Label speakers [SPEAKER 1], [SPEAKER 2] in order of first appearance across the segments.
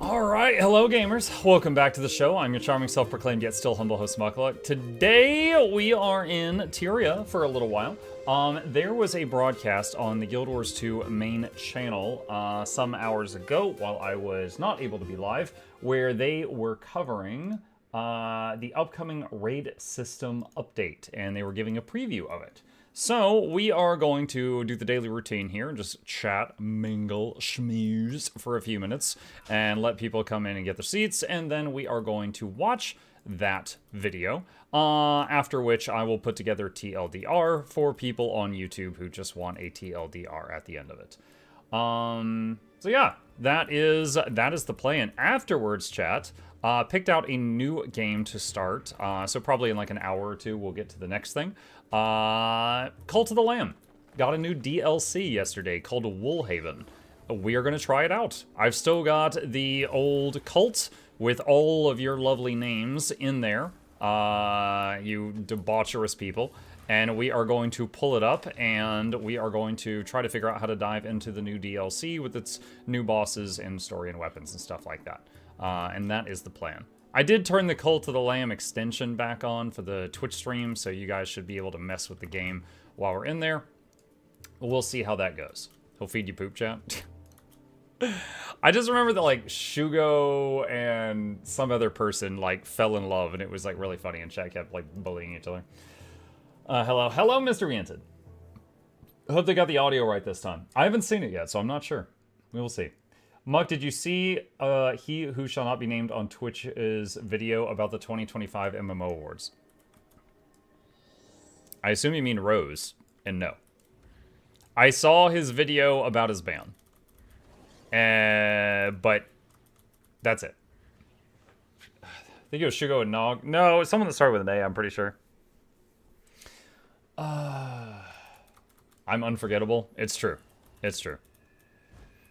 [SPEAKER 1] Alright, hello gamers. Welcome back to the show. I'm your charming, self-proclaimed, yet still humble host, Mukluk. Today, we are in Tyria for a little while. There was a broadcast on the Guild Wars 2 main channel some hours ago, while I was not able to be live, where they were covering the upcoming raid system update, and they were giving a preview of it. So, we are going to do the daily routine here and just chat, mingle, schmooze for a few minutes and let people come in and get their seats, and then we are going to watch that video, after which I will put together TLDR for people on YouTube who just want a TLDR at the end of it. So yeah, that is the plan. Afterwards, chat, picked out a new game to start, so probably in like an hour or two we'll get to the next thing. Cult of the Lamb got a new DLC yesterday called Woolhaven. We are going to try it out. I've still got the old cult with all of your lovely names in there, you debaucherous people, and we are going to pull it up, and we are going to try to figure out how to dive into the new DLC with its new bosses and story and weapons and stuff like that. And that is the plan. I did turn the Cult of the Lamb extension back on for the Twitch stream, so you guys should be able to mess with the game while we're in there. We'll see how that goes. He'll feed you poop, chat. I just remember that, like, Shugo and some other person, like, fell in love, and it was, like, really funny, and chat kept, like, bullying each other. Hello, Mr. Oriented. I hope they got the audio right this time. I haven't seen it yet, so I'm not sure. We will see. Muck, did you see He Who Shall Not Be Named on Twitch's video about the 2025 MMO Awards? I assume you mean Rose, and no. I saw his video about his ban. But that's it. I think it was Shugo and Nog. No, it's someone that started with an A, I'm pretty sure. I'm unforgettable. It's true. It's true.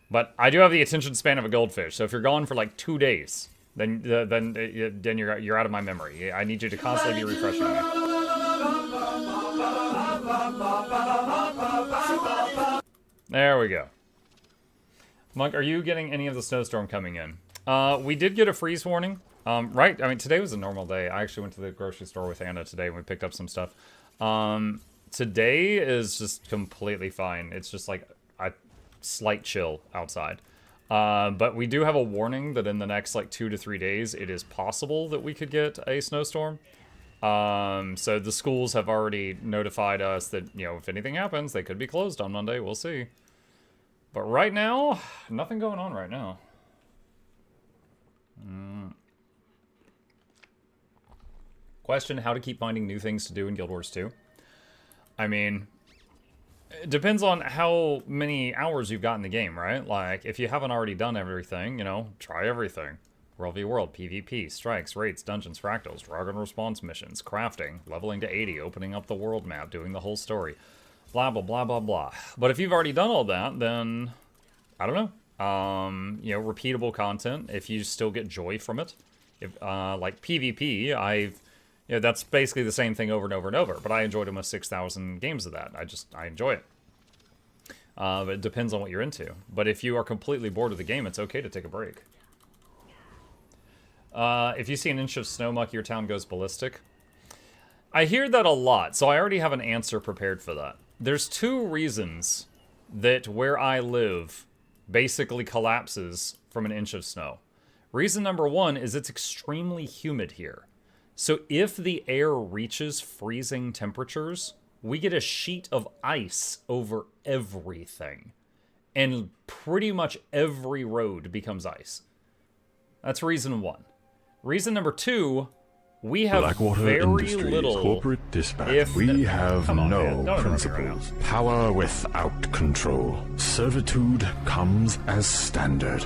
[SPEAKER 1] But I do have the attention span of a goldfish, so if you're gone for like 2 days, then you're out of my memory. I need you to constantly be refreshing me. There we go. Monk, are you getting any of the snowstorm coming in? We did get a freeze warning, right? I mean, today was a normal day. I actually went to the grocery store with Anna today and we picked up some stuff. Today is just completely fine. It's just like a slight chill outside. But we do have a warning that in the next like 2 to 3 days, it is possible that we could get a snowstorm. So the schools have already notified us that, you know, if anything happens, they could be closed on Monday. We'll see. But right now, nothing going on right now. Question, how to keep finding new things to do in Guild Wars 2? I mean, it depends on how many hours you've got in the game, right? Like, if you haven't already done everything, you know, try everything. World v World, PvP, strikes, raids, dungeons, fractals, dragon response missions, crafting, leveling to 80, opening up the world map, doing the whole story. Blah, blah, blah, blah, blah. But if you've already done all that, then, I don't know. You know, repeatable content, if you still get joy from it. If, like PvP, you know, that's basically the same thing over and over and over, but I enjoyed almost 6,000 games of that. I enjoy it. But it depends on what you're into. But if you are completely bored of the game, it's okay to take a break. If you see an inch of snow, Muck, your town goes ballistic. I hear that a lot, so I already have an answer prepared for that. There's 2 reasons that where I live basically collapses from an inch of snow. Reason number 1 is it's extremely humid here. So if the air reaches freezing temperatures, we get a sheet of ice over everything. And pretty much every road becomes ice. That's reason 1. Reason number 2, we have
[SPEAKER 2] Blackwater
[SPEAKER 1] very
[SPEAKER 2] Industries
[SPEAKER 1] little
[SPEAKER 2] corporate dispatch.
[SPEAKER 1] if
[SPEAKER 2] We have
[SPEAKER 1] on,
[SPEAKER 2] no principles. Power without control. Servitude comes as standard.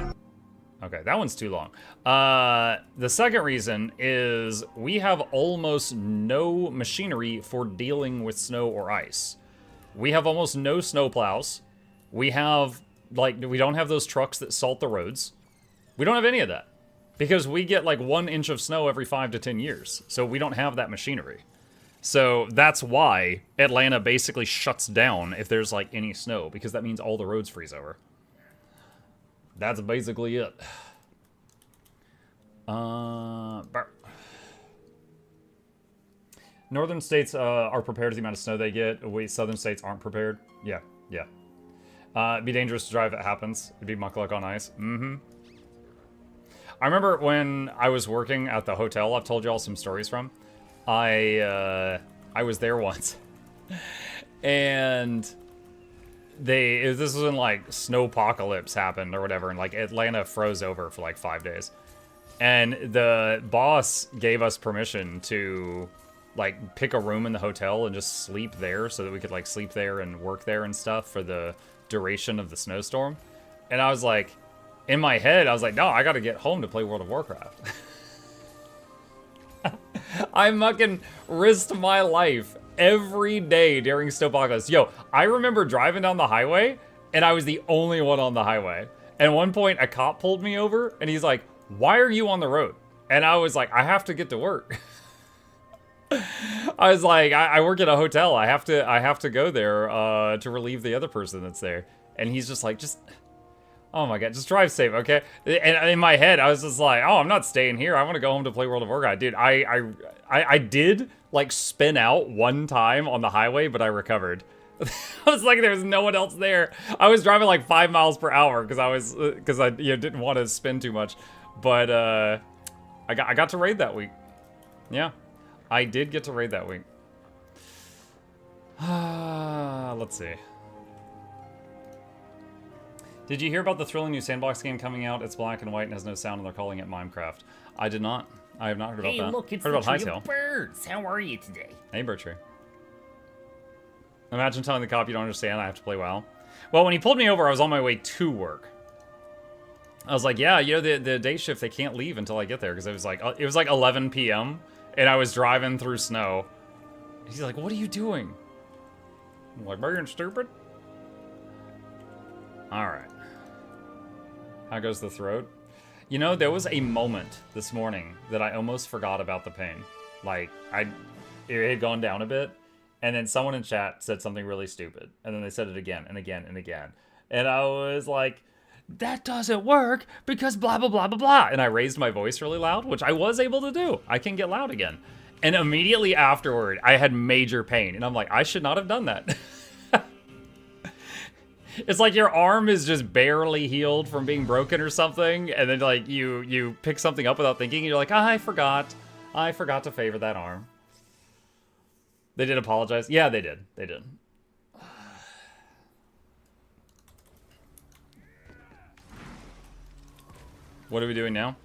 [SPEAKER 1] Okay, that one's too long. The second reason is we have almost no machinery for dealing with snow or ice. We have almost no snowplows. We have, like, we don't have those trucks that salt the roads. We don't have any of that. Because we get like 1 inch of snow every 5 to 10 years. So we don't have that machinery. So that's why Atlanta basically shuts down if there's like any snow. Because that means all the roads freeze over. That's basically it. Northern states are prepared to the amount of snow they get. Southern states aren't prepared. Yeah, yeah. It'd be dangerous to drive if it happens. It'd be mukluk on ice. Mm-hmm. I remember when I was working at the hotel I've told you all some stories from. I was there once. And this was when, like, snowpocalypse happened or whatever, and, like, Atlanta froze over for, like, 5 days. And the boss gave us permission to, like, pick a room in the hotel and just sleep there so that we could, like, sleep there and work there and stuff for the duration of the snowstorm. And I was like, in my head, I was like, no, I gotta get home to play World of Warcraft. I fucking risked my life every day during snowpocalypse. Yo, I remember driving down the highway, and I was the only one on the highway. And at one point, a cop pulled me over, and he's like, why are you on the road? And I was like, I have to get to work. I was like, I work at a hotel. I have to go there to relieve the other person that's there. And he's just like, oh my god, just drive safe, okay? And in my head, I was just like, oh, I'm not staying here. I want to go home to play World of Warcraft. Dude, I did, like, spin out one time on the highway, but I recovered. I was like, there's no one else there. I was driving like 5 miles per hour because I didn't want to spin too much. But I got to raid that week. Yeah, I did get to raid that week. Let's see. Did you hear about the thrilling new sandbox game coming out? It's black and white and has no sound, and they're calling it Minecraft. I did not. I have not heard about that.
[SPEAKER 3] Hey, look, it's
[SPEAKER 1] heard
[SPEAKER 3] the
[SPEAKER 1] about
[SPEAKER 3] tree of birds. How are you today?
[SPEAKER 1] Hey, Bertree. Imagine telling the cop you don't understand. I have to play WoW. Well, when he pulled me over, I was on my way to work. I was like, yeah, you know, the day shift, they can't leave until I get there, because it was like 11 p.m. and I was driving through snow. He's like, what are you doing? I'm like, being stupid. All right. How goes the throat? You know, there was a moment this morning that I almost forgot about the pain. Like, it had gone down a bit, and then someone in chat said something really stupid, and then they said it again and again and again. And I was like, that doesn't work because blah, blah, blah, blah, blah. And I raised my voice really loud, which I was able to do. I can get loud again. And immediately afterward, I had major pain. And I'm like, I should not have done that. It's like your arm is just barely healed from being broken or something, and then like you pick something up without thinking, and you're like, I forgot to favor that arm. They did apologize. Yeah, they did. They did. What are we doing now?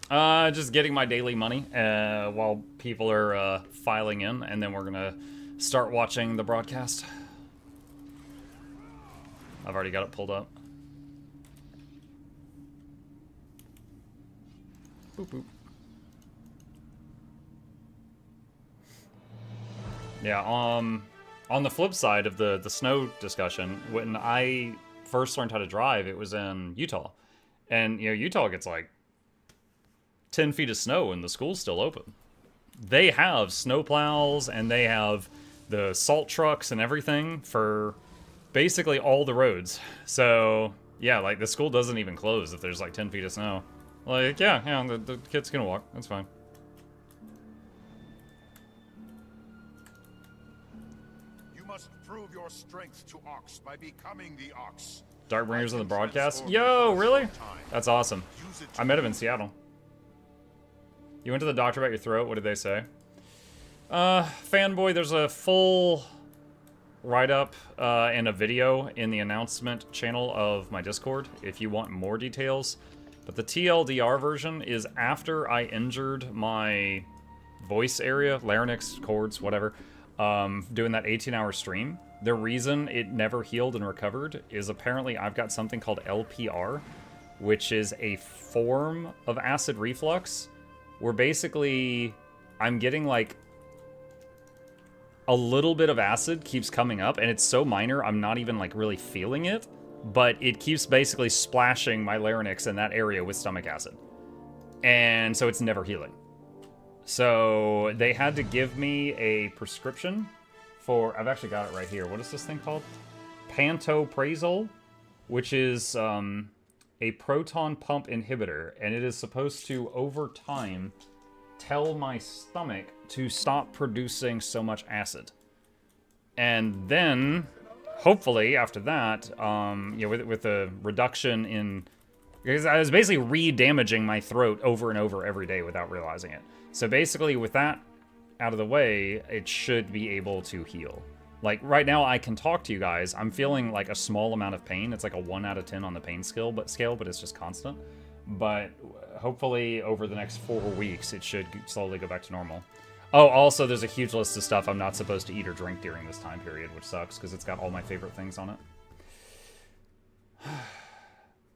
[SPEAKER 1] Just getting my daily money while people are filing in, and then we're gonna start watching the broadcast. I've already got it pulled up. Boop, boop. Yeah, on the flip side of the snow discussion, when I first learned how to drive, it was in Utah. And, you know, Utah gets like 10 feet of snow and the school's still open. They have snow plows and they have the salt trucks and everything for basically all the roads. So yeah, like the school doesn't even close if there's like 10 feet of snow. Like, yeah, the kids can walk. That's fine.
[SPEAKER 4] You must prove your strength to Ox by becoming the Ox.
[SPEAKER 1] Darkbringers on the broadcast? Yo, really? That's awesome. I met him in Seattle. You went to the doctor about your throat? What did they say? Fanboy, there's a full write-up and a video in the announcement channel of my Discord if you want more details. But the TLDR version is after I injured my voice area, larynx, cords, whatever, doing that 18-hour stream. The reason it never healed and recovered is apparently I've got something called LPR, which is a form of acid reflux, where basically I'm getting like a little bit of acid keeps coming up, and it's so minor I'm not even like really feeling it, but it keeps basically splashing my larynx in that area with stomach acid. And so it's never healing. So they had to give me a prescription for, I've actually got it right here. What is this thing called? Pantoprazole, which is a proton pump inhibitor, and it is supposed to, over time, tell my stomach to stop producing so much acid. And then, hopefully, after that, with a reduction in... Because I was basically re-damaging my throat over and over every day without realizing it. So basically, with that out of the way, it should be able to heal. Like, right now, I can talk to you guys. I'm feeling, like, a small amount of pain. It's like a 1 out of 10 on the pain scale, but it's just constant. But hopefully, over the next 4 weeks, it should slowly go back to normal. Oh, also, there's a huge list of stuff I'm not supposed to eat or drink during this time period, which sucks, because it's got all my favorite things on it.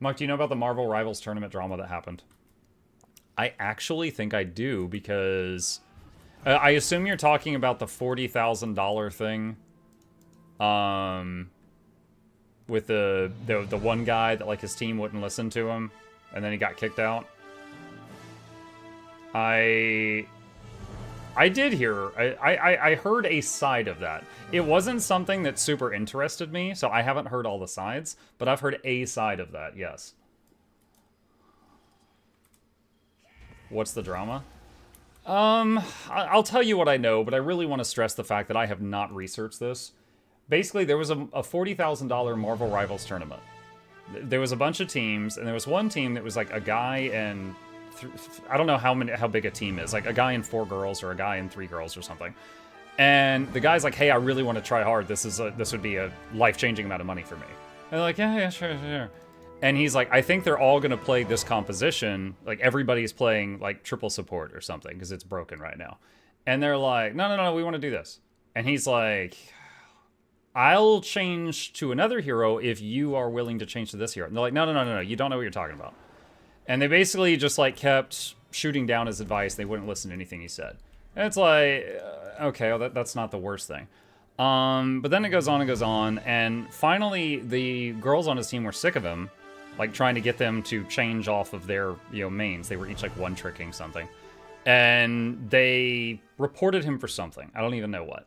[SPEAKER 1] Mike, do you know about the Marvel Rivals tournament drama that happened? I actually think I do, because... I assume you're talking about the $40,000 thing. With the one guy that, like, his team wouldn't listen to him, and then he got kicked out. I did hear... I heard a side of that. It wasn't something that super interested me, so I haven't heard all the sides, but I've heard a side of that, yes. What's the drama? I'll tell you what I know, but I really want to stress the fact that I have not researched this. Basically, there was a $40,000 Marvel Rivals tournament. There was a bunch of teams, and there was one team that was like a guy and... I don't know how big a team is. Like a guy and 4 girls, or a guy and 3 girls, or something. And the guy's like, hey, I really want to try hard. This would be a life-changing amount of money for me. And they're like, yeah, sure. And he's like, I think they're all going to play this composition. Like, everybody's playing, like, triple support or something, because it's broken right now. And they're like, no, we want to do this. And he's like, I'll change to another hero if you are willing to change to this hero. And they're like, no, you don't know what you're talking about. And they basically just, like, kept shooting down his advice. They wouldn't listen to anything he said. And it's like, okay, well, that's not the worst thing. But then it goes on, and finally the girls on his team were sick of him. Like, trying to get them to change off of their, mains. They were each, like, one-tricking something. And they reported him for something. I don't even know what.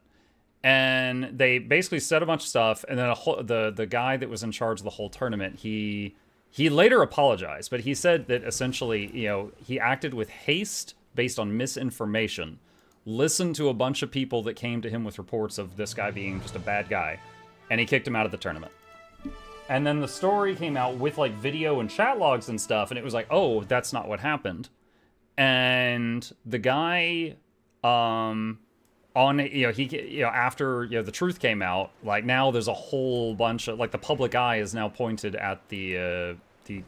[SPEAKER 1] And they basically said a bunch of stuff, and then the guy that was in charge of the whole tournament, he later apologized, but he said that essentially, he acted with haste based on misinformation, listened to a bunch of people that came to him with reports of this guy being just a bad guy, and he kicked him out of the tournament. And then the story came out with, like, video and chat logs and stuff, and it was like, oh, that's not what happened. And the guy, after, the truth came out, like, now there's a whole bunch of, like, the public eye is now pointed at the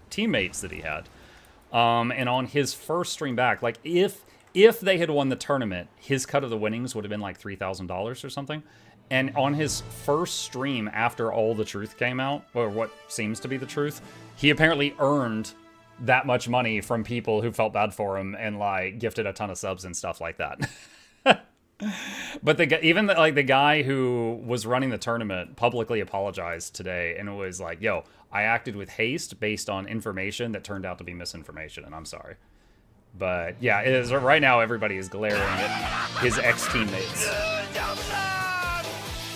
[SPEAKER 1] teammates that he had. And on his first stream back, like, if they had won the tournament, his cut of the winnings would have been, like, $3,000 or something. And on his first stream after all the truth came out, or what seems to be the truth, he apparently earned that much money from people who felt bad for him and, like, gifted a ton of subs and stuff like that. But the guy who was running the tournament publicly apologized today, and it was like, yo, I acted with haste based on information that turned out to be misinformation, and I'm sorry. But yeah, it is, right now everybody is glaring at his ex-teammates.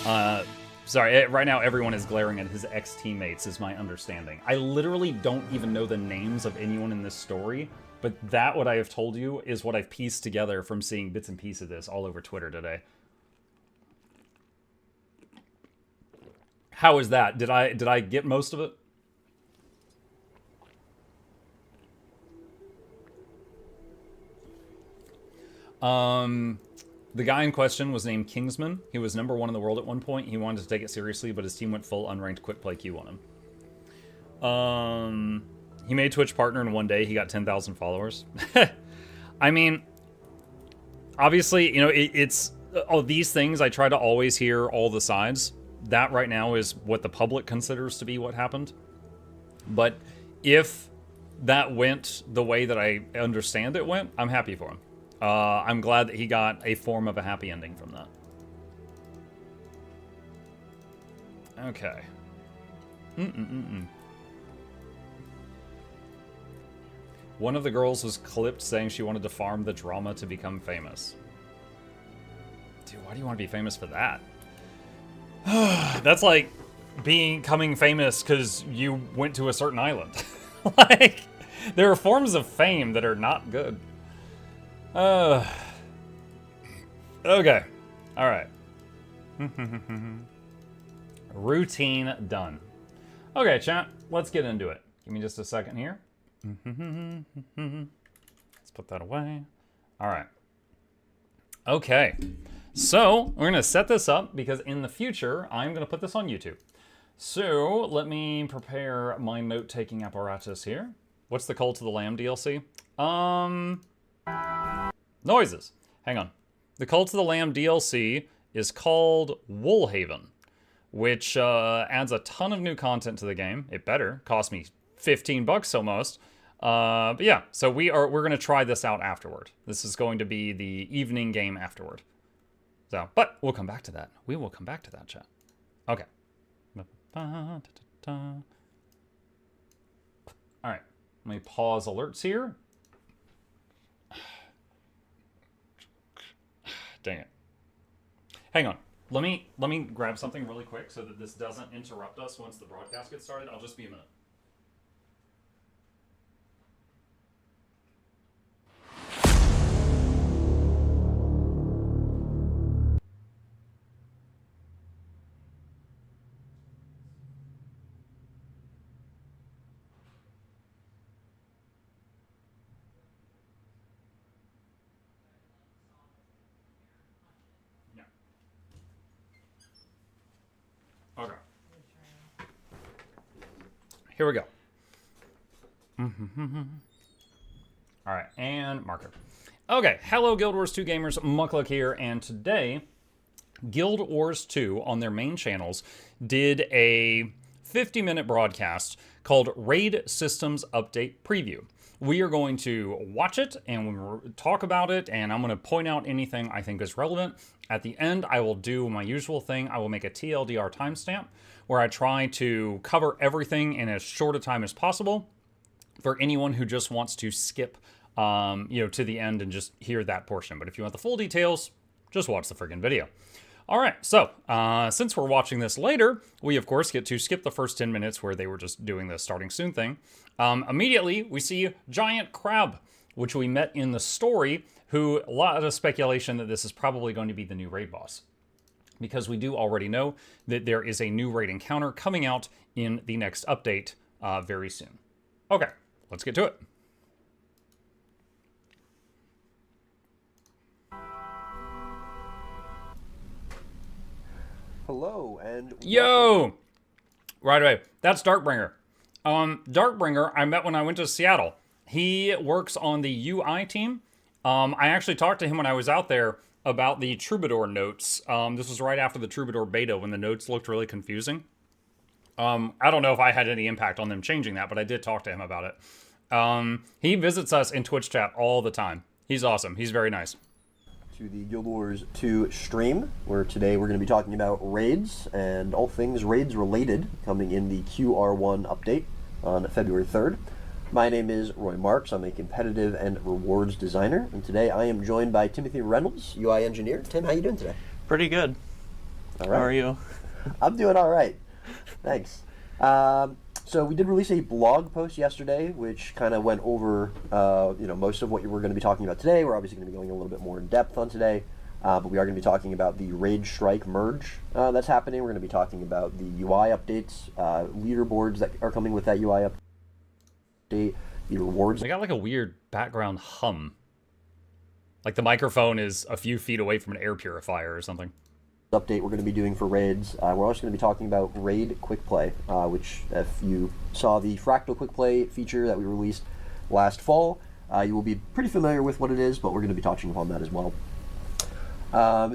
[SPEAKER 1] Right now everyone is glaring at his ex-teammates, is my understanding. I literally don't even know the names of anyone in this story, but that, what I have told you, is what I've pieced together from seeing bits and pieces of this all over Twitter today. How is that? Did I get most of it? The guy in question was named Kingsman. He was #1 in the world at one point. He wanted to take it seriously, but his team went full unranked Quickplay Q on him. He made Twitch partner in one day. He got 10,000 followers. I mean, obviously, it's all these things. I try to always hear all the sides. That right now is what the public considers to be what happened. But if that went the way that I understand it went, I'm happy for him. I'm glad that he got a form of a happy ending from that. Okay. One of the girls was clipped saying she wanted to farm the drama to become famous. Dude, why do you want to be famous for that? That's like becoming famous because you went to a certain island. Like, there are forms of fame that are not good. Okay. All right. Routine done. Okay, chat, let's get into it. Give me just a second here. Let's put that away. All right. Okay. So, we're going to set this up because in the future, I'm going to put this on YouTube. So, let me prepare my note-taking apparatus here. What's the Cult of the Lamb DLC? Noises. Hang on. The Cult of the Lamb DLC is called Woolhaven, which adds a ton of new content to the game. It better. Cost me $15 almost. But yeah, so we're going to try this out afterward. This is going to be the evening game afterward. So, but we'll come back to that. We will come back to that, chat. Okay. All right. Let me pause alerts here. Dang it. Hang on. Let me grab something really quick so that this doesn't interrupt us once the broadcast gets started. I'll just be a minute. Okay. Here we go. All right, and marker. Okay, hello Guild Wars 2 gamers, Mukluk here, and today, Guild Wars 2 on their main channels did a 50-minute broadcast called Raid Systems Update Preview. We are going to watch it and we'll talk about it, and I'm going to point out anything I think is relevant. At the end, I will do my usual thing. I will make a TLDR timestamp where I try to cover everything in as short a time as possible for anyone who just wants to skip, to the end and just hear that portion. But if you want the full details, just watch the friggin' video. All right, so since we're watching this later, we of course get to skip the first 10 minutes where they were just doing the starting soon thing. Immediately, we see Giant Crab, which we met in the story, who a lot of speculation that this is probably going to be the new raid boss. Because we do already know that there is a new raid encounter coming out in the next update very soon. Okay, let's get to it.
[SPEAKER 5] Hello, and
[SPEAKER 1] Yo! Right away. That's Darkbringer. Darkbringer, I met when I went to Seattle. He works on the UI team. I actually talked to him when I was out there about the Troubadour notes. This was right after the Troubadour beta when the notes looked really confusing. I don't know if I had any impact on them changing that, but I did talk to him about it. He visits us in Twitch chat all the time. He's awesome. He's very nice.
[SPEAKER 5] To the Guild Wars 2 stream, where today we're going to be talking about raids and all things raids related coming in the QR1 update on February 3rd. My name is Roy Marks. I'm a competitive and rewards designer, and today I am joined by Timothy Reynolds, UI engineer. Tim, how you doing today?
[SPEAKER 6] Pretty good.
[SPEAKER 5] All right.
[SPEAKER 6] How are you?
[SPEAKER 5] I'm doing all right. Thanks. So we did release a blog post yesterday, which kind of went over, most of what we're going to be talking about today. We're obviously going to be going a little bit more in depth on today, but we are going to be talking about the Raid Strike merge that's happening. We're going to be talking about the UI updates, leaderboards that are coming with that UI update, the rewards.
[SPEAKER 1] They got like a weird background hum. Like the microphone is a few feet away from an air purifier or something.
[SPEAKER 5] Update we're going to be doing for raids. We're also going to be talking about Raid Quickplay, which if you saw the Fractal Quickplay feature that we released last fall, you will be pretty familiar with what it is, but we're going to be touching upon that as well.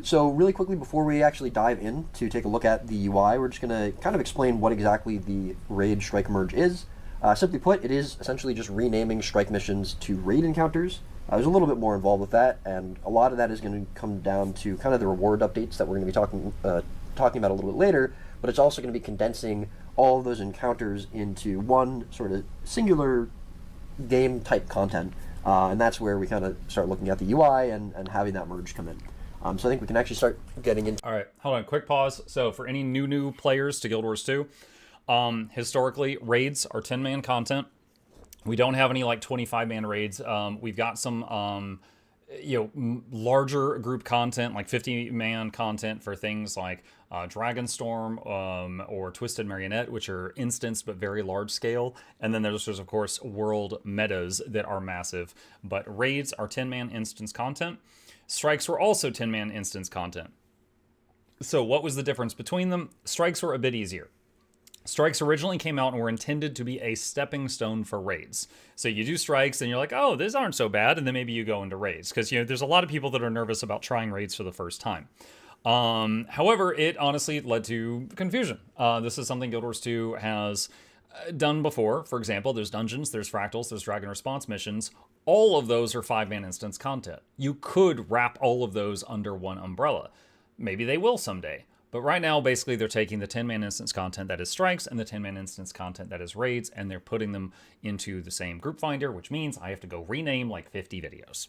[SPEAKER 5] So really quickly, before we actually dive in to take a look at the UI, we're just going to kind of explain what exactly the Raid Strike Merge is. Simply put, it is essentially just renaming strike missions to raid encounters. There's a little bit more involved with that, and a lot of that is going to come down to kind of the reward updates that we're going to be talking about a little bit later, but it's also going to be condensing all of those encounters into one sort of singular game-type content, and that's where we kind of start looking at the UI and having that merge come in. So I think we can actually start getting into...
[SPEAKER 1] All right, hold on, quick pause. So for any new players to Guild Wars 2, historically, raids are 10-man content. We don't have any like 25-man raids. We've got some larger group content, like 50-man content for things like Dragonstorm or Twisted Marionette, which are instanced but very large scale. And then there's of course world metas that are massive. But raids are 10-man instance content. Strikes were also 10-man instance content. So what was the difference between them? Strikes were a bit easier. Strikes originally came out and were intended to be a stepping stone for raids. So you do strikes and you're like, oh, these aren't so bad. And then maybe you go into raids. Because, there's a lot of people that are nervous about trying raids for the first time. However, it honestly led to confusion. This is something Guild Wars 2 has done before. For example, there's dungeons, there's fractals, there's dragon response missions. All of those are 5-man instance content. You could wrap all of those under one umbrella. Maybe they will someday. But right now, basically, they're taking the 10-man instance content that is strikes and the 10-man instance content that is raids, and they're putting them into the same group finder, which means I have to go rename like 50 videos.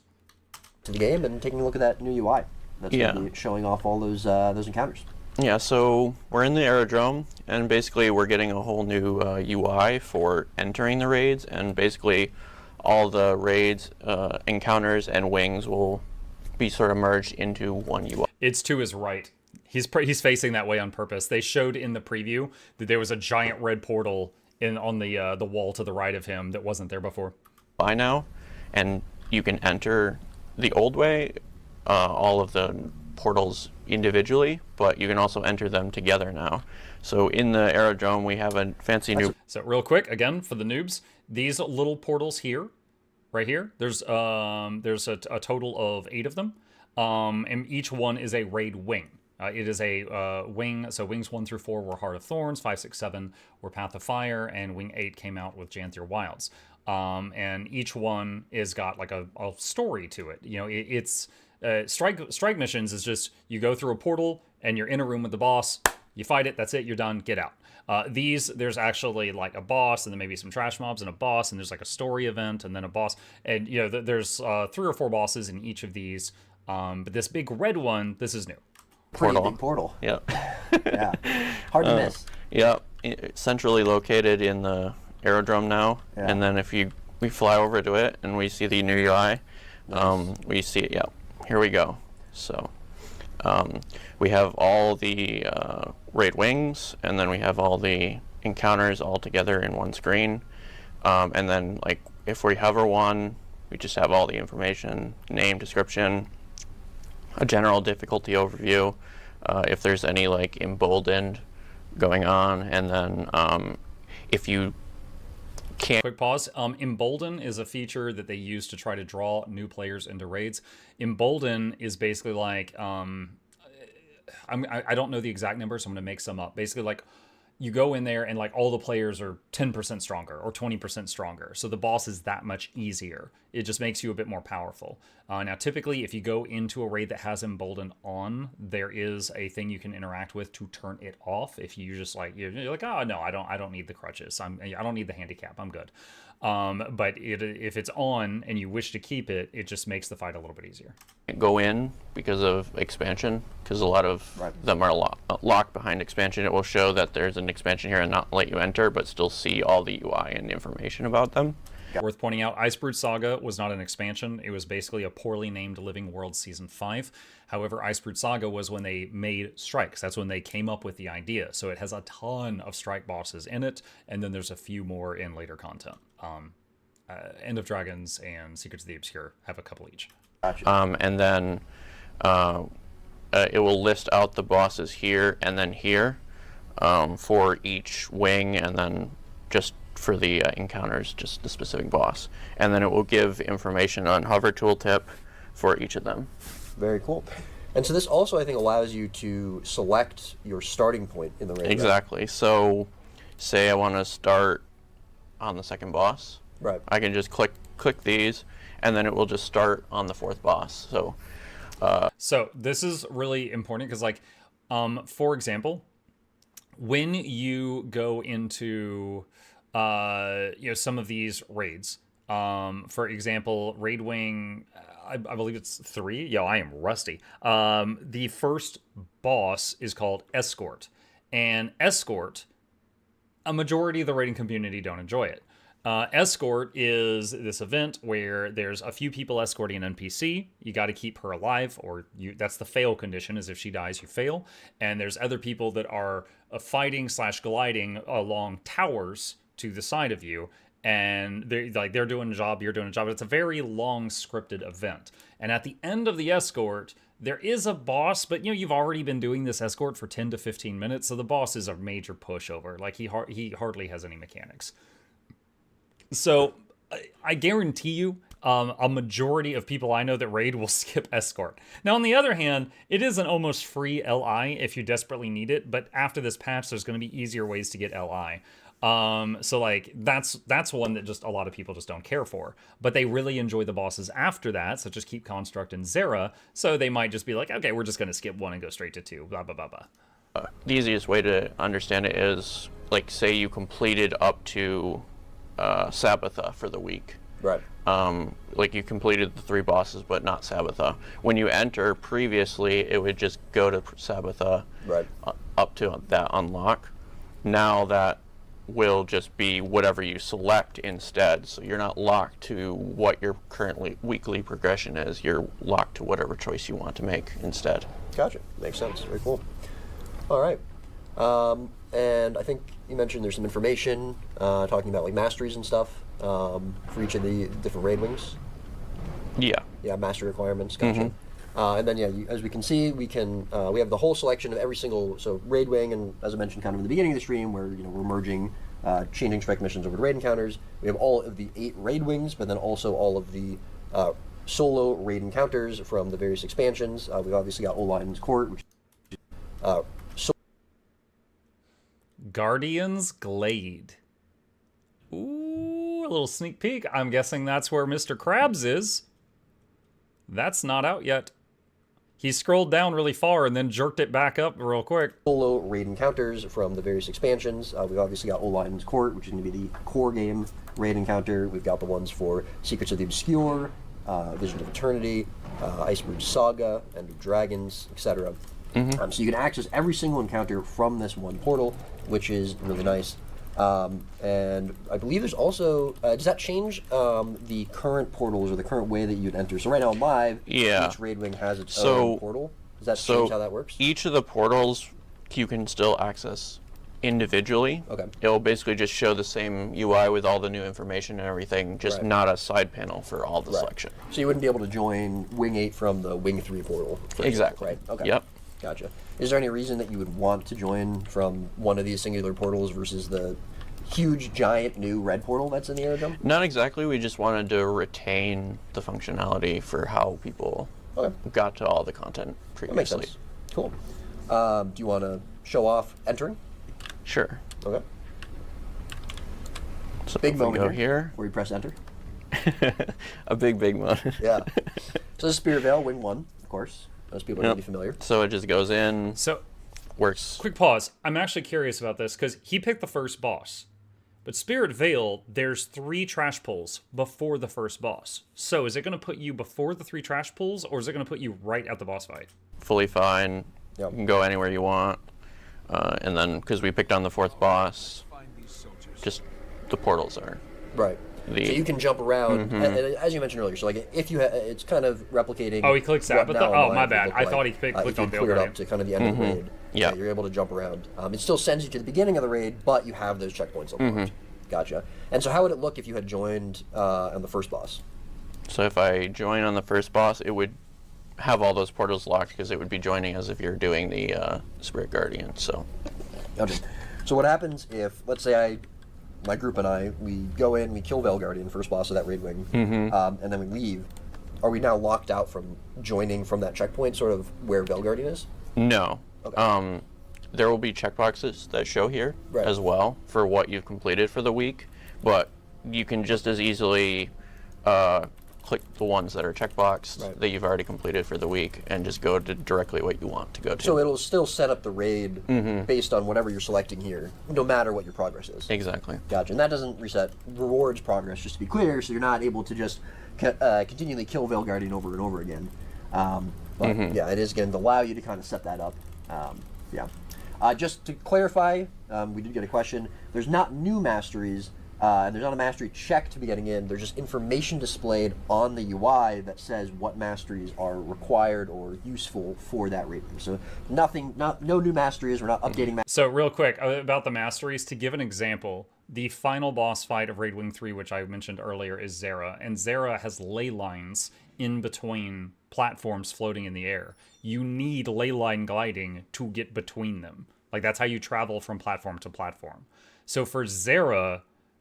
[SPEAKER 5] To the game and taking a look at that new UI. That's going to be showing off all those encounters.
[SPEAKER 6] Yeah, so we're in the aerodrome, and basically we're getting a whole new UI for entering the raids, and basically all the raids, encounters, and wings will be sort of merged into one UI.
[SPEAKER 1] It's to his right. He's facing that way on purpose. They showed in the preview that there was a giant red portal on the wall to the right of him that wasn't there before.
[SPEAKER 6] By now, and you can enter the old way, all of the portals individually, but you can also enter them together now. So in the aerodrome, we have a fancy new...
[SPEAKER 1] So real quick, again, for the noobs, these little portals here, right here, there's a total of 8 of them, and each one is a raid wing. It is a wing, so wings 1 through 4 were Heart of Thorns, 5, 6, 7 were Path of Fire, and wing 8 came out with Janthier Wilds. And each one is got like a story to it. It's strike missions is just you go through a portal and you're in a room with the boss, you fight it, that's it, you're done, get out. There's actually like a boss and then maybe some trash mobs and a boss, and there's like a story event and then a boss, and there's 3 or 4 bosses in each of these. But this big red one, this is new.
[SPEAKER 5] Pretty big portal.
[SPEAKER 6] Yep.
[SPEAKER 5] Yeah. Hard to miss.
[SPEAKER 6] Yep. Centrally located in the aerodrome now, and then if we fly over to it and we see the new UI, we see it. Yep. Here we go. So we have all the raid wings, and then we have all the encounters all together in one screen, and then like if we hover one, we just have all the information, name, description, a general difficulty overview, if there's any like emboldened going on, and then if you can't...
[SPEAKER 1] Quick pause. Embolden is a feature that they use to try to draw new players into raids. Embolden is basically like, I don't know the exact number, so I'm going to make some up. Basically like, you go in there and like all the players are 10% stronger or 20% stronger. So the boss is that much easier. It just makes you a bit more powerful. Now, typically, if you go into a raid that has Emboldened on, there is a thing you can interact with to turn it off. If you just like, you're like, oh no, I don't need the crutches. I don't need the handicap. I'm good. But if it's on and you wish to keep it, it just makes the fight a little bit easier.
[SPEAKER 6] Go in because of expansion, because a lot of them are locked behind expansion. It will show that there's an expansion here and not let you enter, but still see all the UI and information about them.
[SPEAKER 1] Worth pointing out, Icebrood Saga was not an expansion. It was basically a poorly named Living World Season 5. However, Icebrood Saga was when they made strikes. That's when they came up with the idea. So it has a ton of strike bosses in it, and then there's a few more in later content. End of Dragons and Secrets of the Obscure have a couple each.
[SPEAKER 5] Gotcha.
[SPEAKER 6] And then it will list out the bosses here and then here for each wing, and then just for the encounters, just the specific boss. And then it will give information on hover tooltip for each of them.
[SPEAKER 5] Very cool. And so this also, I think, allows you to select your starting point in the raid.
[SPEAKER 6] Exactly. Right? So say I want to start on the second boss.
[SPEAKER 5] Right.
[SPEAKER 6] I can just click these, and then it will just start on the 4th boss. So
[SPEAKER 1] this is really important because, like, for example, when you go into some of these raids, for example, raid wing, I believe it's 3. Yo, I am rusty. The first boss is called Escort, and Escort, a majority of the raiding community don't enjoy it. Escort is this event where there's a few people escorting an NPC. You got to keep her alive, or that's the fail condition, is if she dies, you fail. And there's other people that are fighting / gliding along towers to the side of you. And they're doing a job, you're doing a job. It's a very long scripted event. And at the end of the escort, there is a boss, but you've already been doing this escort for 10 to 15 minutes, so the boss is a major pushover. Like he hardly has any mechanics. So I guarantee you, a majority of people I know that raid will skip escort. Now, on the other hand, it is an almost free LI if you desperately need it, but after this patch, there's going to be easier ways to get LI. So like that's one that just a lot of people just don't care for, but they really enjoy the bosses after that, such as Keep Construct and Zera. So they might just be like, okay, we're just going to skip 1 and go straight to 2, blah, blah, blah, blah.
[SPEAKER 6] The easiest way to understand it is, like, say you completed up to Sabbatha for the week.
[SPEAKER 5] Right.
[SPEAKER 6] Like you completed the 3 bosses, but not Sabbatha. When you enter, previously it would just go to Sabbatha,
[SPEAKER 5] right,
[SPEAKER 6] up to that unlock. Now that will just be whatever you select instead. So you're not locked to what your currently weekly progression is. You're locked to whatever choice you want to make instead.
[SPEAKER 5] Gotcha. Makes sense. Very cool. All right. And I think you mentioned there's some information talking about like masteries and stuff for each of the different raid wings.
[SPEAKER 6] Yeah.
[SPEAKER 5] Yeah, mastery requirements. Gotcha. And then, yeah, as we can see, we have the whole selection of every single raid wing, and as I mentioned, kind of in the beginning of the stream, where we're merging, changing strike missions over to raid encounters. We have all of the 8 raid wings, but then also all of the solo raid encounters from the various expansions. We've obviously got Olion's Court, which is
[SPEAKER 1] Guardian's Glade. Ooh, a little sneak peek. I'm guessing that's where Mr. Krabs is. That's not out yet. He scrolled down really far and then jerked it back up real quick.
[SPEAKER 5] Solo raid encounters from the various expansions. We've obviously got Olion's Court, which is going to be the core game raid encounter. We've got the ones for Secrets of the Obscure, Visions of Eternity, Iceberg Saga, End of Dragons, etc. So you can access every single encounter from this one portal, which is really nice. And I believe there's also, does that change the current portals or the current way that you'd enter? So right now live, each raid wing has its own portal. Does that change how that works?
[SPEAKER 6] Each of the portals you can still access individually.
[SPEAKER 5] Okay.
[SPEAKER 6] It'll basically just show the same UI with all the new information and everything, just not a side panel for all the selection.
[SPEAKER 5] So you wouldn't be able to join Wing 8 from the Wing 3 portal.
[SPEAKER 6] Exactly.
[SPEAKER 5] Right? Okay.
[SPEAKER 6] Yep.
[SPEAKER 5] Gotcha. Is there any reason that you would want to join from one of these singular portals versus the huge, giant, new red portal that's in the aerodrome?
[SPEAKER 6] Not exactly. We just wanted to retain the functionality for how people got to all the content previously.
[SPEAKER 5] That makes sense. Cool. Do you want to show off entering?
[SPEAKER 6] Sure.
[SPEAKER 5] Okay.
[SPEAKER 6] So
[SPEAKER 5] big moment
[SPEAKER 6] here
[SPEAKER 5] where you press enter.
[SPEAKER 6] A big moment.
[SPEAKER 5] Yeah. So this is Spirit Veil, Wing 1, of course. Most people are really familiar.
[SPEAKER 6] So it just goes in.
[SPEAKER 1] So,
[SPEAKER 6] works.
[SPEAKER 1] Quick pause. I'm actually curious about this because he picked the first boss. But Spirit Veil, there's 3 trash pulls before the first boss. So is it going to put you before the 3 trash pulls, or is it going to put you right at the boss fight?
[SPEAKER 6] Fully fine.
[SPEAKER 5] Yep.
[SPEAKER 6] You can go anywhere you want. And then, because we picked on the 4th boss, just the portals are.
[SPEAKER 5] Right. So you can jump around, as you mentioned earlier. So like, if you, it's kind of replicating.
[SPEAKER 1] Oh, he clicked Sabbath. Oh, my bad. I thought he clicked on Veil
[SPEAKER 5] cleared
[SPEAKER 1] Guardian.
[SPEAKER 5] up to kind of the end of the raid.
[SPEAKER 6] Yeah,
[SPEAKER 5] you're able to jump around. It still sends you to the beginning of the raid, but you have those checkpoints unlocked. Gotcha. And so, how would it look if you had joined on the first boss?
[SPEAKER 6] So if I join on the first boss, it would have all those portals locked because it would be joining as if you're doing the Spirit Guardian. So.
[SPEAKER 5] Gotcha. So what happens if, let's say my group and I, we go in, we kill Veil Guardian, first boss of that raid wing, and then we leave. Are we now locked out from joining from that checkpoint, sort of where Veil Guardian is?
[SPEAKER 6] No.
[SPEAKER 5] Okay.
[SPEAKER 6] There will be checkboxes that show here as well for what you've completed for the week, but you can just as easily click the ones that are checkboxed that you've already completed for the week and just go to directly what you want to go to.
[SPEAKER 5] So it'll still set up the raid based on whatever you're selecting here, no matter what your progress is.
[SPEAKER 6] Exactly.
[SPEAKER 5] Gotcha. And that doesn't reset rewards progress, just to be clear, so you're not able to just continually kill Veil Guardian over and over again. But yeah, it is going to allow you to kind of set that up. Yeah. Just to clarify, we did get a question. There's not new masteries, And there's not a mastery check to be getting in. There's just information displayed on the UI that says what masteries are required or useful for that raid wing. So no new masteries. We're not updating.
[SPEAKER 1] So real quick about the masteries, to give an example, the final boss fight of Raid Wing 3, which I mentioned earlier, is Zera, and Zera has ley lines in between platforms floating in the air. You need ley line gliding to get between them. Like, that's how you travel from platform to platform. So for Zera,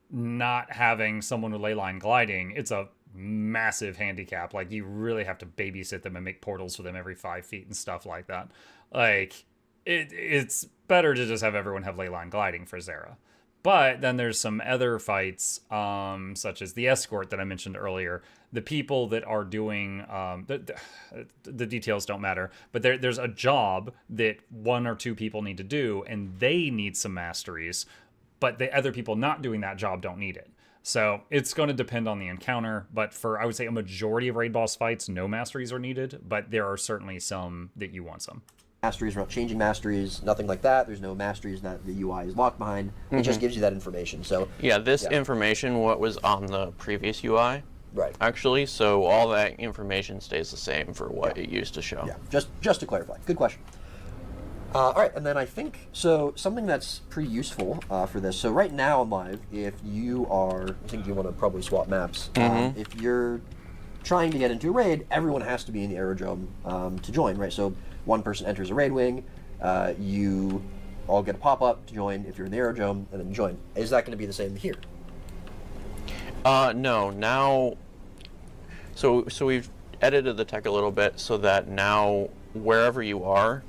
[SPEAKER 1] not having someone with ley line gliding, it's a massive handicap. Like, you really have to babysit them and make portals for them every 5 feet and stuff like that. Like, it's better to just have everyone have ley line gliding for Zera. But then there's some other fights, such as the escort that I mentioned earlier. The people that are doing, the details don't matter, but there's a job that 1 or 2 people need to do, and they need some masteries, but the other people not doing that job don't need it. So it's going to depend on the encounter, but for, I would say, a majority of raid boss fights, no masteries are needed, but there are certainly some that you want some.
[SPEAKER 5] Masteries, we're not changing masteries, nothing like that. There's no masteries that the UI is locked behind. It just gives you that information. So
[SPEAKER 6] yeah, this information, what was on the previous UI,
[SPEAKER 5] right?
[SPEAKER 6] Actually, so all that information stays the same for what it used to show.
[SPEAKER 5] Yeah, just to clarify. Good question. All right, and then I think, so something that's pretty useful for this. So right now on live, if you are, I think you want to probably swap maps. If you're trying to get into a raid, everyone has to be in the aerodrome to join, right? So 1 person enters a raid wing, you all get a pop-up to join if you're in the aerodrome, and then join. Is that going to be the same here?
[SPEAKER 6] No, now, so we've edited the tech a little bit so that now wherever you are,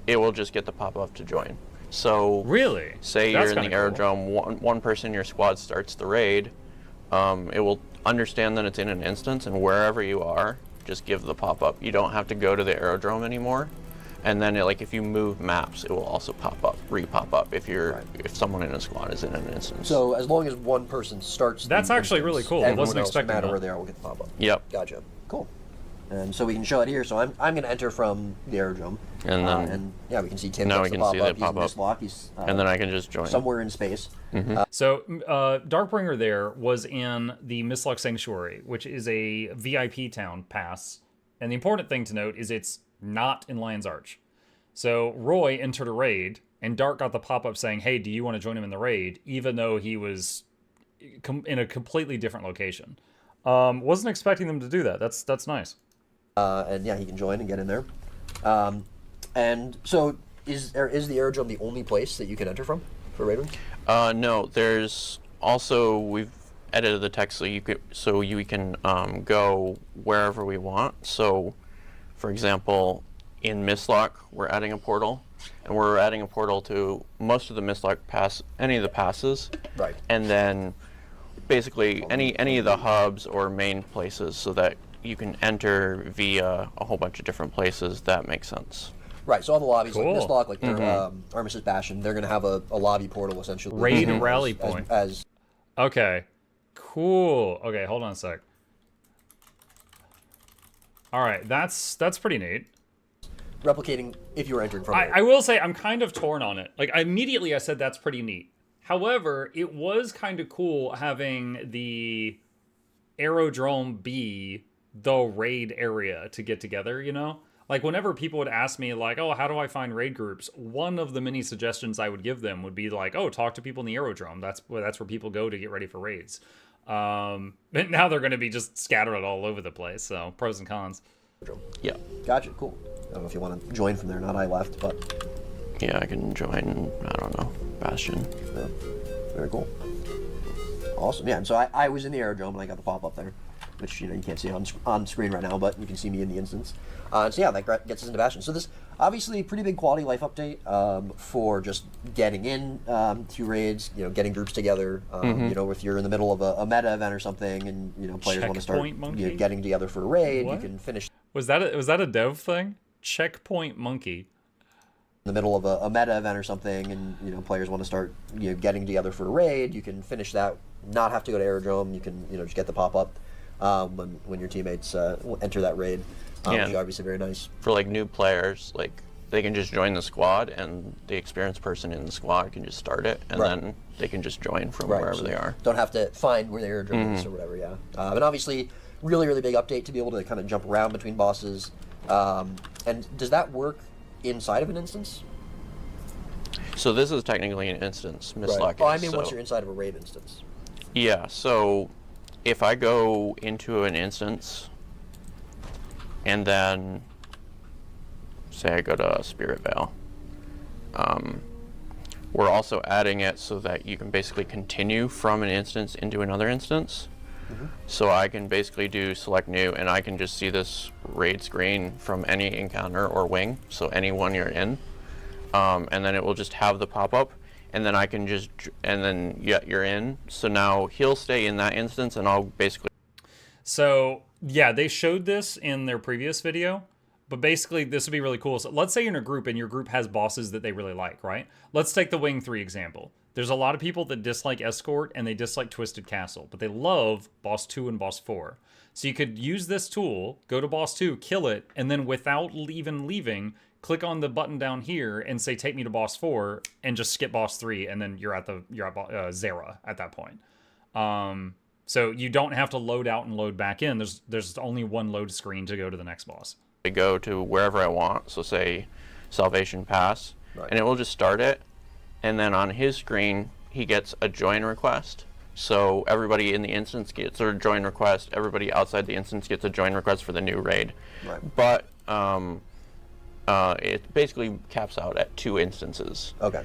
[SPEAKER 6] it will just get the pop-up to join. So
[SPEAKER 1] really,
[SPEAKER 6] say
[SPEAKER 1] That's
[SPEAKER 6] you're in the aerodrome, one person in your squad starts the raid, it will understand that it's in an instance, and wherever you are, just give the pop-up. You don't have to go to the aerodrome anymore. And then if you move maps, it will also pop up, re-pop up if someone in a squad is in an instance.
[SPEAKER 5] So as long as 1 person starts,
[SPEAKER 1] that's actually really cool. I wasn't expecting that.
[SPEAKER 5] No matter where they are, will get the pop-up.
[SPEAKER 6] Yep.
[SPEAKER 5] Gotcha. Cool. And so we can show it here. So I'm going to enter from the aerodrome,
[SPEAKER 6] and then
[SPEAKER 5] and yeah, we can see Tim.
[SPEAKER 6] Now we can see the
[SPEAKER 5] pop-up.
[SPEAKER 6] pop-up.
[SPEAKER 5] Lock. He's
[SPEAKER 6] and then I can just join
[SPEAKER 5] somewhere in space.
[SPEAKER 1] So Darkbringer there was in the Mistlock Sanctuary, which is a VIP town pass. And the important thing to note is it's not in Lion's Arch. So Roy entered a raid, and Dark got the pop-up saying, hey, do you want to join him in the raid? Even though he was in a completely different location. Wasn't expecting them to do that. That's nice.
[SPEAKER 5] And yeah, he can join and get in there. And so is the aerodrome the only place that you can enter from for raid wing?
[SPEAKER 6] No, there's also, we've edited the text so you can go wherever we want. So, for example, in Mistlock, we're adding a portal, and we're adding a portal to most of the Mistlock any of the passes.
[SPEAKER 5] Right.
[SPEAKER 6] And then basically any of the hubs or main places, so that you can enter via a whole bunch of different places. That makes sense.
[SPEAKER 5] Right, so all the lobbies,
[SPEAKER 1] Cool.
[SPEAKER 5] like Mistlock, like their Armistice Bastion, they're going to have a lobby portal, essentially.
[SPEAKER 1] Raid rally point.
[SPEAKER 5] As
[SPEAKER 1] Okay. Cool. Okay, hold on a sec. All right, that's pretty neat.
[SPEAKER 5] replicating if you were entering from
[SPEAKER 1] I will say I'm kind of torn on it. Like, immediately I said that's pretty neat. However, it was kind of cool having the aerodrome be the raid area to get together, you know? Like, whenever people would ask me, like, oh, how do I find raid groups? One of the many suggestions I would give them would be like, oh, talk to people in the aerodrome. That's where people go to get ready for raids. But now they're going to be just scattered all over the place, so pros and cons.
[SPEAKER 6] Yeah.
[SPEAKER 5] Gotcha, cool. I don't know if you want to join from there, not I left, but...
[SPEAKER 6] Yeah, I can join, I don't know, Bastion.
[SPEAKER 5] Yeah. Very cool. Awesome, yeah, and so I was in the aerodrome and I got the pop-up there, which, you know, you can't see on screen right now, but you can see me in the instance. So yeah, that gets us into Bastion. So this, obviously, pretty big quality life update for just getting in to raids, you know, getting groups together. You know, if you're in the middle of a meta event or something, and you know players want to start getting together for a raid, you can finish.
[SPEAKER 1] Was that a dev thing? Checkpoint monkey.
[SPEAKER 5] In the middle of a meta event or something, and you know players want to start getting together for a raid, you can finish that. Not have to go to aerodrome. You can just get the pop up when your teammates enter that raid.
[SPEAKER 6] Yeah.
[SPEAKER 5] Which is obviously very nice.
[SPEAKER 6] For like new players, like they can just join the squad, and the experienced person in the squad can just start it, and then they can just join from wherever
[SPEAKER 5] so
[SPEAKER 6] they are.
[SPEAKER 5] Don't have to find where the airdrome is or whatever, yeah. And obviously, really, really big update to be able to kind of jump around between bosses. And does that work inside of an instance?
[SPEAKER 6] So this is technically an instance, Mislack.
[SPEAKER 5] Oh, I mean once you're inside of a raid instance.
[SPEAKER 6] Yeah, so if I go into an instance, and then say I go to Spirit Vale, we're also adding it so that you can basically continue from an instance into another instance. So I can basically do select new, and I can just see this raid screen from any encounter or wing, so any one you're in, and then it will just have the pop-up, and then I can just, and then yeah, you're in. So now he'll stay in that instance, and I'll basically.
[SPEAKER 1] So yeah, they showed this in their previous video, but basically this would be really cool. So let's say you're in a group and your group has bosses that they really like, right? Let's take the Wing 3 example. There's a lot of people that dislike Escort and they dislike Twisted Castle, but they love Boss 2 and Boss 4. So you could use this tool, go to Boss 2, kill it, and then without even leaving, click on the button down here and say, take me to Boss 4, and just skip Boss 3, and then you're at Zera at that point. So you don't have to load out and load back in. There's only one load screen to go to the next boss.
[SPEAKER 6] I go to wherever I want, so say Salvation Pass, and it will just start it, and then on his screen he gets a join request. So everybody in the instance gets a join request, everybody outside the instance gets a join request for the new raid. But it basically caps out at 2 instances.
[SPEAKER 5] Okay.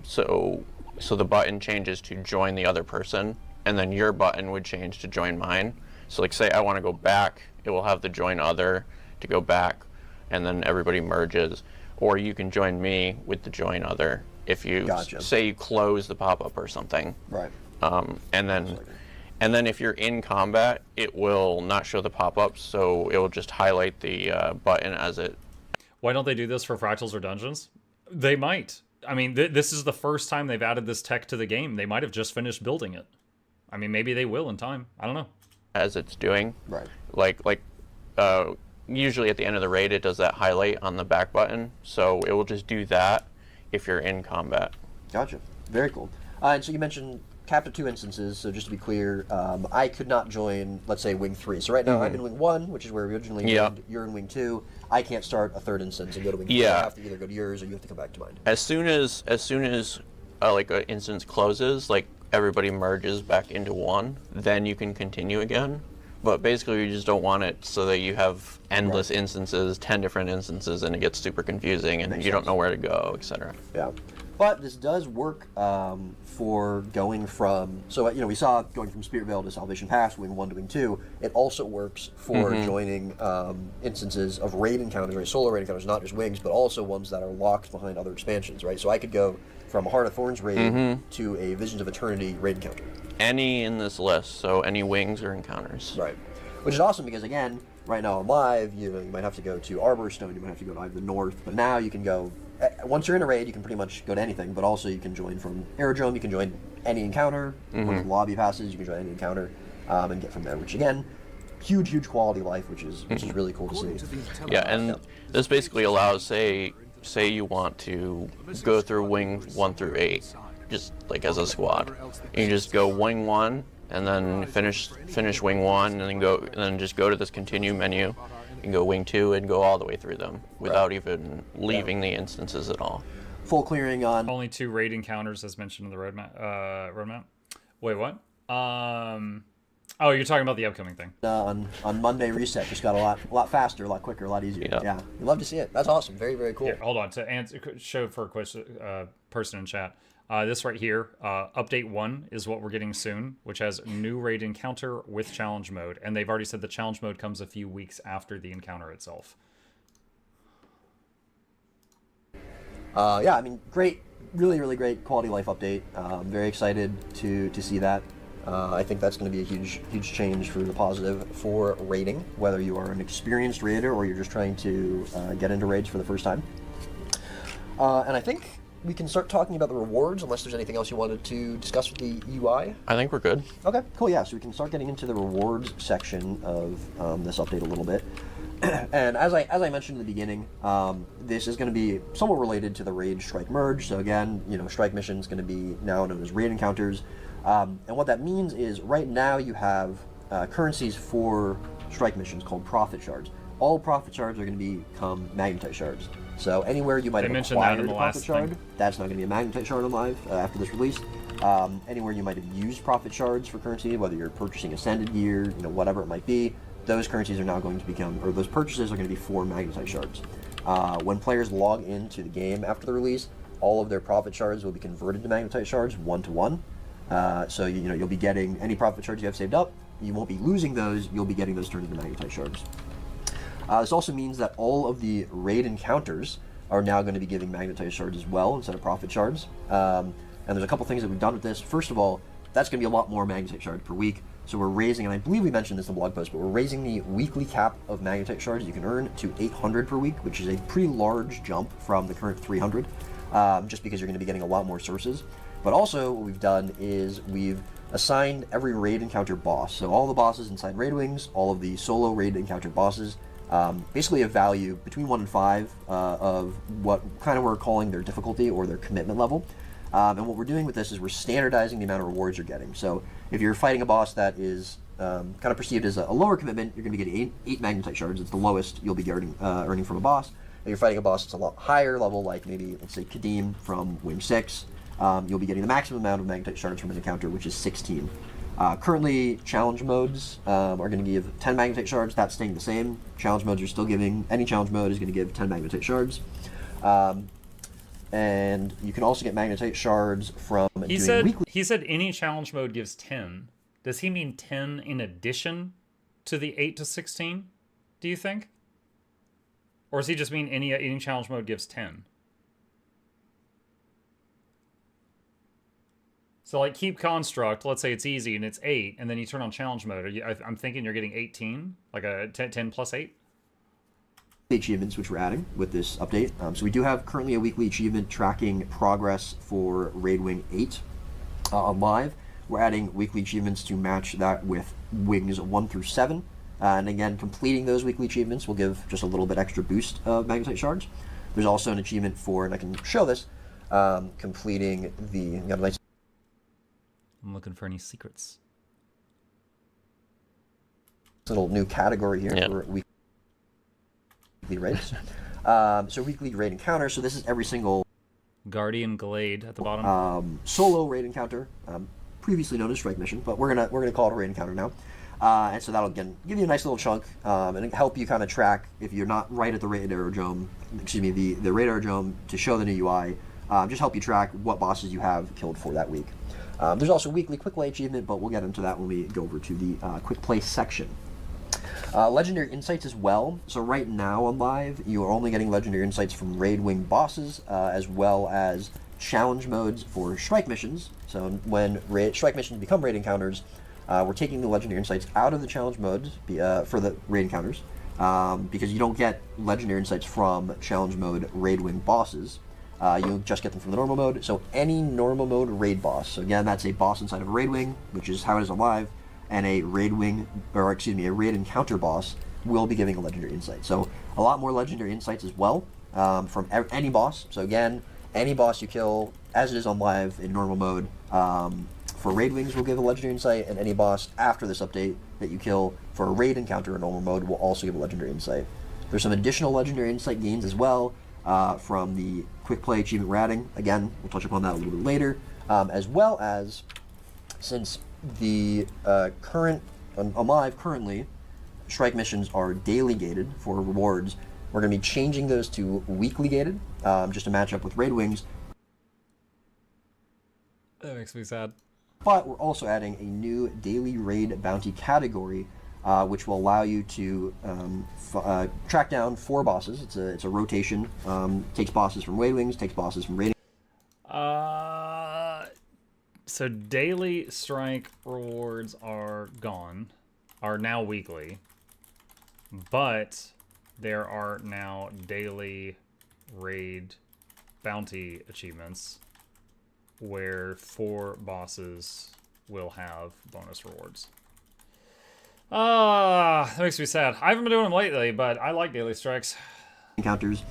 [SPEAKER 6] So the button changes to join the other person, and then your button would change to join mine. So like say I want to go back, it will have the join other to go back, and then everybody merges. Or you can join me with the join other if you say you close the pop-up or something. And then if you're in combat, it will not show the pop-up, so it will just highlight the button as it.
[SPEAKER 1] Why don't they do this for Fractals or Dungeons? They might. I mean, this is the first time they've added this tech to the game. They might have just finished building it. I mean, maybe they will in time. I don't know.
[SPEAKER 6] As it's doing. Usually at the end of the raid, it does that highlight on the back button, so it will just do that if you're in combat.
[SPEAKER 5] Gotcha. Very cool. And so you mentioned capped at 2 instances, so just to be clear, I could not join, let's say, Wing 3. So right now I'm in Wing 1, which is where we originally joined. You're in Wing 2. I can't start a 3rd instance and go to Wing 3. I have to either go to yours or you have to come back to mine.
[SPEAKER 6] As soon as like an instance closes, like everybody merges back into one, then you can continue again. But basically, you just don't want it so that you have endless instances, 10 different instances, and it gets super confusing, and you don't know where to go, etc.
[SPEAKER 5] Yeah. But this does work for going from, so we saw going from Spirit Vale to Salvation Pass, Wing 1 to Wing 2. It also works for joining instances of raid encounters, right? Solo raid encounters, not just wings, but also ones that are locked behind other expansions, right? So I could go from a Heart of Thorns raid to a Visions of Eternity raid encounter.
[SPEAKER 6] Any in this list, so any wings or encounters.
[SPEAKER 5] Right. Which is awesome because, again, right now on live, you might have to go to Arborstone, you might have to go to either the north, but now you can go, once you're in a raid, you can pretty much go to anything, but also you can join from Aerodrome, you can join any encounter, one of the lobby passes, you can join any encounter, and get from there, which again, huge quality life, which is really cool to see.
[SPEAKER 6] Yeah, and this basically allows, say you want to go through Wing 1 through 8, just like as a squad. You can just go Wing 1 and then finish Wing 1 and then just go to this continue menu. You can go Wing 2 and go all the way through them without even leaving the instances at all.
[SPEAKER 5] Full clearing on
[SPEAKER 1] only 2 raid encounters as mentioned in the roadmap. Wait, what? Oh, you're talking about the upcoming thing.
[SPEAKER 5] On Monday reset just got a lot faster, a lot quicker, a lot easier. Yeah, we love to see it. That's awesome. Very cool.
[SPEAKER 1] Here, hold on to show for a question, person in chat. This right here, update 1 is what we're getting soon, which has new raid encounter with challenge mode, and they've already said the challenge mode comes a few weeks after the encounter itself.
[SPEAKER 5] Yeah, I mean, great, really great quality life update. I'm very excited to see that. I think that's going to be a huge change for the positive for raiding, whether you are an experienced raider or you're just trying to get into raids for the first time. And I think we can start talking about the rewards, unless there's anything else you wanted to discuss with the UI.
[SPEAKER 6] I think we're good.
[SPEAKER 5] Okay, cool, yeah, so we can start getting into the rewards section of this update a little bit. And as I mentioned in the beginning, this is going to be somewhat related to the raid strike merge. So again, you know, strike mission is going to be now known as raid encounters. And what that means is right now you have currencies for strike missions called profit shards. All profit shards are going to become magnetite shards. So anywhere you might have acquired a profit shard, that's not going to be a magnetite shard on live after this release. Anywhere you might have used profit shards for currency, whether you're purchasing ascended gear, you know, whatever it might be, those currencies are now going to become, or those purchases are going to be for magnetite shards. When players log into the game after the release, all of their profit shards will be converted to magnetite shards 1-to-1. So you know, you'll be getting any profit shards you have saved up. You won't be losing those. You'll be getting those turned into magnetite shards. This also means that all of the raid encounters are now going to be giving magnetite shards as well instead of profit shards. And there's a couple things that we've done with this. First of all, that's going to be a lot more magnetite shards per week. So we're raising, and I believe we mentioned this in the blog post, but we're raising the weekly cap of magnetite shards you can earn to 800 per week, which is a pretty large jump from the current 300, just because you're going to be getting a lot more sources. But also what we've done is we've assigned every raid encounter boss. So all the bosses inside Raid Wings, all of the solo raid encounter bosses, basically a value between 1 and 5 of what kind of we're calling their difficulty or their commitment level. And what we're doing with this is we're standardizing the amount of rewards you're getting. So if you're fighting a boss that is kind of perceived as a lower commitment, you're going to be getting 8 magnetite shards. It's the lowest you'll be earning from a boss. If you're fighting a boss that's a lot higher level, like maybe, let's say, Kadim from Wing 6, you'll be getting the maximum amount of magnetite shards from an encounter, which is 16. Currently, challenge modes are going to give 10 magnetite shards. That's staying the same. Challenge modes are still giving, any challenge mode is going to give 10 magnetite shards. And you can also get magnetite shards from weekly.
[SPEAKER 1] He said any challenge mode gives 10. Does he mean 10 in addition to the 8 to 16, do you think? Or does he just mean any challenge mode gives 10? So like keep construct, let's say it's easy and it's 8, and then you turn on challenge mode. I'm thinking you're getting 18, like a 10 plus 8?
[SPEAKER 5] Achievements which we're adding with this update. So we do have currently a weekly achievement tracking progress for Raid Wing 8 on live. We're adding weekly achievements to match that with Wings 1 through 7. And again, completing those weekly achievements will give just a little bit extra boost of magnetite shards. There's also an achievement for, and I can show this, completing the...
[SPEAKER 1] I'm looking for any secrets.
[SPEAKER 5] Little new category here for weekly raids. So weekly raid encounter. So this is every single
[SPEAKER 1] Guardian Glade at the bottom.
[SPEAKER 5] Solo raid encounter, previously known as strike mission, but we're gonna call it a raid encounter now. And so that'll again give you a nice little chunk and help you kind of track if you're not right at the raid aerodrome. Excuse me, the raid aerodrome to show the new UI. Just help you track what bosses you have killed for that week. There's also a weekly Quickplay achievement, but we'll get into that when we go over to the Quickplay section. Legendary Insights as well. So right now on live, you are only getting Legendary Insights from Raid Wing bosses, as well as challenge modes for strike missions. So when strike missions become raid encounters, we're taking the Legendary Insights out of the challenge modes for the raid encounters, because you don't get Legendary Insights from challenge mode Raid Wing bosses. You'll just get them from the normal mode. So any normal mode raid boss. So again, that's a boss inside of a raid wing, which is how it is on live, and a raid wing, or excuse me, a raid encounter boss will be giving a legendary insight. So a lot more legendary insights as well from any boss. So again, any boss you kill, as it is on live in normal mode, for raid wings will give a legendary insight, and any boss after this update that you kill for a raid encounter in normal mode will also give a legendary insight. There's some additional legendary insight gains as well. From the Quickplay achievement we're adding. Again, we'll touch upon that a little bit later. As well as, since the currently, strike missions are daily gated for rewards, we're going to be changing those to weekly gated, just to match up with Raid Wings.
[SPEAKER 1] That makes me sad.
[SPEAKER 5] But we're also adding a new daily raid bounty category, which will allow you to track down 4 bosses. It's a rotation. Takes bosses from Raid Wings, takes bosses from Raid.
[SPEAKER 1] So daily strike rewards are now weekly, but there are now daily raid bounty achievements where 4 bosses will have bonus rewards. That makes me sad. I haven't been doing them lately, but I like daily strikes.
[SPEAKER 5] Encounters,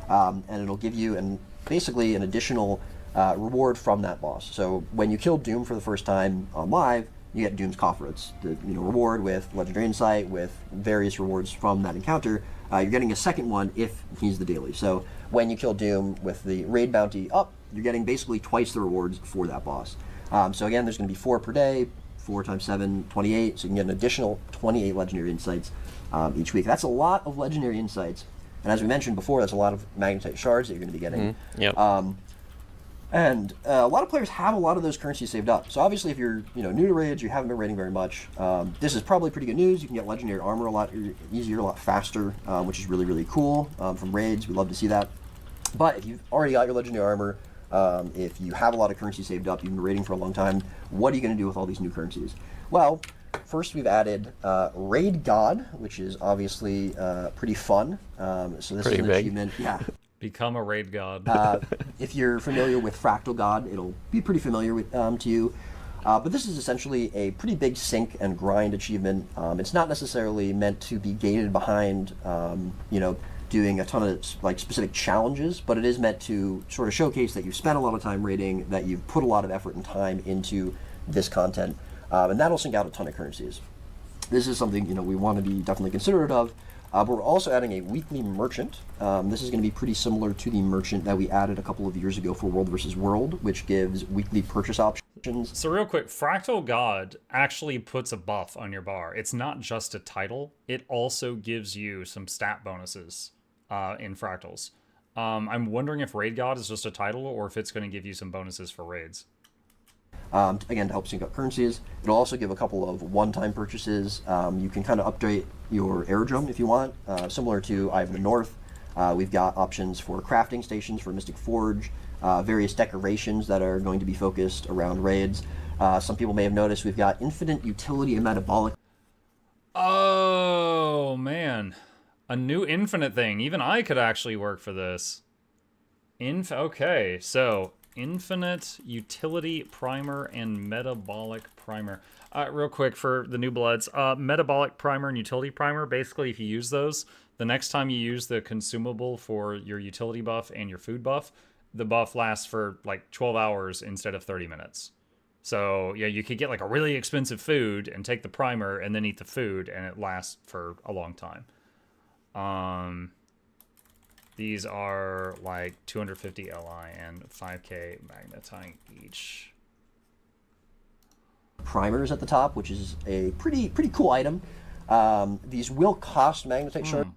[SPEAKER 5] and it'll give you basically an additional reward from that boss. So when you kill Doom for the first time on live, you get Doom's coffer. It's the reward with legendary insight, with various rewards from that encounter. You're getting a second one if he's the daily. So when you kill Doom with the raid bounty up, you're getting basically twice the rewards for that boss. So again, there's going to be 4 per day, 4 times 7, 28. So you can get an additional 28 legendary insights each week. That's a lot of legendary insights. And as we mentioned before, that's a lot of Magnetite shards that you're going to be getting.
[SPEAKER 6] Yep.
[SPEAKER 5] And a lot of players have a lot of those currencies saved up. So obviously, if you're new to raids, you haven't been raiding very much, this is probably pretty good news. You can get legendary armor a lot easier, a lot faster, which is really, really cool from raids. We love to see that. But if you've already got your legendary armor, if you have a lot of currency saved up, you've been raiding for a long time, what are you going to do with all these new currencies? Well, first we've added Raid God, which is obviously pretty fun. So this
[SPEAKER 6] Pretty
[SPEAKER 5] is an
[SPEAKER 6] big.
[SPEAKER 5] achievement. Yeah.
[SPEAKER 1] Become a raid god.
[SPEAKER 5] If you're familiar with Fractal God, it'll be pretty familiar with to you. But this is essentially a pretty big sync and grind achievement. It's not necessarily meant to be gated behind, doing a ton of specific challenges, but it is meant to sort of showcase that you've spent a lot of time raiding, that you've put a lot of effort and time into this content, and that'll sync out a ton of currencies. This is something we want to be definitely considerate of. But we're also adding a weekly merchant. This is going to be pretty similar to the merchant that we added a couple of years ago for World vs. World, which gives weekly purchase options.
[SPEAKER 1] So real quick, Fractal God actually puts a buff on your bar. It's not just a title. It also gives you some stat bonuses in Fractals. I'm wondering if Raid God is just a title or if it's going to give you some bonuses for raids.
[SPEAKER 5] Again, to help sync up currencies. It'll also give a couple of one-time purchases. You can kind of update your aerodrome if you want, similar to Eye of the North. We've got options for crafting stations for Mystic Forge, various decorations that are going to be focused around raids. Some people may have noticed we've got infinite utility and metabolic.
[SPEAKER 1] Oh, man. A new infinite thing. Even I could actually work for this. Okay, so infinite utility primer and metabolic primer. Real quick for the new bloods, metabolic primer and utility primer, basically if you use those, the next time you use the consumable for your utility buff and your food buff, the buff lasts for like 12 hours instead of 30 minutes. So yeah, you could get like a really expensive food and take the primer and then eat the food and it lasts for a long time. These are like 250 Li and 5k magnetite each.
[SPEAKER 5] Primers at the top, which is a pretty cool item. These will cost magnetite shards.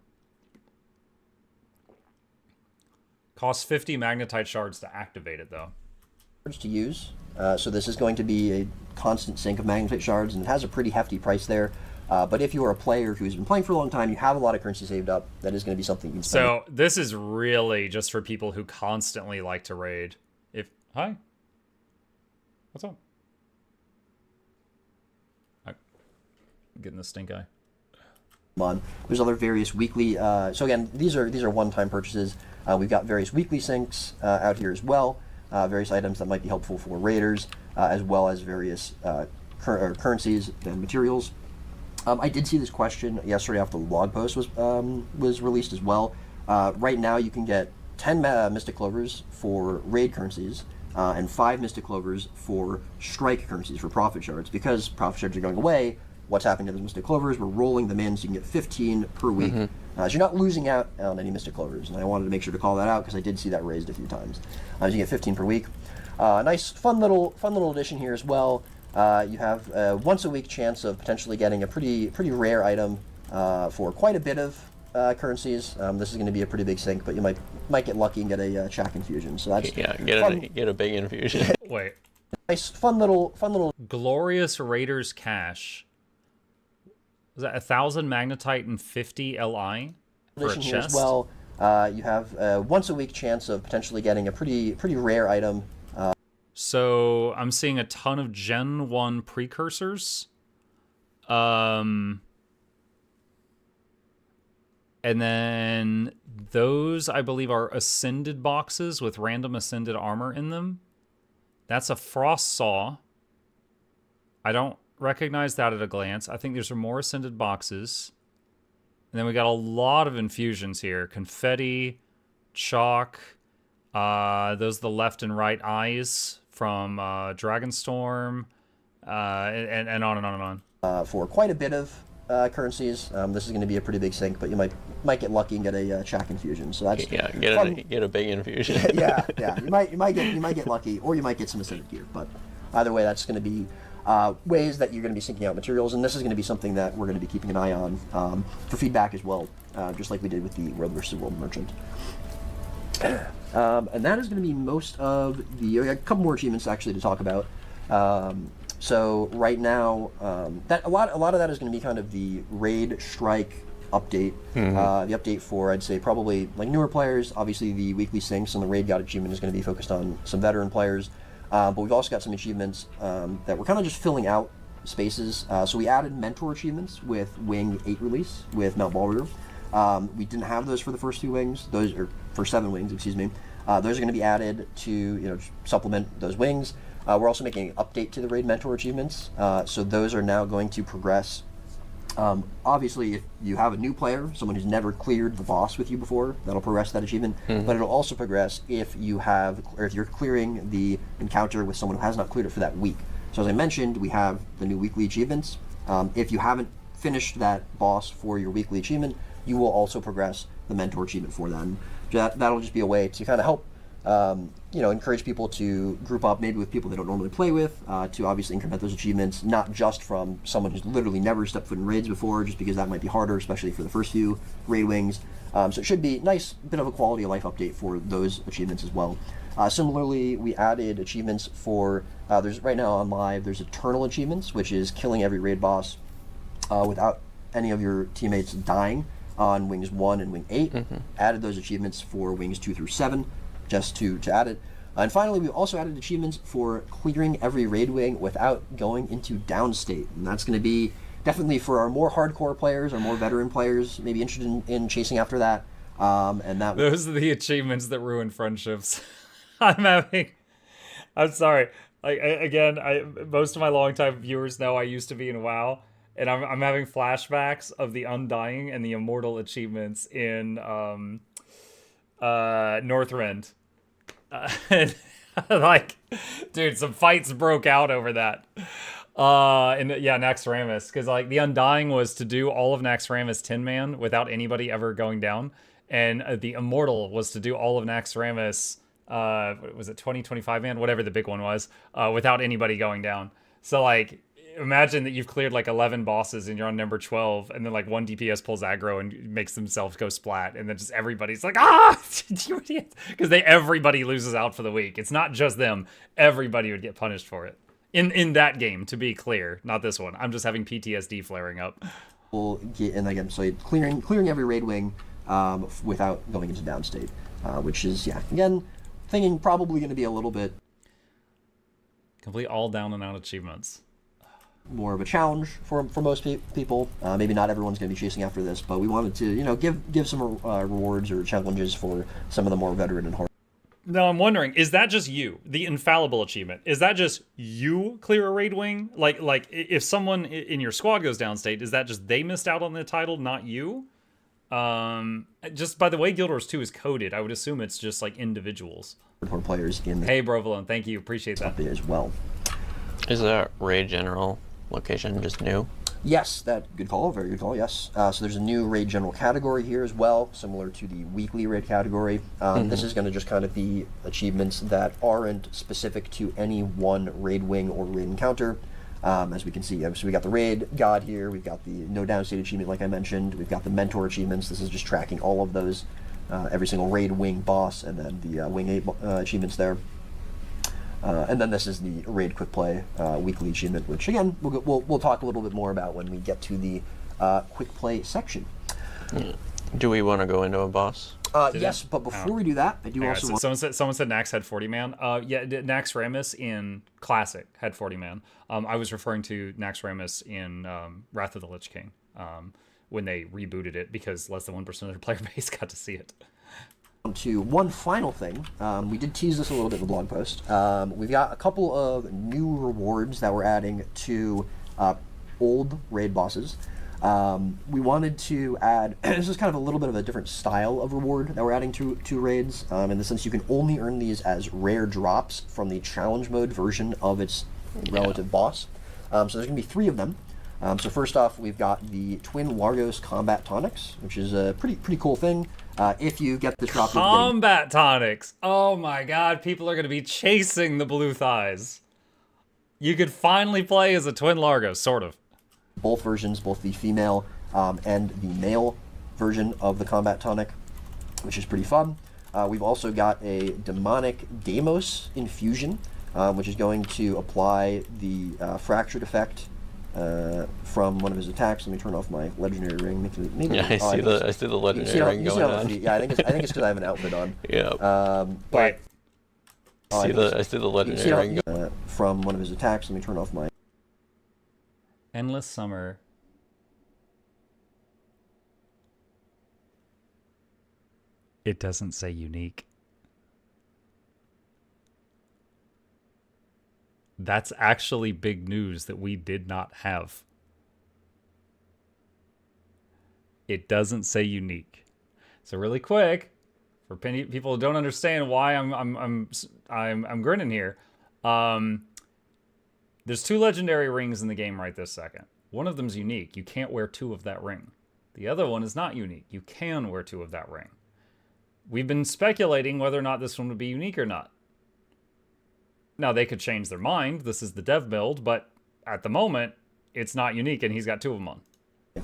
[SPEAKER 1] Costs 50 magnetite shards to activate it though.
[SPEAKER 5] To use. So this is going to be a constant sync of magnetite shards, and it has a pretty hefty price there. But if you are a player who's been playing for a long time, you have a lot of currency saved up, that is going to be something you can spend.
[SPEAKER 1] So this is really just for people who constantly like to raid. Hi? What's up? I'm getting the stink eye.
[SPEAKER 5] There's other various weekly. So again, these are one-time purchases. We've got various weekly syncs out here as well. Various items that might be helpful for raiders, as well as various currencies and materials. I did see this question yesterday after the blog post was released as well. Right now, you can get 10 Mystic Clovers for raid currencies and 5 Mystic Clovers for strike currencies for profit shards. Because profit shards are going away, what's happening to those Mystic Clovers? We're rolling them in so you can get 15 per week. So you're not losing out on any Mystic Clovers, and I wanted to make sure to call that out because I did see that raised a few times. So you get 15 per week. Nice, fun little addition here as well. You have a once a week chance of potentially getting a pretty rare item for quite a bit of currencies. This is going to be a pretty big sink, but you might get lucky and get a Chak infusion. So that's
[SPEAKER 6] get a big infusion.
[SPEAKER 1] Wait.
[SPEAKER 5] Nice, fun little.
[SPEAKER 1] Glorious Raiders Cache. Was that 1,000 magnetite and 50 Li for a
[SPEAKER 5] Here
[SPEAKER 1] chest?
[SPEAKER 5] as well. You have a once a week chance of potentially getting a pretty rare item.
[SPEAKER 1] So I'm seeing a ton of Gen 1 precursors. And then those, I believe, are ascended boxes with random ascended armor in them. That's a frost saw. I don't recognize that at a glance. I think there's more ascended boxes. And then we got a lot of infusions here. Confetti, chalk, those are the left and right eyes from Dragonstorm, and on and on and on.
[SPEAKER 5] For quite a bit of currencies, this is going to be a pretty big sink, but you might get lucky and get a Chak infusion. So that's
[SPEAKER 6] get a big infusion.
[SPEAKER 5] yeah. You might get lucky, or you might get some ascended gear. But either way, that's going to be ways that you're going to be sinking out materials, and this is going to be something that we're going to be keeping an eye on for feedback as well, just like we did with the World vs. World Merchant. And that is going to be most of the... A couple more achievements actually to talk about. So right now, that a lot of that is going to be kind of the raid strike update. The update for, I'd say, probably like newer players. Obviously, the weekly sinks and the raid god achievement is going to be focused on some veteran players. But we've also got some achievements that we're kind of just filling out spaces. So we added mentor achievements with Wing 8 release with Mount Balrog. We didn't have those for the first 2 wings. Those are for 7 wings, excuse me. Those are going to be added to supplement those wings. We're also making an update to the raid mentor achievements. So those are now going to progress. Obviously, if you have a new player, someone who's never cleared the boss with you before, that'll progress that achievement. But it'll also progress if you're clearing the encounter with someone who has not cleared it for that week. So as I mentioned, we have the new weekly achievements. If you haven't finished that boss for your weekly achievement, you will also progress the mentor achievement for them. That'll just be a way to kind of help encourage people to group up maybe with people they don't normally play with, to obviously increment those achievements, not just from someone who's literally never stepped foot in raids before, just because that might be harder, especially for the first few raid wings. So it should be a nice bit of a quality of life update for those achievements as well. Similarly, we added achievements for, there's right now on live, there's Eternal achievements, which is killing every raid boss without any of your teammates dying on wings 1 and wing 8. Added those achievements for wings 2 through 7, just to add it. And finally, we also added achievements for clearing every raid wing without going into downstate. And that's going to be definitely for our more hardcore players, our more veteran players, maybe interested in chasing after that. And that
[SPEAKER 1] those are the achievements that ruin friendships. I'm sorry. Most of my longtime viewers know I used to be in WoW, and I'm having flashbacks of the Undying and the Immortal achievements in Northrend. Dude, some fights broke out over that. Naxxramas, because the Undying was to do all of Naxxramas 10-man without anybody ever going down, and the Immortal was to do all of Naxxramas, was it 20-25-man, whatever the big one was, without anybody going down. So imagine that you've cleared 11 bosses and you're on number 12, and then one DPS pulls aggro and makes themselves go splat, and then just everybody's like, you idiot, because everybody loses out for the week. It's not just them, everybody would get punished for it in that game, to be clear, not this one. I'm just having PTSD flaring up.
[SPEAKER 5] We'll get in again, so clearing every raid wing without going into downstate, which is again thinking probably going to be a little bit
[SPEAKER 1] complete all down and out achievements.
[SPEAKER 5] More of a challenge for most people. Maybe not everyone's going to be chasing after this, but we wanted to give some rewards or challenges for some of the more veteran and hard.
[SPEAKER 1] Now I'm wondering, is that just you, the infallible achievement? Is that just you clear a raid wing? Like if someone in your squad goes downstate, is that just they missed out on the title, not you? Just by the way Guild Wars 2 is coded, I would assume it's just individuals.
[SPEAKER 5] Players in the
[SPEAKER 1] Hey Brovolone, thank you, appreciate that.
[SPEAKER 5] As well.
[SPEAKER 6] Is that raid general location just new?
[SPEAKER 5] Yes, good call, very good call, yes. So there's a new raid general category here as well, similar to the weekly raid category. This is going to just kind of be achievements that aren't specific to any one raid wing or raid encounter. As we can see, so we got the raid god here, we've got the no downstate achievement like I mentioned, we've got the mentor achievements. This is just tracking all of those, every single raid wing boss, and then the wing 8 achievements there. And then this is the raid Quickplay weekly achievement, which again we'll talk a little bit more about when we get to the Quickplay section.
[SPEAKER 6] Do we want to go into a boss?
[SPEAKER 5] Yes, but before we do that, I do also want...
[SPEAKER 1] Someone said Nax had 40-man. Naxxramas in Classic had 40-man. I was referring to Naxxramas in Wrath of the Lich King when they rebooted it, because less than 1% of their player base got to see it.
[SPEAKER 5] To one final thing, we did tease this a little bit in the blog post. We've got a couple of new rewards that we're adding to old raid bosses. We wanted to add, this is kind of a little bit of a different style of reward that we're adding to raids, in the sense you can only earn these as rare drops from the challenge mode version of its relative boss. So there's going to be 3 of them. So first off, we've got the Twin Largos Combat Tonics, which is a pretty cool thing. If you get this drop,
[SPEAKER 1] Combat Tonics! Oh my god, people are going to be chasing the blue thighs. You could finally play as a Twin Largos, sort of.
[SPEAKER 5] Both versions, both the female and the male version of the Combat Tonic, which is pretty fun. We've also got a Demonic Deimos Infusion, which is going to apply the Fractured effect from one of his attacks. Let me turn off my legendary ring. Maybe
[SPEAKER 6] Yeah, I see the legendary ring going on.
[SPEAKER 5] Yeah, I think it's because I have an outfit on.
[SPEAKER 6] Yeah.
[SPEAKER 5] But
[SPEAKER 6] I see the legendary ring going
[SPEAKER 5] from one of his attacks. Let me turn off my.
[SPEAKER 1] Endless Summer. It doesn't say unique. That's actually big news that we did not have. It doesn't say unique. So really quick, for people who don't understand why I'm grinning here. There's 2 legendary rings in the game right this second. One of them's unique. You can't wear 2 of that ring. The other one is not unique. You can wear 2 of that ring. We've been speculating whether or not this one would be unique or not. Now, they could change their mind. This is the dev build, but at the moment, it's not unique, and he's got 2 of them on.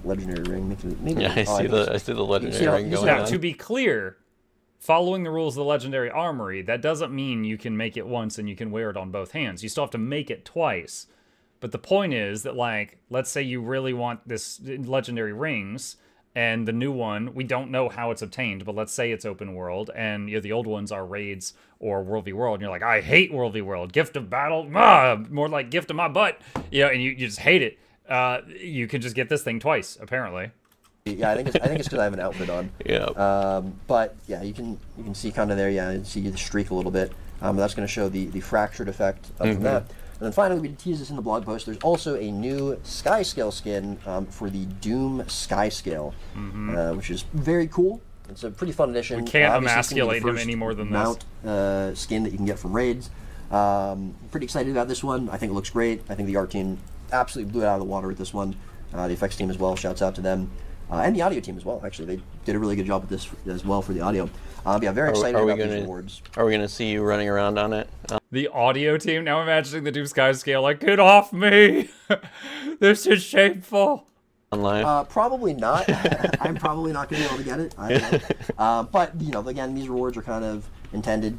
[SPEAKER 5] Legendary ring. Maybe
[SPEAKER 6] Yeah, I see the legendary ring going
[SPEAKER 1] now,
[SPEAKER 6] on.
[SPEAKER 1] to be clear, following the rules of the Legendary Armory, that doesn't mean you can make it once and you can wear it on both hands. You still have to make it twice. But the point is that, like, let's say you really want this Legendary Rings, and the new one, we don't know how it's obtained, but let's say it's open world, and the old ones are raids or World v World, and you're like, I hate World v World, Gift of Battle, more like Gift of my butt, and you just hate it. You can just get this thing twice, apparently.
[SPEAKER 5] Yeah, I think it's because I have an outfit on.
[SPEAKER 6] Yeah.
[SPEAKER 5] But yeah, you can see kind of there. Yeah, you see the streak a little bit. That's going to show the fractured effect of that. And then finally, we tease this in the blog post. There's also a new Sky Scale skin for the Doom Sky Scale, which is very cool. It's a pretty fun addition.
[SPEAKER 1] We can't emasculate him any more than
[SPEAKER 5] mount, skin that you can get from raids. Pretty excited about this one. I think it looks great. I think the art team absolutely blew it out of the water with this one. The effects team as well. Shouts out to them. And the audio team as well, actually. They did a really good job with this as well for the audio. Yeah, very excited about these awards.
[SPEAKER 6] Are we going to see you running around on it?
[SPEAKER 1] The audio team? Now imagining the Doom Sky Scale, like, get off me! This is shameful!
[SPEAKER 6] On live?
[SPEAKER 5] Probably not. I'm probably not going to be able to get it. I don't know. But, again, these rewards are kind of intended.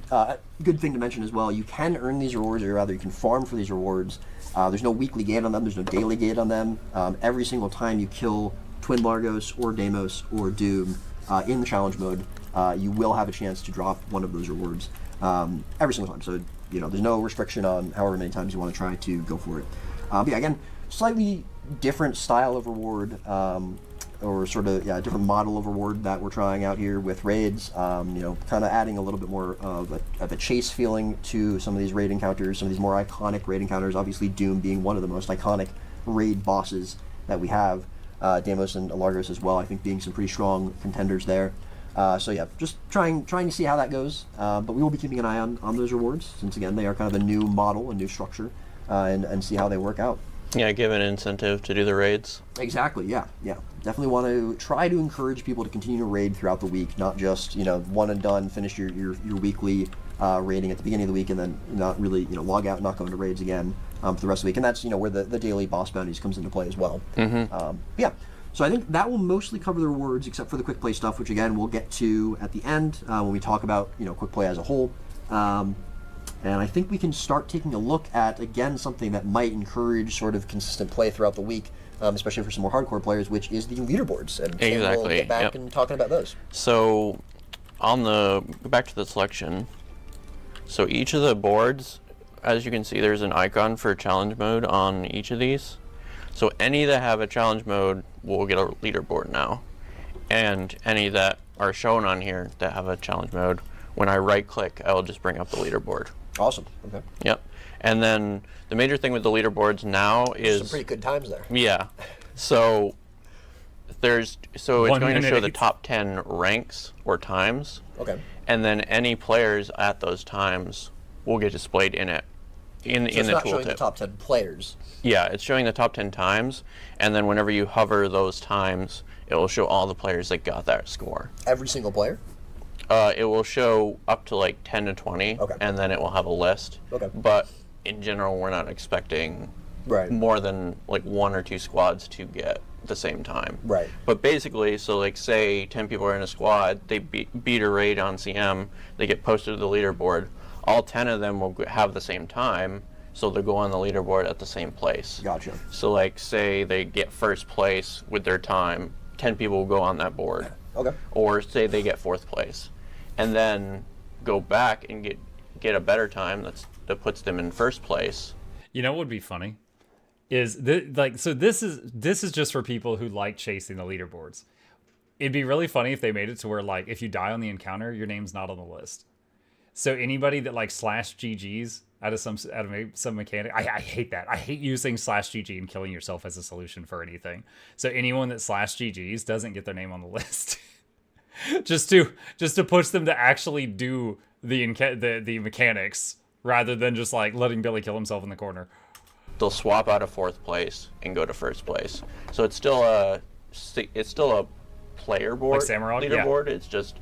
[SPEAKER 5] Good thing to mention as well, you can earn these rewards, or rather you can farm for these rewards. There's no weekly gate on them. There's no daily gate on them. Every single time you kill Twin Largos or Deimos or Doom in the challenge mode, you will have a chance to drop one of those rewards every single time. So, there's no restriction on however many times you want to try to go for it. But yeah, again, slightly different style of reward, or sort of, different model of reward that we're trying out here with raids. Kind of adding a little bit more of a chase feeling to some of these raid encounters, some of these more iconic raid encounters. Obviously, Doom being one of the most iconic raid bosses that we have. Deimos and Largos as well, I think, being some pretty strong contenders there. So yeah, just trying to see how that goes. But we will be keeping an eye on those rewards, since again they are kind of a new model, a new structure, and see how they work out.
[SPEAKER 6] Yeah, give an incentive to do the raids.
[SPEAKER 5] Exactly. Yeah. Definitely want to try to encourage people to continue to raid throughout the week, not just one and done, finish your weekly raiding at the beginning of the week, and then not really log out, and not go into raids again for the rest of the week. And that's where the daily boss bounties comes into play as well. Yeah. So I think that will mostly cover the rewards, except for the quick play stuff, which again we'll get to at the end when we talk about quick play as a whole. And I think we can start taking a look at, again, something that might encourage sort of consistent play throughout the week, especially for some more hardcore players, which is the leaderboards. And
[SPEAKER 6] exactly.
[SPEAKER 5] We'll get back and talking about those.
[SPEAKER 6] So, go back to the selection. So each of the boards, as you can see, there's an icon for challenge mode on each of these. So any that have a challenge mode will get a leaderboard now. And any that are shown on here that have a challenge mode, when I right click, I will just bring up the leaderboard.
[SPEAKER 5] Awesome. Okay.
[SPEAKER 6] Yep. And then the major thing with the leaderboards now is
[SPEAKER 5] Some pretty good times there.
[SPEAKER 6] yeah. So it's
[SPEAKER 1] 1
[SPEAKER 6] going to
[SPEAKER 1] minute
[SPEAKER 6] show the
[SPEAKER 1] each.
[SPEAKER 6] top 10 ranks or times,
[SPEAKER 5] Okay.
[SPEAKER 6] and then any players at those times will get displayed in it in
[SPEAKER 5] So it's
[SPEAKER 6] the
[SPEAKER 5] not
[SPEAKER 6] tooltip.
[SPEAKER 5] showing the top 10 players.
[SPEAKER 6] Yeah, it's showing the top 10 times, and then whenever you hover those times, it will show all the players that got that score.
[SPEAKER 5] Every single player?
[SPEAKER 6] It will show up to like 10 to 20,
[SPEAKER 5] Okay.
[SPEAKER 6] and then it will have a list.
[SPEAKER 5] Okay.
[SPEAKER 6] But in general, we're not expecting
[SPEAKER 5] Right.
[SPEAKER 6] more than like 1 or 2 squads to get the same time.
[SPEAKER 5] Right.
[SPEAKER 6] But basically, so like say 10 people are in a squad, they beat a raid on CM, they get posted to the leaderboard. All 10 of them will have the same time, so they'll go on the leaderboard at the same place.
[SPEAKER 5] Gotcha.
[SPEAKER 6] So like say they get first place with their time, 10 people will go on that board.
[SPEAKER 5] Okay.
[SPEAKER 6] Or say they get 4th place, and then go back and get a better time that puts them in 1st place.
[SPEAKER 1] You know what would be funny? Is this is just for people who like chasing the leaderboards. It'd be really funny if they made it to where like if you die on the encounter, your name's not on the list. So anybody that like /GGs out of some mechanic, I hate that. I hate using /GG and killing yourself as a solution for anything. So anyone that /GGs doesn't get their name on the list. just to push them to actually do the mechanics rather than just like letting Billy kill himself in the corner.
[SPEAKER 6] They'll swap out of 4th place and go to 1st place. So it's still a player board,
[SPEAKER 1] Like Samurott?
[SPEAKER 6] leaderboard. It's just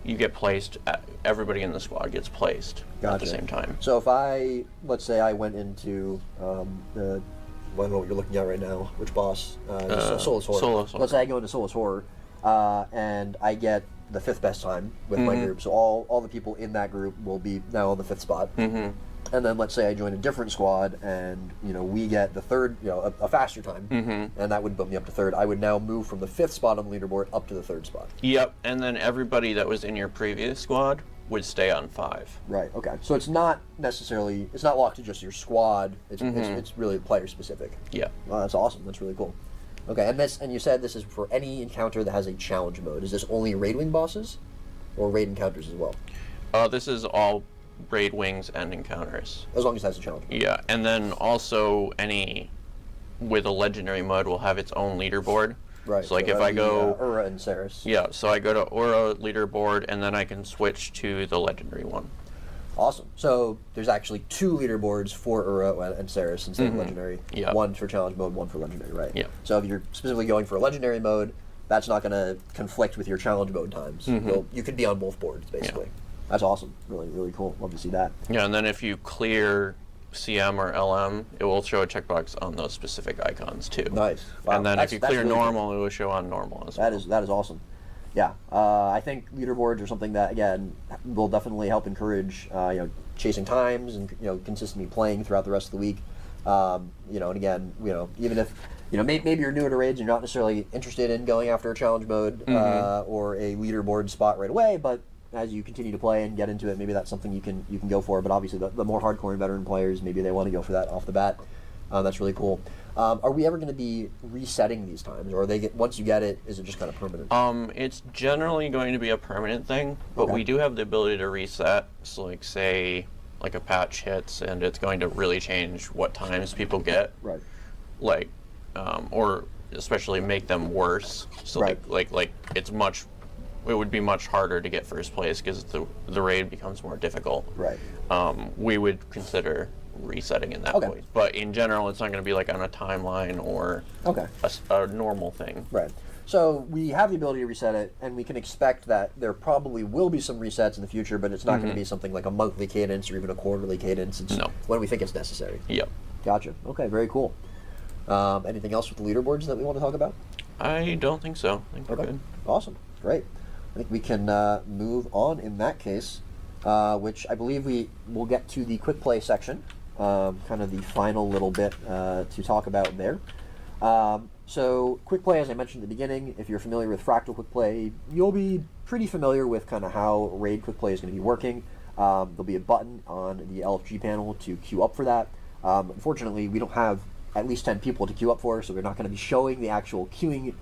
[SPEAKER 6] you get placed. Everybody in the squad gets placed at the same time.
[SPEAKER 5] So if let's say I went into I don't know what you're looking at right now. Which boss? Soulless Horror.
[SPEAKER 6] Soulless Horror.
[SPEAKER 5] Let's say I go into Soulless Horror, and I get the 5th best time with my group. So all the people in that group will be now on the 5th spot.
[SPEAKER 6] Mm-hmm.
[SPEAKER 5] And then let's say I join a different squad, and we get the 3rd, a faster time, and that would bump me up to 3rd. I would now move from the 5th spot on the leaderboard up to the 3rd spot.
[SPEAKER 6] Yep, and then everybody that was in your previous squad would stay on 5.
[SPEAKER 5] Right. Okay. So it's not locked to just your squad. It's really player specific.
[SPEAKER 6] Yeah.
[SPEAKER 5] Wow, that's awesome. That's really cool. Okay, and you said this is for any encounter that has a challenge mode. Is this only raid wing bosses, or raid encounters as well?
[SPEAKER 6] This is all raid wings and encounters.
[SPEAKER 5] As long as it has a challenge mode.
[SPEAKER 6] Yeah, and then also any with a legendary mode will have its own leaderboard.
[SPEAKER 5] Right.
[SPEAKER 6] So like if I go
[SPEAKER 5] Ura and Ceres.
[SPEAKER 6] Yeah, so I go to Aura leaderboard and then I can switch to the legendary one.
[SPEAKER 5] Awesome. So there's actually 2 leaderboards for Ura and Ceres instead of legendary.
[SPEAKER 6] Yeah.
[SPEAKER 5] One for challenge mode, one for legendary, right?
[SPEAKER 6] Yeah.
[SPEAKER 5] So if you're specifically going for a legendary mode, that's not going to conflict with your challenge mode times. You could be on both boards, basically. That's awesome. Really, really cool. Love to see that.
[SPEAKER 6] Yeah, and then if you clear CM or LM, it will show a checkbox on those specific icons too.
[SPEAKER 5] Nice. Wow.
[SPEAKER 6] And then if you clear
[SPEAKER 5] really
[SPEAKER 6] normal, it will show on normal as well.
[SPEAKER 5] That is awesome. Yeah, I think leaderboards are something that again will definitely help encourage chasing times and consistently playing throughout the rest of the week. And again even if maybe you're new to raids, you're not necessarily interested in going after a challenge mode or a leaderboard spot right away, but as you continue to play and get into it, maybe that's something you can go for. But obviously, the more hardcore and veteran players, maybe they want to go for that off the bat. That's really cool. Are we ever going to be resetting these times, or once you get it, is it just kind of permanent?
[SPEAKER 6] It's generally going to be a permanent thing, but we do have the ability to reset. So, like, say, like a patch hits, and it's going to really change what times people get.
[SPEAKER 5] Right.
[SPEAKER 6] Like, or especially make them worse. So,
[SPEAKER 5] Right.
[SPEAKER 6] like it would be much harder to get first place because the raid becomes more difficult.
[SPEAKER 5] Right.
[SPEAKER 6] We would consider resetting in that way. But in general, it's not going to be like on a timeline or a normal thing.
[SPEAKER 5] Right. So we have the ability to reset it, and we can expect that there probably will be some resets in the future, but it's not going to be something like a monthly cadence or even a quarterly cadence. It's when we think it's necessary.
[SPEAKER 6] Yep.
[SPEAKER 5] Gotcha. Okay, very cool. Anything else with the leaderboards that we want to talk about?
[SPEAKER 6] I don't think so. I think we're good.
[SPEAKER 5] Awesome. Great. I think we can move on in that case, which I believe we will get to the quick play section, kind of the final little bit to talk about there. So quick play, as I mentioned at the beginning, if you're familiar with Fractal quick play, you'll be pretty familiar with kind of how raid quick play is going to be working. There'll be a button on the LFG panel to queue up for that. Unfortunately, we don't have at least 10 people to queue up for, so we're not going to be showing the actual queuing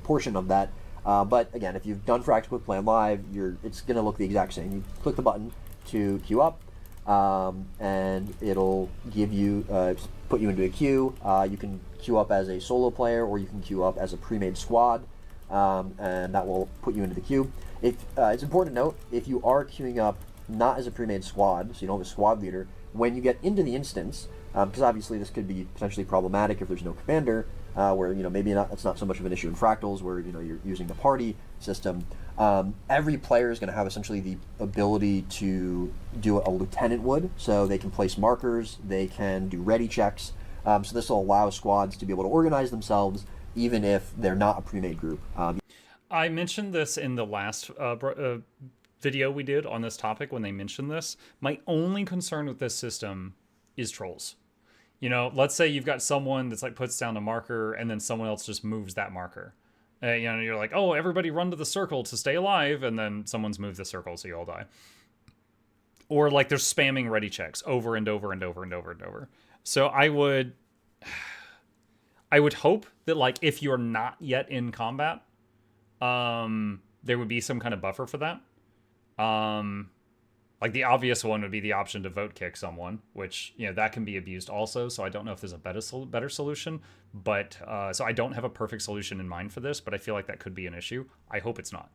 [SPEAKER 5] portion of that. But again, if you've done Fractal Quick Play Live, it's going to look the exact same. You click the button to queue up. and it'll give you put you into a queue. You can queue up as a solo player, or you can queue up as a pre-made squad, and that will put you into the queue. It's important to note, if you are queuing up not as a pre-made squad, so you don't have a squad leader, when you get into the instance, because obviously this could be potentially problematic if there's no commander, where maybe it's not so much of an issue in Fractals, where you're using the party system. Every player is going to have essentially the ability to do a lieutenant would, so they can place markers, they can do ready checks. So this will allow squads to be able to organize themselves, even if they're not a pre-made group.
[SPEAKER 1] I mentioned this in the last video we did on this topic when they mentioned this. My only concern with this system is trolls. Let's say you've got someone that's like puts down a marker and then someone else just moves that marker. You're like, oh, everybody run to the circle to stay alive, and then someone's moved the circle so you all die. Or like they're spamming ready checks over and over and over and over and over. So I would hope that, like, if you're not yet in combat, there would be some kind of buffer for that. Like the obvious one would be the option to vote kick someone, which, that can be abused also. So I don't know if there's a better solution, but so I don't have a perfect solution in mind for this, but I feel like that could be an issue. I hope it's not.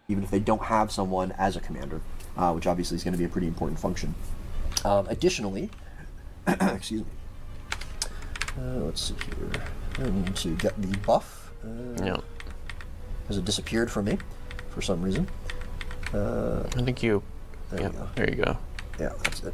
[SPEAKER 5] Even if they don't have someone as a commander, which obviously is going to be a pretty important function. Additionally, excuse me. Let's see here. I need to get the buff.
[SPEAKER 6] Yeah.
[SPEAKER 5] Has it disappeared from me for some reason?
[SPEAKER 6] I think you...
[SPEAKER 5] There
[SPEAKER 6] yeah,
[SPEAKER 5] we go.
[SPEAKER 6] there you go.
[SPEAKER 5] Yeah, that's it.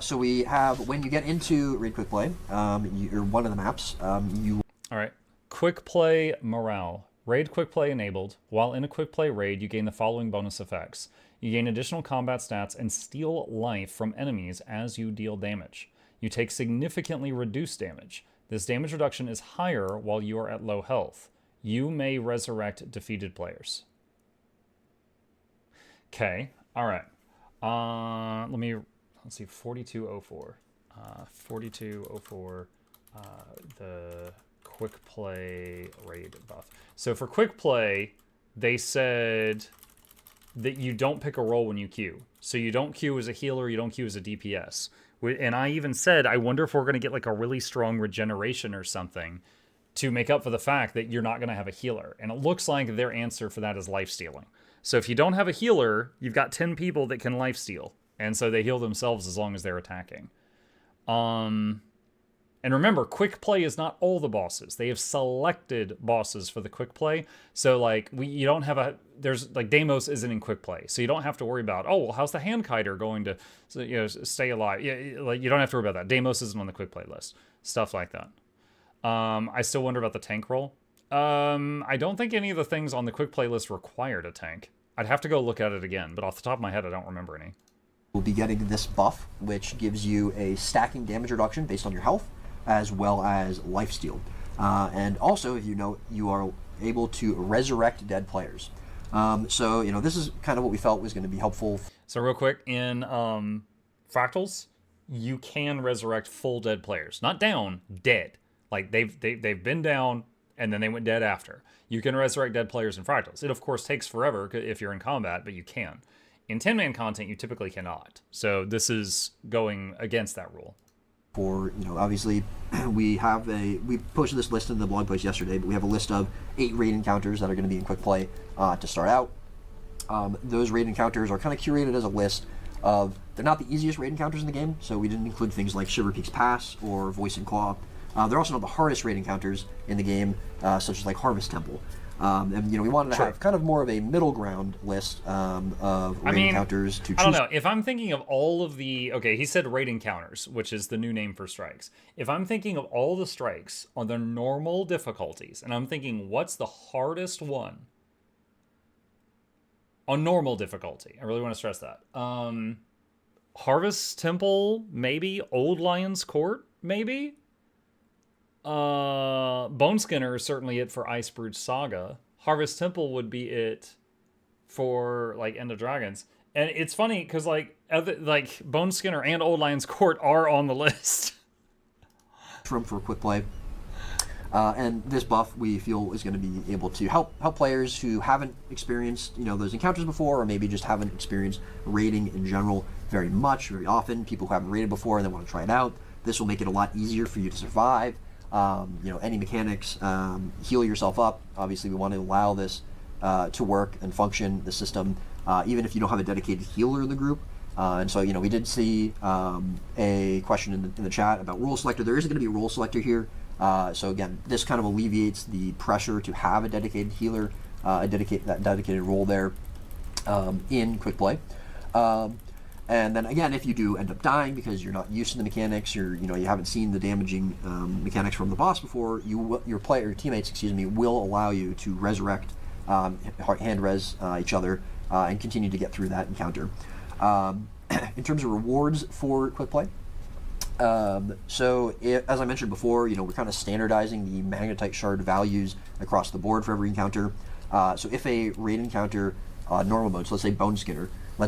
[SPEAKER 5] So we have, when you get into Raid Quickplay, or one of the maps, you...
[SPEAKER 1] All right. Quickplay Morale. Raid Quickplay enabled. While in a Quickplay raid, you gain the following bonus effects. You gain additional combat stats and steal life from enemies as you deal damage. You take significantly reduced damage. This damage reduction is higher while you are at low health. You may resurrect defeated players. Okay. All right. Let's see, 4204. 4204, the quick play raid buff. So for quick play, they said that you don't pick a role when you queue. So you don't queue as a healer, you don't queue as a DPS. And I even said, I wonder if we're going to get like a really strong regeneration or something to make up for the fact that you're not going to have a healer. And it looks like their answer for that is life stealing. So if you don't have a healer, you've got 10 people that can lifesteal. And so they heal themselves as long as they're attacking. And remember, quick play is not all the bosses. They have selected bosses for the quick play. So like you don't have there's like Deimos isn't in quick play. So you don't have to worry about, oh, well, how's the hand kiter going to stay alive? Yeah, like you don't have to worry about that. Deimos isn't on the quick play list. Stuff like that. I still wonder about the tank role. I don't think any of the things on the quick play list required a tank. I'd have to go look at it again, but off the top of my head, I don't remember any.
[SPEAKER 5] We'll be getting this buff, which gives you a stacking damage reduction based on your health, as well as lifesteal. And also, if you are able to resurrect dead players. So, this is kind of what we felt was going to be helpful.
[SPEAKER 1] So real quick, in Fractals, you can resurrect full dead players. Not down, dead. Like, they've been down, and then they went dead after. You can resurrect dead players in Fractals. It, of course, takes forever if you're in combat, but you can. In 10-man content, you typically cannot. So this is going against that rule.
[SPEAKER 5] For, obviously, we posted this list in the blog post yesterday, but we have a list of 8 raid encounters that are going to be in quick play to start out. Those raid encounters are kind of curated as a list of, they're not the easiest raid encounters in the game, so we didn't include things like Shiver Peaks Pass or Voice and Claw. They're also not the hardest raid encounters in the game, such as like Harvest Temple. And we wanted to have kind of more of a middle ground list of raid encounters to choose.
[SPEAKER 1] I don't know. If I'm thinking of all of the... Okay, he said raid encounters, which is the new name for strikes. If I'm thinking of all the strikes on the normal difficulties, and I'm thinking, what's the hardest one on normal difficulty? I really want to stress that. Harvest Temple, maybe. Old Lion's Court, maybe. Bone Skinner is certainly it for Icebrood Saga. Harvest Temple would be it for like End of Dragons. And it's funny because like Bone Skinner and Old Lion's Court are on the list.
[SPEAKER 5] Room for quick play. And this buff we feel is going to be able to help players who haven't experienced those encounters before, or maybe just haven't experienced raiding in general very often. People who haven't raided before and they want to try it out. This will make it a lot easier for you to survive. Any mechanics, heal yourself up. Obviously, we want to allow this to work and function, the system, even if you don't have a dedicated healer in the group. And so, we did see a question in the chat about role selector. There is going to be a role selector here. So again, this kind of alleviates the pressure to have a dedicated healer, dedicated role there in Quickplay. And then again, if you do end up dying because you're not used to the mechanics, you haven't seen the damaging mechanics from the boss before, your teammates, will allow you to resurrect, hand res each other, and continue to get through that encounter. In terms of rewards for Quickplay, as I mentioned before, we're kind of standardizing the Magnetite shard values across the board for every encounter. So if a raid encounter, normal mode, so let's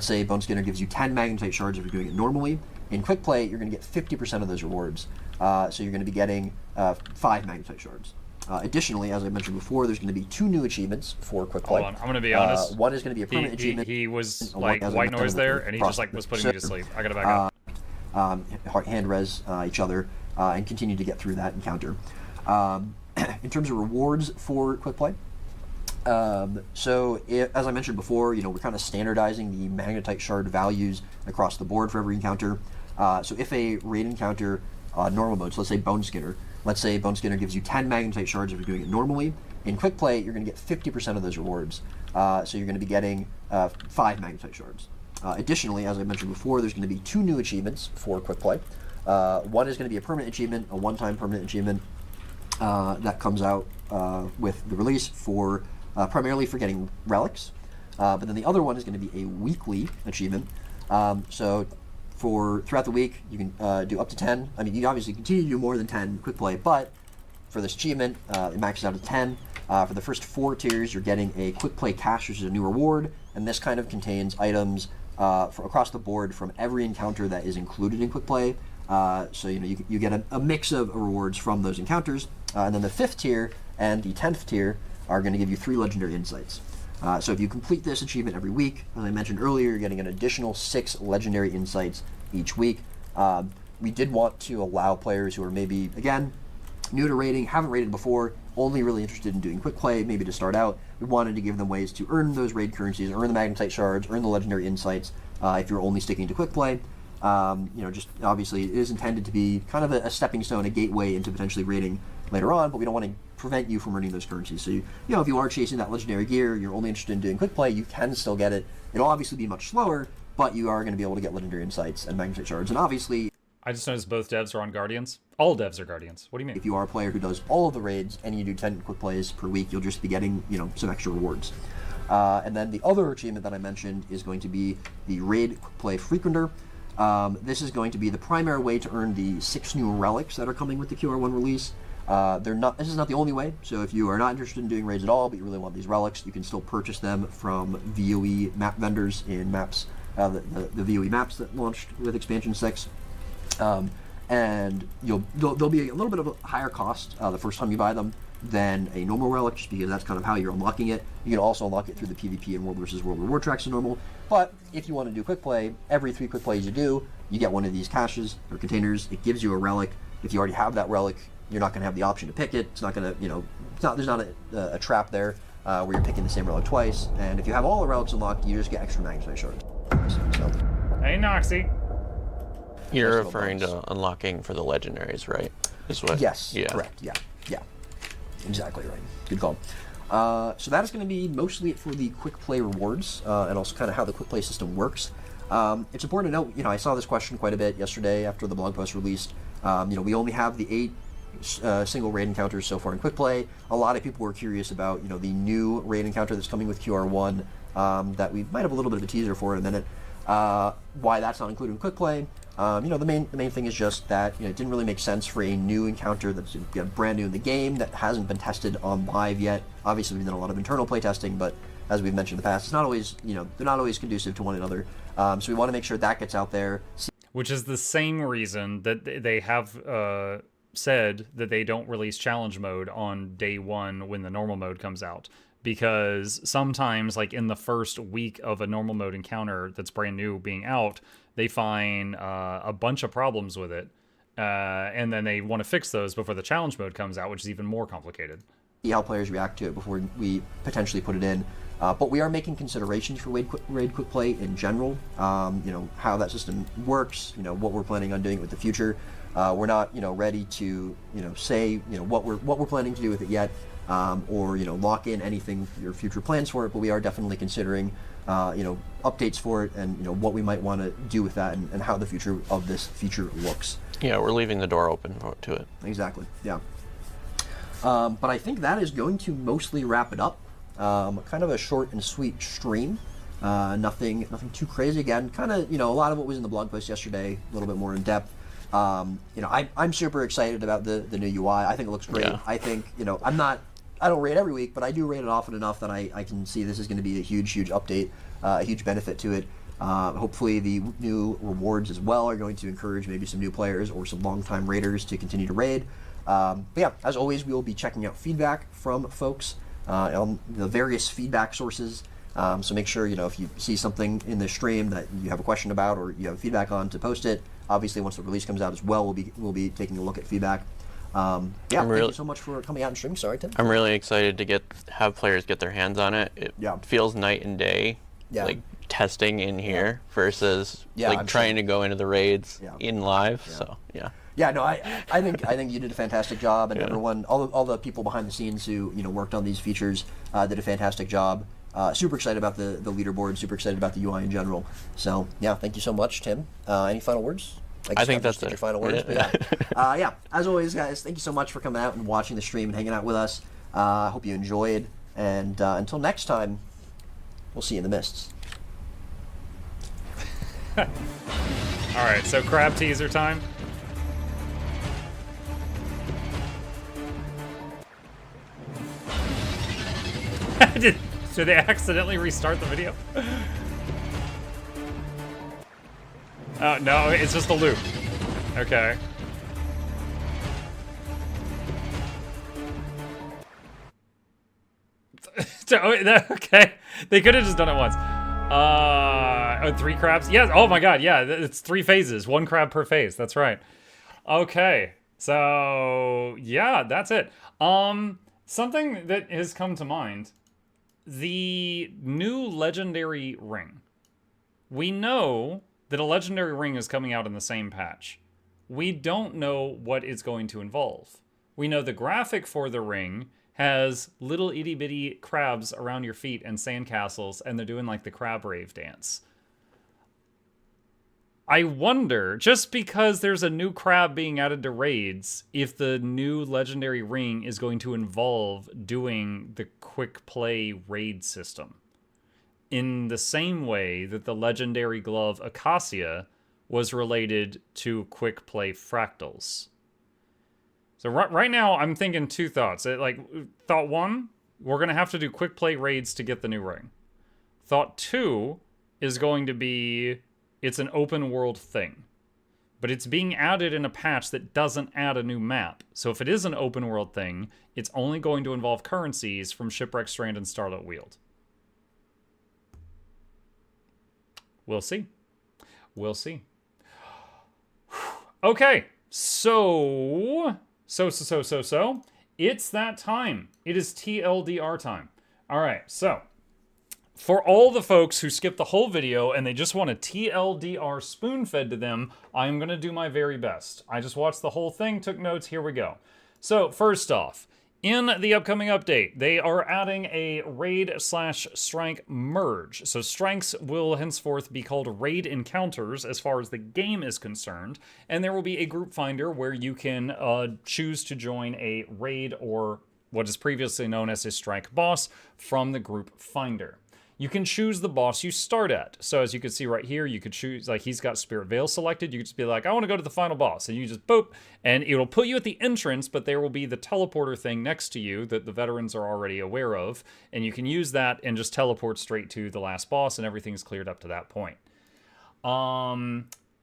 [SPEAKER 5] say Bone Skinner gives you 10 Magnetite shards if you're doing it normally. In Quickplay, you're going to get 50% of those rewards. So you're going to be getting 5 Magnetite shards. Additionally, as I mentioned before, there's going to be 2 new achievements for Quickplay.
[SPEAKER 1] Hold on, I'm going to be honest.
[SPEAKER 5] One is going to be a permanent achievement.
[SPEAKER 1] He was like white noise there, and he just was putting me to sleep. I got to back up.
[SPEAKER 5] Hand res each other, and continue to get through that encounter. In terms of rewards for Quickplay, as I mentioned before, we're kind of standardizing the Magnetite shard values across the board for every encounter. So if a raid encounter, normal mode, so let's say Bone Skinner gives you 10 Magnetite shards if you're doing it normally. In Quickplay, you're going to get 50% of those rewards. So you're going to be getting 5 Magnetite shards. Additionally, as I mentioned before, there's going to be 2 new achievements for Quickplay. One is going to be a permanent achievement, a one-time permanent achievement that comes out with the release for primarily for getting relics. But then the other one is going to be a weekly achievement. So throughout the week, you can do up to 10. I mean, you obviously continue to do more than 10 Quickplay, but for this achievement, it maxes out at 10. For the first 4 tiers, you're getting a Quickplay cache, which is a new reward, and this kind of contains items across the board from every encounter that is included in Quickplay. So you get a mix of rewards from those encounters. And then the 5th tier and the 10th tier are going to give you 3 legendary insights. So if you complete this achievement every week, as I mentioned earlier, you're getting an additional 6 legendary insights each week. We did want to allow players who are maybe, again, new to raiding, haven't raided before, only really interested in doing Quickplay, maybe to start out. We wanted to give them ways to earn those raid currencies, earn the Magnetite shards, earn the legendary insights if you're only sticking to Quickplay. Just obviously it is intended to be kind of a stepping stone, a gateway into potentially raiding later on, but we don't want to prevent you from earning those currencies. So if you are chasing that legendary gear, you're only interested in doing Quickplay, you can still get it. It'll obviously be much slower, but you are going to be able to get legendary insights and Magnetite shards. And obviously,
[SPEAKER 1] I just noticed both devs are on Guardians. All devs are Guardians. What do you mean?
[SPEAKER 5] if you are a player who does all of the raids and you do 10 Quickplays per week, you'll just be getting some extra rewards. And then the other achievement that I mentioned is going to be the Raid Quickplay Frequenter. This is going to be the primary way to earn the 6 new relics that are coming with the QR1 release. This is not the only way, so if you are not interested in doing raids at all, but you really want these relics, you can still purchase them from VOE map vendors in maps, the VOE maps that launched with Expansion 6. And they'll be a little bit of a higher cost the first time you buy them than a normal relic, just because that's kind of how you're unlocking it. You can also unlock it through the PvP and World vs. World reward tracks as normal. But if you want to do Quickplay, every 3 Quickplays you do, you get one of these caches or containers. It gives you a relic. If you already have that relic, you're not going to have the option to pick it. It's not going to, there's not a trap there where you're picking the same relic twice. And if you have all the relics unlocked, you just get extra Magnetite shards. So,
[SPEAKER 1] Hey, Noxxi.
[SPEAKER 6] You're referring to unlocking for the legendaries, right?
[SPEAKER 5] Yes,
[SPEAKER 6] yeah.
[SPEAKER 5] Correct, yeah. Exactly right. Good call. So that is going to be mostly it for the Quickplay rewards, and also kind of how the Quickplay system works. It's important to note, I saw this question quite a bit yesterday after the blog post released. We only have the 8 single raid encounters so far in Quickplay. A lot of people were curious about, the new raid encounter that's coming with QR1 that we might have a little bit of a teaser for in a minute. Why that's not included in Quickplay. The main thing is just that it didn't really make sense for a new encounter that's brand new in the game that hasn't been tested on live yet. Obviously, we've done a lot of internal playtesting, but as we've mentioned in the past, it's not always they're not always conducive to one another. So we want to make sure that gets out there.
[SPEAKER 1] Which is the same reason that they have said that they don't release challenge mode on day one when the normal mode comes out, because sometimes, like in the first week of a normal mode encounter that's brand new being out, they find a bunch of problems with it, and then they want to fix those before the challenge mode comes out, which is even more complicated.
[SPEAKER 5] See how players react to it before we potentially put it in. But we are making considerations for Raid Quick Play in general. You know, how that system works, you know, what we're planning on doing with the future. We're not, you know, ready to, you know, say, you know, what we're planning to do with it yet, or, you know, lock in anything, your future plans for it, but we are definitely considering, you know, updates for it and, you know, what we might want to do with that and how the future of this feature looks.
[SPEAKER 6] Yeah, we're leaving the door open to it.
[SPEAKER 5] Exactly, yeah. But I think that is going to mostly wrap it up. Kind of a short and sweet stream. Nothing too crazy. Again, kind of, you know, a lot of what was in the blog post yesterday, a little bit more in depth. You know, I'm super excited about the new UI. I think it looks great.
[SPEAKER 6] Yeah.
[SPEAKER 5] I think, you know, I don't rate every week, but I do rate it often enough that I can see this is going to be a huge update, a huge benefit to it. Hopefully the new rewards as well are going to encourage maybe some new players or some longtime raiders to continue to raid. But yeah, as always, we will be checking out feedback from folks on the various feedback sources. So make sure, you know, if you see something in the stream that you have a question about or you have feedback on, to post it. Obviously, once the release comes out as well, we'll be taking a look at feedback. Yeah, thank you so much for coming out and streaming. Sorry, Tim.
[SPEAKER 6] I'm really excited to have players get their hands on it. It feels night and day, like testing in here versus like trying to go into the raids in live. So yeah.
[SPEAKER 5] Yeah, no, I think you did a fantastic job, and everyone, all the people behind the scenes who, you know, worked on these features did a fantastic job. Super excited about the leaderboard. Super excited about the UI in general. So yeah, thank you so much, Tim. Any final words?
[SPEAKER 6] I think that's
[SPEAKER 5] your final words. But yeah, as always, guys, thank you so much for coming out and watching the stream and hanging out with us. Hope you enjoyed, and until next time, we'll see you in the mists.
[SPEAKER 1] All right, so crab teaser time. Did they accidentally restart the video? Oh, no, it's just a loop. Okay. Okay. They could have just done it once. 3 crabs? Yes. Oh my god, yeah. It's 3 phases. 1 crab per phase. That's right. Okay. So, yeah, that's it. Something that has come to mind. The new legendary ring. We know that a legendary ring is coming out in the same patch. We don't know what it's going to involve. We know the graphic for the ring has little itty bitty crabs around your feet and sandcastles, and they're doing like the crab rave dance. I wonder, just because there's a new crab being added to raids, if the new legendary ring is going to involve doing the quick play raid system. In the same way that the legendary glove Acacia was related to quick play fractals. So right now, I'm thinking 2 thoughts. Thought 1, we're going to have to do quick play raids to get the new ring. Thought 2 is going to be, it's an open world thing. But it's being added in a patch that doesn't add a new map. So if it is an open world thing, it's only going to involve currencies from Shipwreck Strand and Starlit Weald. We'll see. We'll see. Okay, so it's that time. It is TLDR time. All right, so for all the folks who skip the whole video and they just want a TLDR spoon-fed to them, I'm going to do my very best. I just watched the whole thing, took notes, here we go. So first off, in the upcoming update, they are adding a raid/strike merge. So strikes will henceforth be called raid encounters as far as the game is concerned, and there will be a group finder where you can choose to join a raid or what is previously known as a strike boss from the group finder. You can choose the boss you start at. So as you can see right here, you could choose, like he's got Spirit Veil selected. You could just be like, I want to go to the final boss. And you just boop, and it'll put you at the entrance, but there will be the teleporter thing next to you that the veterans are already aware of. And you can use that and just teleport straight to the last boss, and everything's cleared up to that point.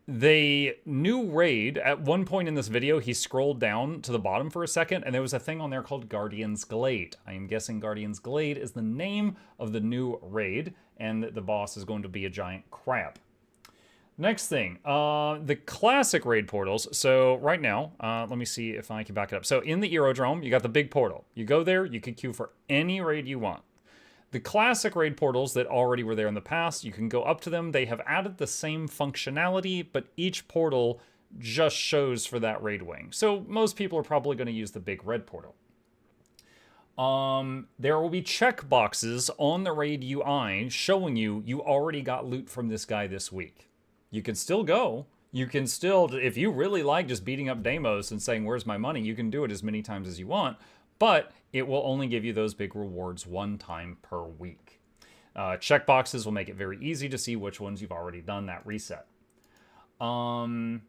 [SPEAKER 1] The new raid, at one point in this video, he scrolled down to the bottom for a second, and there was a thing on there called Guardian's Glade. I am guessing Guardian's Glade is the name of the new raid, and the boss is going to be a giant crab. Next thing, the classic raid portals. So right now, let me see if I can back it up. So in the Aerodrome, you got the big portal. You go there, you can queue for any raid you want. The classic raid portals that already were there in the past, you can go up to them. They have added the same functionality, but each portal just shows for that raid wing. So most people are probably going to use the big red portal. There will be checkboxes on the raid UI showing you already got loot from this guy this week. You can still go. You can still, if you really like just beating up Deimos and saying, where's my money, you can do it as many times as you want. But it will only give you those big rewards one time per week. Checkboxes will make it very easy to see which ones you've already done that reset. The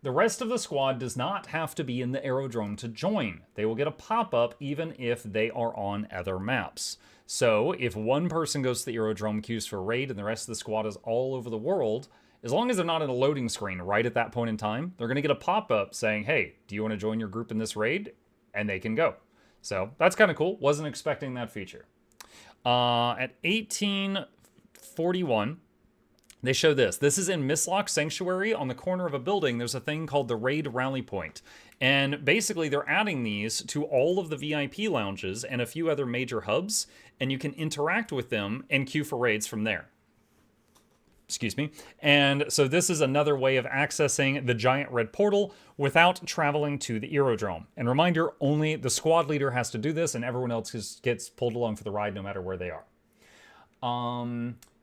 [SPEAKER 1] rest of the squad does not have to be in the Aerodrome to join. They will get a pop-up even if they are on other maps. So if one person goes to the Aerodrome, queues for raid, and the rest of the squad is all over the world, as long as they're not in a loading screen right at that point in time, they're going to get a pop-up saying, hey, do you want to join your group in this raid? And they can go. So that's kind of cool. Wasn't expecting that feature. At 1841, they show this. This is in Mistlock Sanctuary. On the corner of a building, there's a thing called the Raid Rally Point. And basically, they're adding these to all of the VIP lounges and a few other major hubs, and you can interact with them and queue for raids from there. Excuse me. And so this is another way of accessing the giant red portal without traveling to the Aerodrome. And reminder, only the squad leader has to do this, and everyone else just gets pulled along for the ride no matter where they are.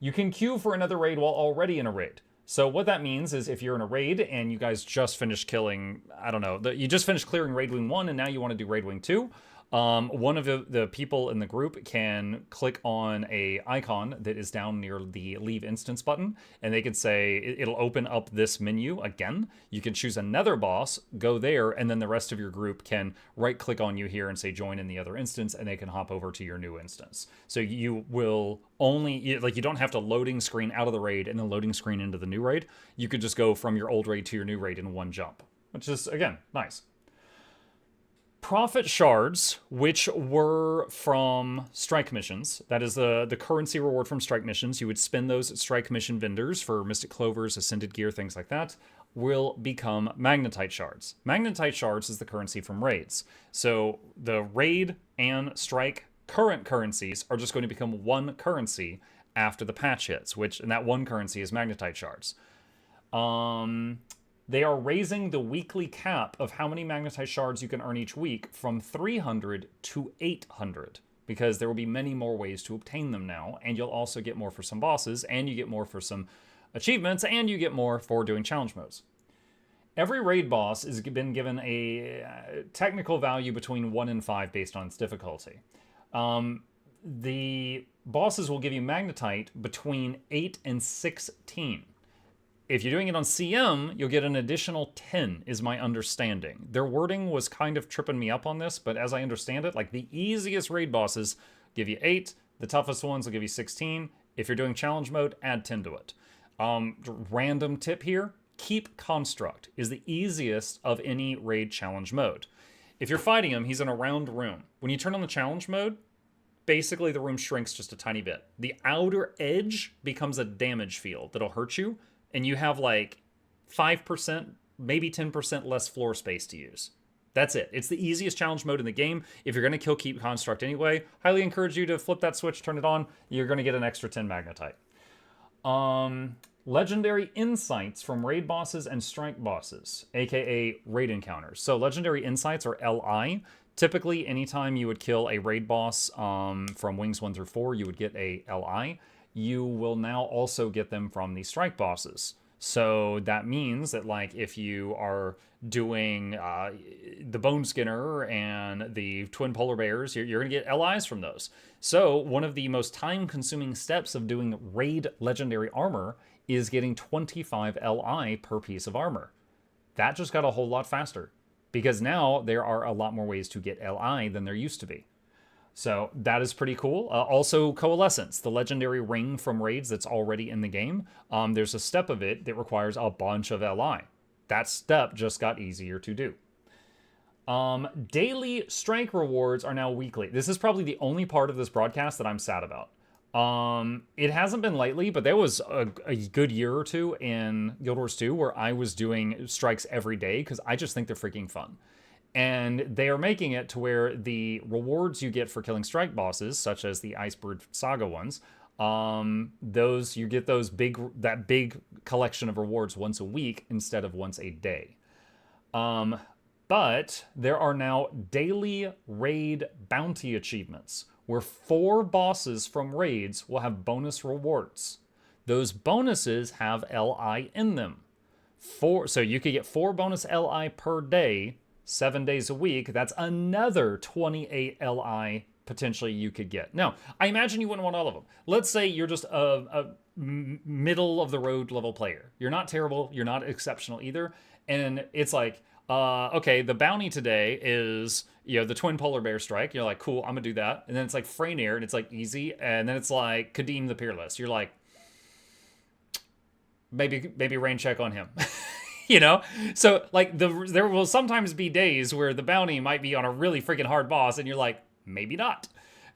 [SPEAKER 1] You can queue for another raid while already in a raid. So what that means is if you're in a raid and you guys just finished killing, I don't know, you just finished clearing Raid Wing 1 and now you want to do Raid Wing 2, one of the people in the group can click on a icon that is down near the Leave Instance button, and they can say, it'll open up this menu again. You can choose another boss, go there, and then the rest of your group can right-click on you here and say join in the other instance, and they can hop over to your new instance. So you will only, like, you don't have to loading screen out of the raid and then loading screen into the new raid. You could just go from your old raid to your new raid in one jump, which is, again, nice. Profit shards, which were from strike missions, that is the currency reward from strike missions, you would spend those at strike mission vendors for Mystic Clovers, Ascended Gear, things like that, will become Magnetite shards. Magnetite shards is the currency from raids. So the raid and strike current currencies are just going to become one currency after the patch hits, and that one currency is Magnetite shards. They are raising the weekly cap of how many Magnetite shards you can earn each week from 300 to 800, because there will be many more ways to obtain them now, and you'll also get more for some bosses, and you get more for some achievements, and you get more for doing challenge modes. Every raid boss has been given a technical value between 1 and 5 based on its difficulty. The bosses will give you Magnetite between 8 and 16. If you're doing it on CM, you'll get an additional 10, is my understanding. Their wording was kind of tripping me up on this, but as I understand it, like the easiest raid bosses give you 8, the toughest ones will give you 16. If you're doing challenge mode, add 10 to it. Random tip here, keep construct is the easiest of any raid challenge mode. If you're fighting him, he's in a round room. When you turn on the challenge mode, basically the room shrinks just a tiny bit. The outer edge becomes a damage field that'll hurt you, and you have like 5%, maybe 10% less floor space to use. That's it. It's the easiest challenge mode in the game. If you're going to kill Keep Construct anyway, highly encourage you to flip that switch, turn it on. You're going to get an extra 10 Magnetite. Legendary Insights from raid bosses and strike bosses, aka raid encounters. So Legendary Insights, or LI, typically anytime you would kill a raid boss from Wings 1 through 4, you would get a LI. You will now also get them from the strike bosses. So that means that, like, if you are doing the Bone Skinner and the Twin Polar Bears, you're going to get LIs from those. So one of the most time-consuming steps of doing raid legendary armor is getting 25 LI per piece of armor. That just got a whole lot faster, because now there are a lot more ways to get LI than there used to be. So that is pretty cool. Also, Coalescence, the legendary ring from raids that's already in the game. There's a step of it that requires a bunch of LI. That step just got easier to do. Daily strike rewards are now weekly. This is probably the only part of this broadcast that I'm sad about. It hasn't been lately, but there was a good year or two in Guild Wars 2 where I was doing strikes every day because I just think they're freaking fun. And they are making it to where the rewards you get for killing strike bosses, such as the Icebird Saga ones, you get that big collection of rewards once a week instead of once a day. But there are now daily raid bounty achievements where 4 bosses from raids will have bonus rewards. Those bonuses have LI in them. So you could get 4 bonus LI per day, 7 days a week. That's another 28 LI potentially you could get. Now, I imagine you wouldn't want all of them. Let's say you're just a middle of the road level player. You're not terrible. You're not exceptional either. And it's like, okay, the bounty today is, the Twin Polar Bear Strike. You're like, cool, I'm gonna do that. And then it's like Freyneir, and it's like easy. And then it's like Kadim the Peerless. You're like, maybe rain check on him. So like there will sometimes be days where the bounty might be on a really freaking hard boss, and you're like, maybe not.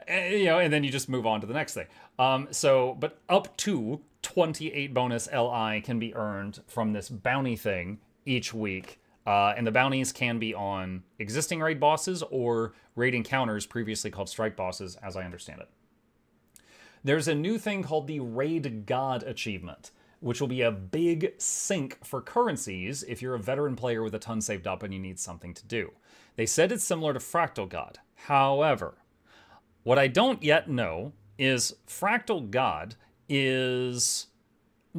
[SPEAKER 1] And then you just move on to the next thing. But up to 28 bonus LI can be earned from this bounty thing each week. And the bounties can be on existing raid bosses or raid encounters previously called strike bosses, as I understand it. There's a new thing called the Raid God achievement, which will be a big sink for currencies if you're a veteran player with a ton saved up and you need something to do. They said it's similar to Fractal God. However, what I don't yet know is Fractal God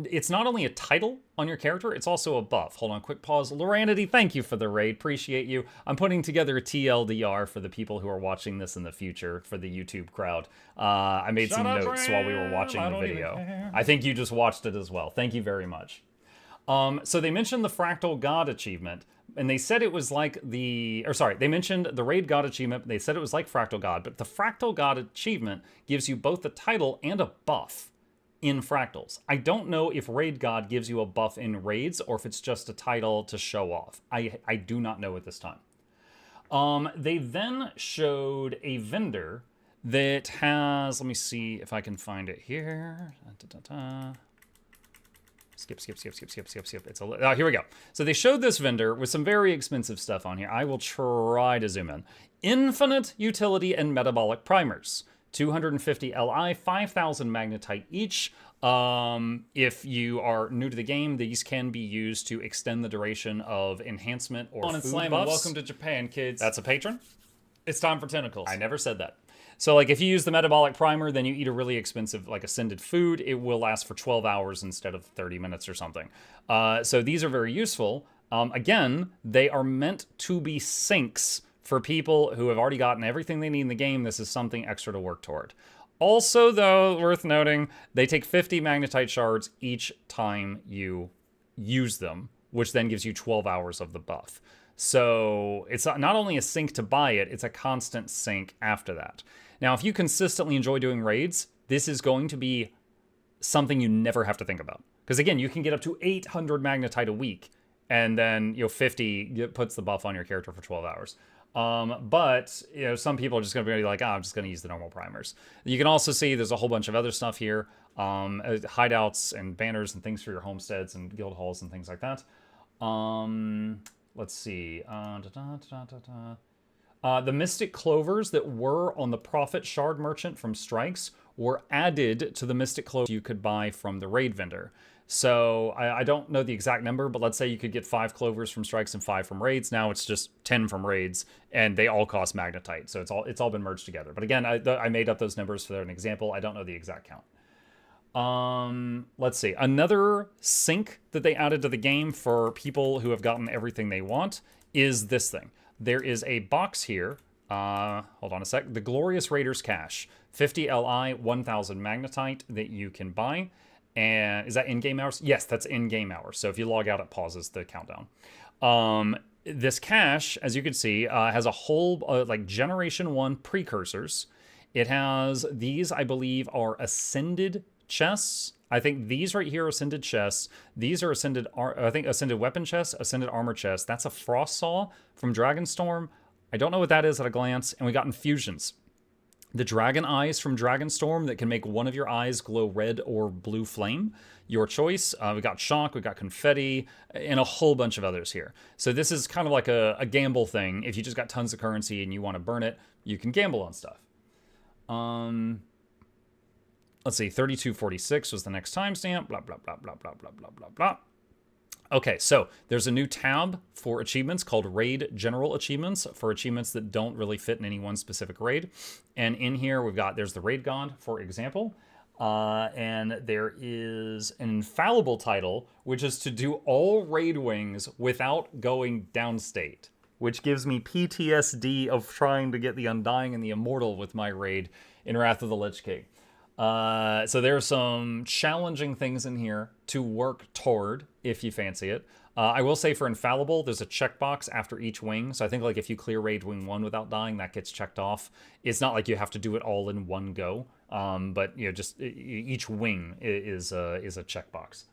[SPEAKER 1] it's not only a title on your character, it's also a buff. Hold on, quick pause. Loranity, thank you for the raid. Appreciate you. I'm putting together a TLDR for the people who are watching this in the future, for the YouTube crowd. I made some notes while we were watching the video. I think you just watched it as well. Thank you very much. So they mentioned the Fractal God achievement, and they said it was like they mentioned the Raid God achievement. They said it was like Fractal God, but the Fractal God achievement gives you both the title and a buff in Fractals. I don't know if Raid God gives you a buff in raids or if it's just a title to show off. I do not know at this time. They then showed a vendor that has, let me see if I can find it here. Skip. Here we go. So they showed this vendor with some very expensive stuff on here. I will try to zoom in. Infinite utility and metabolic primers. 250 Li, 5,000 Magnetite each. If you are new to the game, these can be used to extend the duration of enhancement or food buffs.
[SPEAKER 3] Welcome to Japan, kids.
[SPEAKER 1] That's a patron?
[SPEAKER 3] It's time for tentacles.
[SPEAKER 1] I never said that. So like if you use the metabolic primer, then you eat a really expensive like ascended food, it will last for 12 hours instead of 30 minutes or something. So these are very useful. Again, they are meant to be sinks for people who have already gotten everything they need in the game. This is something extra to work toward. Also, though, worth noting, they take 50 Magnetite shards each time you use them, which then gives you 12 hours of the buff. So it's not only a sink to buy it, it's a constant sink after that. Now, if you consistently enjoy doing raids, this is going to be something you never have to think about. Because again, you can get up to 800 Magnetite a week, and then 50 puts the buff on your character for 12 hours. But some people are just going to be like, I'm just going to use the normal primers. You can also see there's a whole bunch of other stuff here, hideouts and banners and things for your homesteads and guild halls and things like that. Let's see. The Mystic Clovers that were on the Prophet Shard Merchant from Strikes were added to the Mystic Clovers you could buy from the raid vendor. So I don't know the exact number, but let's say you could get 5 clovers from strikes and 5 from raids. Now it's just 10 from raids, and they all cost Magnetite. So it's all been merged together. But again, I made up those numbers for an example. I don't know the exact count. Let's see. Another sync that they added to the game for people who have gotten everything they want is this thing. There is a box here. Hold on a sec. The Glorious Raiders Cache. 50 Li, 1,000 Magnetite that you can buy. And is that in-game hours? Yes, that's in-game hours. So if you log out, it pauses the countdown. This cache, as you can see, has a whole like Generation 1 precursors. It has these, I believe, are ascended chests. I think these right here are ascended chests. These are ascended, I think, ascended weapon chests, ascended armor chests. That's a frost saw from Dragonstorm. I don't know what that is at a glance. And we got infusions. The dragon eyes from Dragonstorm that can make one of your eyes glow red or blue flame. Your choice. We got shock, we got confetti, and a whole bunch of others here. So this is kind of like a gamble thing. If you just got tons of currency and you want to burn it, you can gamble on stuff. Let's see, 3246 was the next timestamp. Blah, blah, blah, blah, blah, blah, blah, blah, blah. Okay, so there's a new tab for achievements called Raid General Achievements for achievements that don't really fit in any one specific raid. And in here, there's the Raid God, for example. And there is an infallible title, which is to do all raid wings without going downstate, which gives me PTSD of trying to get the Undying and the Immortal with my raid in Wrath of the Lich King. So there's some challenging things in here to work toward if you fancy it. I will say for infallible, there's a checkbox after each wing. So I think like if you clear raid wing 1 without dying, that gets checked off. It's not like you have to do it all in one go. But you know, just each wing is a checkbox.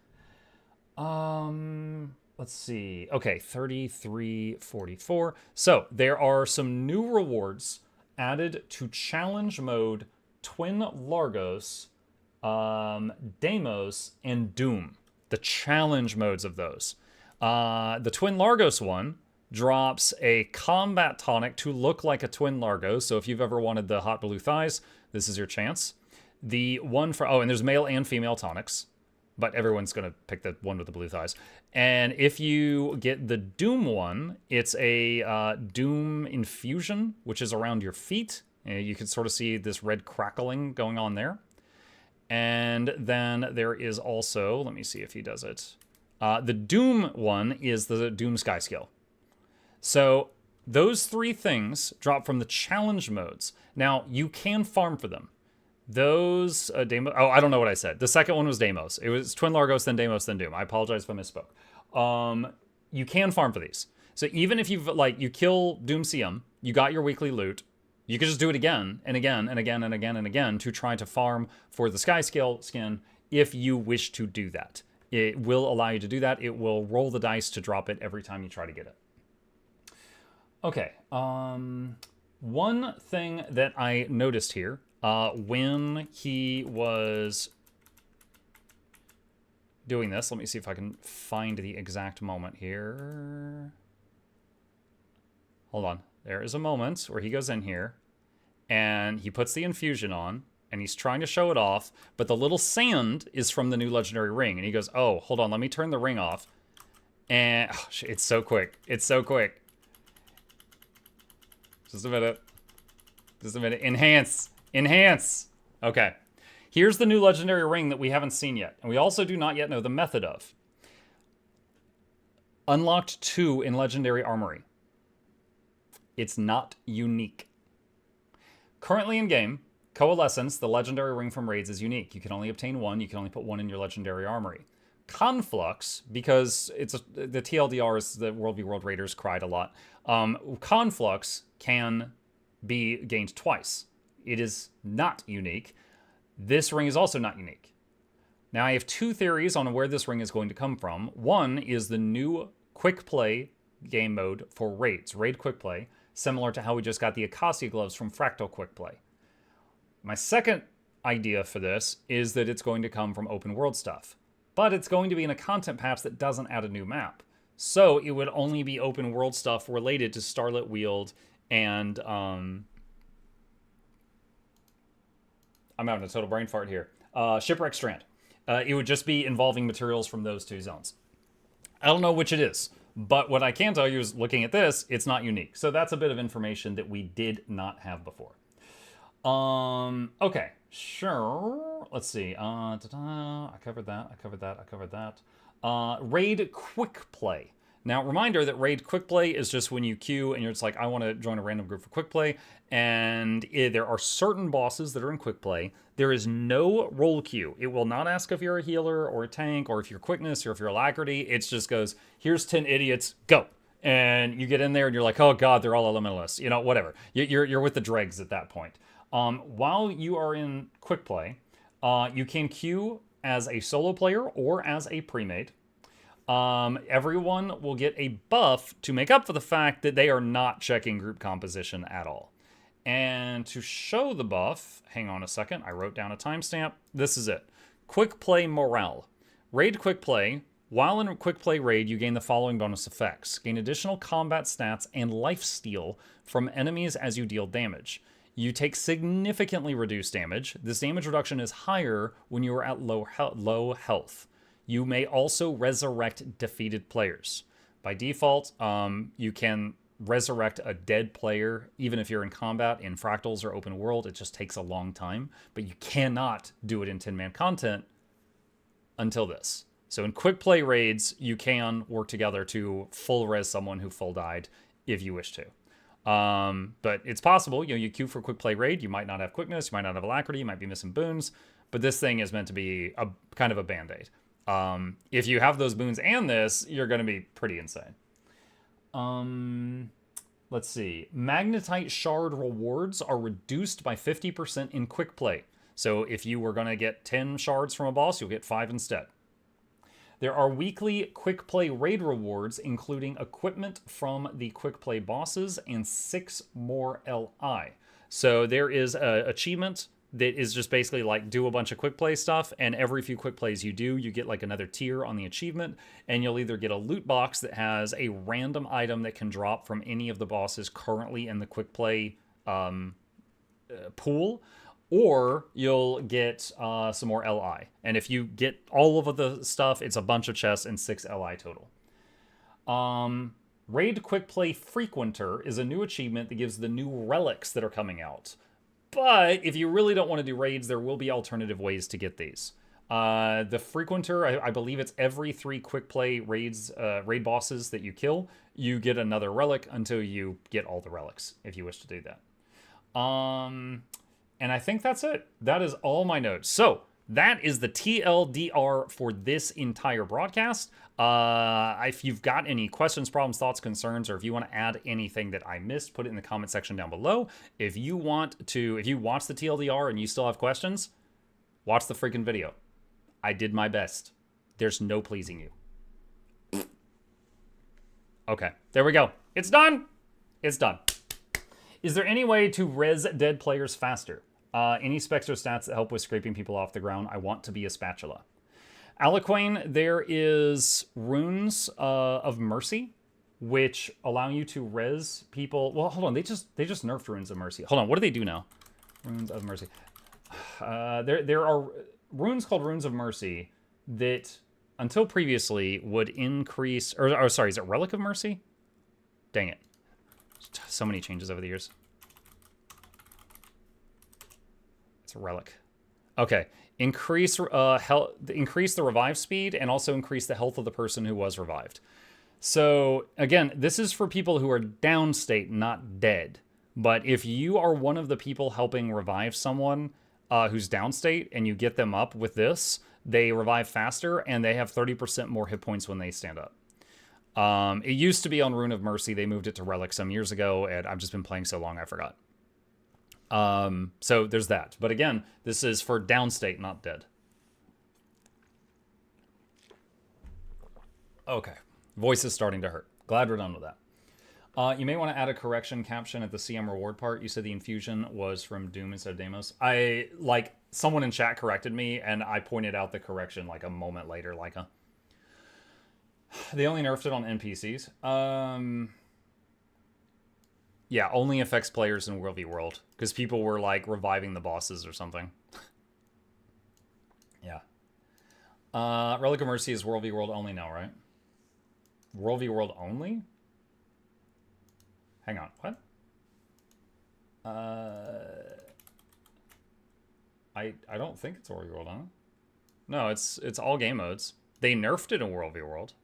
[SPEAKER 1] Let's see. Okay, 3344. So there are some new rewards added to challenge mode, Twin Largos, Deimos, and Doom. The challenge modes of those. The Twin Largos one drops a combat tonic to look like a Twin Largos. So if you've ever wanted the hot blue thighs, this is your chance. The one for, and there's male and female tonics, but everyone's going to pick the one with the blue thighs. And if you get the Doom one, it's a Doom infusion, which is around your feet. You can sort of see this red crackling going on there. And then there is also, let me see if he does it. The Doom one is the Doom Sky Skill. So those three things drop from the challenge modes. Now, you can farm for them. Those, Deimos, I don't know what I said. The second one was Deimos. It was Twin Largos, then Deimos, then Doom. I apologize if I misspoke. You can farm for these. So even if you've, you kill Doom CM, you got your weekly loot, you can just do it again and again and again and again and again to try to farm for the Sky Scale skin if you wish to do that. It will allow you to do that. It will roll the dice to drop it every time you try to get it. Okay. One thing that I noticed here, when he was doing this, let me see if I can find the exact moment here. Hold on. There is a moment where he goes in here and he puts the infusion on and he's trying to show it off, but the little sand is from the new legendary ring. And he goes, oh, hold on, let me turn the ring off. And it's so quick. It's so quick. Just a minute. Just a minute. Enhance. Enhance. Okay. Here's the new legendary ring that we haven't seen yet. And we also do not yet know the method of. Unlocked 2 in Legendary Armory. It's not unique. Currently in game, Coalescence, the legendary ring from raids, is unique. You can only obtain one. You can only put one in your legendary armory. Conflux, because the TLDR is the World v World Raiders cried a lot. Conflux can be gained twice. It is not unique. This ring is also not unique. Now I have two theories on where this ring is going to come from. One is the new Quickplay game mode for raids, Raid Quickplay, similar to how we just got the Acacia gloves from Fractal Quickplay. My second idea for this is that it's going to come from open world stuff, but it's going to be in a content patch that doesn't add a new map. So it would only be open world stuff related to Starlit Weald and, I'm having a total brain fart here, Shipwreck Strand. It would just be involving materials from those two zones. I don't know which it is. But what I can tell you is, looking at this, it's not unique. So that's a bit of information that we did not have before. Okay, sure. Let's see. I covered that. Raid Quickplay. Now, reminder that Raid Quickplay is just when you queue and you're just like, I want to join a random group for Quickplay. And there are certain bosses that are in Quickplay. There is no roll queue. It will not ask if you're a healer or a tank or if you're quickness or if you're alacrity. It just goes, here's 10 idiots, go. And you get in there and you're like, oh God, they're all elementalists. You know, whatever. You're with the dregs at that point. While you are in Quickplay, you can queue as a solo player or as a pre-made. Everyone will get a buff to make up for the fact that they are not checking group composition at all. And to show the buff, hang on a second, I wrote down a timestamp. This is it. Quick Play Morale. Raid Quick Play. While in Quick Play Raid, you gain the following bonus effects. Gain additional combat stats and lifesteal from enemies as you deal damage. You take significantly reduced damage. This damage reduction is higher when you are at low health. You may also resurrect defeated players. By default, you can resurrect a dead player, even if you're in combat in Fractals or Open World. It just takes a long time, but you cannot do it in 10-man content until this. So in quick play raids, you can work together to full res someone who full died if you wish to. But it's possible, you queue for quick play raid, you might not have quickness, you might not have alacrity, you might be missing boons, but this thing is meant to be a kind of a band-aid. If you have those boons and this, you're going to be pretty insane. Let's see. Magnetite shard rewards are reduced by 50% in quick play. So if you were going to get 10 shards from a boss, you'll get 5 instead. There are weekly quick play raid rewards, including equipment from the quick play bosses and 6 more LI. So there is an achievement that is just basically like do a bunch of quick play stuff, and every few quick plays you do, you get like another tier on the achievement, and you'll either get a loot box that has a random item that can drop from any of the bosses currently in the quick play pool, or you'll get some more LI. And if you get all of the stuff, it's a bunch of chests and 6 LI total. Raid Quick Play Frequenter is a new achievement that gives the new relics that are coming out. But if you really don't want to do raids, there will be alternative ways to get these. The Frequenter, I believe it's every 3 quick play raids, raid bosses that you kill, you get another relic until you get all the relics, if you wish to do that. And I think that's it. That is all my notes. So that is the TLDR for this entire broadcast. If you've got any questions, problems, thoughts, concerns, or if you want to add anything that I missed, put it in the comment section down below. If you watch the TLDR and you still have questions, watch the freaking video. I did my best. There's no pleasing you. Okay, there we go. It's done. It's done. Is there any way to res dead players faster? Any specs or stats that help with scraping people off the ground? I want to be a spatula. Aliquane, there is runes of mercy, which allow you to res people. Well, hold on, they just nerfed runes of mercy. Hold on, what do they do now? Runes of mercy. There are runes called runes of mercy that until previously would increase, or sorry, is it relic of mercy? Dang it. So many changes over the years. It's a relic. Okay. Increase the revive speed and also increase the health of the person who was revived. So again, this is for people who are down state, not dead. But if you are one of the people helping revive someone who's down state and you get them up with this, they revive faster and they have 30% more hit points when they stand up. It used to be on Rune of Mercy. They moved it to Relic some years ago, and I've just been playing so long I forgot. So there's that. But again, this is for downstate, not dead. Okay. Voice is starting to hurt. Glad we're done with that. You may want to add a correction caption at the CM reward part. You said the infusion was from Doom instead of Deimos. Someone in chat corrected me, and I pointed out the correction like a moment later, they only nerfed it on NPCs. Yeah, only affects players in World v World. Because people were, reviving the bosses or something. Yeah. Relic of Mercy is World v World only now, right? World v World only? Hang on, what? I don't think it's World v World, huh? No, it's all game modes. They nerfed it in World v World.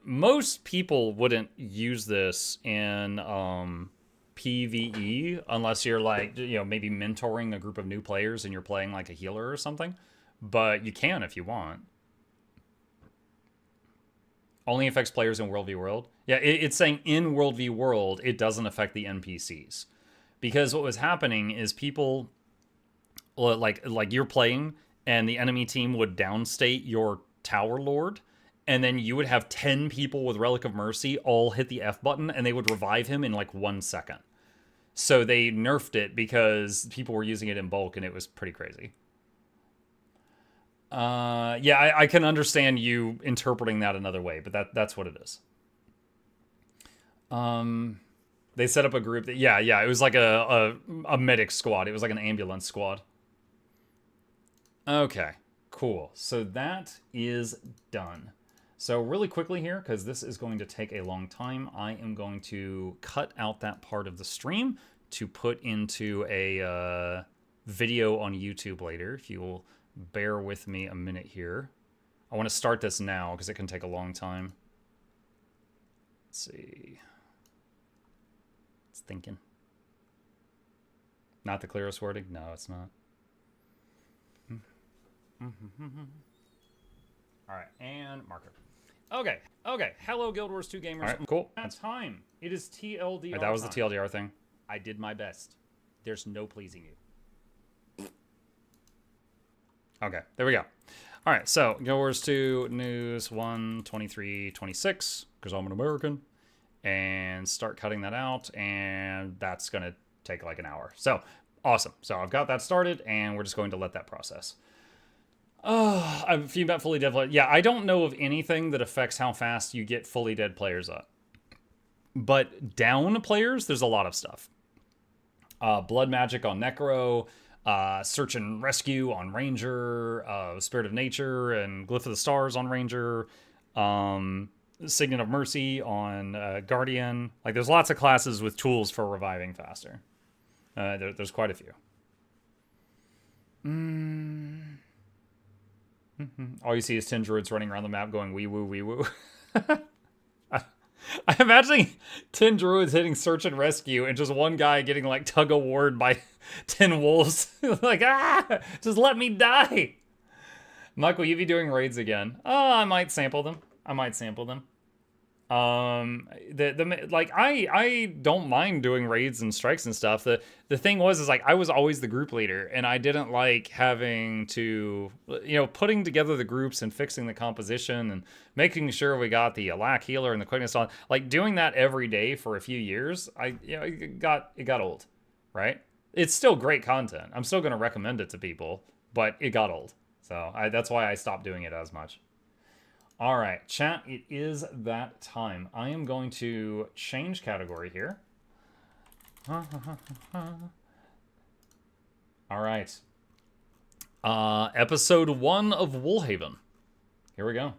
[SPEAKER 1] Most people wouldn't use this in PvE unless you're maybe mentoring a group of new players and you're playing like a healer or something. But you can if you want. Only affects players in World v World. Yeah, it's saying in World v World, it doesn't affect the NPCs. because what was happening is people, like you're playing, and the enemy team would downstate your Tower Lord, and then you would have 10 people with Relic of Mercy all hit the F button, and they would revive him in like 1 second. So they nerfed it because people were using it in bulk, and it was pretty crazy. Yeah, I can understand you interpreting that another way, but that's what it is. They set up a group that, yeah, it was like a medic squad. It was like an ambulance squad. Okay, cool. So that is done. So really quickly here, because this is going to take a long time, I am going to cut out that part of the stream to put into a video on YouTube later, if you will bear with me a minute here. I want to start this now because it can take a long time. Let's see. It's thinking. Not the clearest wording? No, it's not. All right, and marker. Okay. Hello, Guild Wars 2 gamers. All right, cool. That's time. It is TLDR. Right, that was the TLDR thing. I did my best. There's no pleasing you. Okay, there we go. All right, so Guild Wars 2 News 1:23:26, because I'm an American, and start cutting that out, and that's going to take like an hour. So, awesome. So I've got that started, and we're just going to let that process. I'm feedback fully dead. Yeah, I don't know of anything that affects how fast you get fully dead players up. But down players, there's a lot of stuff. Blood Magic on Necro, Search and Rescue on Ranger, Spirit of Nature and Glyph of the Stars on Ranger, Signet of Mercy on Guardian. Like, there's lots of classes with tools for reviving faster. There's quite a few. All you see is 10 druids running around the map going wee woo, wee woo. I'm imagining 10 druids hitting search and rescue and just one guy getting like tug of warred by 10 wolves. Like, just let me die. Mike, will you be doing raids again? Oh, I might sample them. I don't mind doing raids and strikes and stuff. The thing was like I was always the group leader, and I didn't like having to, putting together the groups and fixing the composition and making sure we got the Alack healer and the quickness on. Like doing that every day for a few years, it got old, right? It's still great content. I'm still going to recommend it to people, but it got old. So that's why I stopped doing it as much. All right, chat, it is that time. I am going to change category here. All right. Episode 1 of Woolhaven. Here we go.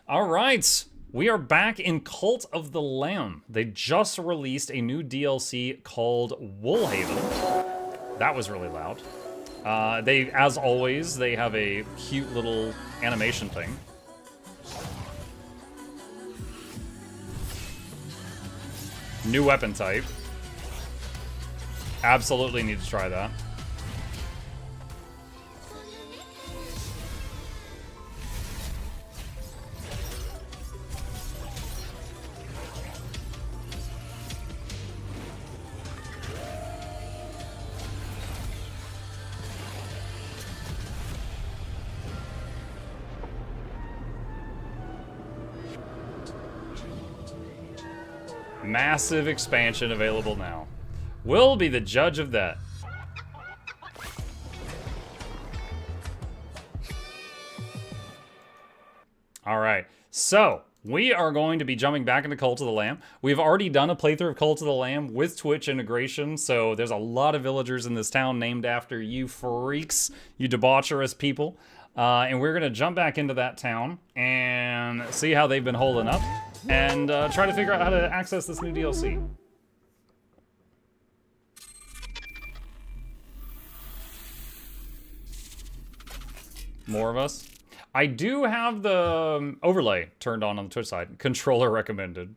[SPEAKER 1] All right. We are back in Cult of the Lamb. They just released a new DLC called Woolhaven. That was really loud. As always, they have a cute little animation thing. New weapon type. Absolutely need to try that. Massive expansion available now. We'll be the judge of that. All right, so we are going to be jumping back into Cult of the Lamb. We've already done a playthrough of Cult of the Lamb with Twitch integration, so there's a lot of villagers in this town named after you freaks, you debaucherous people. And we're going to jump back into that town and see how they've been holding up and try to figure out how to access this new DLC. More of us. I do have the overlay turned on the Twitch side. Controller recommended.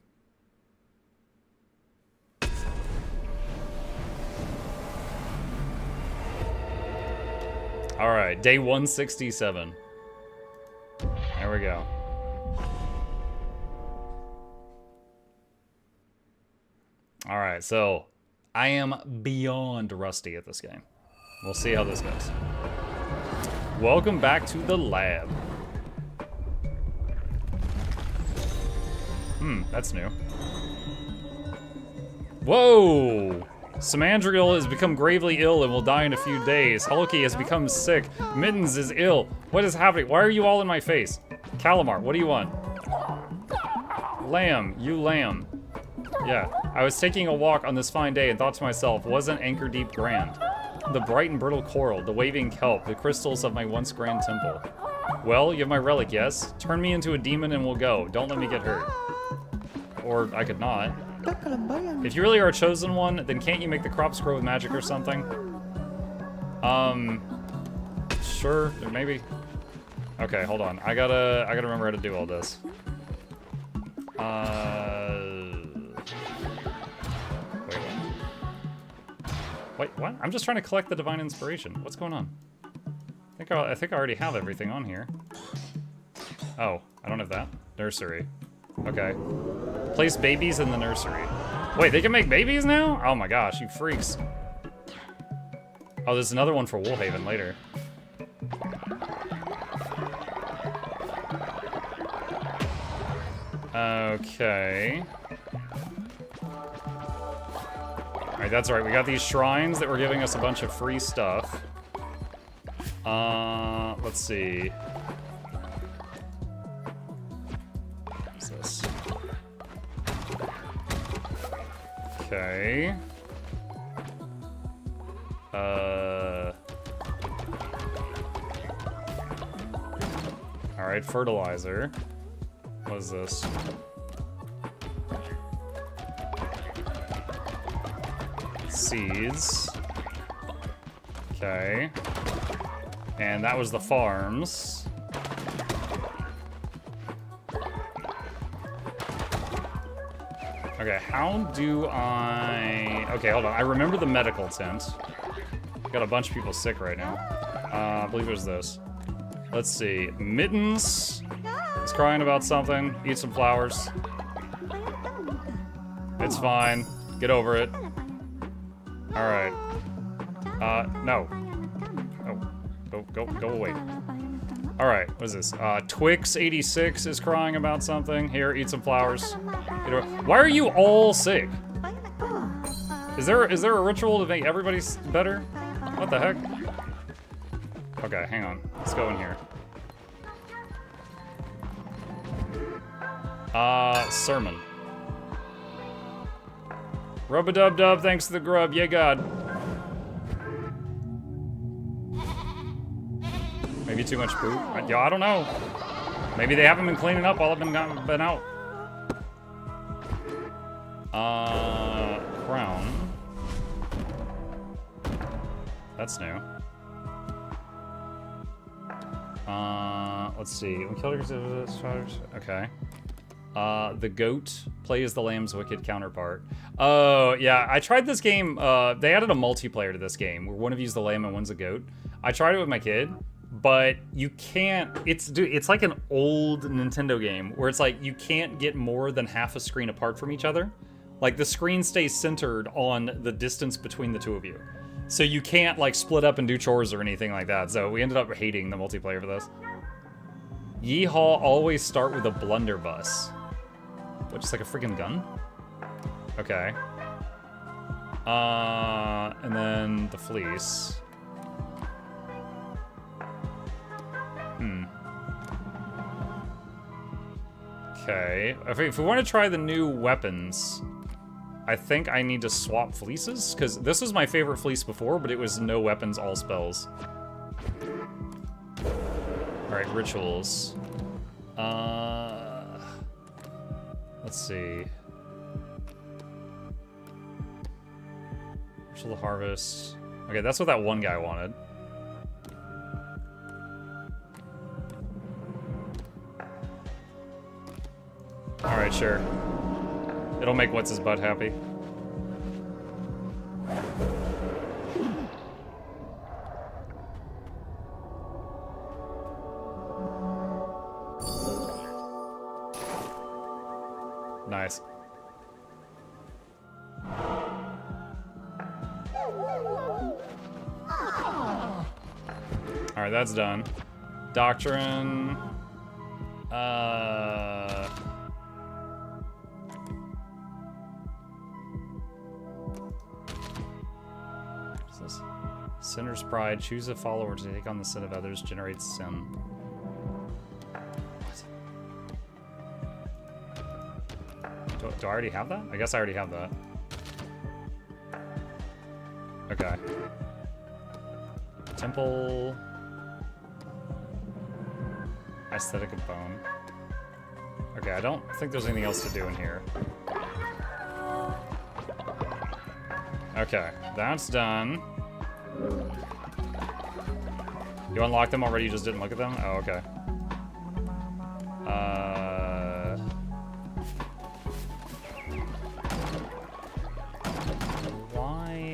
[SPEAKER 1] All right, day 167. There we go. All right, so I am beyond rusty at this game. We'll see how this goes. Welcome back to the lab. That's new. Whoa! Samandriel has become gravely ill and will die in a few days. Hulky has become sick. Mittens is ill. What is happening? Why are you all in my face? Calamar, what do you want? Lamb, you lamb. Yeah, I was taking a walk on this fine day and thought to myself, wasn't Anchor Deep grand? The bright and brittle coral, the waving kelp, the crystals of my once grand temple. Well, you have my relic, yes? Turn me into a demon and we'll go. Don't let me get hurt. Or I could not. If you really are a chosen one, then can't you make the crops grow with magic or something? Sure, maybe. Okay, hold on. I gotta remember how to do all this. Wait, what? I'm just trying to collect the divine inspiration. What's going on? I think I already have everything on here. Oh, I don't have that. Nursery. Okay. Place babies in the nursery. Wait, they can make babies now? Oh my gosh, you freaks. Oh, there's another one for Woolhaven later. Okay. Alright, that's right. We got these shrines that were giving us a bunch of free stuff. Let's see. What's this? Okay. Alright, fertilizer. What is this? Seeds. Okay. And that was the farms. Okay, how do I... Okay, hold on. I remember the medical tent. Got a bunch of people sick right now. I believe it was this. Let's see. Mittens is crying about something. Eat some flowers. It's fine. Get over it. Alright. No. Oh, go away. Alright, what is this? Twix86 is crying about something. Here, eat some flowers. Why are you all sick? Is there a ritual to make everybody better? What the heck? Okay, hang on. Let's go in here. Sermon. Rub-a-dub-dub, thanks to the grub. Yeah, God. Maybe too much poop? Yeah, I don't know. Maybe they haven't been cleaning up while I've been out. Crown. That's new. Let's see. Okay. The goat plays the lamb's wicked counterpart. Oh, yeah. I tried this game. They added a multiplayer to this game where one of you's the lamb and one's a goat. I tried it with my kid, but you can't. It's like an old Nintendo game where it's like you can't get more than half a screen apart from each other. Like the screen stays centered on the distance between the two of you. So you can't like split up and do chores or anything like that. So we ended up hating the multiplayer for this. Yeehaw always start with a blunderbuss. What, just like a freaking gun? Okay. And then the fleece. Okay. If we want to try the new weapons, I think I need to swap fleeces, because this was my favorite fleece before, but it was no weapons, all spells. Alright, rituals. Let's see. Ritual of harvest. Okay, that's what that one guy wanted. Alright, sure. It'll make what's his butt happy. Nice. Alright, that's done. Doctrine. What's this? Sinner's Pride. Choose a follower to take on the sin of others. Generates sin. Do I already have that? I guess I already have that. Okay. Temple. Aesthetic of bone. Okay, I don't think there's anything else to do in here. Okay, that's done. You unlocked them already, you just didn't look at them? Oh, okay. Why?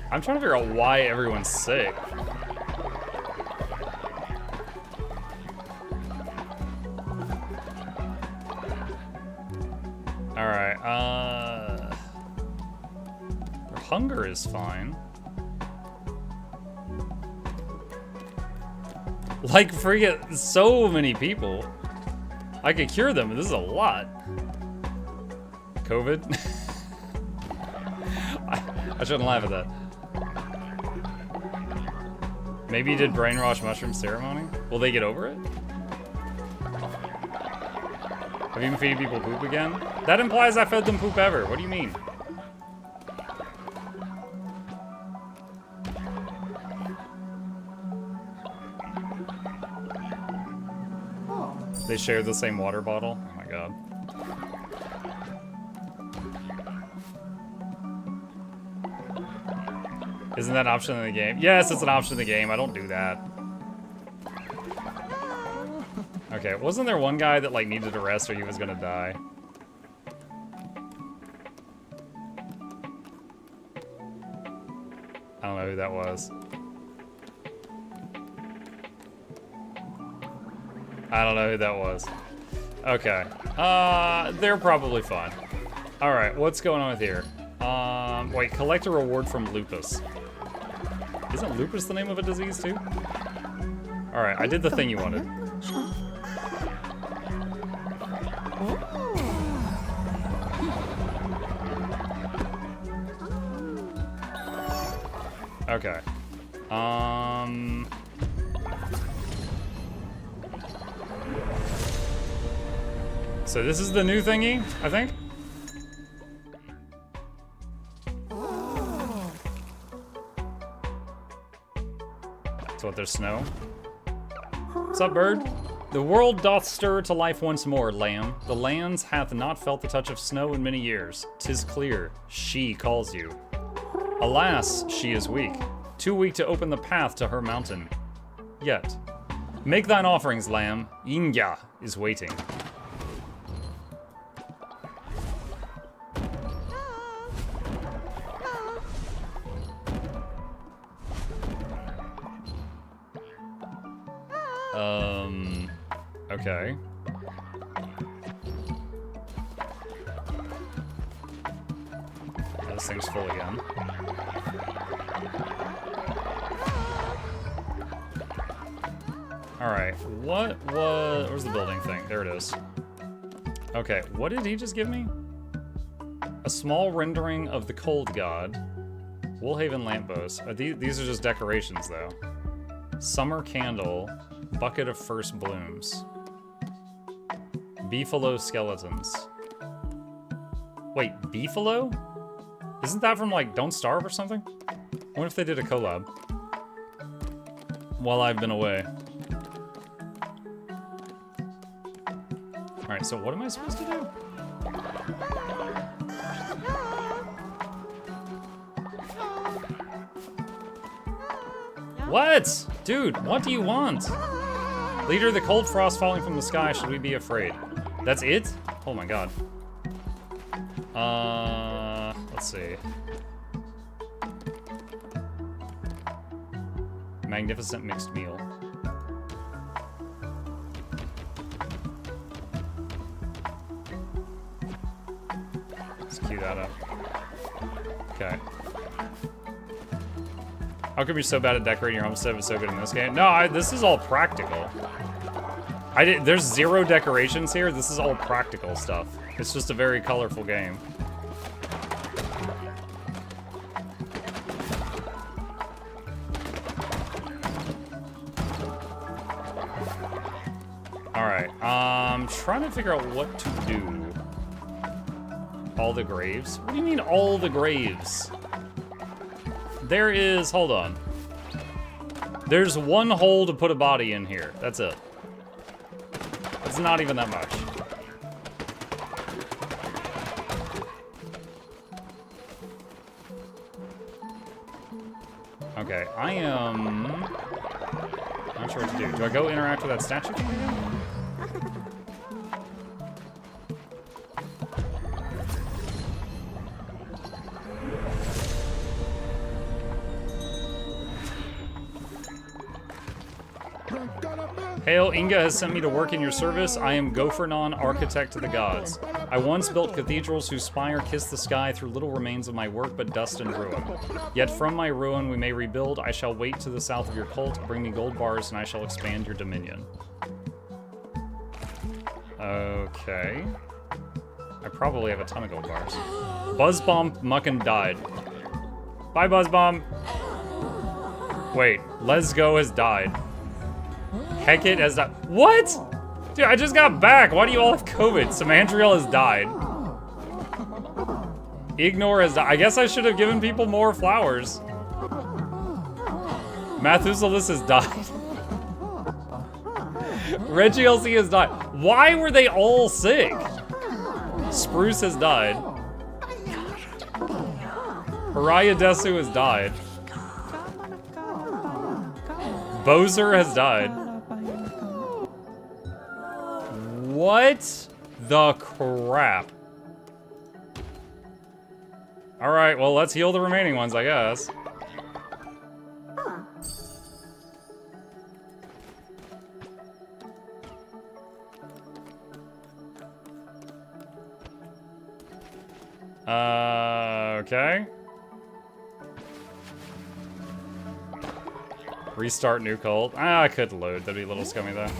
[SPEAKER 1] I'm trying to figure out why everyone's sick. Alright, hunger is fine. Like, freaking so many people. I could cure them, but this is a lot. COVID? I shouldn't laugh at that. Maybe you did brainwash mushroom ceremony? Will they get over it? Have you been feeding people poop again? That implies I fed them poop ever. What do you mean? They share the same water bottle? Oh my god. Isn't that an option in the game? Yes, it's an option in the game. I don't do that. Okay, wasn't there one guy that like needed a rest or he was gonna die? I don't know who that was. I don't know who that was. Okay. They're probably fine. Alright, what's going on with here? Wait, collect a reward from lupus. Isn't lupus the name of a disease too? Alright, I did the thing you wanted. Okay. So this is the new thingy, I think? So what, there's snow? What's up, bird? The world doth stir to life once more, lamb. The lands hath not felt the touch of snow in many years. 'Tis clear, she calls you. Alas, she is weak, too weak to open the path to her mountain. Yet, make thine offerings, lamb. Yingya is waiting. Okay. This thing's full again. Alright, where's the building thing? There it is. Okay, what did he just give me? A small rendering of the cold god. Woolhaven lamppost. These are just decorations, though. Summer candle. Bucket of first blooms. Beefalo skeletons. Wait, Beefalo? Isn't that from, like, Don't Starve or something? What if they did a collab? While I've been away. Alright, so what am I supposed to do? What? Dude, what do you want? Leader, the cold frost falling from the sky, should we be afraid? That's it? Oh my god. Let's see. Magnificent mixed meal. queue that up. Okay. How come you're so bad at decorating your homestead but so good in this game? No, this is all practical. There's 0 decorations here. This is all practical stuff. It's just a very colorful game. Alright, I'm trying to figure out what to do. All the graves? What do you mean all the graves? There is, hold on. There's 1 hole to put a body in here. That's it. It's not even that much. Okay, I am not sure what to do. Do I go interact with that statue thing again? Hail, Inga has sent me to work in your service. I am Gophernon, architect to the gods. I once built cathedrals whose spire kissed the sky through little remains of my work, but dust and ruin. Yet from my ruin we may rebuild. I shall wait to the south of your cult. Bring me gold bars, and I shall expand your dominion. Okay. I probably have a ton of gold bars. Buzzbomb muckin' died. Bye, Buzzbomb. Wait, Let's Go has died. Hecate has died. What? Dude, I just got back. Why do you all have COVID? Samandriel has died. Ignore has died. I guess I should have given people more flowers. Methuselah has died. Reggie LC has died. Why were they all sick? Spruce has died. Haraya Desu has died. Bozer has died. What the crap? Alright, well, let's heal the remaining ones, I guess. Okay. Restart new cult. I could load. That'd be a little scummy, though.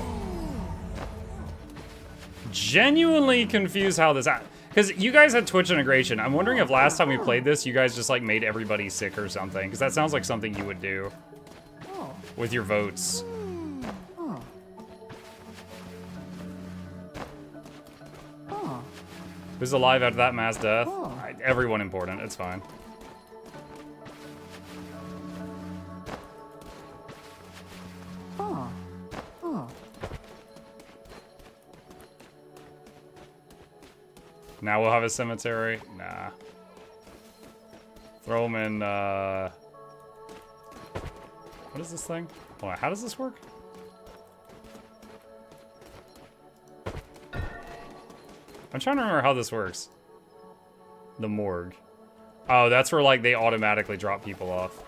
[SPEAKER 1] Genuinely confused how this... Because you guys had Twitch integration. I'm wondering if last time we played this, you guys just, like, made everybody sick or something. Because that sounds like something you would do. With your votes. Who's alive after that mass death? Everyone important. It's fine. Now we'll have a cemetery? Nah. Throw them in, what is this thing? Hold on, how does this work? I'm trying to remember how this works. The morgue. Oh, that's where, like, they automatically drop people off.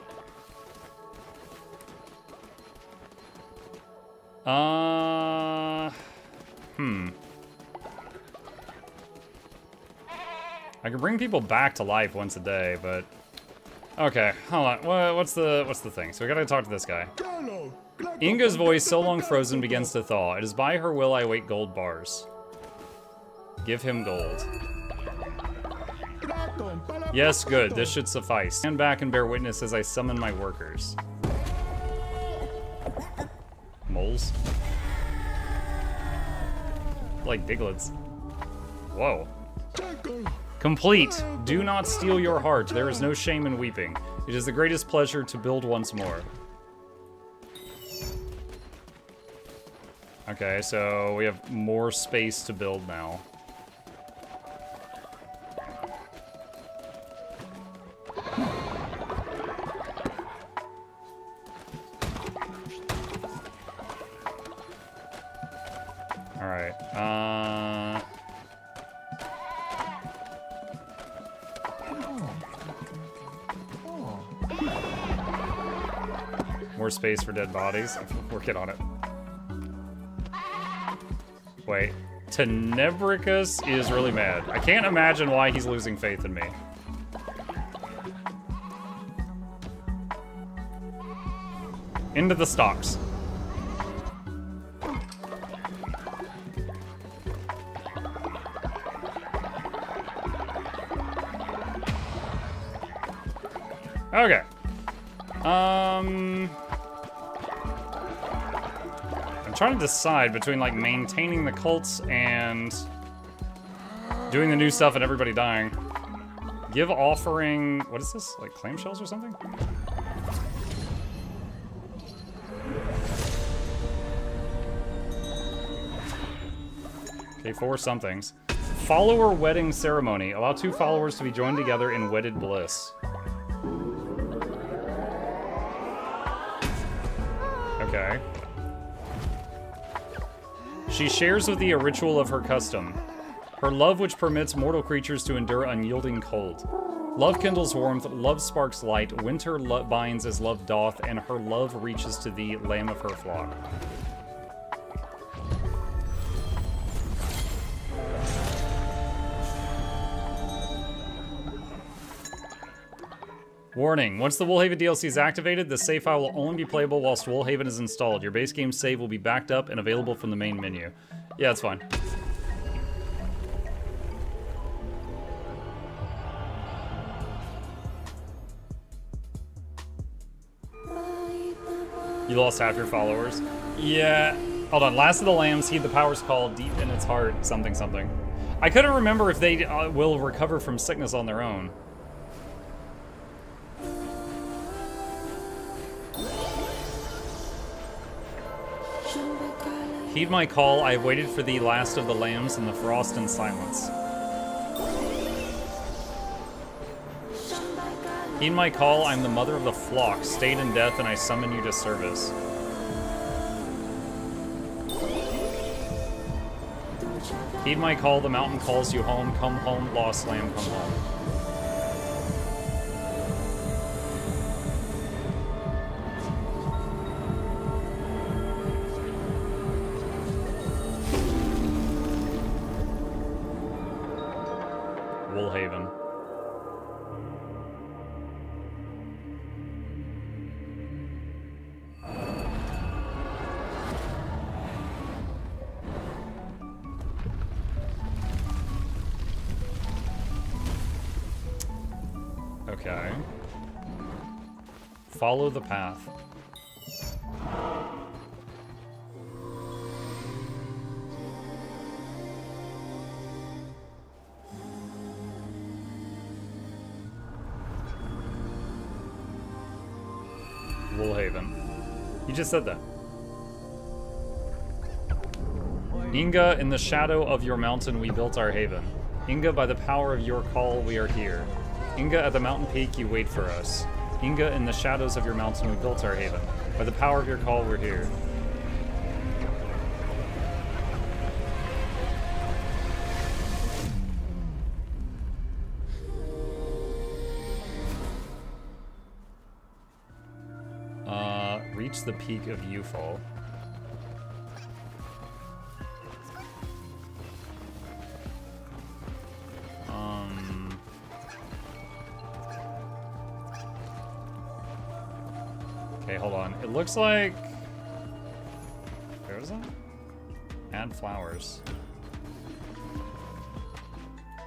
[SPEAKER 1] I can bring people back to life once a day, but... Okay, hold on. What's the thing? So we gotta talk to this guy. Inga's voice, so long frozen, begins to thaw. It is by her will I await gold bars. Give him gold. Yes, good. This should suffice. Stand back and bear witness as I summon my workers. Moles? Like Diglets. Whoa. Complete. Do not steal your heart. There is no shame in weeping. It is the greatest pleasure to build once more. Okay, so we have more space to build now. Alright, more space for dead bodies. I'm working on it. Wait, Tenebricus is really mad. I can't imagine why he's losing faith in me. Into the stocks. Okay. I'm trying to decide between like maintaining the cults and doing the new stuff and everybody dying. Give offering, what is this? Like clamshells or something? Okay, 4 somethings. Follower wedding ceremony. Allow 2 followers to be joined together in wedded bliss. Okay. She shares with thee a ritual of her custom. Her love which permits mortal creatures to endure unyielding cold. Love kindles warmth, love sparks light, winter binds as love doth, and her love reaches to the lamb of her flock. Warning, once the Woolhaven DLC is activated, the save file will only be playable whilst Woolhaven is installed. Your base game save will be backed up and available from the main menu. Yeah, it's fine. You lost half your followers. Yeah. Hold on. Last of the Lambs, heed the power's call, deep in its heart, something something. I couldn't remember if they will recover from sickness on their own. Heed my call, I have waited for the last of the lambs in the frost and silence. Heed my call, I am the mother of the flock, stayed in death, and I summon you to service. Heed my call, the mountain calls you home, come home, lost lamb, come home. Woolhaven. Okay. Follow the path. Woolhaven. You just said that. Inga, in the shadow of your mountain we built our haven. Inga, by the power of your call we are here. Inga, at the mountain peak you wait for us. Inga, in the shadows of your mountain we built our haven. By the power of your call we're here. Reach the peak of Ufall. Okay, hold on. It looks like... Where was that? Add flowers.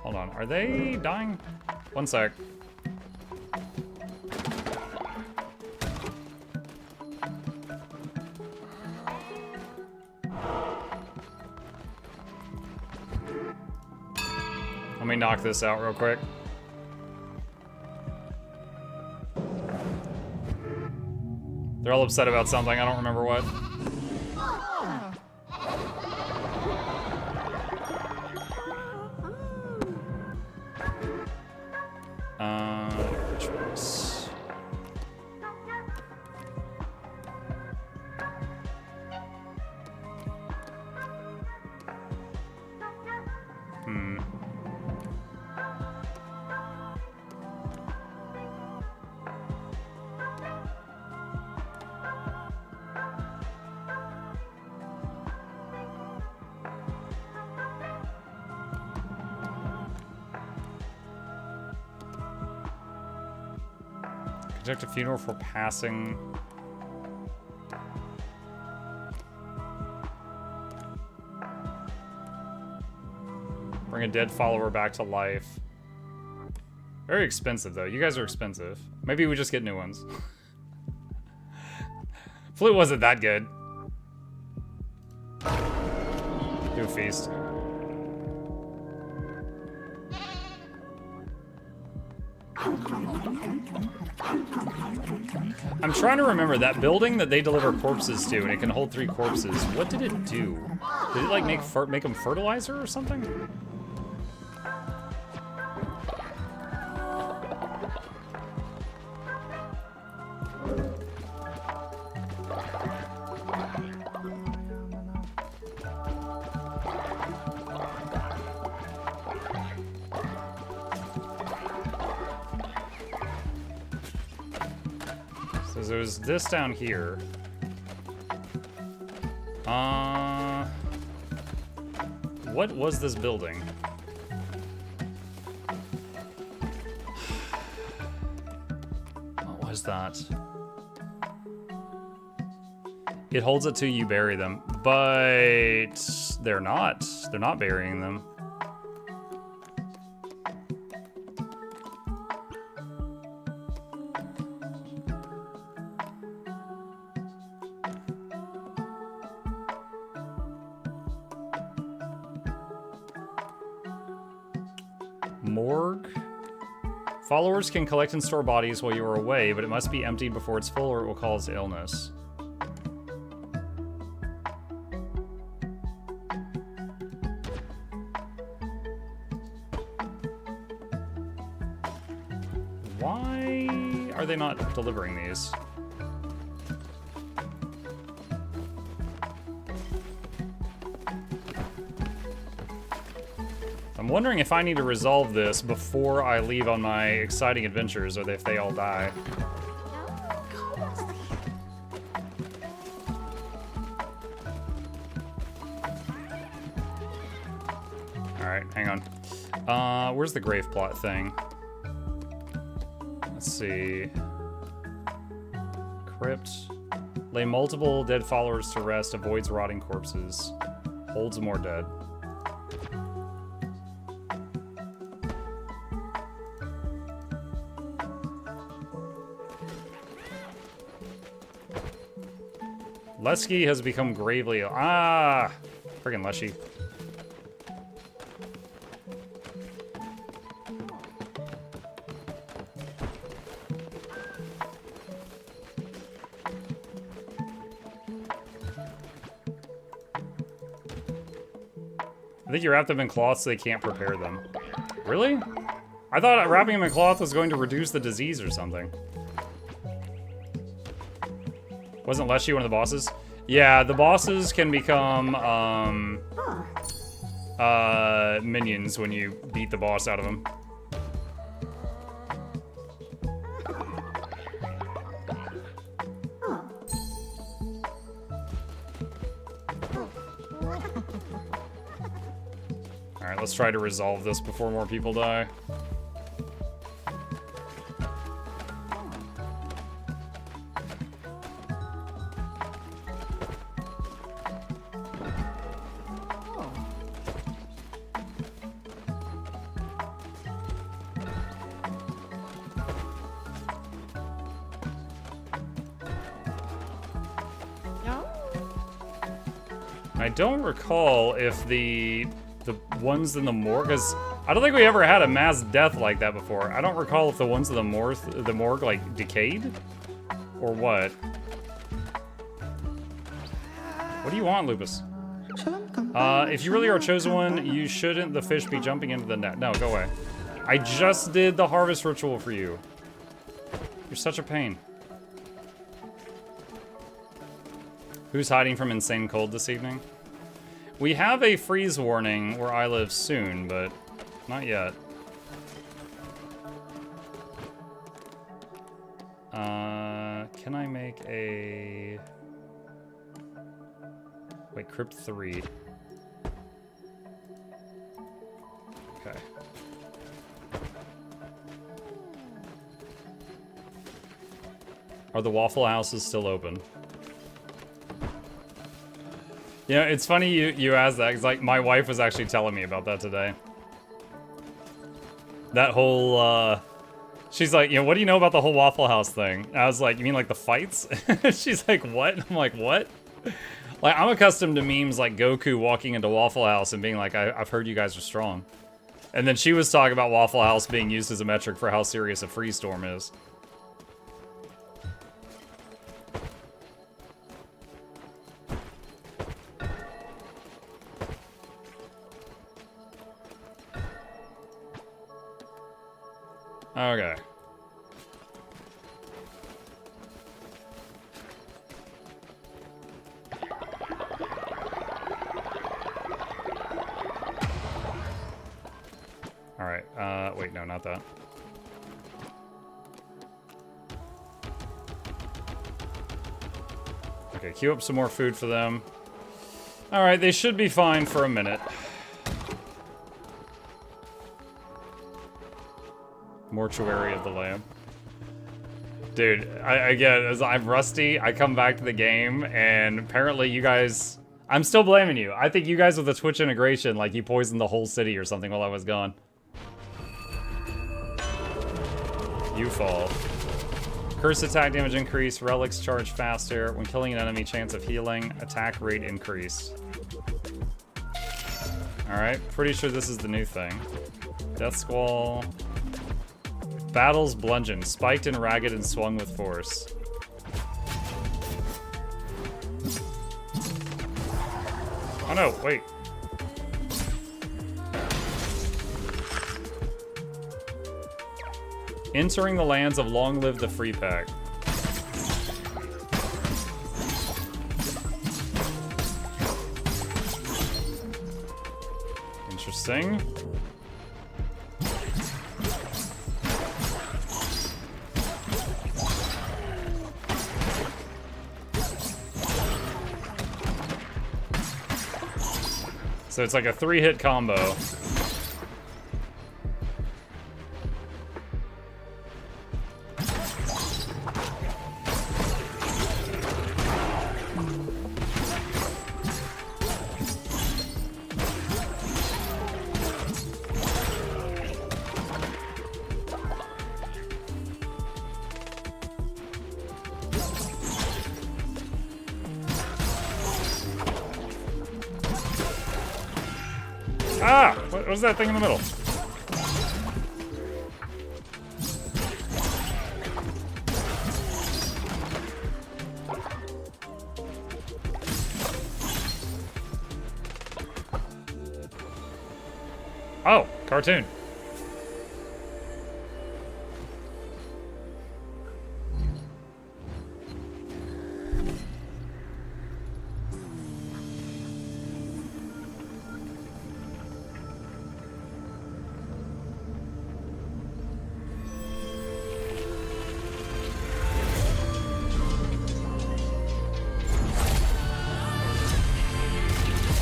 [SPEAKER 1] Hold on. Are they dying? One sec. Let me knock this out real quick. They're all upset about something. I don't remember what. Choice. Conduct a funeral for passing. Bring a dead follower back to life. Very expensive, though. You guys are expensive. Maybe we just get new ones. Flute wasn't that good. Do a feast. I'm trying to remember that building that they deliver corpses to, and it can hold 3 corpses. What did it do? Did it like make them fertilizer or something? So there's this down here. What was this building? What was that? It holds it till you bury them, but they're not. They're not burying them. Morgue? Followers can collect and store bodies while you are away, but it must be emptied before it's full or it will cause illness. Why are they not delivering these? I'm wondering if I need to resolve this before I leave on my exciting adventures, or if they all die. Alright, hang on. Where's the grave plot thing? Let's see. Crypt. Lay multiple dead followers to rest, avoids rotting corpses. Holds more dead. Lesky has become gravely ill. Ah! Friggin' Leshy. I think you wrap them in cloth so they can't prepare them. Really? I thought wrapping them in cloth was going to reduce the disease or something. Wasn't Leshy one of the bosses? Yeah, the bosses can become minions when you beat the boss out of them. Alright, let's try to resolve this before more people die. I don't recall if the ones in the morgue, because I don't think we ever had a mass death like that before. I don't recall if the ones in the morgue like decayed or what. What do you want, Lupus? If you really are a chosen one, you shouldn't the fish be jumping into the net. No, go away. I just did the harvest ritual for you. You're such a pain. Who's hiding from insane cold this evening? We have a freeze warning where I live soon, but not yet. Can I make a... Wait, Crypt 3. Okay. Are the Waffle Houses still open? You know, it's funny you asked that, because like my wife was actually telling me about that today. That whole, she's like, you know, what do you know about the whole Waffle House thing? And I was like, you mean like the fights? She's like, what? I'm like, what? Like, I'm accustomed to memes like Goku walking into Waffle House and being like, I've heard you guys are strong. And then she was talking about Waffle House being used as a metric for how serious a freeze storm is. Okay. Alright, wait, no, not that. Okay, queue up some more food for them. Alright, they should be fine for a minute. Mortuary of the Lamb. Dude, again, as I'm rusty, I come back to the game, and apparently you guys... I'm still blaming you. I think you guys with the Twitch integration, like you poisoned the whole city or something while I was gone. You fall. Curse attack damage increase, relics charge faster. When killing an enemy, chance of healing, attack rate increase. Alright, pretty sure this is the new thing. Death Squall. Battles bludgeon, spiked and ragged and swung with force. Oh no, wait. Entering the lands of Long Live the Free Pack. Interesting. So it's like a 3-hit combo. Ah! What was that thing in the middle? Oh, cartoon.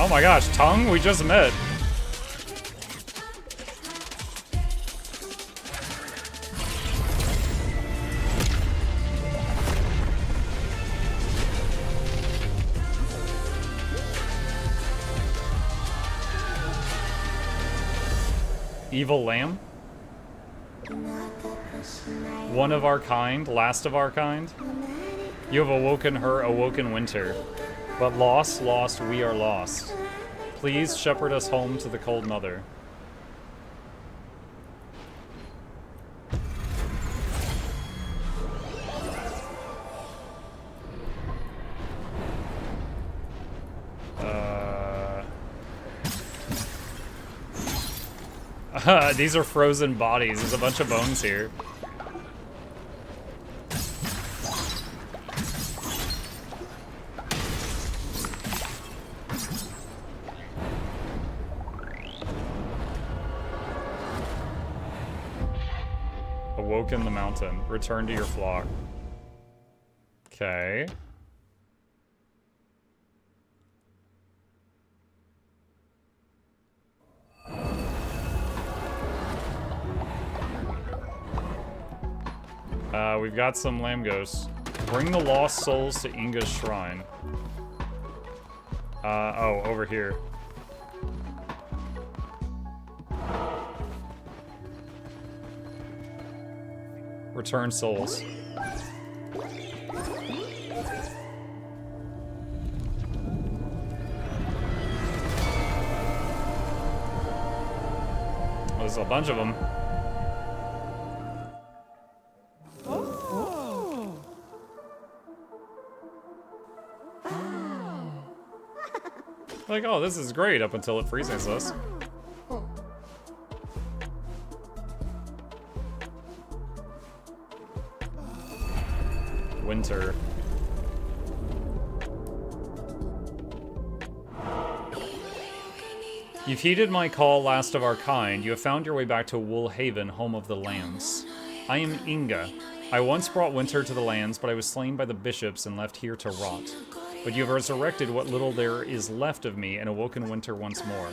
[SPEAKER 1] Oh my gosh, Tongue, we just met. Evil Lamb? One of our kind, last of our kind? You have awoken her, awoken winter. But lost, lost, we are lost. Please shepherd us home to the cold mother. These are frozen bodies. There's a bunch of bones here. Awoken the mountain. Return to your flock. Okay. We've got some lamb ghosts. Bring the lost souls to Inga's shrine. Oh, over here. Return souls. There's a bunch of them. Like, oh, this is great up until it freezes us. Winter. You've heeded my call, last of our kind. You have found your way back to Wool Haven, home of the lands. I am Inga. I once brought winter to the lands, but I was slain by the bishops and left here to rot. But you have resurrected what little there is left of me and awoken winter once more.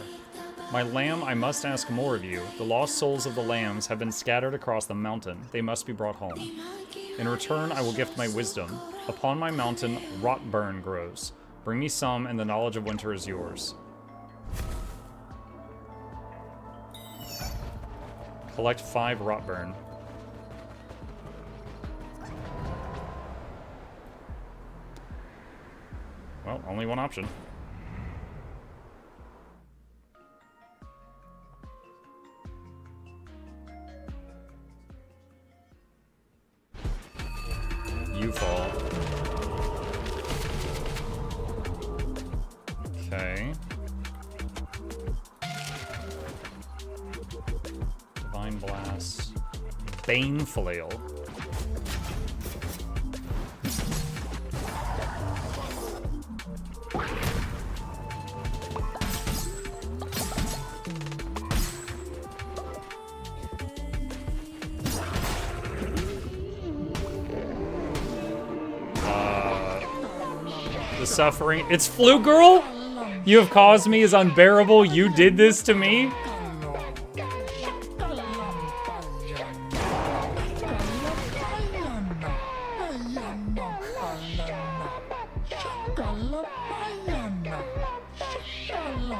[SPEAKER 1] My lamb, I must ask more of you. The lost souls of the lambs have been scattered across the mountain. They must be brought home. In return, I will gift my wisdom. Upon my mountain, rotburn grows. Bring me some, and the knowledge of winter is yours. Collect 5 rotburn. Well, only one option. You fall. Okay. Divine Blast. Bane Flail. The suffering. It's Flu Girl? You have caused me is unbearable. You did this to me?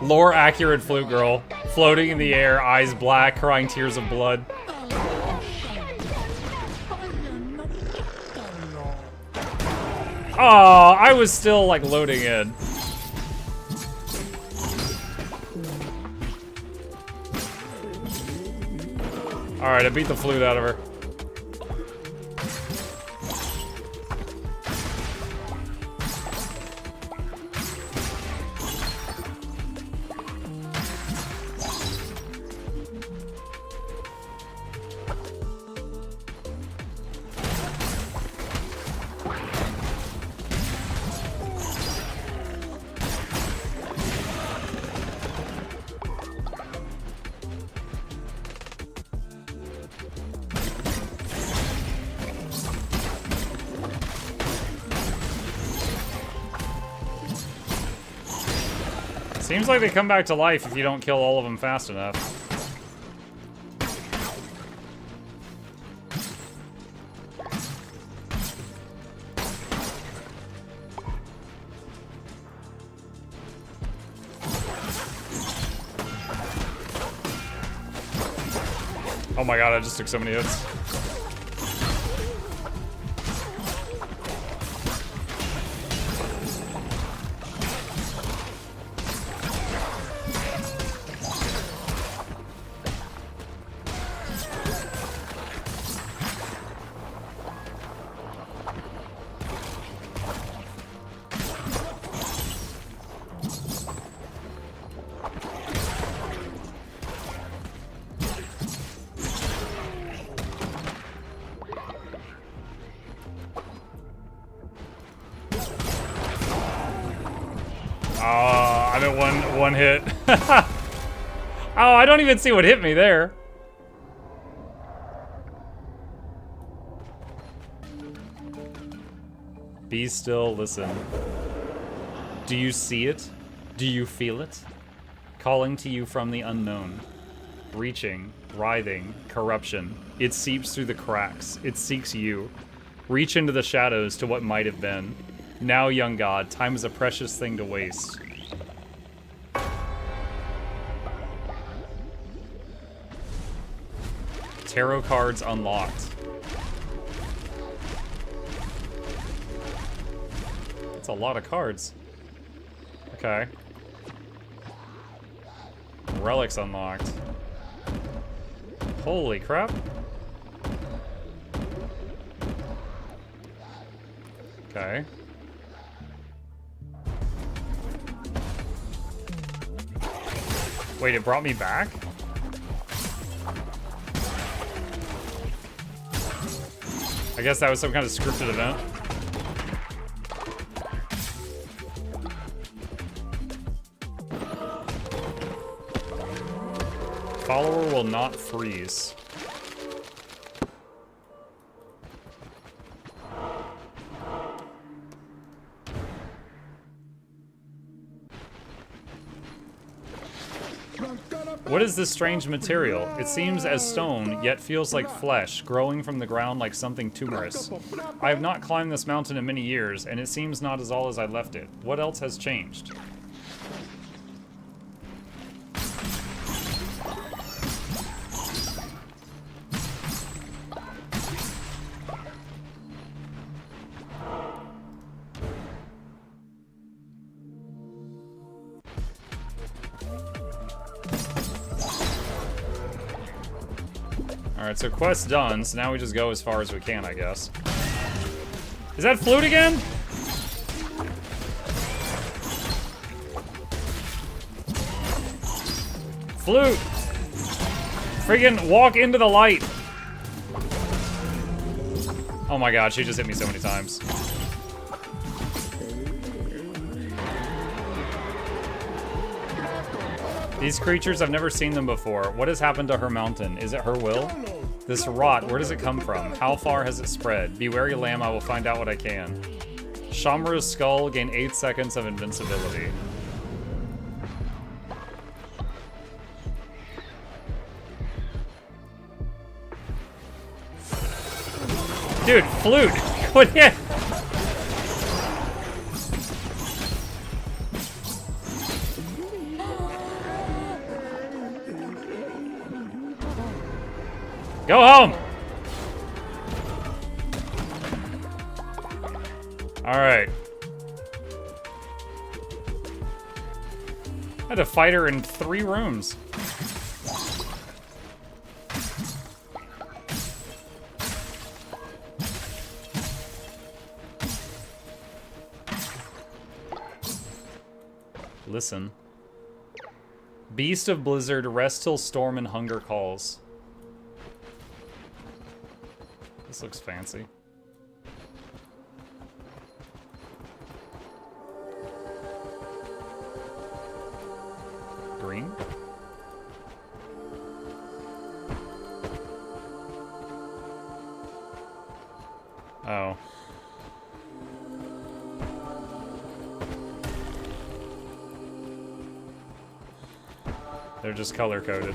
[SPEAKER 1] Lore accurate Flute Girl. Floating in the air, eyes black, crying tears of blood. Oh, I was still like loading in. Alright, I beat the flute out of her. Seems like they come back to life if you don't kill all of them fast enough. Oh my god, I just took so many hits. I'm at one hit. Oh, I don't even see what hit me there. Be still, listen. Do you see it? Do you feel it? Calling to you from the unknown. Reaching, writhing, corruption. It seeps through the cracks. It seeks you. Reach into the shadows to what might have been. Now, young god, time is a precious thing to waste. Tarot cards unlocked. That's a lot of cards. Okay. Relics unlocked. Holy crap. Okay. Wait, it brought me back? I guess that was some kind of scripted event. Follower will not freeze. What is this strange material? It seems as stone, yet feels like flesh, growing from the ground like something tumorous. I have not climbed this mountain in many years, and it seems not as all as I left it. What else has changed? Alright, so quest done, so now we just go as far as we can, I guess. Is that flute again? Flute! Friggin' walk into the light! Oh my god, she just hit me so many times. These creatures, I've never seen them before. What has happened to her mountain? Is it her will? This rot, where does it come from? How far has it spread? Be wary, lamb, I will find out what I can. Shamra's skull, gain 8 seconds of invincibility. Dude, flute! What the? Go home! Alright. I had to fight her in 3 rooms. Listen. Beast of Blizzard, rest till storm and hunger calls. This looks fancy. Green? Oh. They're just color-coded.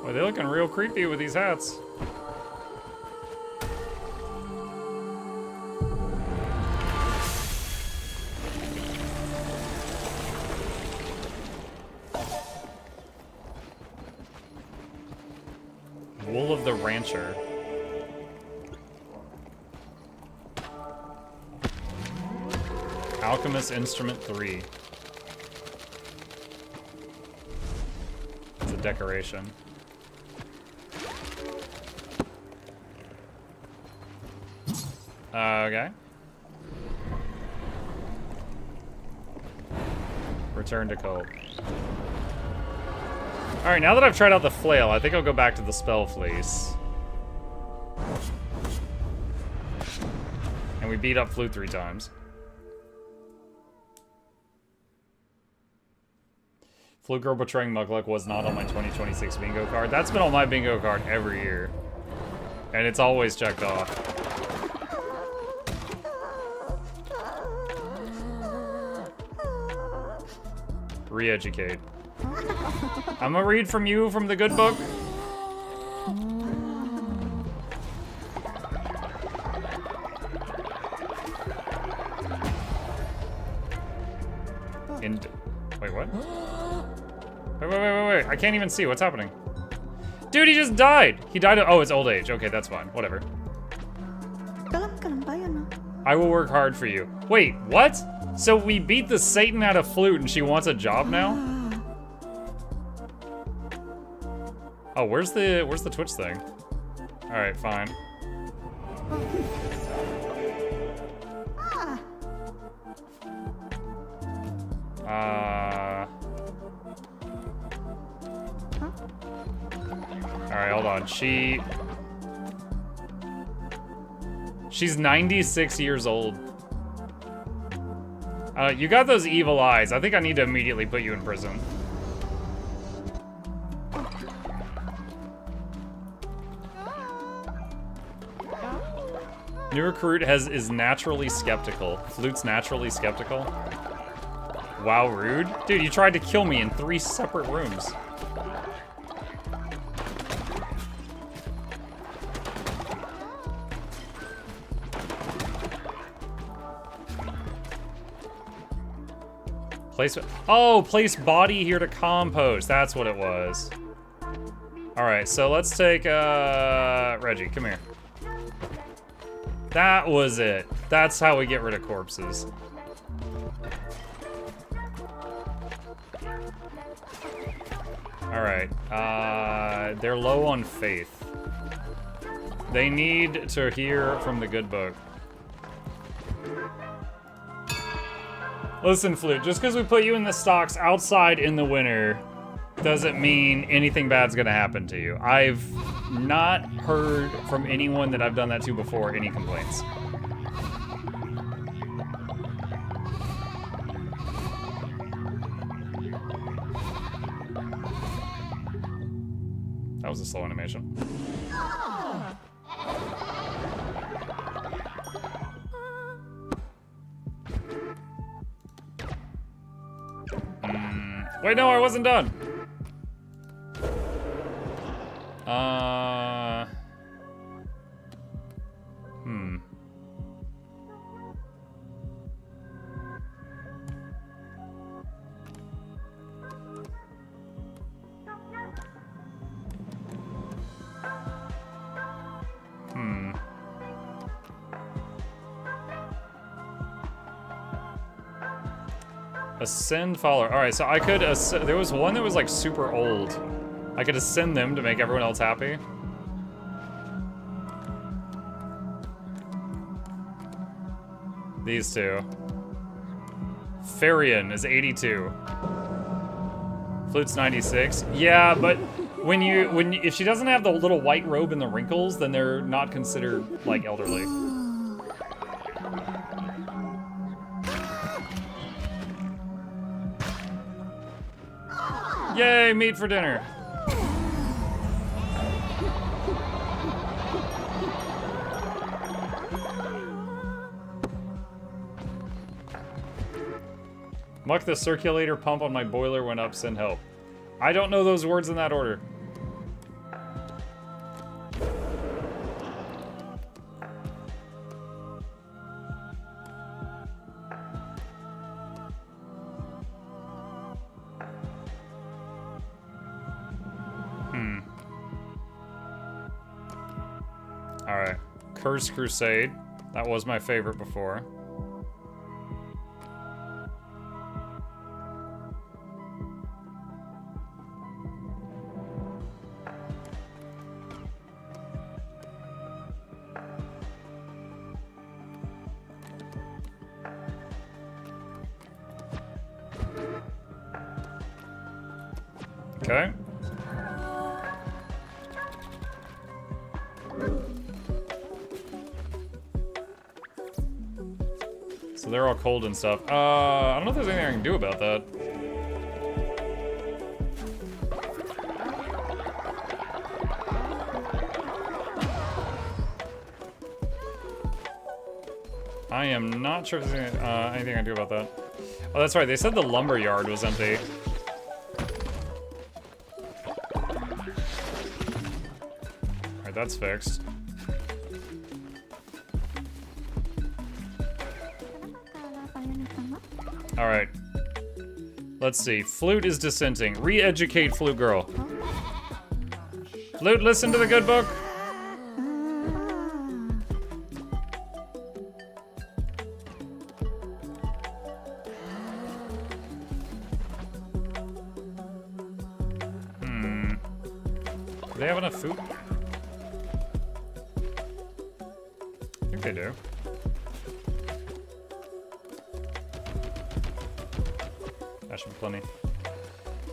[SPEAKER 1] Boy, they're looking real creepy with these hats. Wool of the Rancher. Alchemist Instrument 3. It's a decoration. Okay. Return to Cope. Alright, now that I've tried out the flail, I think I'll go back to the spell fleece. And we beat up Flute 3 times. Flute Girl betraying Mukluk was not on my 2026 bingo card. That's been on my bingo card every year. And it's always checked off. Re-educate. I'm gonna read from you from the good book. Wait, what? Wait. I can't even see. What's happening? Dude, he just died. He died of, oh, it's old age. Okay, that's fine. Whatever. I will work hard for you. Wait, what? So we beat the Satan out of Flute and she wants a job now? Oh, where's the Twitch thing? All right, fine. Alright, hold on. She's 96 years old. You got those evil eyes. I think I need to immediately put you in prison. New recruit is naturally skeptical. Flute's naturally skeptical. Wow, rude. Dude, you tried to kill me in 3 separate rooms. Place body here to compost. That's what it was. All right, so let's take Reggie. Come here. That was it. That's how we get rid of corpses. All right. They're low on faith. They need to hear from the good book. Listen, Flute, just because we put you in the stocks outside in the winter doesn't mean anything bad's gonna happen to you. I've not heard from anyone that I've done that to before any complaints. That was a slow animation. Wait, no, I wasn't done. Ascend follower. All right, so I could there was one that was like super old. I could ascend them to make everyone else happy. These two. Farian is 82. Flute's 96. Yeah, but if she doesn't have the little white robe and the wrinkles, then they're not considered like elderly. Yay, meat for dinner. Muck, the circulator pump on my boiler went up, send help. I don't know those words in that order. Alright. Curse Crusade. That was my favorite before. Okay. So they're all cold and stuff. I don't know if there's anything I can do about that. I am not sure if there's anything I can do about that. Oh, that's right. They said the lumber yard was empty. Alright, that's fixed. Alright. Let's see. Flute is dissenting. Re-educate Flute Girl. Flute, listen to the good book. Do they have enough food? I think they do. That should be plenty.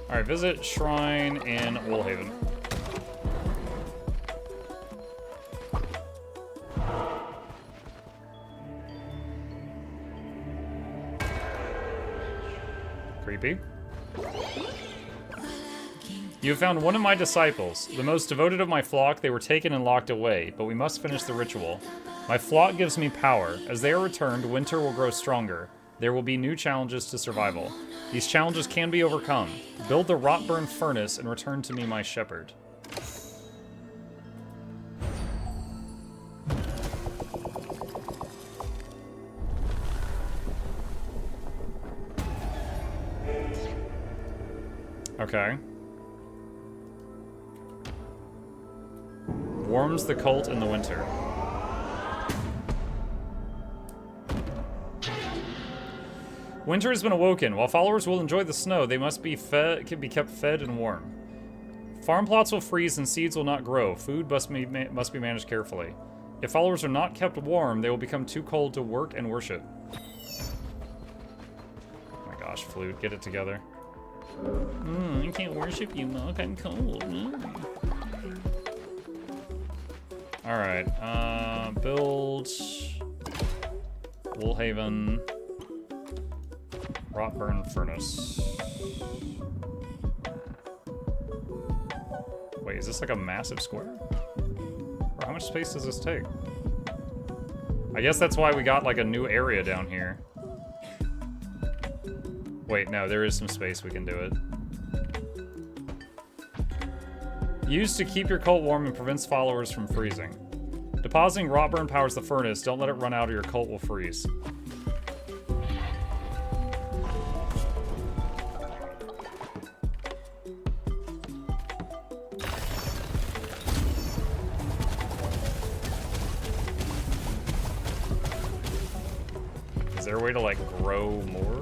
[SPEAKER 1] Alright, visit Shrine in Woolhaven. Creepy. You have found one of my disciples, the most devoted of my flock. They were taken and locked away, but we must finish the ritual. My flock gives me power. As they are returned, winter will grow stronger. There will be new challenges to survival. These challenges can be overcome. Build the rot-burn furnace and return to me my shepherd. Okay. Warms the cult in the winter. Winter has been awoken. While followers will enjoy the snow, they must be kept fed and warm. Farm plots will freeze and seeds will not grow. Food must be managed carefully. If followers are not kept warm, they will become too cold to work and worship. Oh my gosh, Flute, get it together. I can't worship you, Monk. I'm cold. Alright, build Woolhaven Rotburn Furnace. Wait, is this like a massive square? Or how much space does this take? I guess that's why we got like a new area down here. Wait, no, there is some space we can do it. Used to keep your cult warm and prevents followers from freezing. Depositing Rotburn powers the furnace. Don't let it run out or your cult will freeze. Is there a way to like grow more?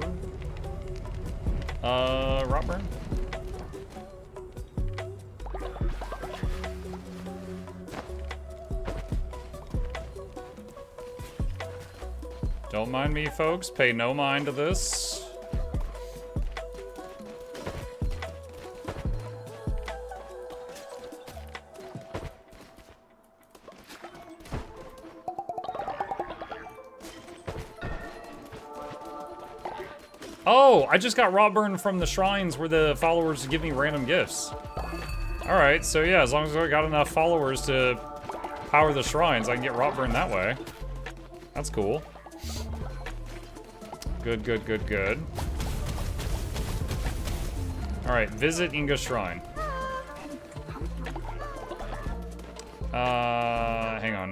[SPEAKER 1] Rotburn? Don't mind me, folks. Pay no mind to this. Oh, I just got Rotburn from the shrines where the followers give me random gifts. Alright, so yeah, as long as I got enough followers to power the shrines, I can get Rotburn that way. That's cool. Good, good, good, good. Alright, visit Inga's shrine. Hang on.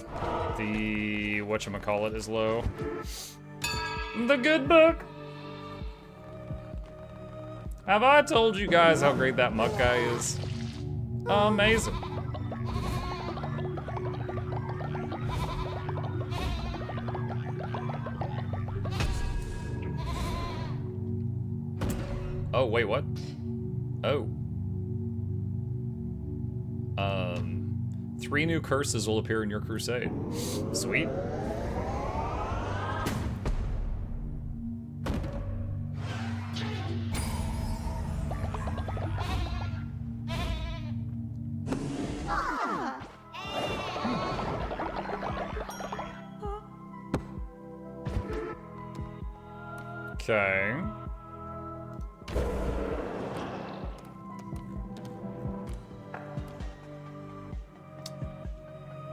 [SPEAKER 1] The whatchamacallit is low. The good book! Have I told you guys how great that muck guy is? Amazing. Oh, wait, what? Oh. 3 new curses will appear in your crusade. Sweet. Okay.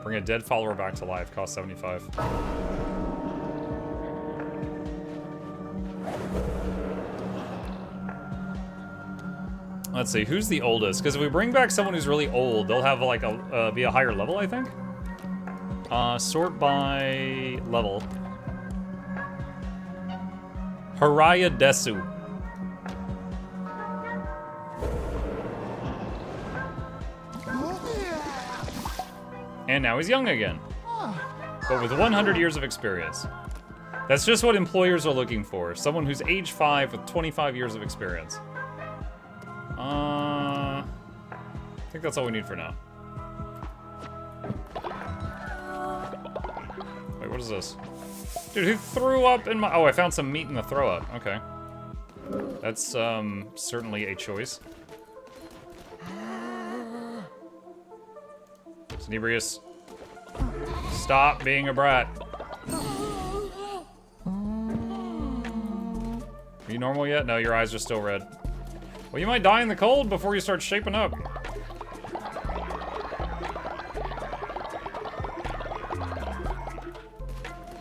[SPEAKER 1] Bring a dead follower back to life. Cost 75. Let's see, who's the oldest? Because if we bring back someone who's really old, they'll have like a be a higher level, I think. Sort by level. Haraya Desu. And now he's young again, but with 100 years of experience. That's just what employers are looking for. Someone who's age 5 with 25 years of experience. I think that's all we need for now. Wait, what is this? Dude, who threw up in my... Oh, I found some meat in the throw up. Okay. That's, certainly a choice. Snebrius, stop being a brat. Are you normal yet? No, your eyes are still red. Well, you might die in the cold before you start shaping up.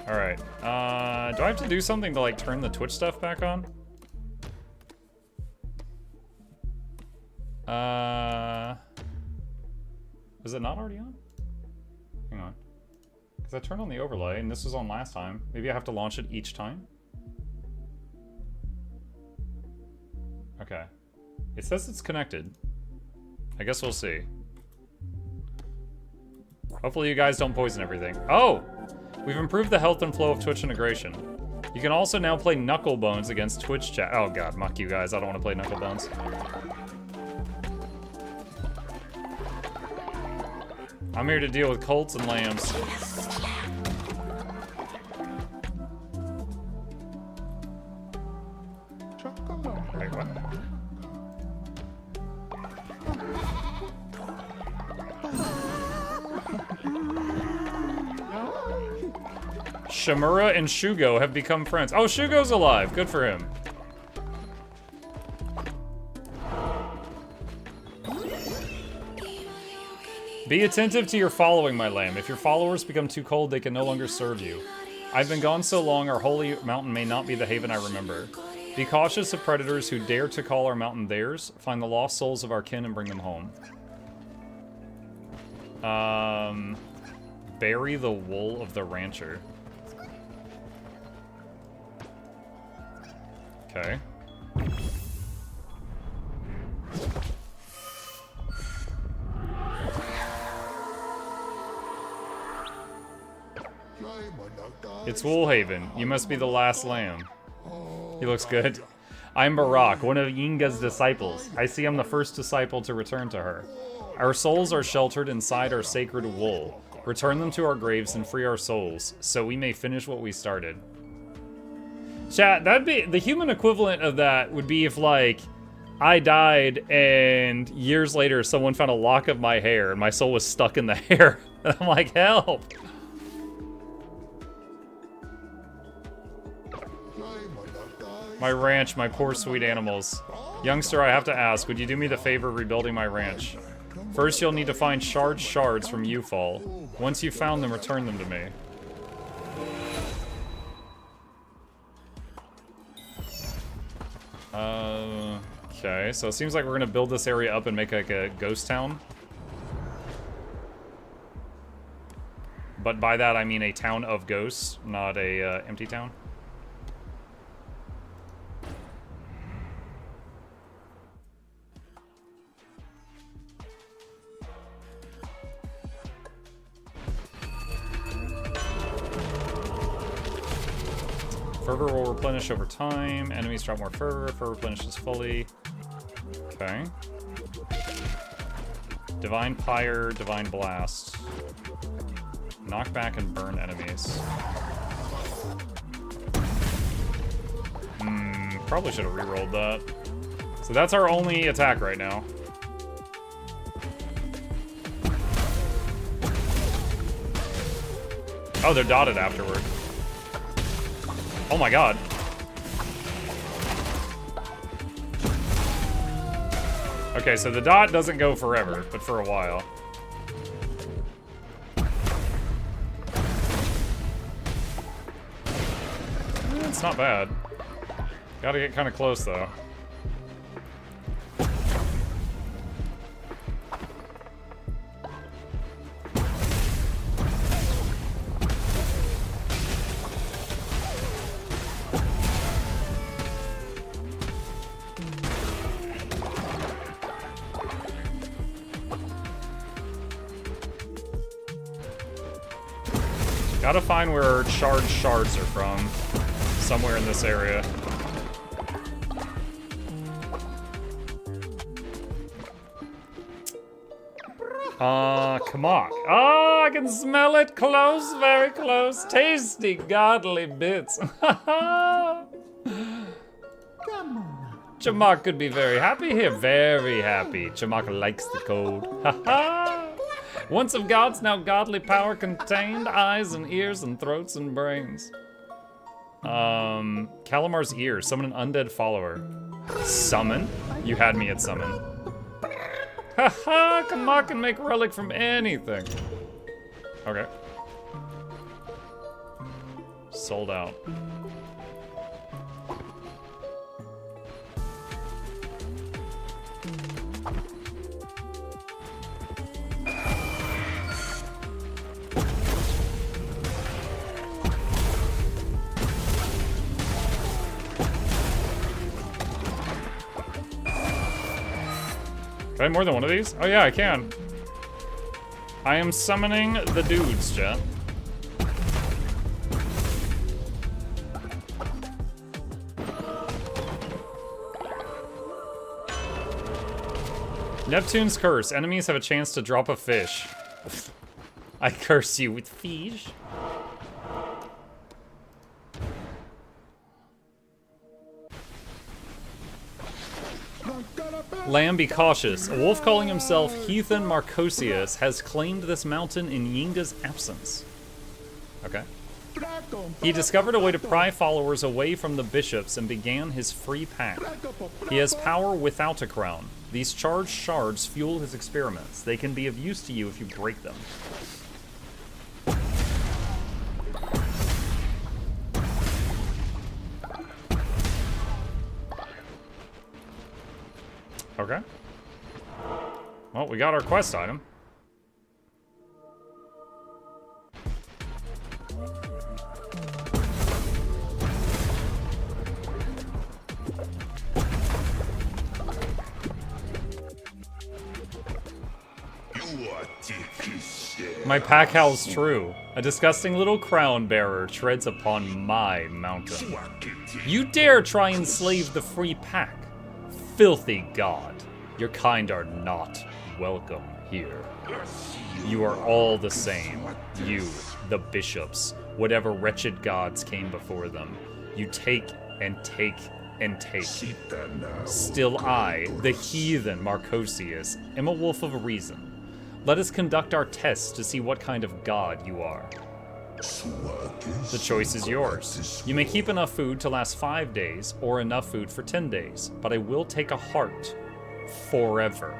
[SPEAKER 1] Alright, do I have to do something to, like, turn the Twitch stuff back on? Is it not already on? Hang on. Because I turned on the overlay, and this was on last time. Maybe I have to launch it each time? Okay. It says it's connected. I guess we'll see. Hopefully you guys don't poison everything. Oh! We've improved the health and flow of Twitch integration. You can also now play Knucklebones against Twitch chat. Oh god, muck you guys. I don't want to play Knucklebones. I'm here to deal with colts and lambs. Wait, what? Shamura and Shugo have become friends. Oh, Shugo's alive. Good for him. Be attentive to your following, my lamb. If your followers become too cold, they can no longer serve you. I've been gone so long, our holy mountain may not be the haven I remember. Be cautious of predators who dare to call our mountain theirs. Find the lost souls of our kin and bring them home. Bury the wool of the rancher. Okay. It's Woolhaven. You must be the last lamb. He looks good. I'm Barak, one of Yinga's disciples. I see I'm the first disciple to return to her. Our souls are sheltered inside our sacred wool. Return them to our graves and free our souls, so we may finish what we started. Chat, that'd be... The human equivalent of that would be if, like, I died and years later someone found a lock of my hair and my soul was stuck in the hair. And I'm like, help! My ranch, my poor sweet animals. Youngster, I have to ask, would you do me the favor of rebuilding my ranch? First, you'll need to find shards from Ufall. Once you've found them, return them to me. Okay, so it seems like we're gonna build this area up and make like a ghost town. But by that I mean a town of ghosts, not a empty town. Fervor will replenish over time. Enemies drop more fervor. Fervor replenishes fully. Okay. Divine Pyre, Divine Blast. Knock back and burn enemies. Probably should have rerolled that. So that's our only attack right now. Oh, they're dotted afterward. Oh my god. Okay, so the dot doesn't go forever, but for a while. It's not bad. Gotta get kind of close, though. Gotta find where charged shards are from. Somewhere in this area. Come on. Oh, I can smell it close, very close. Tasty, godly bits. Chamak could be very happy here. Very happy. Chamak likes the cold. Once of gods, now godly power contained. Eyes and ears and throats and brains. Calamar's ear. Summon an undead follower. Summon? You had me at summon. Haha, Kamak can make relic from anything. Okay. Sold out. Can I have more than one of these? Oh yeah, I can. I am summoning the dudes, chat. Neptune's curse. Enemies have a chance to drop a fish. I curse you with fish. Lamb, be cautious. A wolf calling himself Heathen Marcosius has claimed this mountain in Yinga's absence. Okay. He discovered a way to pry followers away from the bishops and began his free pack. He has power without a crown. These charged shards fuel his experiments. They can be of use to you if you break them. Okay. Well, we got our quest item. My pack howl's true. A disgusting little crown bearer treads upon my mountain. You dare try and enslave the free pack? Filthy god, your kind are not welcome here. You are all the same. You, the bishops, whatever wretched gods came before them. You take and take and take. Still I, the heathen Marcosius, am a wolf of reason. Let us conduct our tests to see what kind of god you are. The choice is yours. You may keep enough food to last 5 days, or enough food for 10 days, but I will take a heart forever.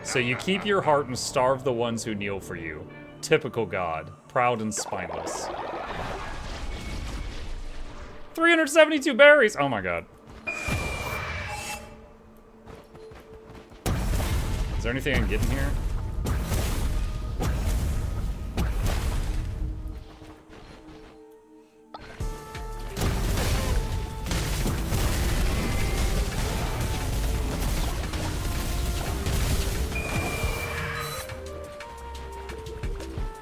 [SPEAKER 1] So you keep your heart and starve the ones who kneel for you. Typical god, proud and spineless. 372 berries! Oh my god. Is there anything I can get in here?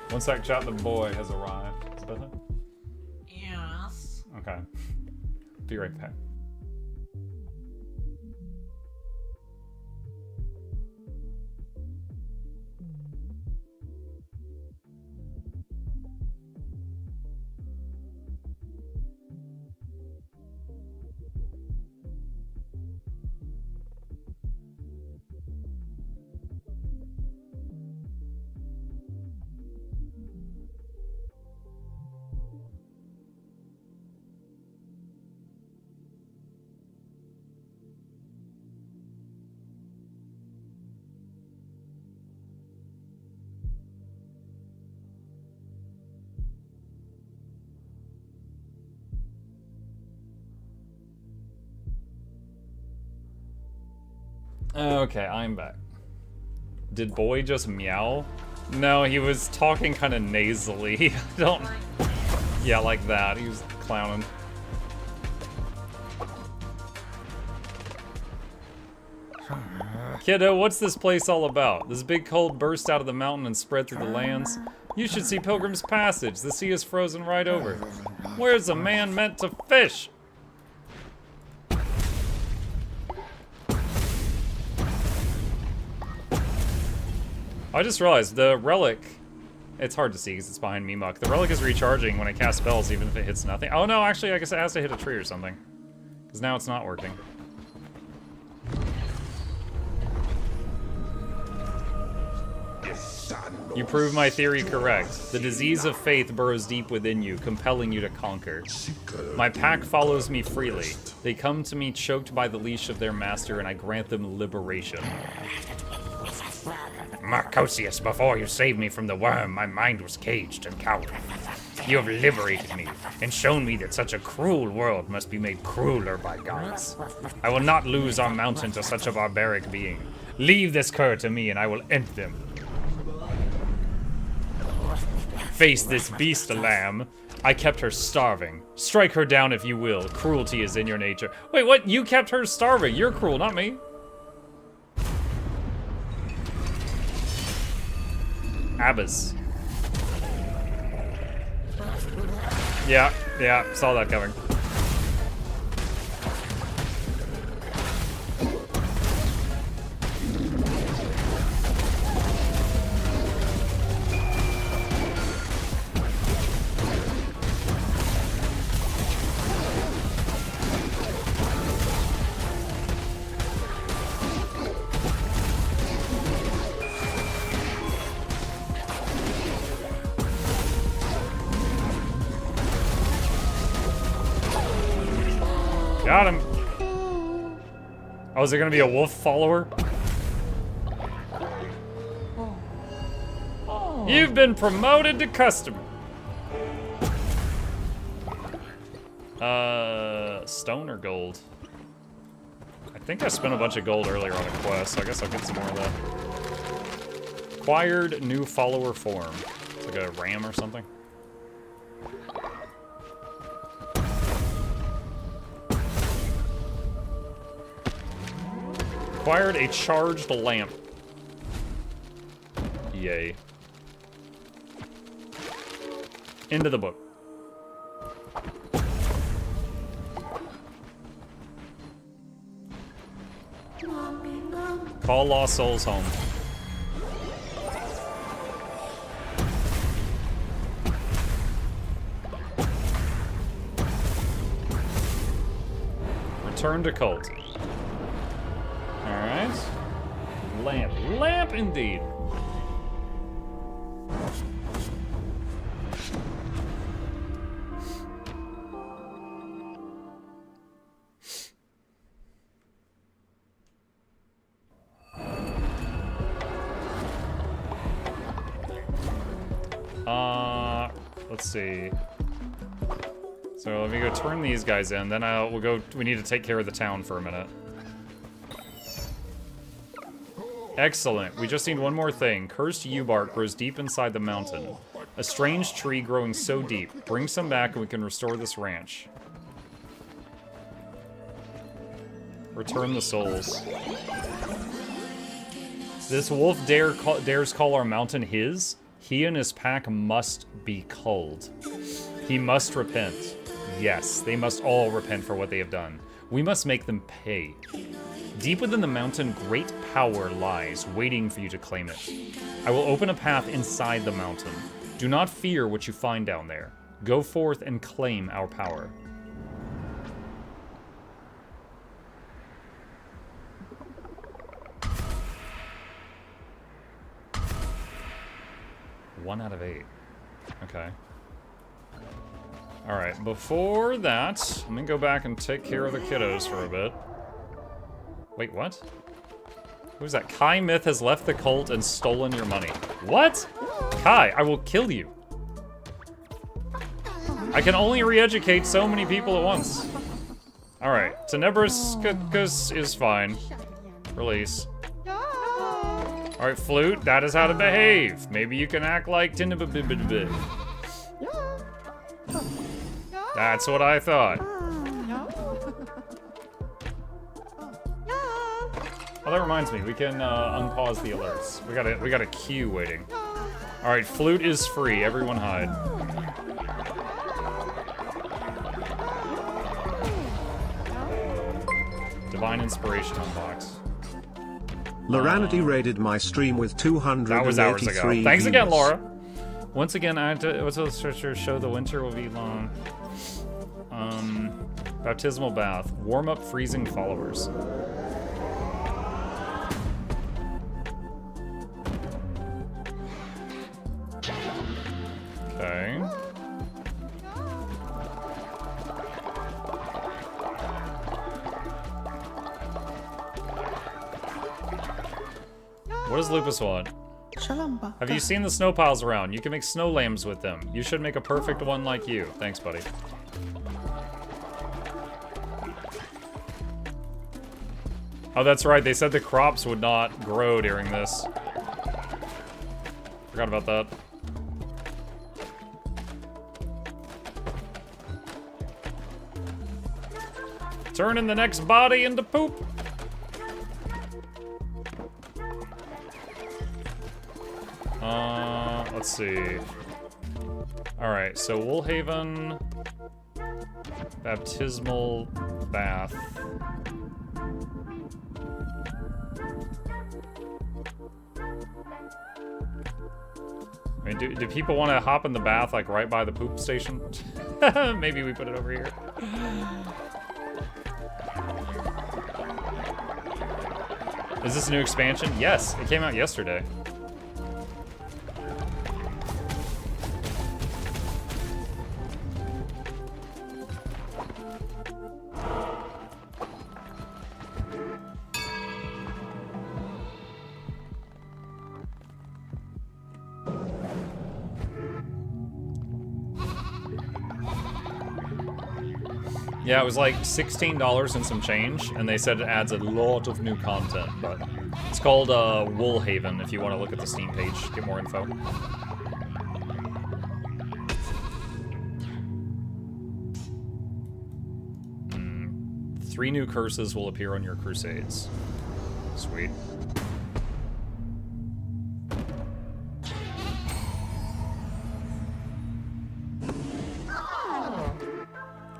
[SPEAKER 1] One sec, chat, the boy has arrived. Is that it?
[SPEAKER 7] Yes.
[SPEAKER 1] Okay. Be right back. Okay, I'm back. Did boy just meow? No, he was talking kind of nasally. I don't... Yeah, like that. He was clowning. Kiddo, what's this place all about? This big cold burst out of the mountain and spread through the lands. You should see Pilgrim's Passage. The sea is frozen right over. Where's a man meant to fish? I just realized the relic, it's hard to see because it's behind me, Muck. The relic is recharging when I cast spells even if it hits nothing. Oh no, actually I guess it has to hit a tree or something. Because now it's not working. You prove my theory correct. The disease of faith burrows deep within you, compelling you to conquer. My pack follows me freely. They come to me choked by the leash of their master, and I grant them liberation.
[SPEAKER 3] Marcosius, before you saved me from the worm, my mind was caged and cowed. You have liberated me, and shown me that such a cruel world must be made crueler by gods. I will not lose our mountain to such a barbaric being. Leave this cur to me, and I will end them. Face this beast, lamb. I kept her starving. Strike her down if you will. Cruelty is in your nature. Wait, what? You kept her starving. You're cruel, not me. Abbas. Yeah, saw that coming. Got him. Oh, is there gonna be a wolf follower? You've been promoted to customer. Stone or gold? I think I spent a bunch of gold earlier on a quest, so I guess I'll get some more of that. Acquired new follower form. It's like a ram or something. Acquired a charged lamp. Yay. Into the book. Call lost souls home. Return to cult. Alright. Lamp. Lamp indeed. Let's see. So let me go turn these guys in, then we need to take care of the town for a minute. Excellent. We just need one more thing. Cursed yew-bark grows deep inside the mountain. A strange tree growing so deep. Bring some back and we can restore this ranch. Return the souls. This wolf dares call our mountain his. He and his pack must be culled. He must repent. Yes, they must all repent for what they have done. We must make them pay. Deep within the mountain, great power lies, waiting for you to claim it. I will open a path inside the mountain. Do not fear what you find down there. Go forth and claim our power. One out of 8. Okay. Alright, before that, I'm gonna go back and take care of the kiddos for a bit. Wait, what? Who's that? Kai Myth has left the cult and stolen your money. What? Kai, I will kill you. I can only re-educate so many people at once. Alright, Tenebris is fine. Release. Alright, Flute, that is how to behave. Maybe you can act like Tenebris. That's what I thought.
[SPEAKER 1] Oh, that reminds me. We can unpause the alerts. We got a queue waiting. All right, flute is free. Everyone hide. Divine Inspiration unbox.
[SPEAKER 8] Loranity raided my stream with 283
[SPEAKER 1] That was hours ago. Thanks
[SPEAKER 8] views.
[SPEAKER 1] again, Laura. Once again, I had to. What's the structure? Show the winter will be long. Baptismal bath. Warm up freezing followers. Okay. What does Lupus want? Have you seen the snow piles around? You can make snow lambs with them. You should make a perfect one like you. Thanks, buddy. Oh, that's right. They said the crops would not grow during this. Forgot about that. Turning the next body into poop. Let's see. Alright, so Woolhaven, baptismal bath. I mean, do people want to hop in the bath, like, right by the poop station? Maybe we put it over here. Is this a new expansion? Yes, it came out yesterday. Yeah, it was like $16 and some change, and they said it adds a lot of new content, but it's called Woolhaven if you want to look at the Steam page, get more info. Three new curses will appear on your crusades. Sweet.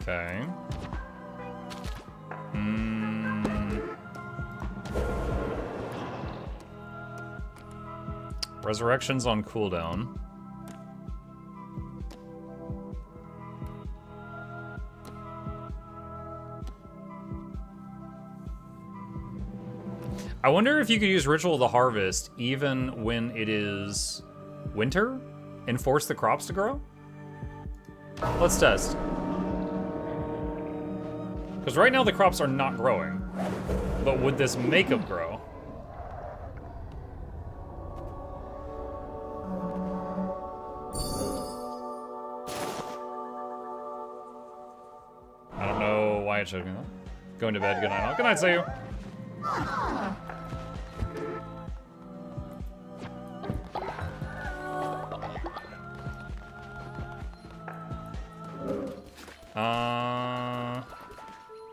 [SPEAKER 1] Okay. Resurrection's on cooldown. I wonder if you could use Ritual of the Harvest even when it is winter and force the crops to grow? Let's test. Because right now the crops are not growing. But would this make them grow? I don't know why it showed me that. Going to bed, good night all. Good night, see you.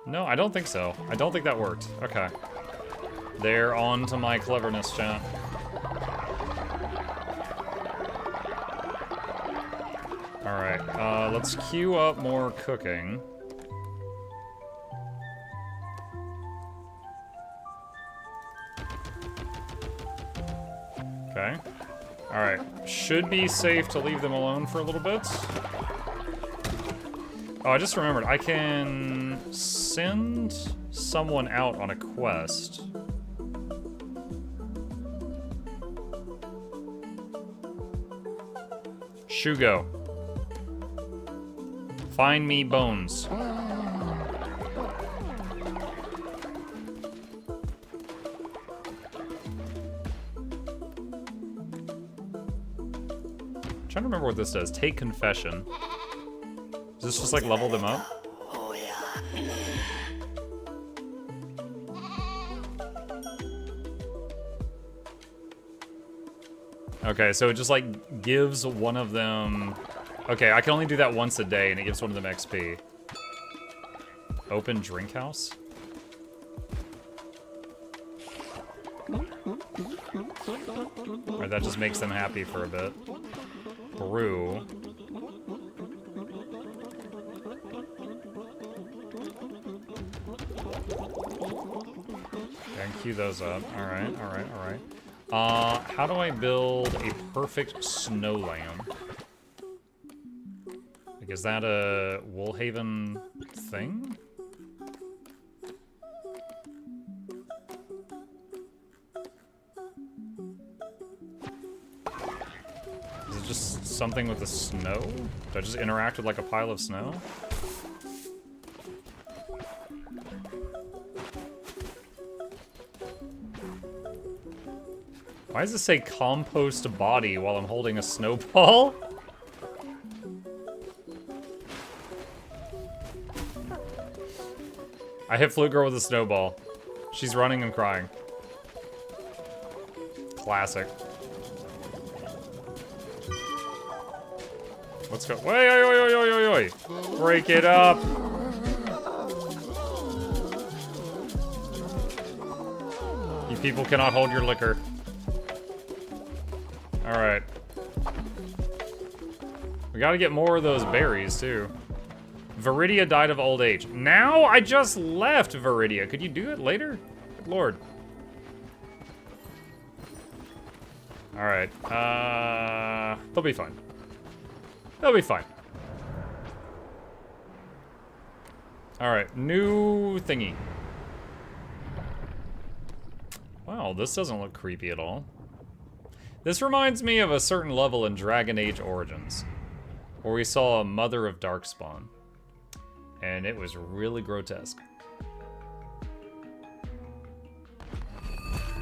[SPEAKER 1] No, I don't think so. I don't think that worked. Okay. They're on to my cleverness, chat. Alright, let's queue up more cooking. Okay. Alright, should be safe to leave them alone for a little bit. Oh, I just remembered, I can send someone out on a quest. Shugo. Find me bones. I'm trying to remember what this does. Take confession. Does this just like level them up? Okay, so it just like gives one of them... Okay, I can only do that once a day and it gives one of them XP. Open drink house? Alright, that just makes them happy for a bit. Brew. And queue those up. Alright, alright, alright. How do I build a perfect snow lamb? Like, is that a Woolhaven thing? Is it just something with the snow? Do I just interact with like a pile of snow? Why does it say compost body while I'm holding a snowball? I hit Flute Girl with a snowball. She's running and crying. Classic. Let's go. Wait, oi, oi, oi, oi, oi, oi. Break it up. You people cannot hold your liquor. Alright. We gotta get more of those berries, too. Viridia died of old age. Now? I just left Viridia. Could you do it later? Good lord. Alright. They'll be fine. They'll be fine. Alright, new thingy. Wow, this doesn't look creepy at all. This reminds me of a certain level in Dragon Age Origins, where we saw a Mother of Darkspawn, and it was really grotesque.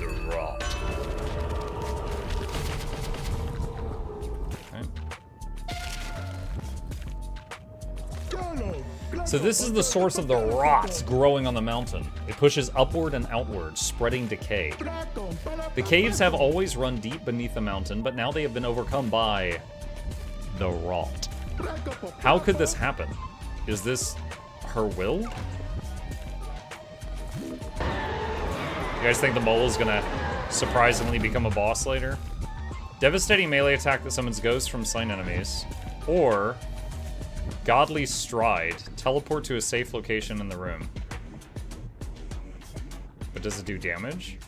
[SPEAKER 1] The Rot. Okay. So this is the source of the rot growing on the mountain. It pushes upward and outward, spreading decay. The caves have always run deep beneath the mountain, but now they have been overcome by the rot. How could this happen? Is this her will? You guys think the mole is gonna surprisingly become a boss later? Devastating melee attack that summons ghosts from slain enemies. Or Godly Stride. Teleport to a safe location in the room. But does it do damage?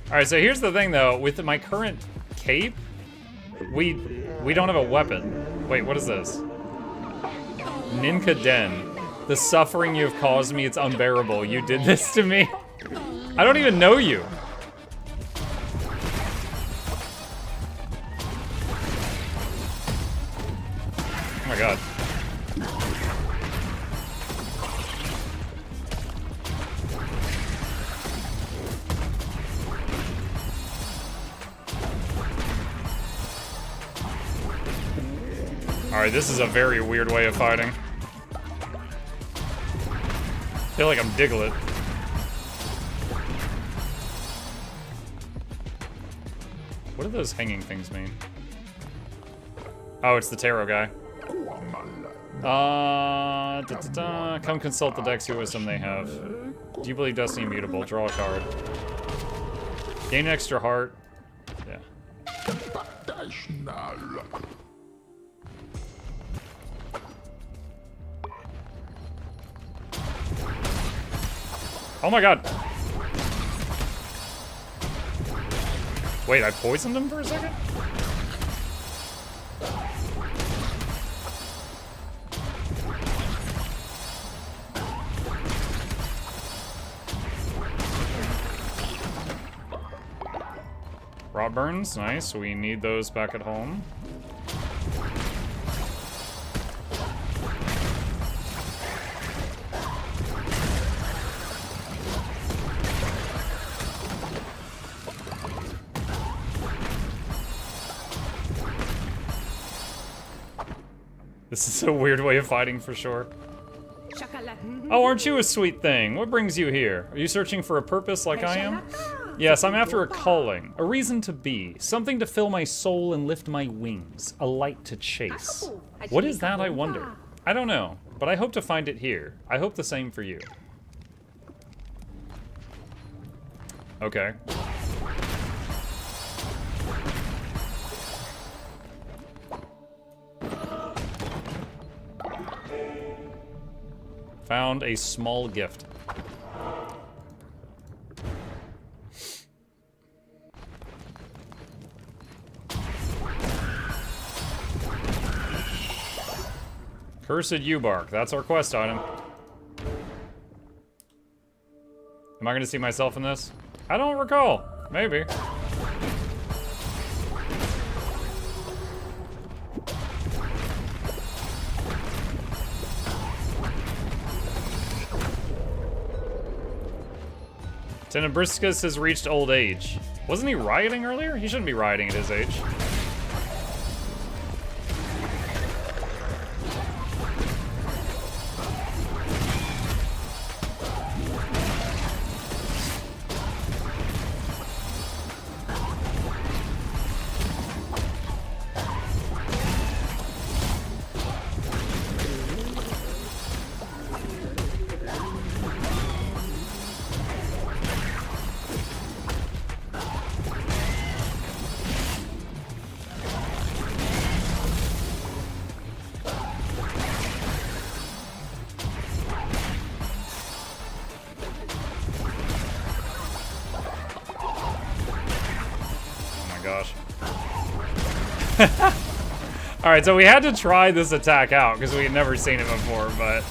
[SPEAKER 1] Alright, so here's the thing though. With my current cape, we don't have a weapon. Wait, what is this? Ninka Den. The suffering you have caused me, it's unbearable. You did this to me. I don't even know you. Oh my god. Alright, this is a very weird way of fighting. I feel like I'm Diglett. What do those hanging things mean? Oh, it's the tarot guy. Come consult the decks, see what wisdom they have. Do you believe Destiny Immutable? Draw a card. Gain an extra heart. Yeah. Oh my god! Wait, I poisoned him for a second? Rot burns, nice. We need those back at home. This is a weird way of fighting for sure. Oh, aren't you a sweet thing? What brings you here? Are you searching for a purpose like I am? Yes, I'm after a calling, a reason to be, something to fill my soul and lift my wings, a light to chase. What is that, I wonder? I don't know, but I hope to find it here. I hope the same for you. Okay. Found a small gift. Cursed U-Bark. That's our quest item. Am I gonna see myself in this? I don't recall. Maybe. Tenebriscus has reached old age. Wasn't he rioting earlier? He shouldn't be rioting at his age. Alright, so we had to try this attack out because we had never seen it before, but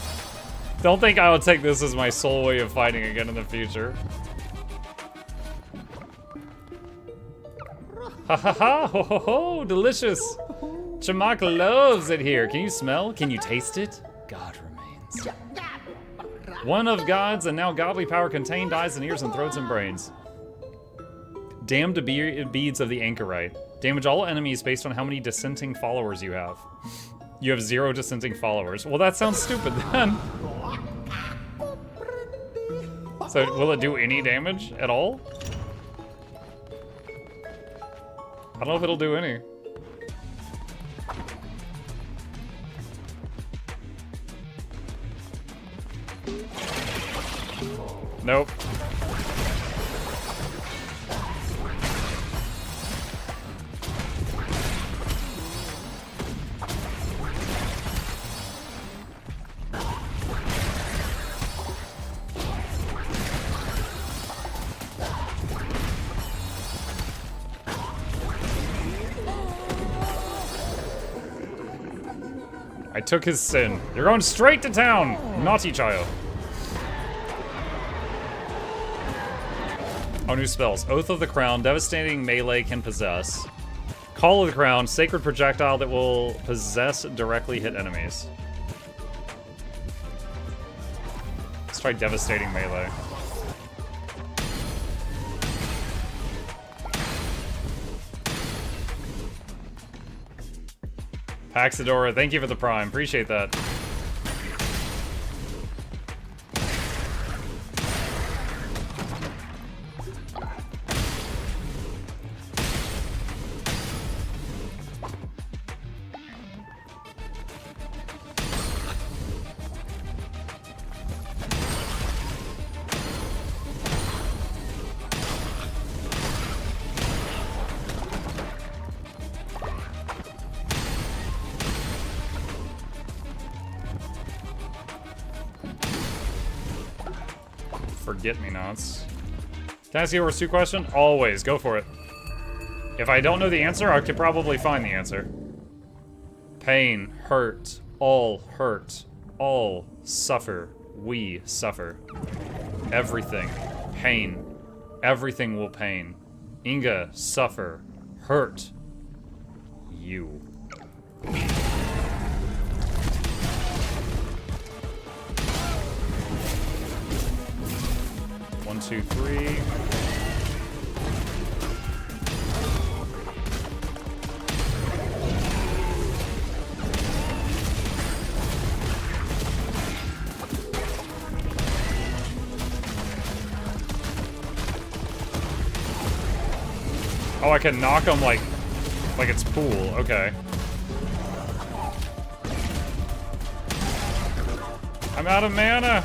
[SPEAKER 1] don't think I will take this as my sole way of fighting again in the future. Ha ha ha, ho ho ho, delicious. Chamak loves it here. Can you smell? Can you taste it? God remains. One of God's and now godly power contained eyes and ears and throats and brains. Damned beads of the anchorite. Damage all enemies based on how many dissenting followers you have. You have 0 dissenting followers. Well, that sounds stupid then. So, will it do any damage at all? I don't know if it'll do any. Nope. I took his sin. You're going straight to town, naughty child. Oh, new spells. Oath of the Crown, devastating melee can possess. Call of the Crown, sacred projectile that will possess directly hit enemies. Let's try devastating melee. Paxadora, thank you for the prime. Appreciate that. Forget-me-nots. Can I ask you a Stu question? Always, go for it. If I don't know the answer, I could probably find the answer. Pain, hurt, all suffer, we suffer. Everything, pain, everything will pain. Inga, suffer, hurt, you. 1, 2, 3. Oh, I can knock them like it's pool. Okay.
[SPEAKER 3] I'm out of mana.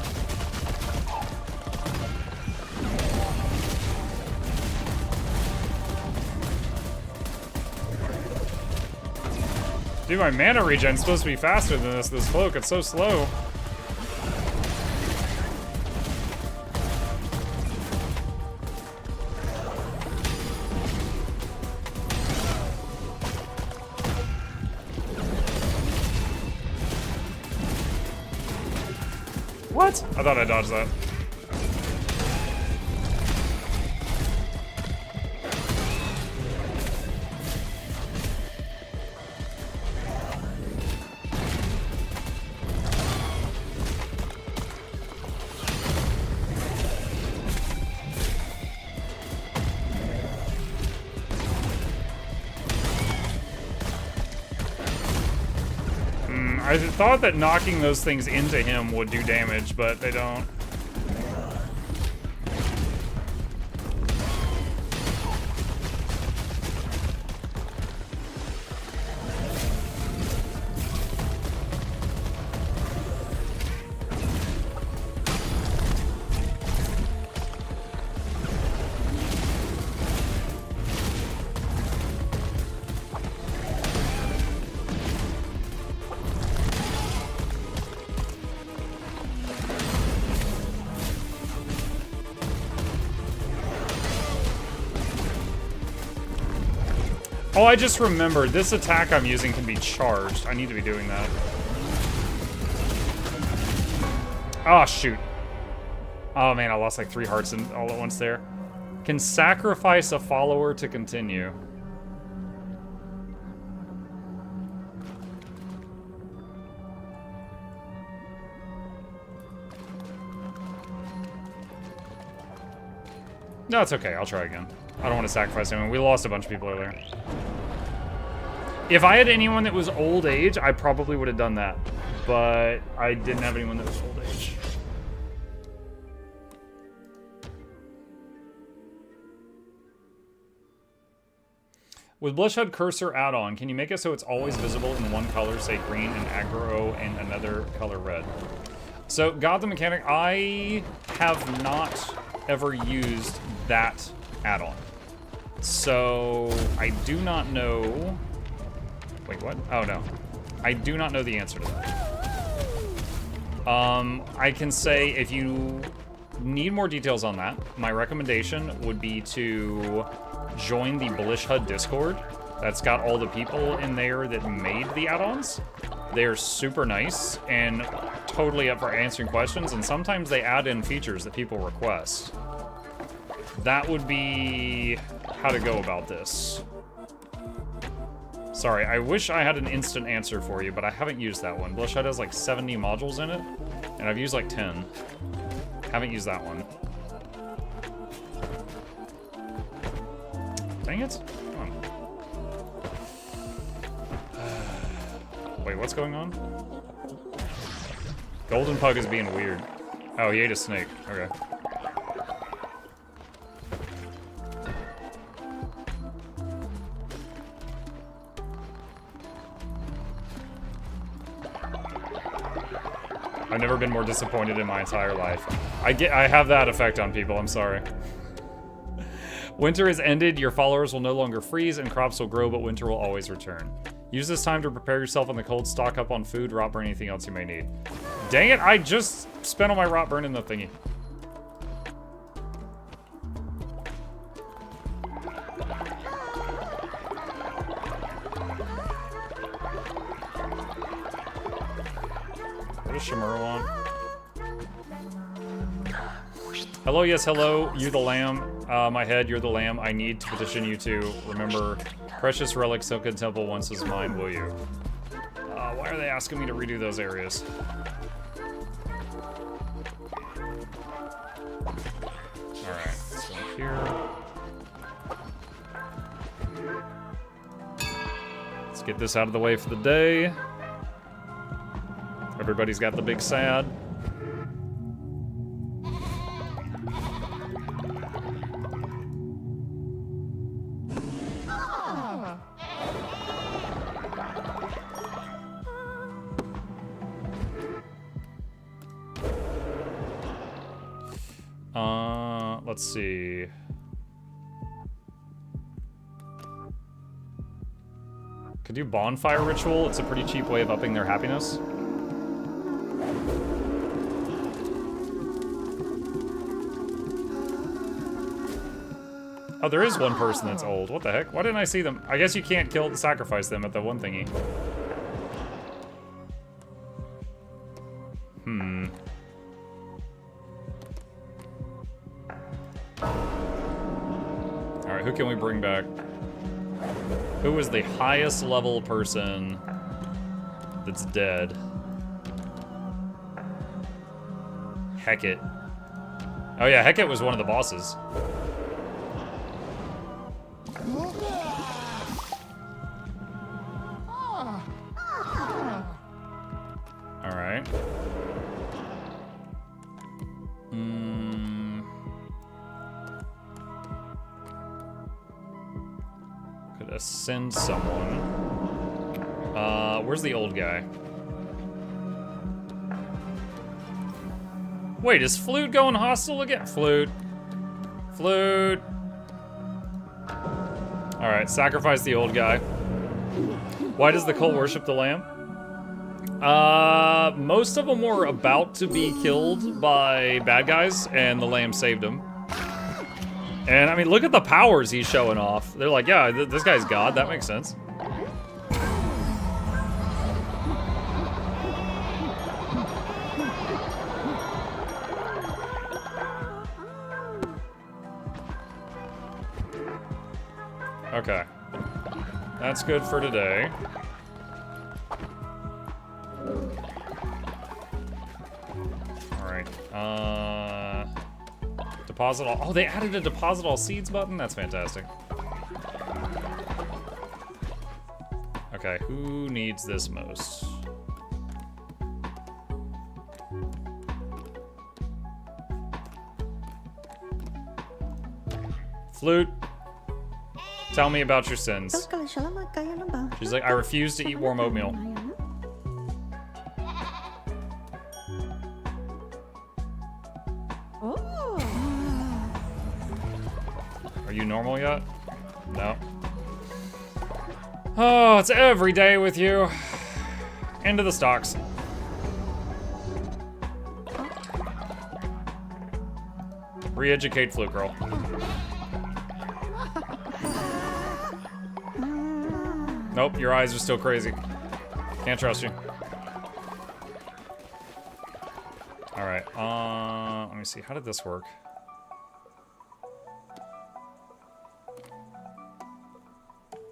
[SPEAKER 3] Dude, my mana regen's supposed to be faster than this. This cloak, it's so slow. What? I thought I dodged that. I thought that knocking those things into him would do damage, but they don't. Oh, I just remembered. This attack I'm using can be charged. I need to be doing that. Oh, shoot. Oh, man, I lost like 3 hearts all at once there. Can sacrifice a follower to continue. No, it's okay. I'll try again. I don't want to sacrifice anyone. We lost a bunch of people earlier. If I had anyone that was old age, I probably would have done that. But I didn't have anyone that was old age. With Bloodshot Cursor add-on, can you make it so it's always visible in one color, say green and aggro, and another color red? So, God the Mechanic, I have not ever used that add-on. So, I do not know... Wait, what? Oh, no. I do not know the answer to that. I can say if you need more details on that, my recommendation would be to join the Blishhud Discord. That's got all the people in there that made the add-ons. They're super nice and totally up for answering questions, and sometimes they add in features that people request. That would be how to go about this. Sorry, I wish I had an instant answer for you, but I haven't used that one. Bloodshot has like 70 modules in it, and I've used like 10. Haven't used that one. Dang it. Come on. Wait, what's going on? Golden Pug is being weird. Oh, he ate a snake. Okay. I've never been more disappointed in my entire life. I have that effect on people, I'm sorry. Winter has ended, your followers will no longer freeze, and crops will grow, but winter will always return. Use this time to prepare yourself on the cold, stock up on food, rot burn, anything else you may need. Dang it, I just spent all my rot burn in the thingy. What does Shimura want? Hello, yes, hello, you the lamb. My head, you're the lamb. I need to petition you to remember precious relic Silken Temple once was mine, will you? Why are they asking me to redo those areas? Alright, let's go here. Let's get this out of the way for the day. Everybody's got the big sad.
[SPEAKER 1] let's see. Could do bonfire ritual. It's a pretty cheap way of upping their happiness. Oh, there is one person that's old. What the heck? Why didn't I see them? I guess you can't sacrifice them at the one thingy. Alright, who can we bring back? Who was the highest level person that's dead? Hecate. Oh yeah, Hecate was one of the bosses. Alright. Could ascend someone. Where's the old guy? Wait, is Flute going hostile again? Flute. Flute. Alright, sacrifice the old guy. Why does the cult worship the lamb? Most of them were about to be killed by bad guys, and the lamb saved them. And, I mean, look at the powers he's showing off. They're like, yeah, this guy's God. That makes sense. Okay. That's good for today. Alright. Deposit all. Oh, they added a deposit all seeds button? That's fantastic. Okay, who needs this most? Flute. Tell me about your sins. She's like, I refuse to eat warm oatmeal. Are you normal yet? No. Oh, it's every day with you. Into the stocks. Re-educate Flute Girl. Nope, your eyes are still crazy. Can't trust you. Alright, let me see. How did this work?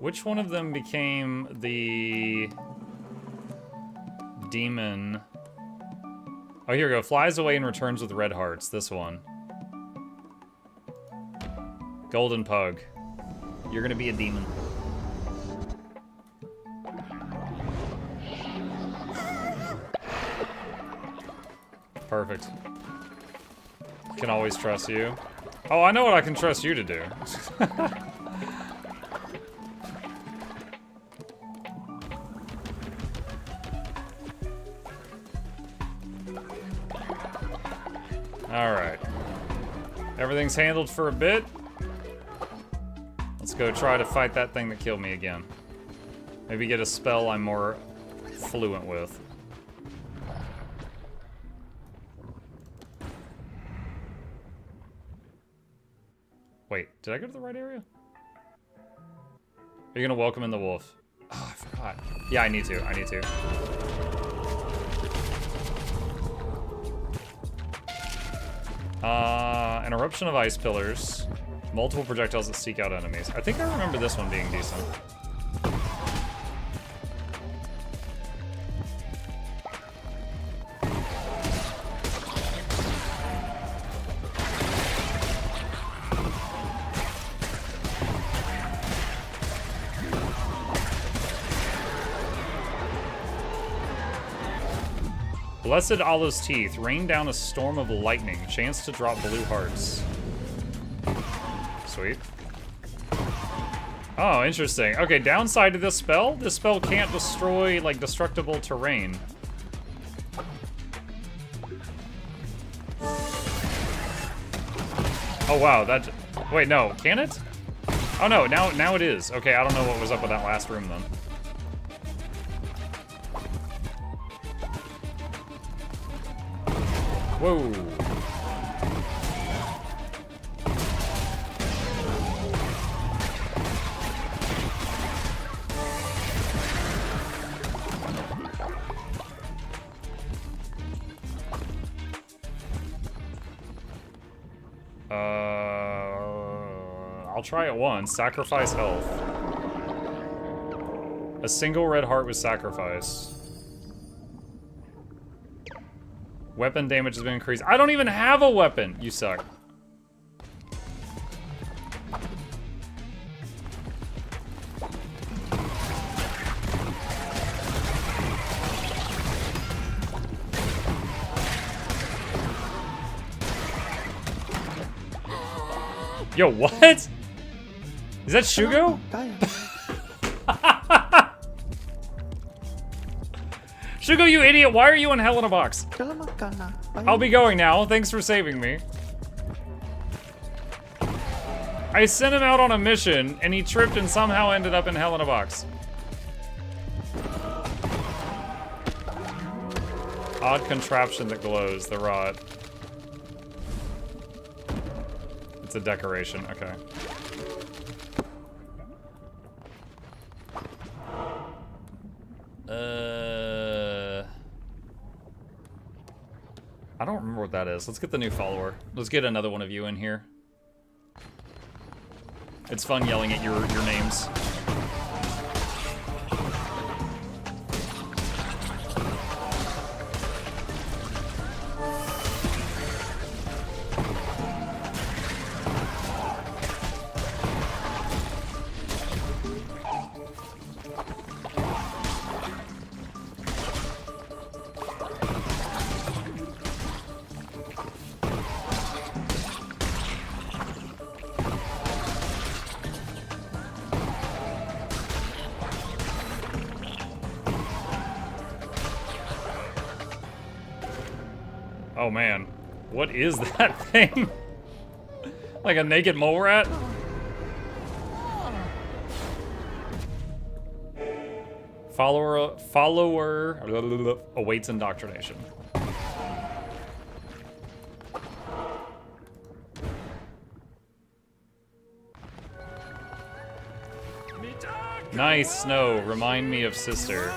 [SPEAKER 1] Which one of them became the demon? Oh, here we go. Flies away and returns with red hearts. This one. Golden Pug. You're gonna be a demon. Perfect. Can always trust you. Oh, I know what I can trust you to do. Alright. Everything's handled for a bit. Let's go try to fight that thing that killed me again. Maybe get a spell I'm more fluent with. Wait, did I go to the right area? Are you gonna welcome in the wolf? Oh, I forgot. Yeah, I need to. I need to. An eruption of ice pillars. Multiple projectiles that seek out enemies. I think I remember this one being decent. Blessed Allah's Teeth. Rain down a storm of lightning. Chance to drop blue hearts. Sweet. Oh, interesting. Okay, downside to this spell can't destroy, like, destructible terrain. Oh wow, that... Wait, no, can it? Oh no, now it is. Okay, I don't know what was up with that last room then. Whoa. I'll try it once. Sacrifice health. A single red heart was sacrificed. Weapon damage has been increased. I don't even have a weapon! You suck. Yo, what? Is that Shugo? Shugo, you idiot! Why are you in hell in a box? I'll be going now. Thanks for saving me. I sent him out on a mission, and he tripped and somehow ended up in hell in a box. Odd contraption that glows, the rod. It's a decoration, okay. I don't remember what that is. Let's get the new follower. Let's get another one of you in here. It's fun yelling at your names. Oh man, what is that thing? Like a naked mole rat? Follower awaits indoctrination. Nice snow, remind me of sister.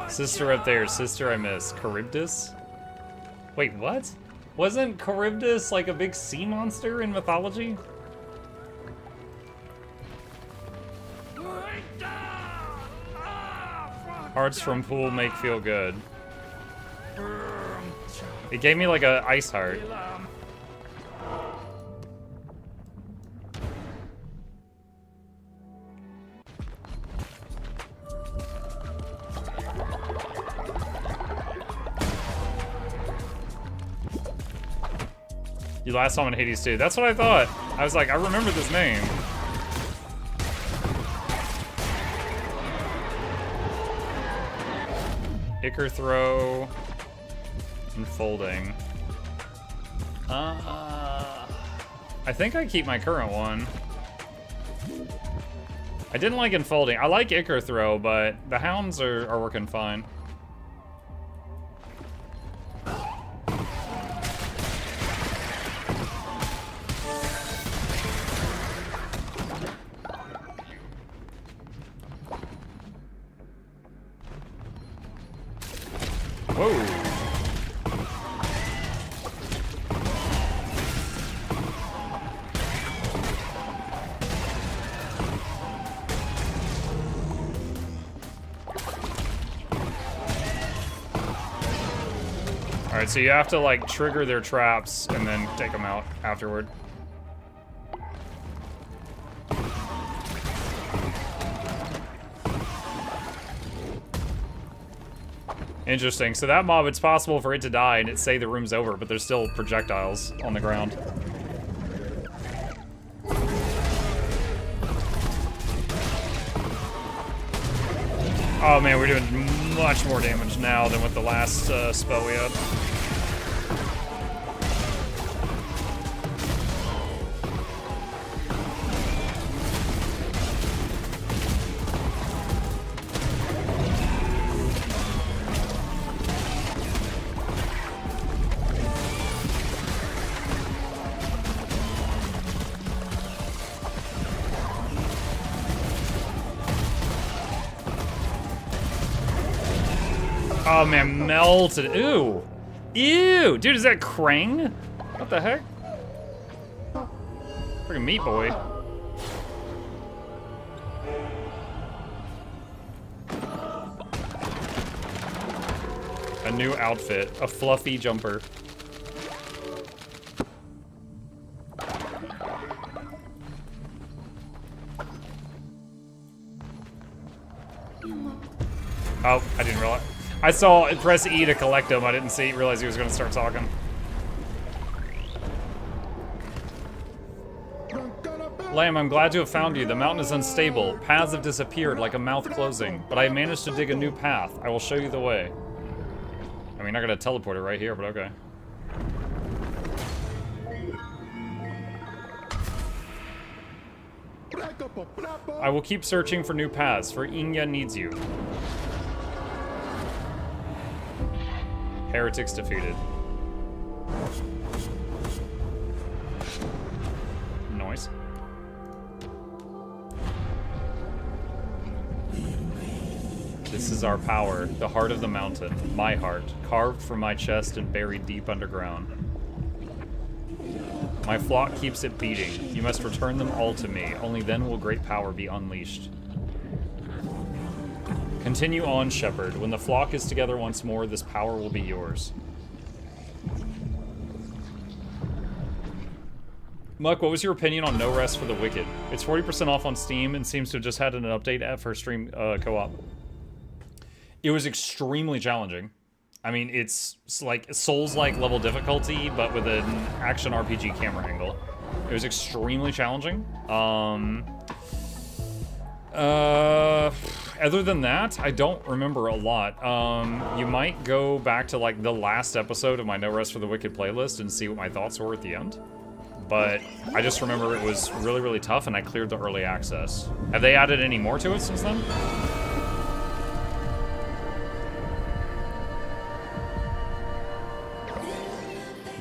[SPEAKER 1] Sister up there, sister I miss. Charybdis? Wait, what? Wasn't Charybdis like a big sea monster in mythology? Hearts from pool make feel good. It gave me like a ice heart. You last saw him in Hades too. That's what I thought. I was like, I remember this name. Ichor throw. Unfolding. I think I keep my current one. I didn't like unfolding. I like Ichor throw, but the hounds are working fine. Whoa. Alright, so you have to like trigger their traps and then take them out afterward. Interesting. So that mob, it's possible for it to die and it say the room's over, but there's still projectiles on the ground. Oh man, we're doing much more damage now than with the last spell we had. Oh man, melted. Ooh. Ew. Dude, is that Krang? What the heck? Freaking Meat Boy. A new outfit. A fluffy jumper. Oh, I didn't realize. I saw press E to collect him. I didn't realize he was going to start talking. Lamb, I'm glad to have found you. The mountain is unstable. Paths have disappeared like a mouth closing, but I managed to dig a new path. I will show you the way. I mean, I got a teleporter right here, but okay. I will keep searching for new paths, for Inya needs you. Heretics defeated. Noise. This is our power, the heart of the mountain, my heart, carved from my chest and buried deep underground. My flock keeps it beating. You must return them all to me. Only then will great power be unleashed. Continue on, shepherd. When the flock is together once more, this power will be yours. Muck, what was your opinion on No Rest for the Wicked? It's 40% off on Steam and seems to have just had an update for stream co-op. It was extremely challenging. I mean, it's like Souls-like level difficulty, but with an action RPG camera angle. It was extremely challenging. Other than that, I don't remember a lot. You might go back to like the last episode of my No Rest for the Wicked playlist and see what my thoughts were at the end. But I just remember it was really, really tough and I cleared the early access. Have they added any more to it since then?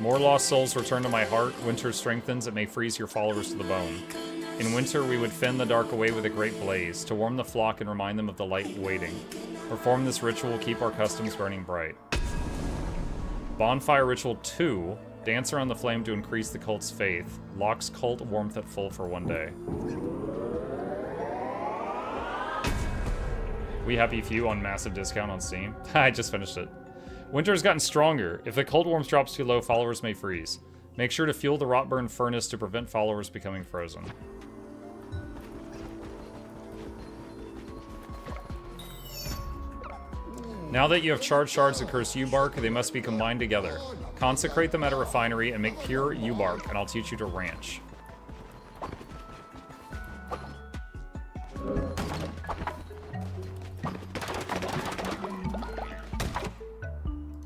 [SPEAKER 1] More lost souls return to my heart. Winter strengthens, it may freeze your followers to the bone. In winter, we would fend the dark away with a great blaze, to warm the flock and remind them of the light waiting. Perform this ritual, keep our customs burning bright. Bonfire Ritual 2. Dance around the flame to increase the cult's faith. Locks cult warmth at full for one day. We Happy Few on massive discount on Steam. I just finished it. Winter has gotten stronger. If the cold warmth drops too low, followers may freeze. Make sure to fuel the Rotburn furnace to prevent followers becoming frozen. Now that you have charged shards of cursed U-bark, they must be combined together. Consecrate them at a refinery and make pure U-bark, and I'll teach you to ranch.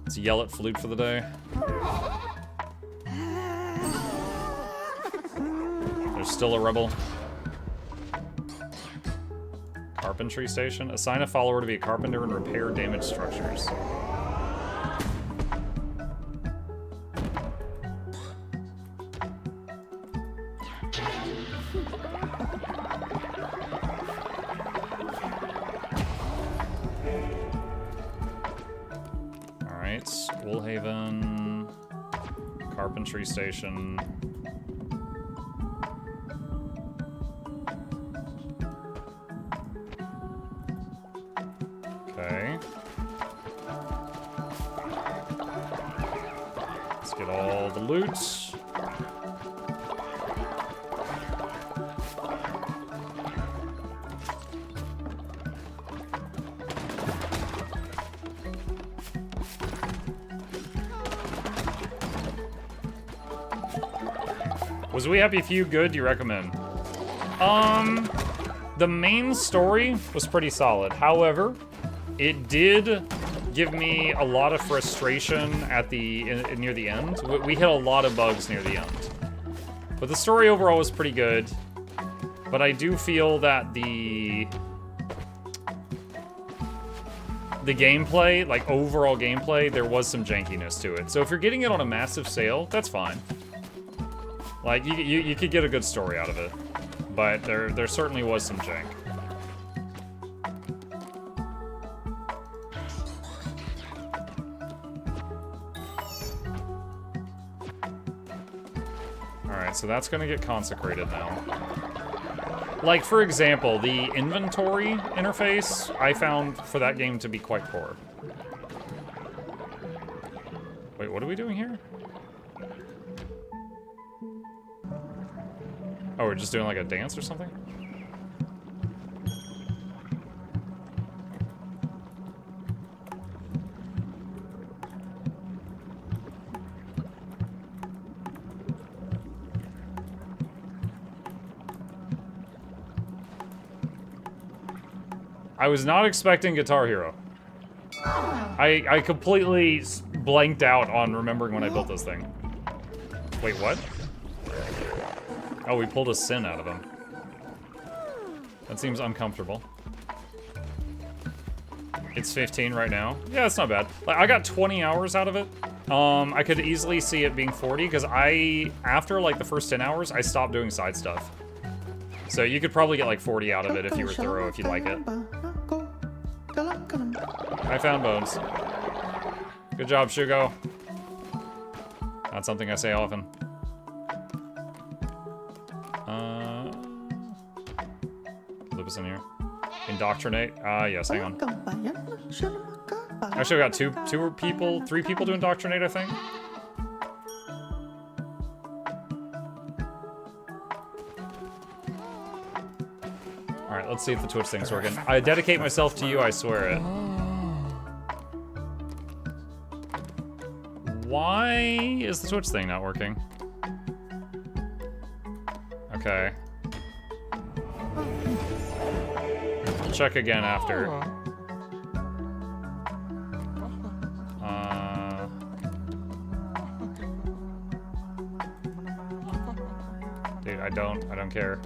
[SPEAKER 1] Let's yell at Flute for the day. There's still a rebel. Carpentry station. Assign a follower to be a carpenter and repair damaged structures. Alright, Woolhaven. Carpentry station. Okay. Let's get all the loot. Was We Happy Few good? Do you recommend? The main story was pretty solid. However, it did give me a lot of frustration at near the end. We hit a lot of bugs near the end. But the story overall was pretty good. But I do feel that the gameplay, like overall gameplay, there was some jankiness to it. So if you're getting it on a massive sale, that's fine. Like, you could get a good story out of it. But there certainly was some jank. Alright, so that's gonna get consecrated now. Like, for example, the inventory interface I found for that game to be quite poor. Wait, what are we doing here? Oh, we're just doing like a dance or something? I was not expecting Guitar Hero. I completely blanked out on remembering when I built this thing. Wait, what? Oh, we pulled a sin out of him. That seems uncomfortable. It's 15 right now. Yeah, that's not bad. Like, I got 20 hours out of it. I could easily see it being 40 because after like the first 10 hours, I stopped doing side stuff. So you could probably get like 40 out of it if you were thorough, if you like it. I found bones. Good job, Shugo. Not something I say often. Lupus in here. Indoctrinate. Yes, hang on. Actually, we got three people to indoctrinate, I think. Alright, let's see if the Twitch thing's working. I dedicate myself to you, I swear it. Why is the Twitch thing not working? Okay. We'll check again after. Dude, I don't care.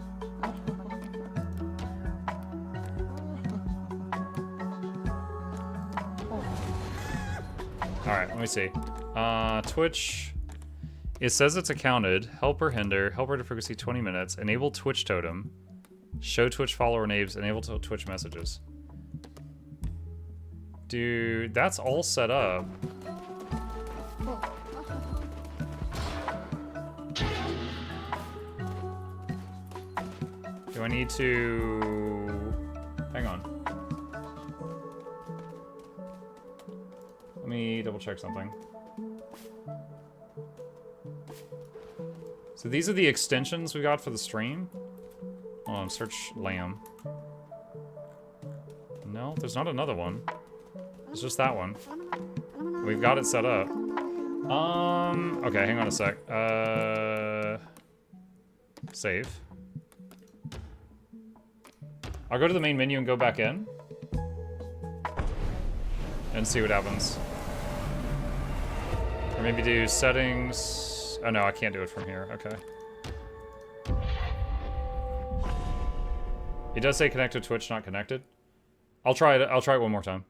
[SPEAKER 1] Alright, let me see. Twitch. It says it's accounted. Help or hinder. Help rate frequency 20 minutes. Enable Twitch totem. Show Twitch follower names. Enable Twitch messages. Dude, that's all set up. Do I need to... Hang on. Let me double check something. So these are the extensions we got for the stream. Hold on, search lamb. No, there's not another one. It's just that one. We've got it set up. Okay, hang on a sec. Save. I'll go to the main menu and go back in. And see what happens. Or maybe do settings. Oh no, I can't do it from here. Okay. It does say connected to Twitch, not connected. I'll try it. I'll try it one more time.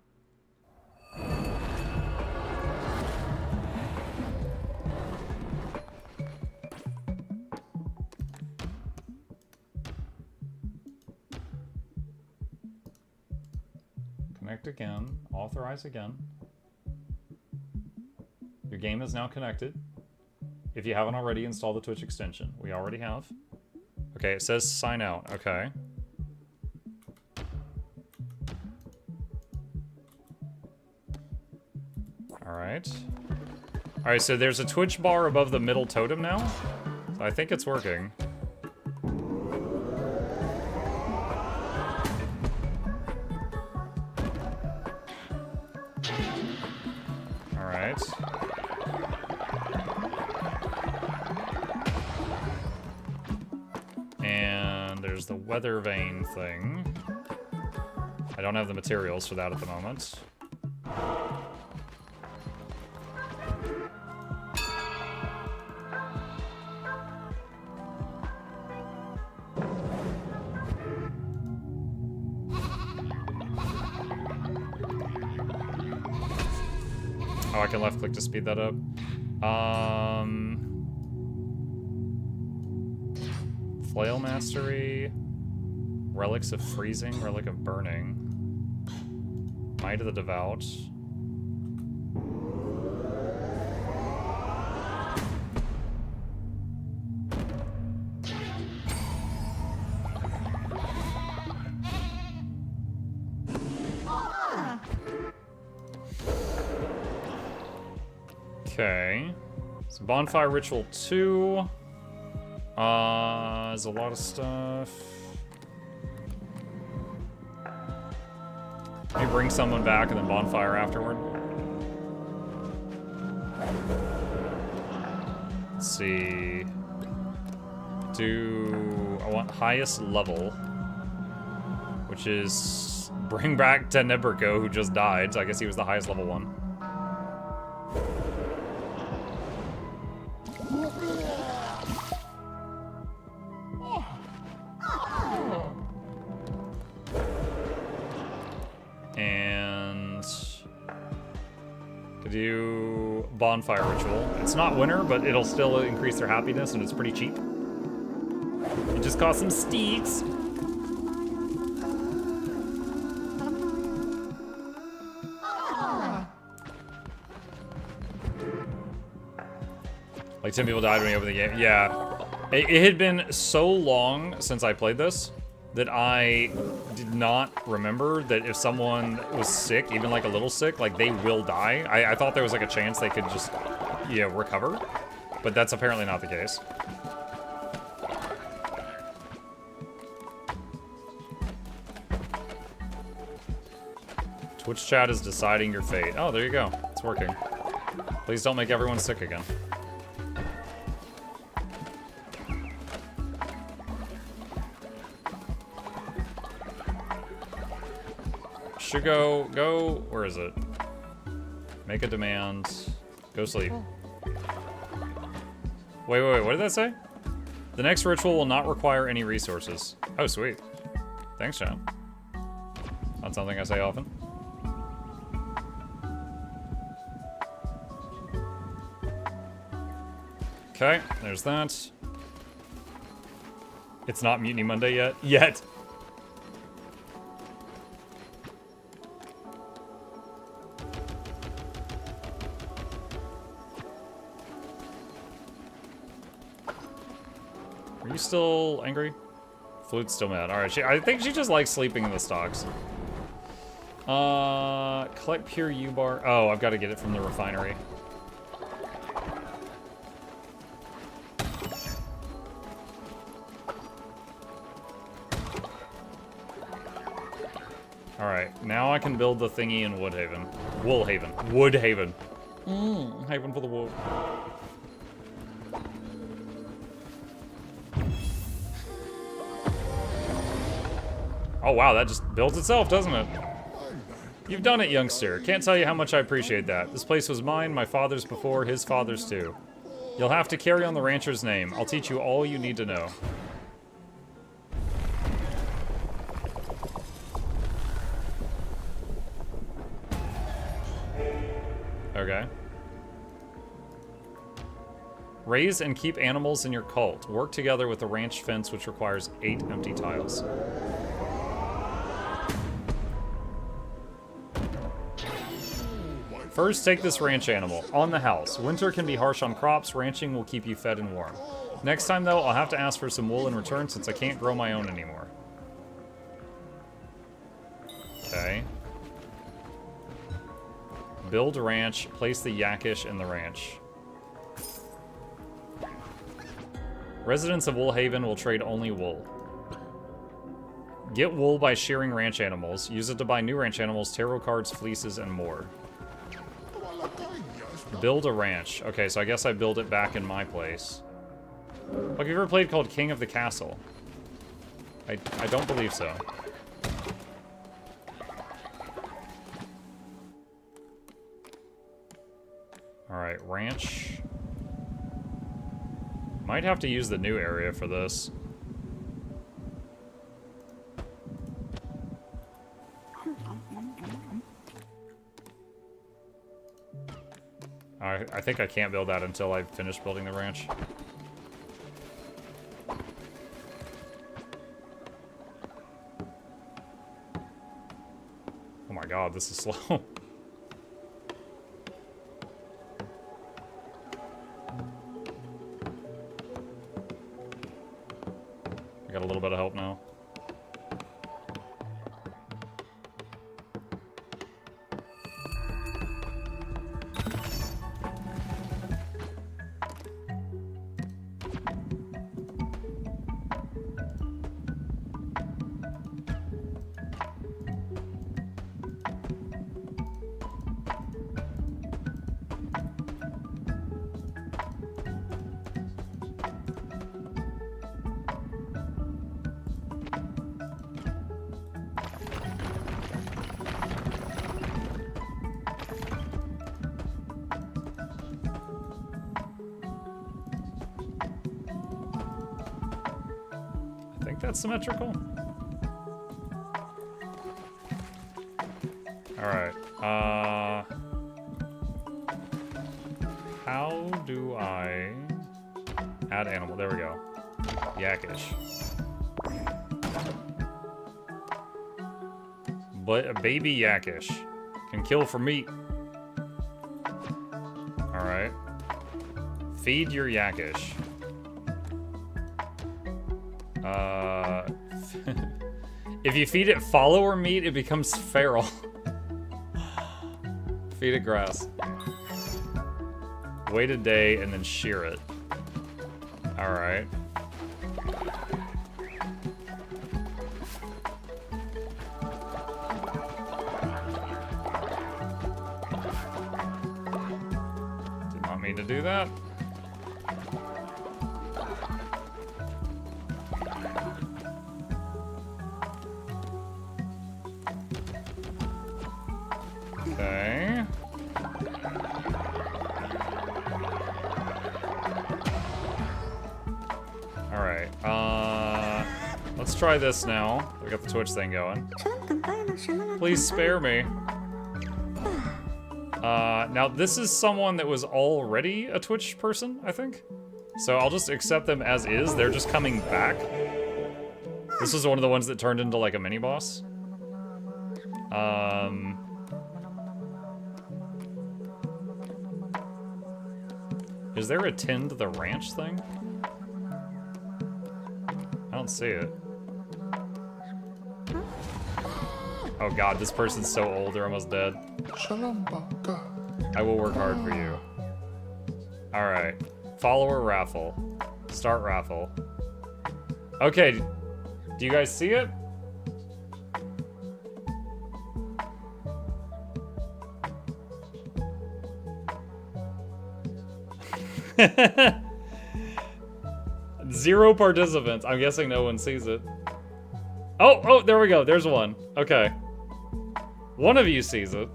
[SPEAKER 1] Connect again. Authorize again. Your game is now connected. If you haven't already, install the Twitch extension. We already have. Okay, it says sign out. Okay. Alright. Alright, so there's a Twitch bar above the middle totem now. So I think it's working. Alright. And there's the weather vane thing. I don't have the materials for that at the moment. Oh, I can left click to speed that up. Flail mastery. Relics of freezing. Relic of burning. Might of the devout. Okay. So bonfire ritual 2. There's a lot of stuff. Let me bring someone back and then bonfire afterward. Let's see. I want highest level, which is bring back Tenebrico, who just died. So I guess he was the highest level one. And to do bonfire ritual. It's not winter, but it'll still increase their happiness, and it's pretty cheap. It just costs some steaks. Like 10 people died when you opened the game. Yeah. It had been so long since I played this that I did not remember that if someone was sick, even like a little sick, like they will die. I thought there was like a chance they could just, yeah, recover. But that's apparently not the case. Twitch chat is deciding your fate. Oh, there you go. It's working. Please don't make everyone sick again. Should go, where is it? Make a demand. Go sleep. Wait, what did that say? The next ritual will not require any resources. Oh, sweet. Thanks, John. Not something I say often. Okay, there's that. It's not Mutiny Monday yet. Yet! Are you still angry? Flute's still mad. Alright, I think she just likes sleeping in the stocks. Collect pure U-bar. Oh, I've got to get it from the refinery. Alright, now I can build the thingy in Woodhaven. Woolhaven. Woodhaven. Haven for the wool. Oh wow, that just builds itself, doesn't it? You've done it, youngster. Can't tell you how much I appreciate that. This place was mine, my father's before, his father's too. You'll have to carry on the rancher's name. I'll teach you all you need to know. Okay. Raise and keep animals in your cult. Work together with the ranch fence, which requires 8 empty tiles. First, take this ranch animal. On the house. Winter can be harsh on crops. Ranching will keep you fed and warm. Next time, though, I'll have to ask for some wool in return since I can't grow my own anymore. Okay. Build a ranch. Place the Yakish in the ranch. Residents of Woolhaven will trade only wool. Get wool by shearing ranch animals. Use it to buy new ranch animals, tarot cards, fleeces, and more. Build a ranch. Okay, so I guess I build it back in my place. Look, have you ever played called King of the Castle? I don't believe so. Alright, ranch. Might have to use the new area for this. I think I can't build that until I finish building the ranch. Oh my god, this is slow. I got a little bit of help now. that's symmetrical. Alright, how do I add animal? There we go. Yakish. But a baby Yakish can kill for meat. Alright. Feed your Yakish. If you feed it follower meat, it becomes feral. Feed it grass. Wait a day and then shear it. Alright. Did not mean to do that. Okay. Alright, let's try this now. We got the Twitch thing going. Please spare me. Now this is someone that was already a Twitch person, I think. So I'll just accept them as is. They're just coming back. This was one of the ones that turned into like a mini boss. Is there a tend to the ranch thing? I don't see it. Oh god, this person's so old, they're almost dead. I will work hard for you. Alright. Follower raffle. Start raffle. Okay, do you guys see it? Zero participants. I'm guessing no one sees it. Oh, there we go. There's one. Okay. One of you sees it.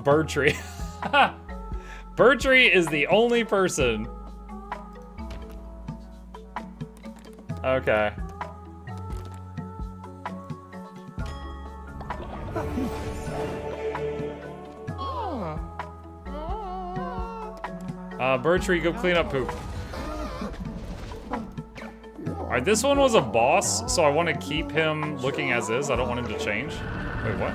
[SPEAKER 1] Birdtree. Birdtree is the only person. Okay. Birdtree, go clean up poop. Alright, this one was a boss, so I want to keep him looking as is. I don't want him to change. Wait, what?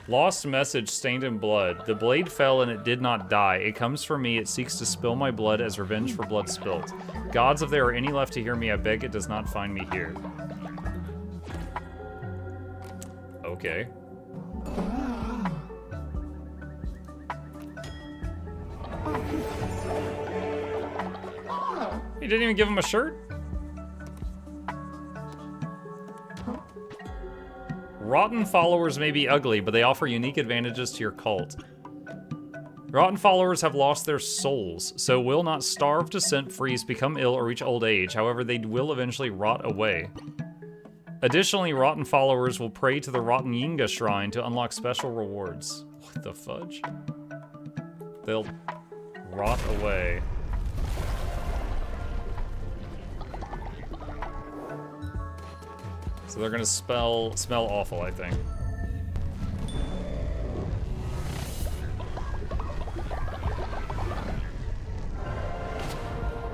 [SPEAKER 1] Lost message stained in blood. The blade fell and it did not die. It comes for me. It seeks to spill my blood as revenge for blood spilt. Gods, if there are any left to hear me, I beg it does not find me here. Okay. He didn't even give him a shirt? Rotten followers may be ugly, but they offer unique advantages to your cult. Rotten followers have lost their souls, so will not starve, descent, freeze, become ill, or reach old age. However, they will eventually rot away. Additionally, rotten followers will pray to the Rotten Yinga Shrine to unlock special rewards. What the fudge? They'll rot away. So they're gonna smell awful, I think.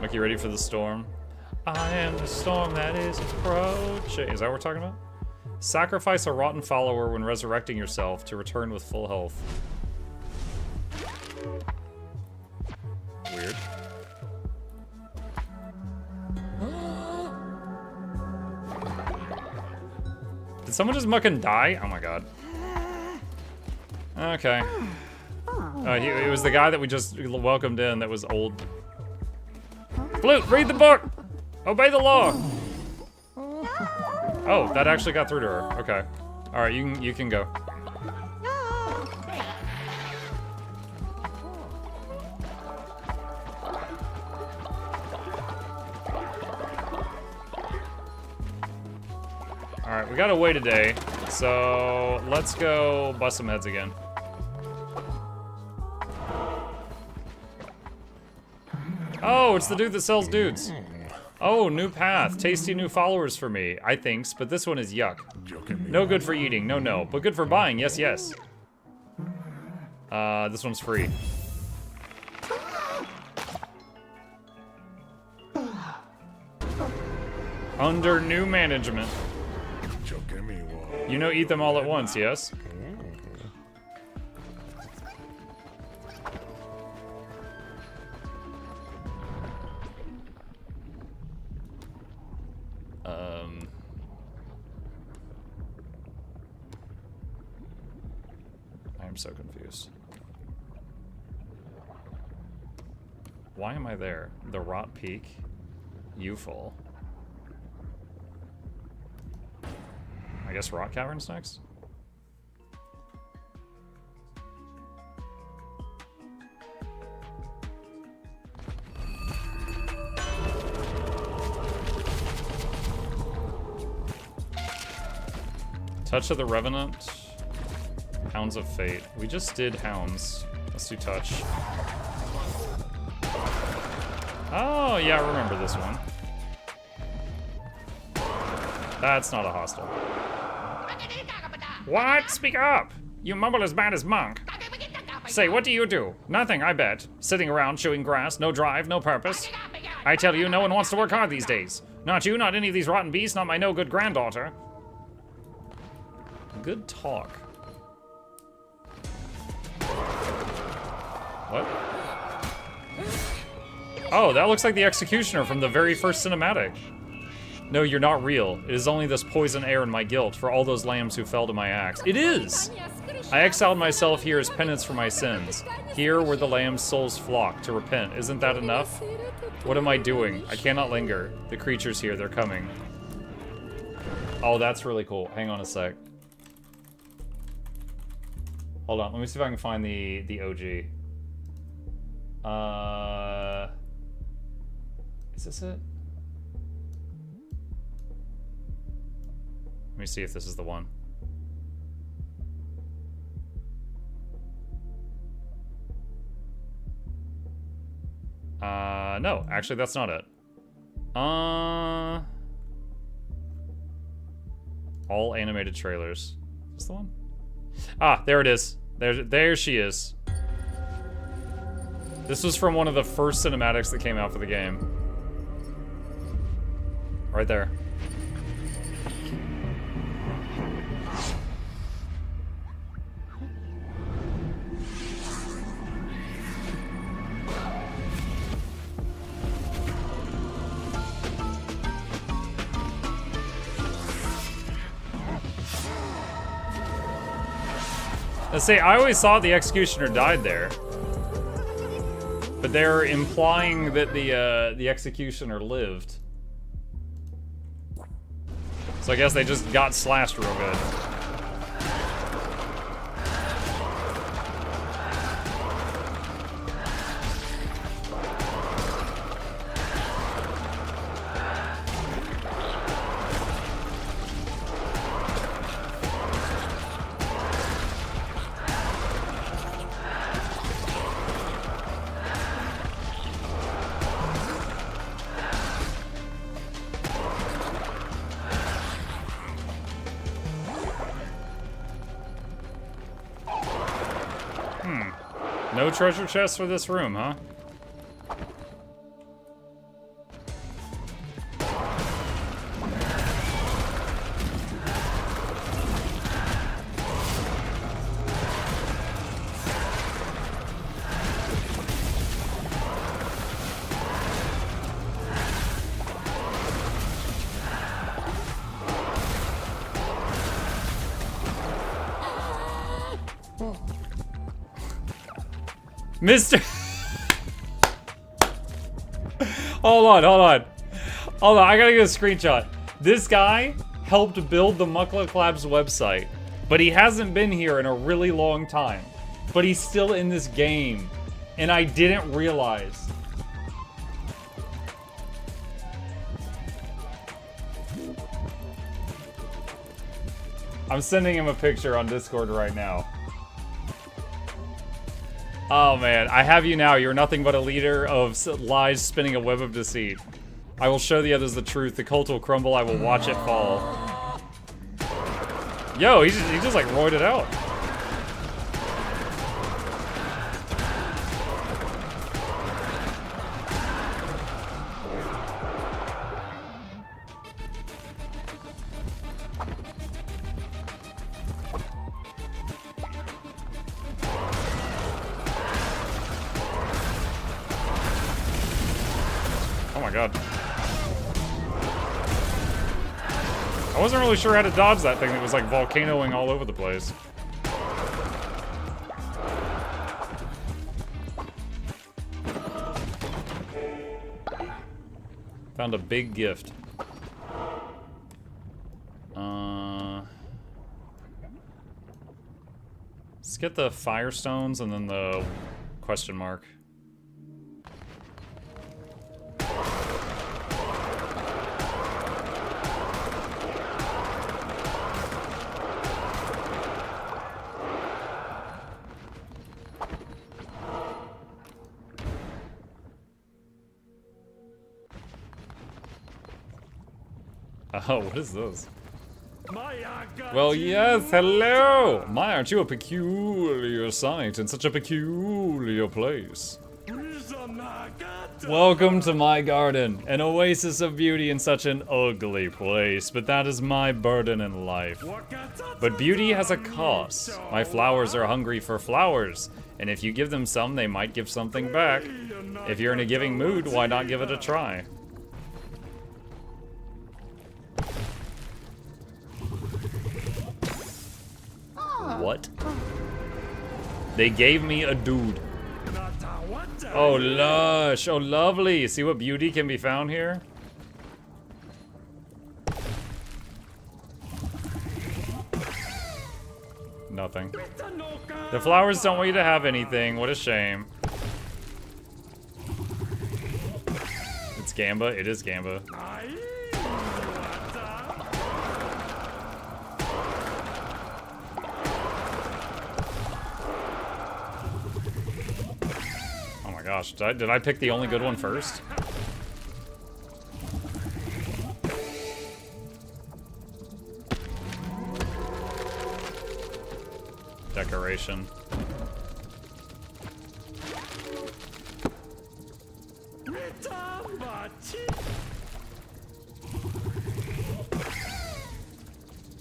[SPEAKER 1] Mickey, ready for the storm? I am the storm that is approaching. Is that what we're talking about? Sacrifice a rotten follower when resurrecting yourself to return with full health. Weird. Did someone just mucking die? Oh my god. Okay. It was the guy that we just welcomed in that was old. Flute, read the book! Obey the law! Oh, that actually got through to her. Okay. Alright, you can go. Alright, we got away today, so let's go bust some heads again. Oh, it's the dude that sells dudes. Oh, new path. Tasty new followers for me, I thinks, but this one is yuck. No good for eating, no, but good for buying, yes. This one's free. Under new management. You know, eat them all at once, yes? I'm so confused. Why am I there? The Rot Peak? Youthful. I guess Rock Caverns next? Touch of the Revenant. Hounds of Fate. We just did Hounds. Let's do Touch. Oh, yeah, I remember this one. That's not a hostile. What? Speak up! You mumble as bad as Monk. Say, what do you do? Nothing, I bet. Sitting around chewing grass, no drive, no purpose. I tell you, no one wants to work hard these days. Not you, not any of these rotten beasts, not my no-good granddaughter. Good talk. What? Oh, that looks like the Executioner from the very first cinematic. No, you're not real. It is only this poison air and my guilt for all those lambs who fell to my axe. It is! I exiled myself here as penance for my sins. Here where the lambs' souls flock to repent. Isn't that enough? What am I doing? I cannot linger. The creatures here, they're coming. Oh, that's really cool. Hang on a sec. Hold on, let me see if I can find the OG. Is this it? Let me see if this is the one. No, actually that's not it. All animated trailers. Is this the one? Ah, there it is. There she is. This was from one of the first cinematics that came out for the game. Right there. Let's say, I always thought the Executioner died there. But they're implying that the Executioner lived. So I guess they just got slashed real good. No treasure chest for this room, huh? Mr. Hold on. I gotta get a screenshot. This guy helped build the MuklukLabs website, but he hasn't been here in a really long time. But he's still in this game, and I didn't realize. I'm sending him a picture on Discord right now. Oh man, I have you now. You're nothing but a leader of lies spinning a web of deceit. I will show the others the truth. The cult will crumble. I will watch it fall. Yo, he just like roided out. Oh my god. I wasn't really sure how to dodge that thing that was like volcanoing all over the place. Found a big gift. Let's get the firestones and then the question mark. Oh, what is this? Well, yes, hello! My, aren't you a peculiar sight in such a peculiar place? Welcome to my garden, an oasis of beauty in such an ugly place, but that is my burden in life. But beauty has a cost. My flowers are hungry for flowers, and if you give them some, they might give something back. If you're in a giving mood, why not give it a try? What? They gave me a dude. Oh, lush. Oh, lovely. See what beauty can be found here? Nothing. The flowers don't want you to have anything. What a shame. It's Gamba. It is Gamba. Gosh, did I pick the only good one first? Decoration.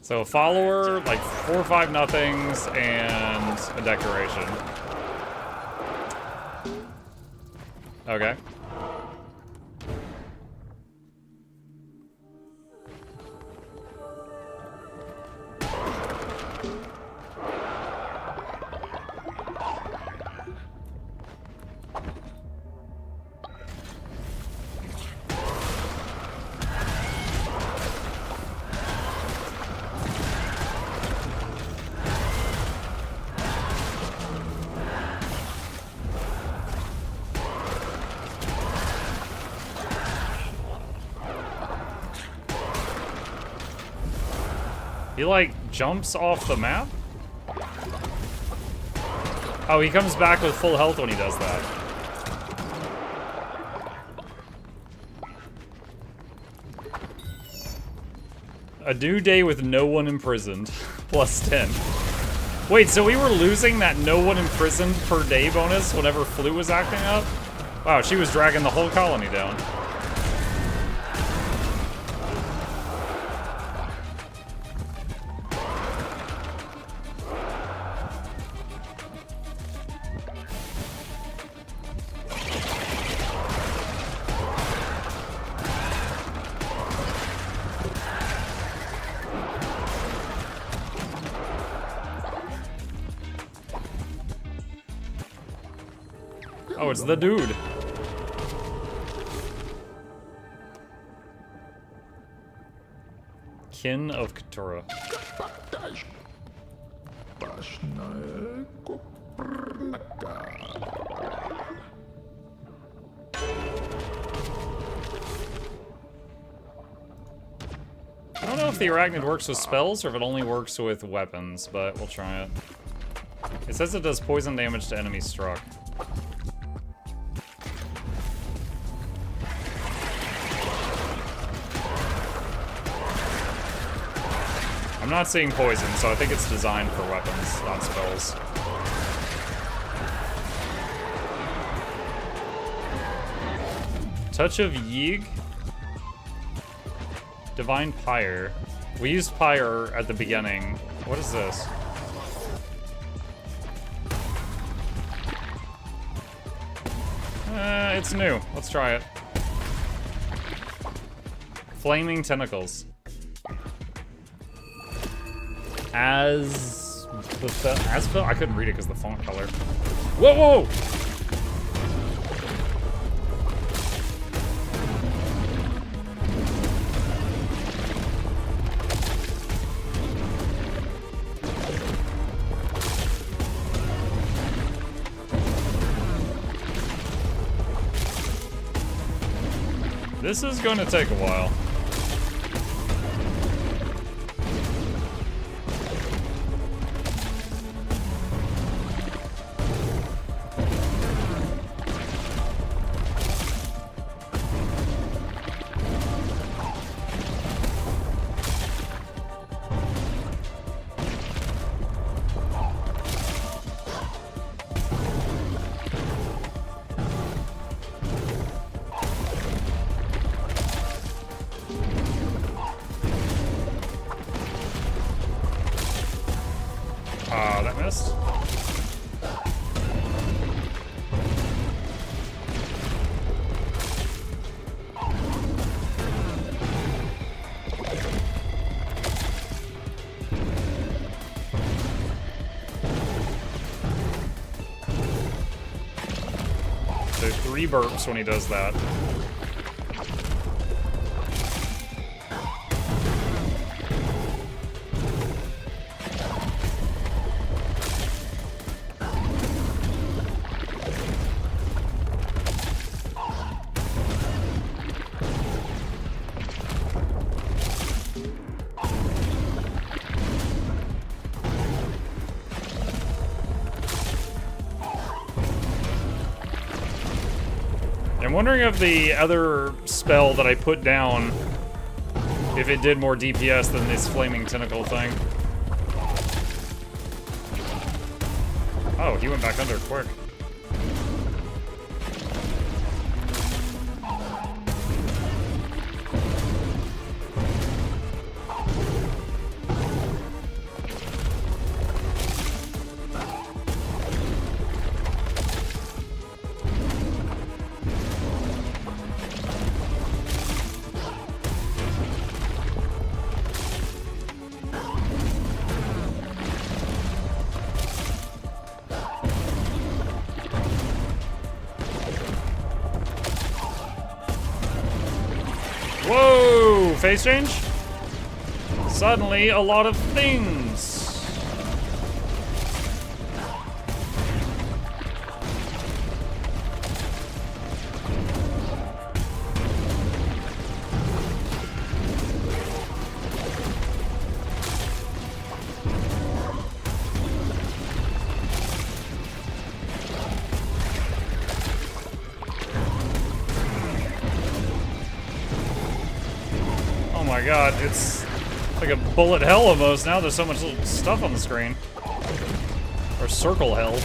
[SPEAKER 1] So a follower, like 4 or 5 nothings, and a decoration. Okay. He like jumps off the map? Oh, he comes back with full health when he does that. A new day with no one imprisoned. Plus 10. Wait, so we were losing that no one imprisoned per day bonus whenever Flu was acting up? Wow, she was dragging the whole colony down. Oh, it's the dude. Kin of Keturah. I don't know if the arachnid works with spells or if it only works with weapons, but we'll try it.
[SPEAKER 3] It says it does poison damage to enemies struck. I'm not seeing poison, so I think it's designed for weapons, not spells. Touch of Yig. Divine Pyre. We used Pyre at the beginning. What is this? It's new. Let's try it. Flaming Tentacles. Asphalt? I couldn't read it because of the font color. Whoa, whoa! This is going to take a while. That missed. So 3 burps when he does that. I'm wondering if the other spell that I put down, if it did more DPS than this flaming tentacle thing. Oh, he went back under quick. Whoa! Phase change? Suddenly, a lot of things. Oh my god, it's like a bullet hell almost now. There's so much little stuff on the screen. Or circle hell.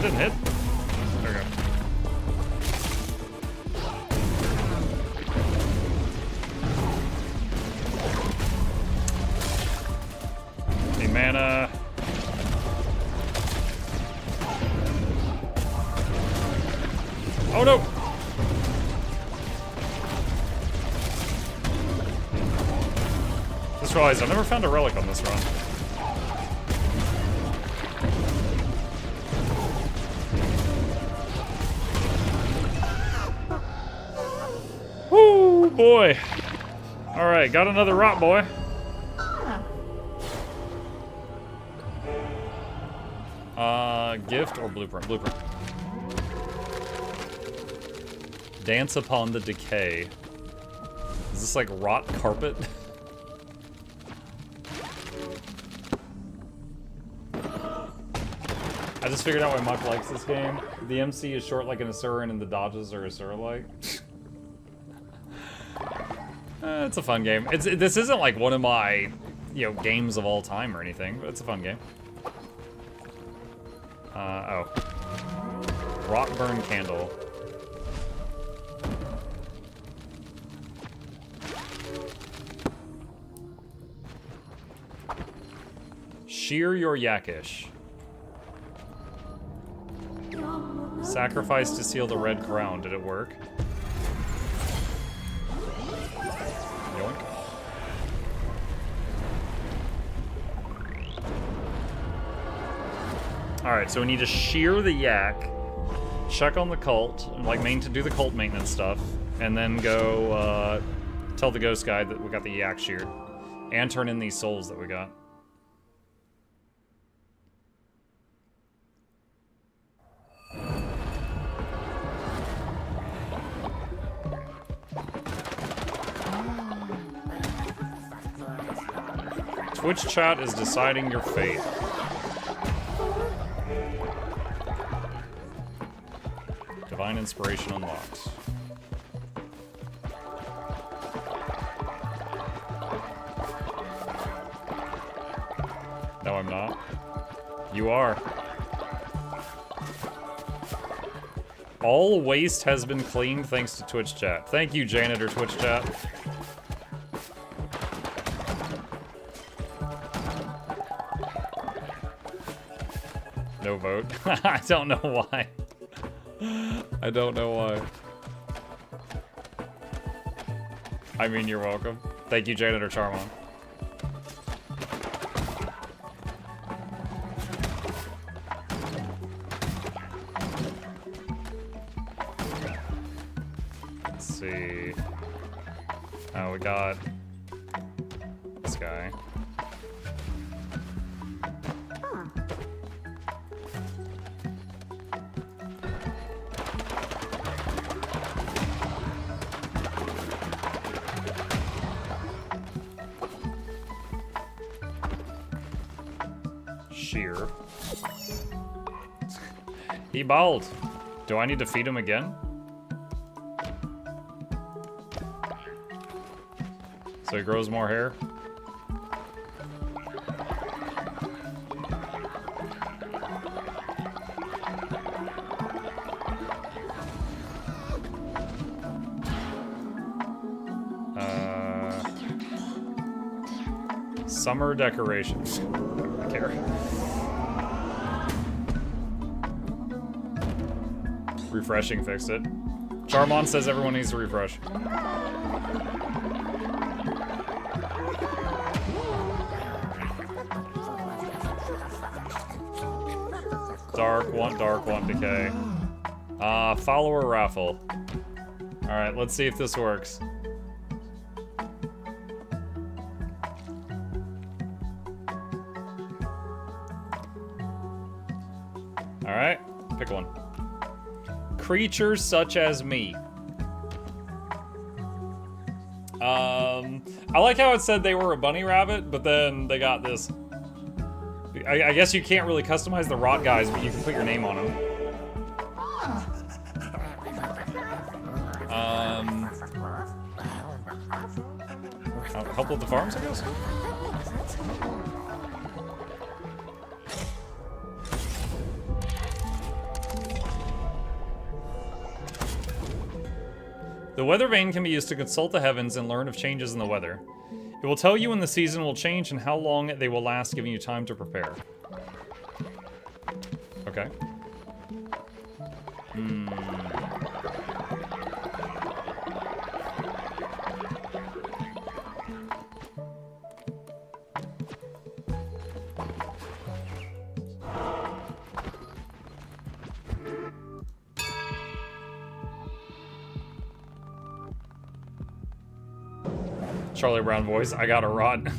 [SPEAKER 1] didn't hit. There we go. Need mana. Oh no! Just realized I never found a relic on this run. Woo, boy. Alright, got another rot boy. Gift or blueprint? Blueprint. Dance upon the decay. Is this like rot carpet? I just figured out why Muck likes this game. The MC is short like an Asuran and the dodges are Asura-like. It's a fun game. This isn't like one of my, games of all time or anything, but it's a fun game. Oh. Rot burn candle. Shear your Yakish. Sacrifice to seal the red crown. Did it work? Yoink. Alright, so we need to shear the yak, check on the cult, to do the cult maintenance stuff, and then go tell the ghost guy that we got the yak sheared, and turn in these souls that we got. Twitch chat is deciding your fate. Divine inspiration unlocked. No, I'm not. You are. All waste has been cleaned thanks to Twitch chat. Thank you, janitor Twitch chat. No vote. I don't know why. I don't know why. I mean, you're welcome. Thank you, Janitor Charmon. Let's see. Oh, we got this guy. Shear. He bald. Do I need to feed him again? So he grows more hair? Summer decorations. I don't care. Refreshing fixed it. Charmon says everyone needs to refresh. Dark, want decay. Follower raffle. Alright, let's see if this works. Alright, pick one. Creatures such as me. I like how it said they were a bunny rabbit, but then they got this. I guess you can't really customize the rot guys, but you can put your name on them. Help with the farms, I guess? The weather vane can be used to consult the heavens and learn of changes in the weather. It will tell you when the season will change and how long they will last, giving you time to prepare. Okay. Charlie Brown voice, I gotta run.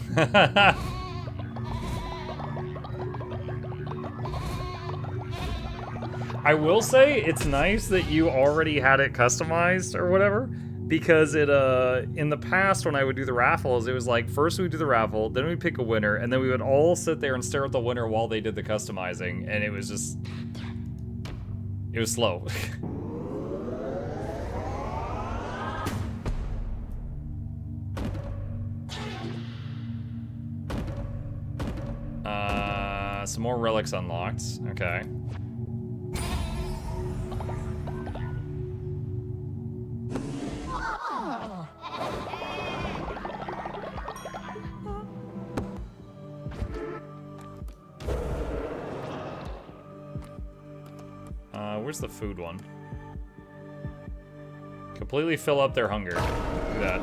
[SPEAKER 1] I will say it's nice that you already had it customized or whatever, because it in the past when I would do the raffles, it was like first we'd do the raffle, then we'd pick a winner, and then we would all sit there and stare at the winner while they did the customizing, and it was just, it was slow. Some more relics unlocked. Okay. Where's the food one? Completely fill up their hunger. Do that.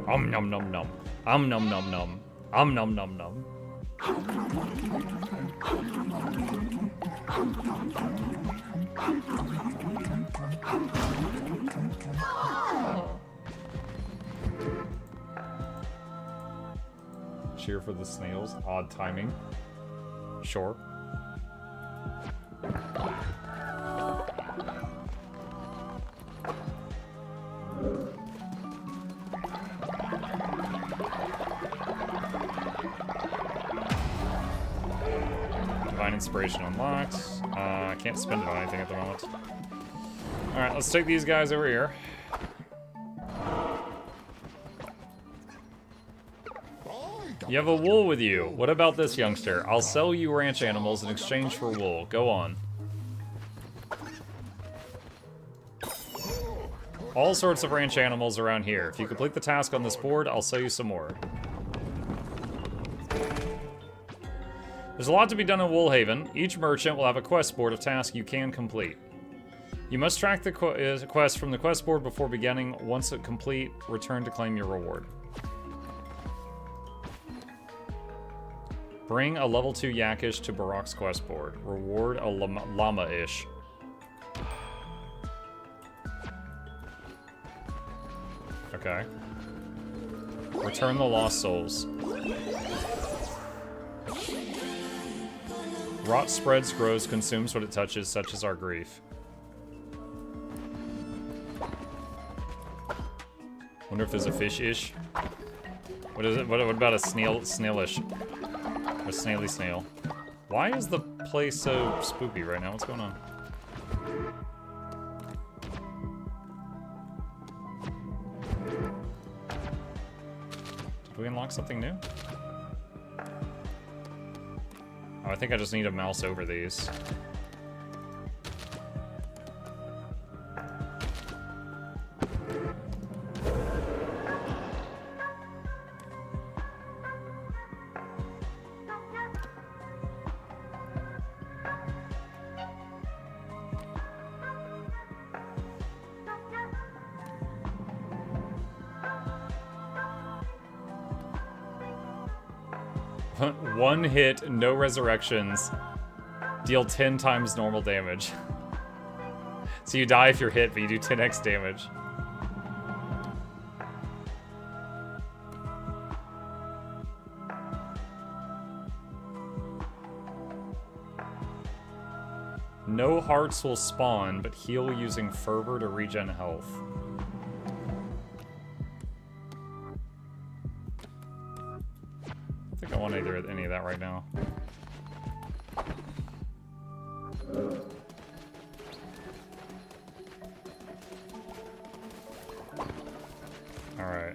[SPEAKER 1] Nom nom nom. Nom nom nom. Nom nom nom. Cheer for the snails. Odd timing. Sure. Divine Inspiration unlocked. I can't spend it on anything at the moment. Alright, let's take these guys over here. You have a wool with you. What about this youngster? I'll sell you ranch animals in exchange for wool. Go on. All sorts of ranch animals around here. If you complete the task on this board, I'll sell you some more. There's a lot to be done in Woolhaven. Each merchant will have a quest board of tasks you can complete. You must track the quest from the quest board before beginning. Once it complete, return to claim your reward. Bring a level 2 Yakish to Barak's quest board. Reward a llama-ish. Okay. Return the lost souls. Rot spreads, grows, consumes what it touches, such as our grief. Wonder if there's a fish-ish. What is it? What about a snailish? A snaily snail. Why is the place so spooky right now? What's going on? Did we unlock something new? Oh, I think I just need a mouse over these. One hit, no resurrections. Deal 10 times normal damage. So you die if you're hit, but you do 10x damage. No hearts will spawn, but heal using fervor to regen health. I don't want any of that right now. All right.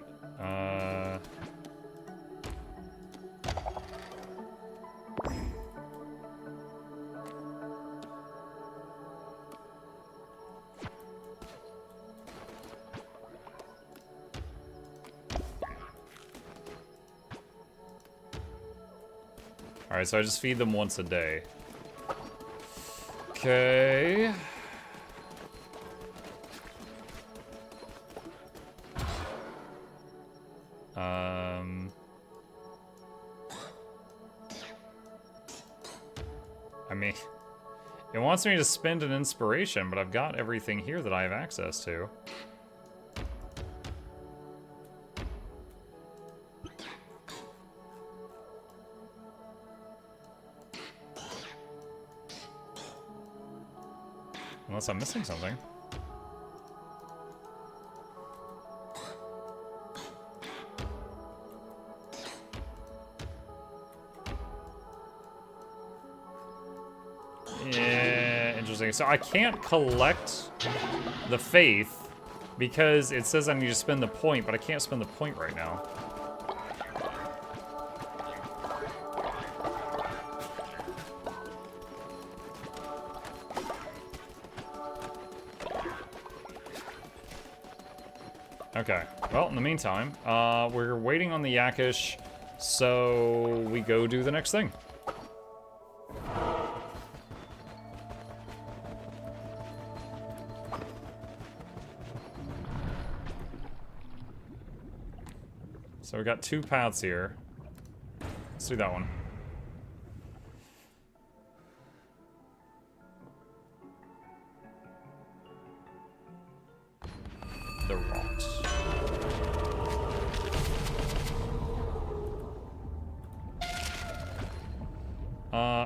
[SPEAKER 1] Alright, so I just feed them once a day. Okay. I mean, it wants me to spend an inspiration, but I've got everything here that I have access to. Unless I'm missing something. Yeah, interesting. So I can't collect the faith because it says I need to spend the point, but I can't spend the point right now. Okay, well, in the meantime, we're waiting on the Yakish, so we go do the next thing. So we got 2 paths here. Let's do that one. The rocks.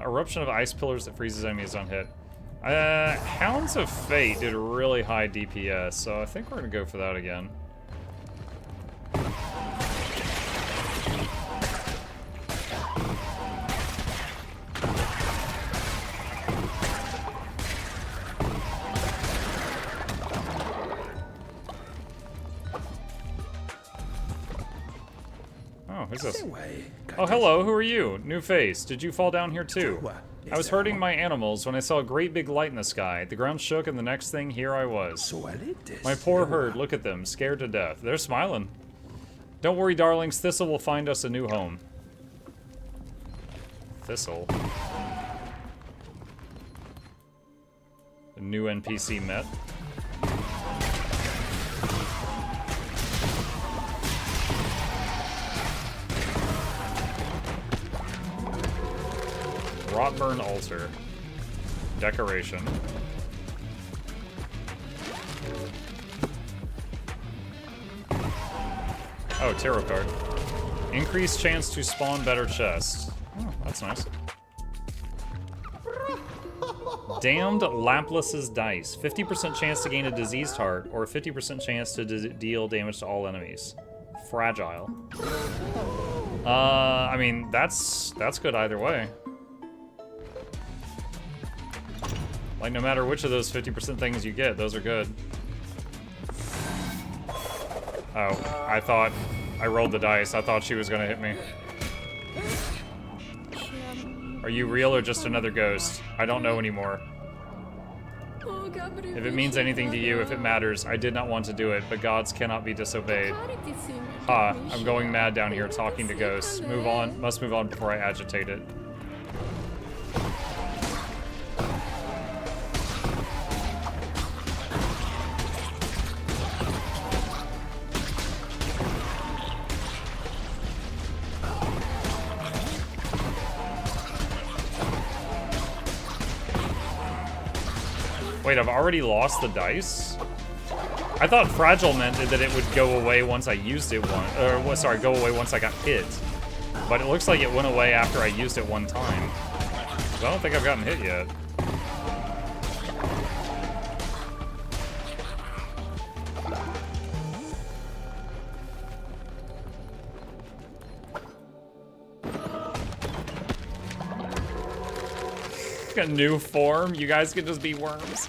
[SPEAKER 1] Eruption of ice pillars that freezes enemies on hit. Hounds of Fate did a really high DPS, so I think we're gonna go for that again. Who's this? Oh, hello, who are you? New face. Did you fall down here too? I was herding my animals when I saw a great big light in the sky. The ground shook and the next thing, here I was. My poor herd, look at them, scared to death. They're smiling. Don't worry, darlings, Thistle will find us a new home. Thistle. A new NPC met. Rotburn altar. Decoration. Oh, tarot card. Increased chance to spawn better chests. Oh, that's nice. Damned Laplace's dice. 50% chance to gain a diseased heart, or 50% chance to deal damage to all enemies. Fragile. I mean, that's good either way. Like, no matter which of those 50% things you get, those are good. Oh, I thought... I rolled the dice. I thought she was gonna hit me. Are you real or just another ghost? I don't know anymore. If it means anything to you, if it matters, I did not want to do it, but gods cannot be disobeyed. Ha, I'm going mad down here talking to ghosts. Move on. Must move on before I agitate it. Wait, I've already lost the dice? I thought fragile meant that it would go away once I used it sorry, go away once I got hit. But it looks like it went away after I used it one time. So I don't think I've gotten hit yet. A new form? You guys can just be worms.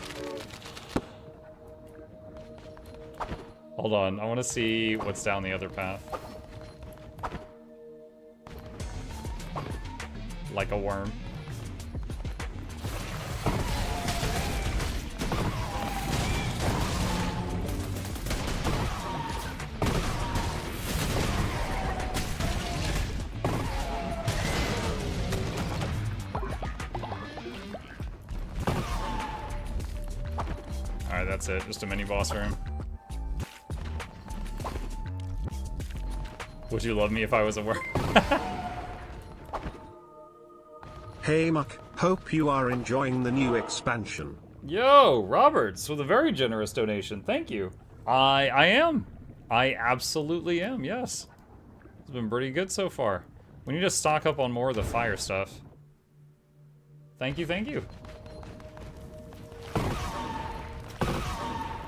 [SPEAKER 1] Hold on, I want to see what's down the other path. Like a worm. Alright, that's it. Just a mini boss room. Would you love me if I was a worm?
[SPEAKER 8] Hey Muck, hope you are enjoying the new expansion.
[SPEAKER 1] Yo, Roberts, with a very generous donation. Thank you. I am. I absolutely am, yes. It's been pretty good so far. We need to stock up on more of the fire stuff. Thank you, thank you.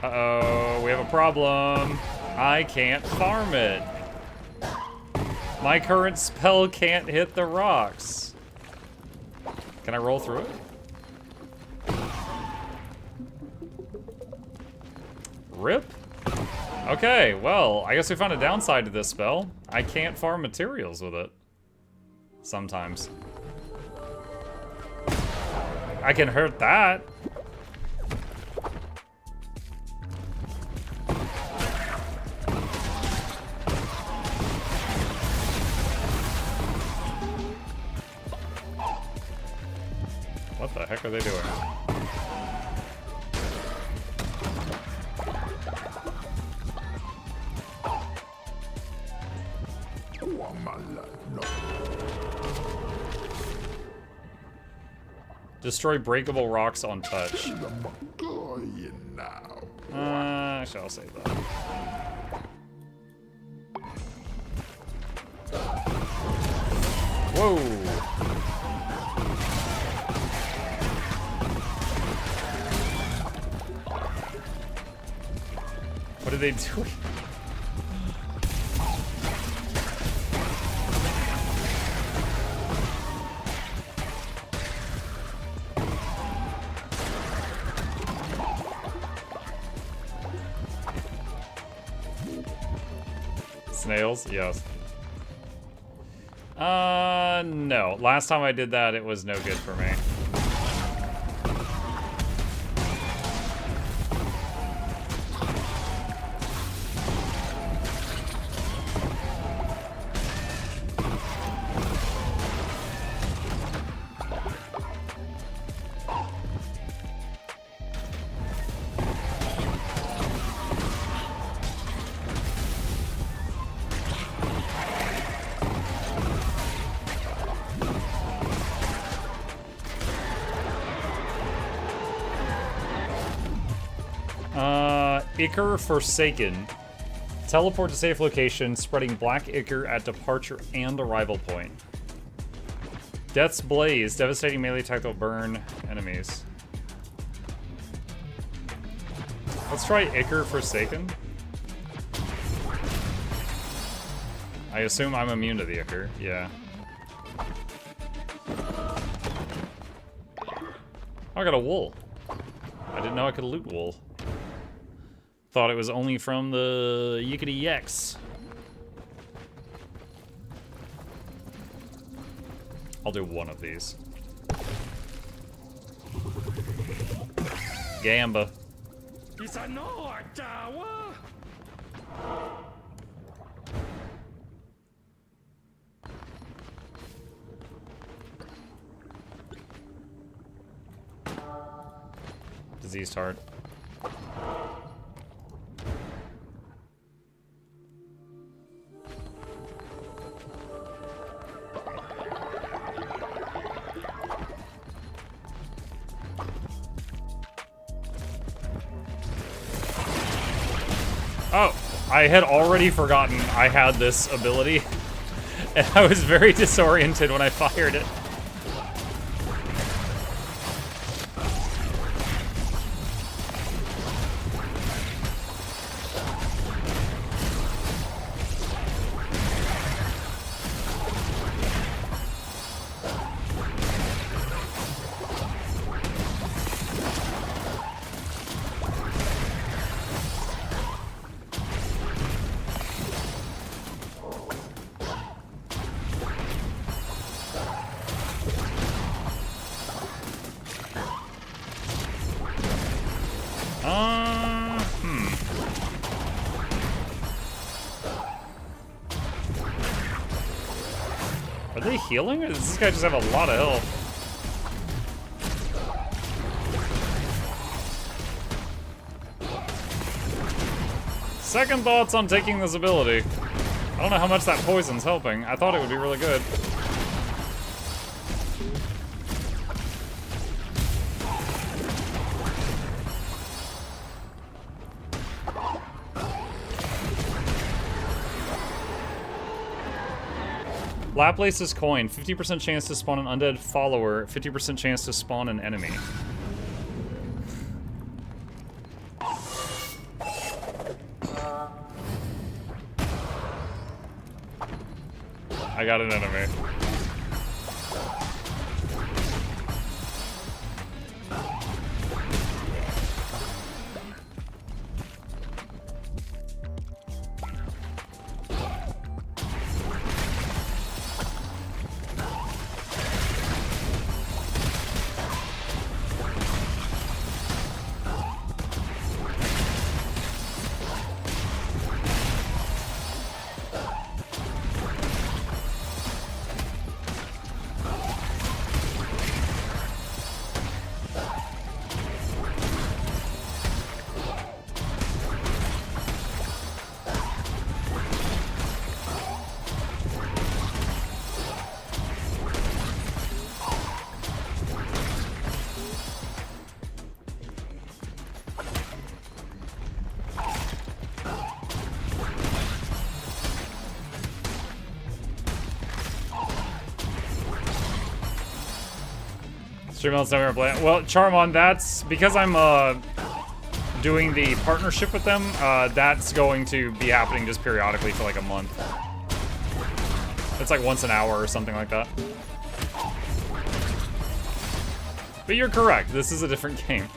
[SPEAKER 1] Uh-oh, we have a problem. I can't farm it. My current spell can't hit the rocks. Can I roll through it? Rip? Okay, well, I guess we found a downside to this spell. I can't farm materials with it. Sometimes. I can hurt that. What the heck are they doing? Destroy breakable rocks on touch. Actually, I'll save that. Whoa! What are they doing? Snails? Yes. No. Last time I did that, it was no good for me. Ichor Forsaken. Teleport to safe location, spreading black ichor at departure and arrival point. Death's Blaze. Devastating melee attack that will burn enemies. Let's try Ichor Forsaken. I assume I'm immune to the ichor. Yeah. Oh, I got a wool. I didn't know I could loot wool. Thought it was only from the Yickety Yex. I'll do one of these. Gamba. Diseased heart. Oh, I had already forgotten I had this ability, and I was very disoriented when I fired it. Are they healing, or does this guy just have a lot of health?
[SPEAKER 3] Second thoughts on taking this ability. I don't know how much that poison's helping. I thought it would be really good. Laplace's coin, 50% chance to spawn an undead follower, 50% chance to spawn an enemy. I got an enemy. Stream on Summer Play. Well, Charmon, that's because I'm doing the partnership with them. That's going to be happening just periodically for like a month. It's like once an hour or something like that. But you're correct. This is a different game.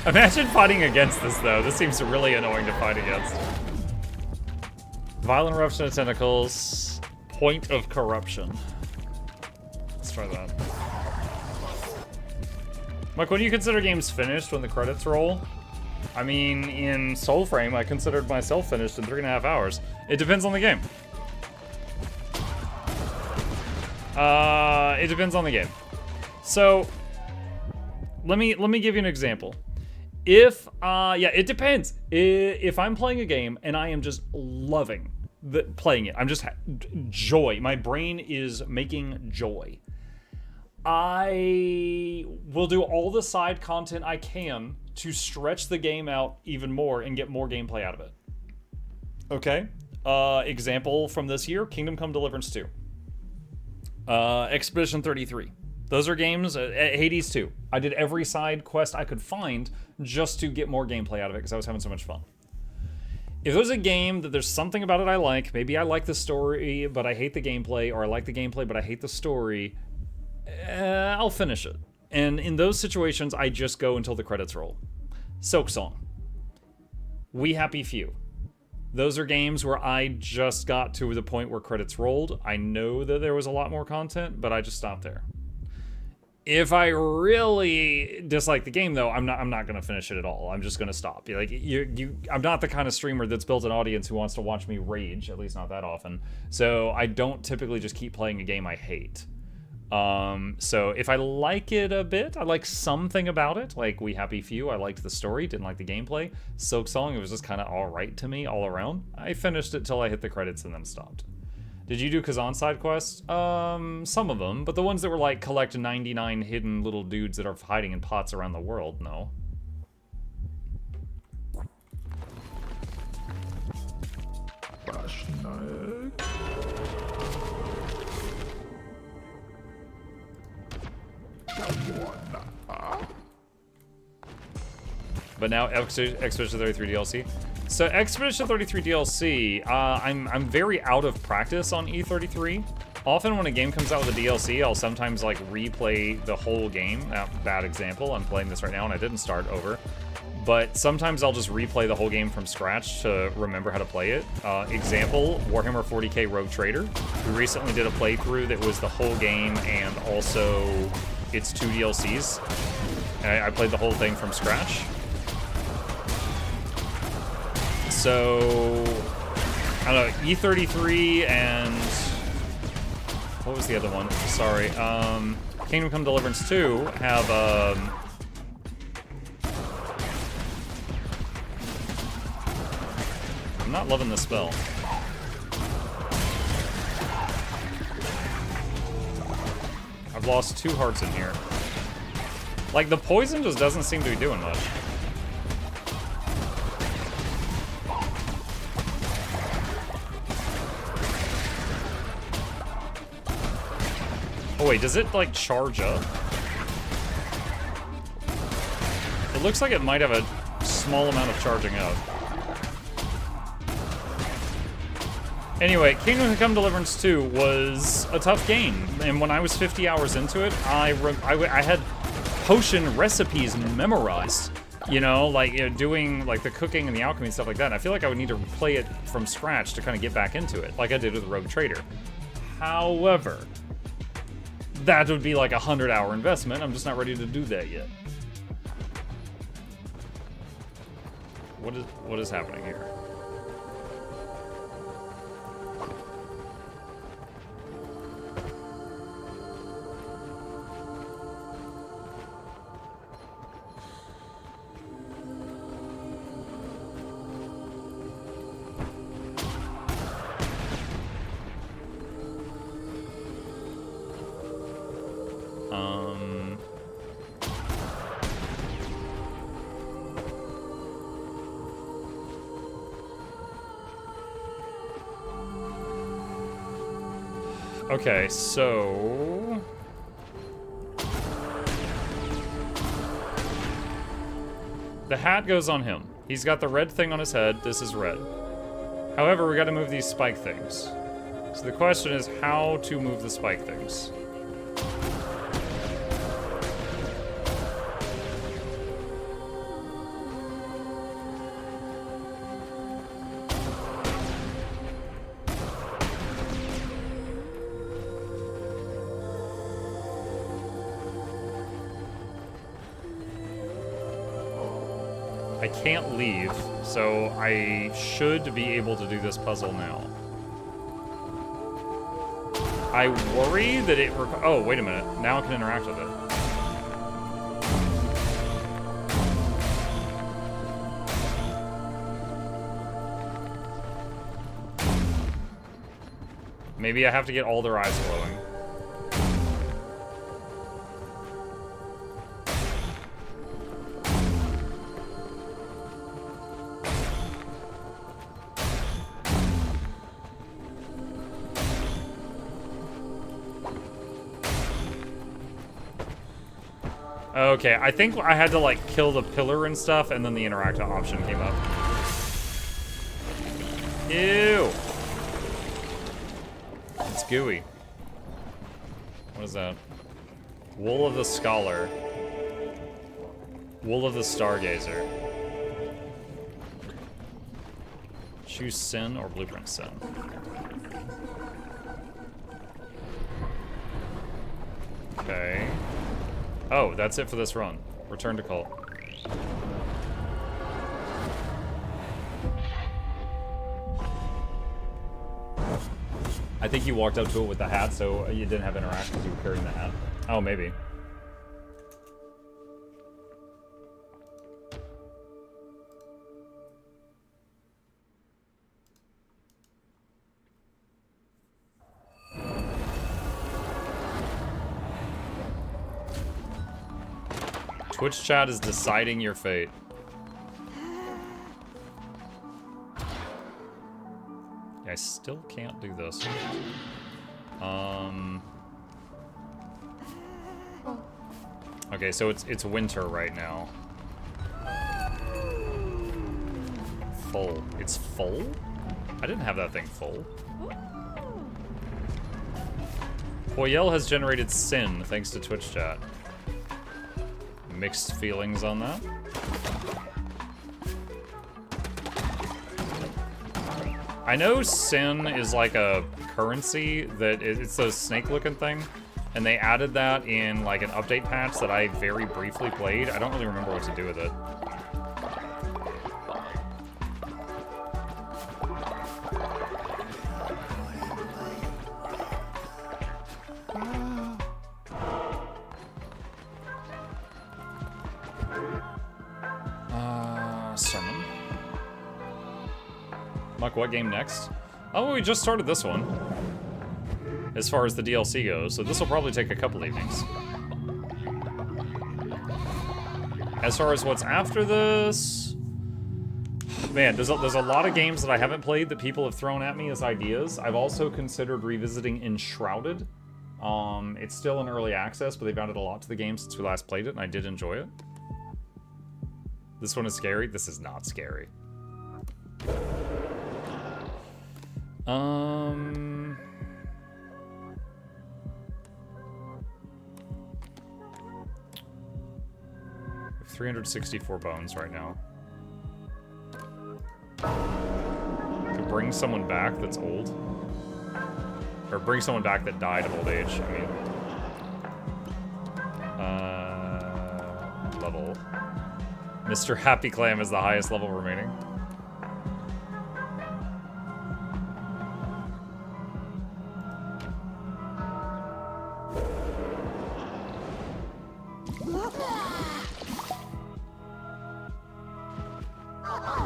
[SPEAKER 3] Imagine fighting against this, though. This seems really annoying to fight against. Violent eruption of tentacles. Point of corruption. Let's try that. Mike, when do you consider games finished when the credits roll? I mean, in Soulframe, I considered myself finished in 3.5 hours. It depends on the game. It depends on the game. So, let me give you an example. If, yeah, it depends. If I'm playing a game and I am just loving playing it, I'm just joy. My brain is making joy. I will do all the side content I can to stretch the game out even more and get more gameplay out of it. Okay? Example from this year, Kingdom Come Deliverance 2. Expedition 33. Those are games, Hades 2. I did every side quest I could find just to get more gameplay out of it because I was having so much fun. If there's a game that there's something about it I like, maybe I like the story but I hate the gameplay, or I like the gameplay but I hate the story, I'll finish it. And in those situations, I just go until the credits roll. Soak Song. We Happy Few. Those are games where I just got to the point where credits rolled. I know that there was a lot more content, but I just stopped there. If I really dislike the game, though, I'm not gonna finish it at all. I'm just gonna stop. Like I'm not the kind of streamer that's built an audience who wants to watch me rage, at least not that often. So I don't typically just keep playing a game I hate. So if I like it a bit, I like something about it. Like We Happy Few, I liked the story, didn't like the gameplay. Soak Song, it was just kind of all right to me all around. I finished it till I hit the credits and then stopped. Did you do Kazan side quests? Some of them, but the ones that were like collect 99 hidden little dudes that are hiding in pots around the world, no. But now Expedition 33 DLC.
[SPEAKER 1] So Expedition 33 DLC, I'm very out of practice on E33. Often when a game comes out with a DLC, I'll sometimes like replay the whole game. Bad example, I'm playing this right now and I didn't start over. But sometimes I'll just replay the whole game from scratch to remember how to play it. Example, Warhammer 40k Rogue Trader. We recently did a playthrough that was the whole game and also its 2 DLCs. And I played the whole thing from scratch. So, I don't know, E33 and... What was the other one? Sorry. Kingdom Come Deliverance 2 have... I'm not loving this spell. I've lost 2 hearts in here. Like, the poison just doesn't seem to be doing much. Oh wait, does it, like, charge up? It looks like it might have a small amount of charging up. Anyway, Kingdom Come Deliverance 2 was a tough game, and when I was 50 hours into it, I had potion recipes memorized. You know, like, you know, doing, like, the cooking and the alchemy and stuff like that. And I feel like I would need to play it from scratch to kind of get back into it, like I did with Rogue Trader. However... that would be like a 100-hour investment. I'm just not ready to do that yet. What is happening here? Okay, so... the hat goes on him. He's got the red thing on his head. This is red. However, we gotta move these spike things. So the question is how to move the spike things. I can't leave, so I should be able to do this puzzle now. I worry that it... oh, wait a minute. Now I can interact with it. Maybe I have to get all their eyes glowing. Okay, I think I had to, like, kill the pillar and stuff, and then the interact option came up. Ew! It's gooey. What is that? Wool of the Scholar. Wool of the Stargazer. Choose Sin or Blueprint Sin. Okay. Oh, that's it for this run. Return to cult. I think you walked up to it with the hat, so you didn't have interaction because you were carrying the hat. Oh, maybe. Twitch chat is deciding your fate. Yeah, I still can't do this. Okay, so it's winter right now. full. It's full? I didn't have that thing full. Poyel has generated sin thanks to Twitch chat. Mixed feelings on that. I know sin is like a currency that it's a snake looking thing, and they added that in like an update patch that I very briefly played. I don't really remember what to do with it. Sermon. Muck, what game next? Oh, we just started this one. As far as the DLC goes, so this will probably take a couple evenings. As far as what's after this... Man, there's a lot of games that I haven't played that people have thrown at me as ideas. I've also considered revisiting Enshrouded. It's still in early access, but they've added a lot to the game since we last played it, and I did enjoy it. This one is scary. This is not scary. 364 bones right now. To bring someone back that's old. Or bring someone back that died of old age, I mean. Level. Mr. Happy Clam is the highest level remaining.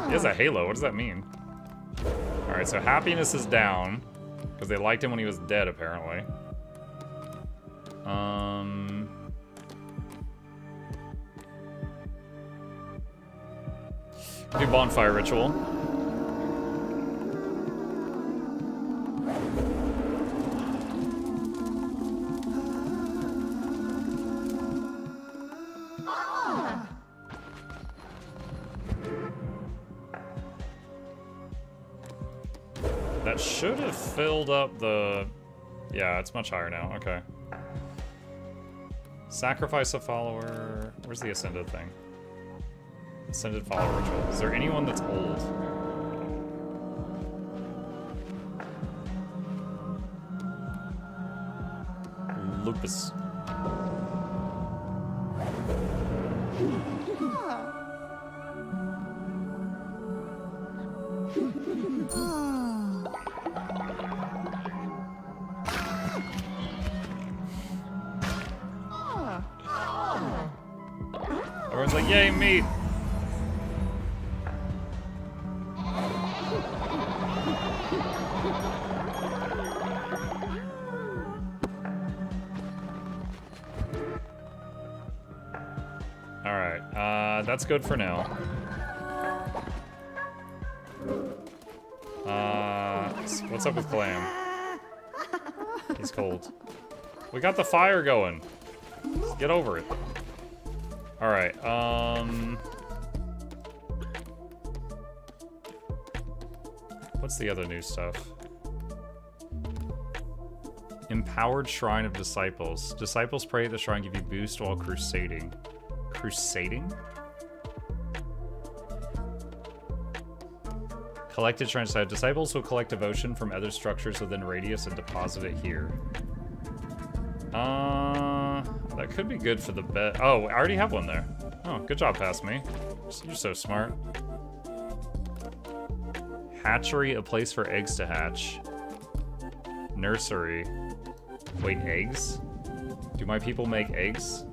[SPEAKER 1] He has a halo, what does that mean? Alright, so happiness is down. Because they liked him when he was dead, apparently. Do bonfire ritual. That should have filled up the... Yeah, it's much higher now. Okay. Sacrifice a follower. Where's the ascended thing? Ascended follower ritual. Is there anyone that's old? Lupus. Everyone's like, yay, meat! Alright, that's good for now. What's up with Clam? He's cold. We got the fire going. Get over it. Alright, what's the other new stuff? Empowered Shrine of Disciples. Disciples pray at the shrine give you boost while crusading. Crusading? Collected shrine site. Disciples will collect devotion from other structures within radius and deposit it here. That could be good for the bet. Oh, I already have one there. Oh, good job, past me. You're so smart. Hatchery, a place for eggs to hatch. Nursery. Wait, eggs? Do my people make eggs?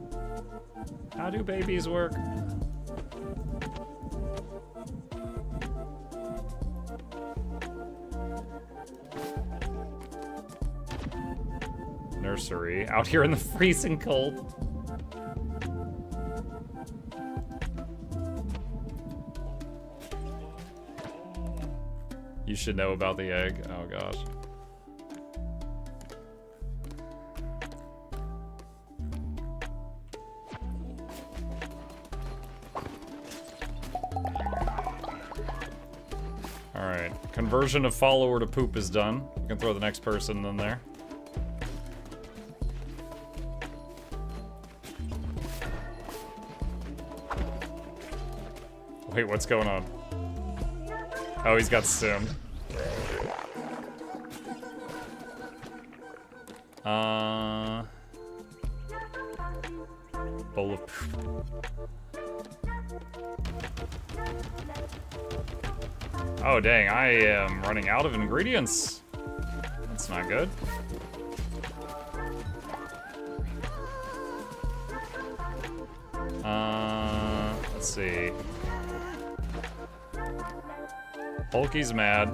[SPEAKER 1] How do babies work? Nursery. Out here in the freezing cold. You should know about the egg. Oh gosh. Alright. Conversion of follower to poop is done. We can throw the next person in there. Wait, what's going on? Oh, he's got stim. Bowl of poop. Oh, dang, I am running out of ingredients. That's not good. Let's see. Hulky's mad.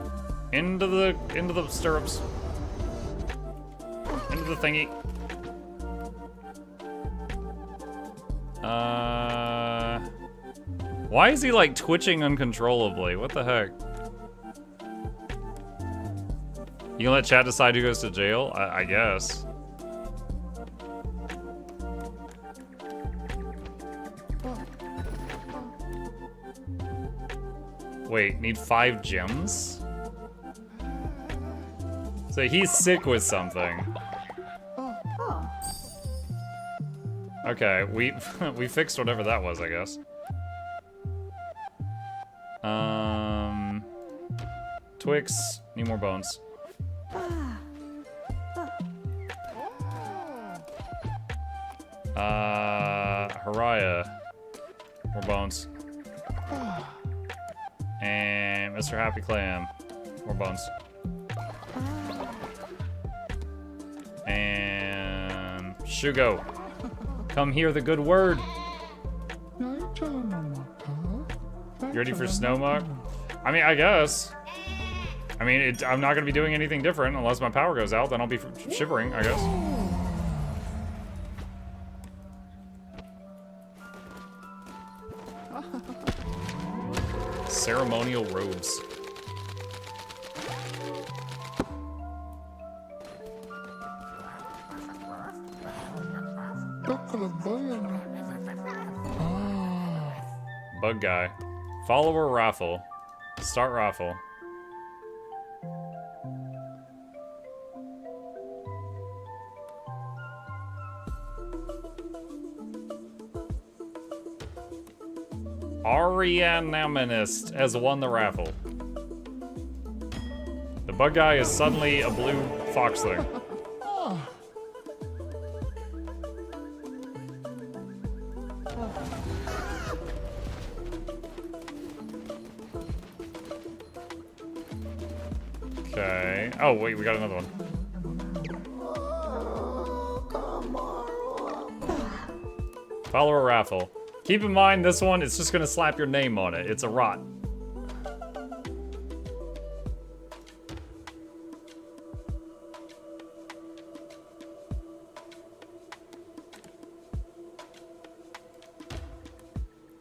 [SPEAKER 1] Into the stirrups. Into the thingy. Why is he like twitching uncontrollably? What the heck? You can let chat decide who goes to jail? I guess. Wait, need 5 gems? So he's sick with something. Okay, we we fixed whatever that was, I guess. Twix, need more bones. Haraya, more bones. And Mr. Happy Clam, more bones. And Shugo, come hear the good word. You ready for Snowmuck? I mean, I guess. I mean, I'm not gonna be doing anything different unless my power goes out, then I'll be shivering, I guess. Ceremonial robes. Bug guy. Follower raffle. Start raffle. Arianaminist has won the raffle. The bug guy is suddenly a blue fox thing. Okay. Oh, wait, we got another one. Follower raffle. Keep in mind, this one, it's just gonna slap your name on it. It's a rot.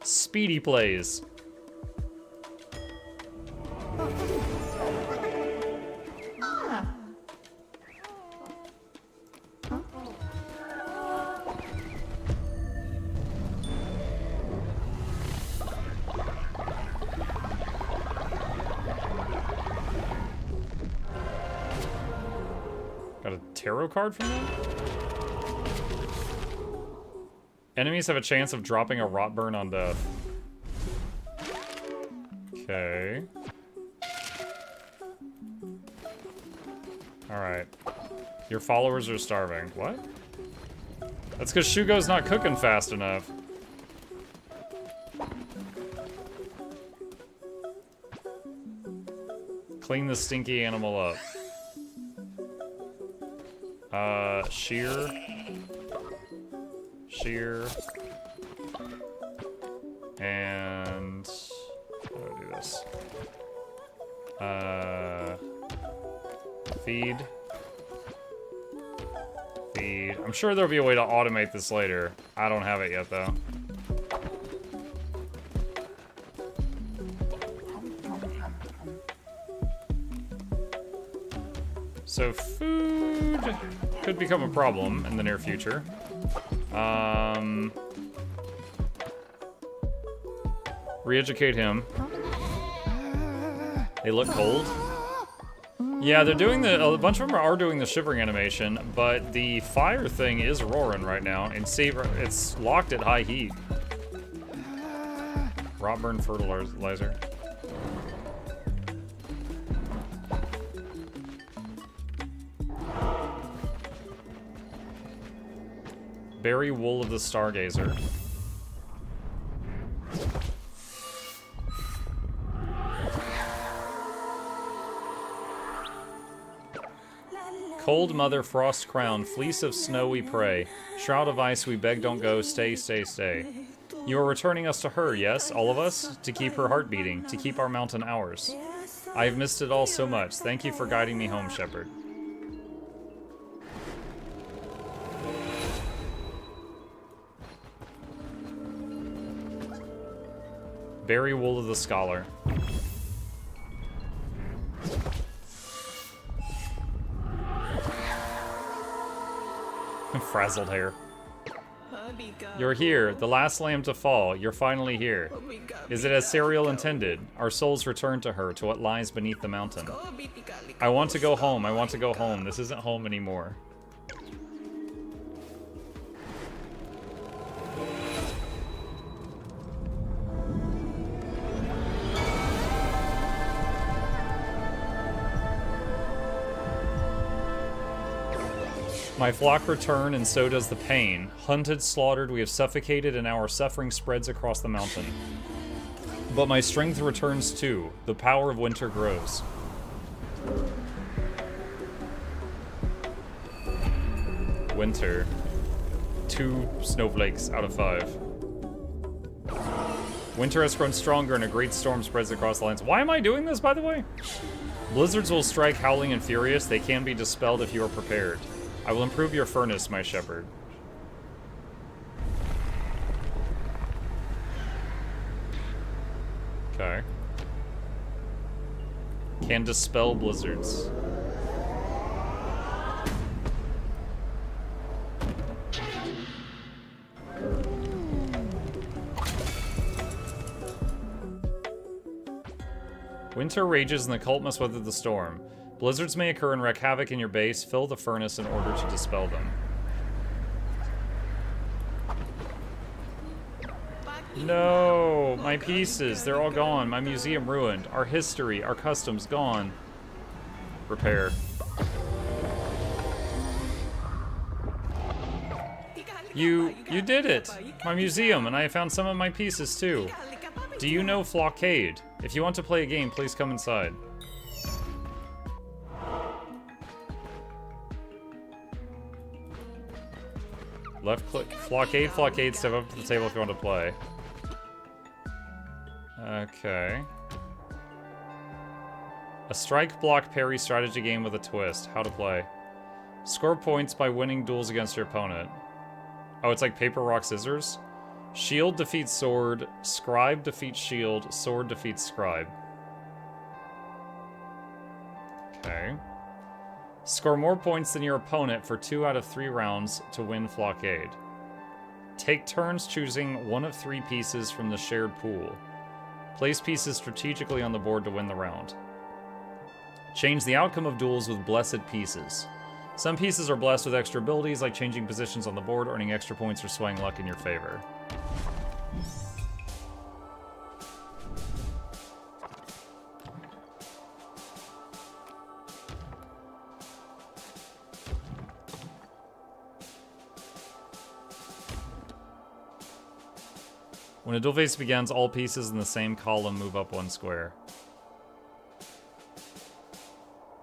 [SPEAKER 1] Speedy plays. Got a tarot card from them? Enemies have a chance of dropping a rot burn on death. Okay. Alright. Your followers are starving. What? That's because Shugo's not cooking fast enough. Clean the stinky animal up. Shear. Shear. And how do I do this? Feed. Feed. I'm sure there'll be a way to automate this later. I don't have it yet though. So food could become a problem in the near future. Re-educate him. They look cold. Yeah, they're doing a bunch of them are doing the shivering animation, but the fire thing is roaring right now, and see, it's locked at high heat. Rot burn fertilizer. Berry wool of the stargazer. Cold mother, frost crown, fleece of snow we pray, shroud of ice we beg don't go, stay, stay, stay. You are returning us to her, yes, all of us, to keep her heart beating, to keep our mountain ours. I have missed it all so much. Thank you for guiding me home, shepherd. Berry wool of the scholar. Frazzled hair. You're here, the last lamb to fall. You're finally here. Is it as Serial intended? Our souls return to her, to what lies beneath the mountain. I want to go home. I want to go home. This isn't home anymore. My flock return, and so does the pain. Hunted, slaughtered, we have suffocated, and our suffering spreads across the mountain. But my strength returns too. The power of winter grows. Winter. 2 snowflakes out of 5. Winter has grown stronger, and a great storm spreads across the lands. Why am I doing this, by the way? Blizzards will strike howling and furious. They can be dispelled if you are prepared. I will improve your furnace, my shepherd. Okay. Can dispel blizzards. Winter rages and the cult must weather the storm. Blizzards may occur and wreak havoc in your base. Fill the furnace in order to dispel them. No! My pieces, they're all gone. My museum ruined. Our history, our customs gone. Repair. You did it! My museum, and I found some of my pieces too. Do you know Flockade? If you want to play a game, please come inside. Left click. Flockade, step up to the table if you want to play. Okay. A strike, block, parry strategy game with a twist. How to play. Score points by winning duels against your opponent. Oh, it's like paper, rock, scissors? Shield defeats sword, scribe defeats shield, sword defeats scribe. Okay. Score more points than your opponent for 2 out of 3 rounds to win Flockade. Take turns choosing 1 of 3 pieces from the shared pool. Place pieces strategically on the board to win the round. Change the outcome of duels with blessed pieces. Some pieces are blessed with extra abilities like changing positions on the board, earning extra points, or swaying luck in your favor. When a duel phase begins, all pieces in the same column move up 1 square.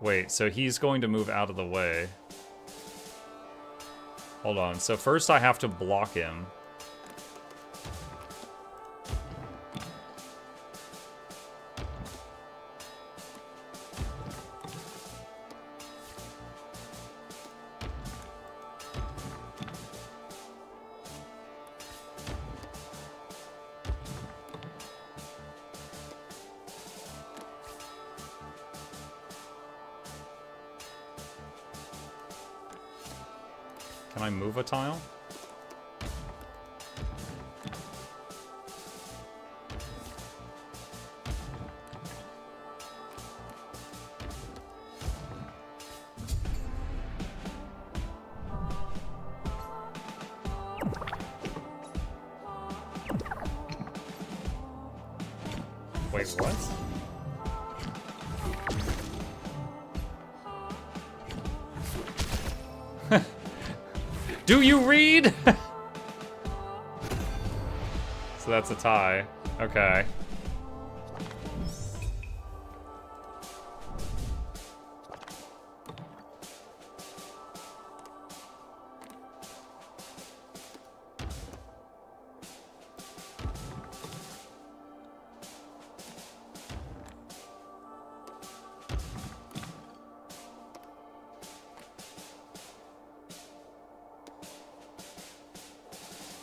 [SPEAKER 1] Wait, so he's going to move out of the way. Hold on, so first I have to block him. Can I move a tile? Wait, what? Do you read? So that's a tie. Okay.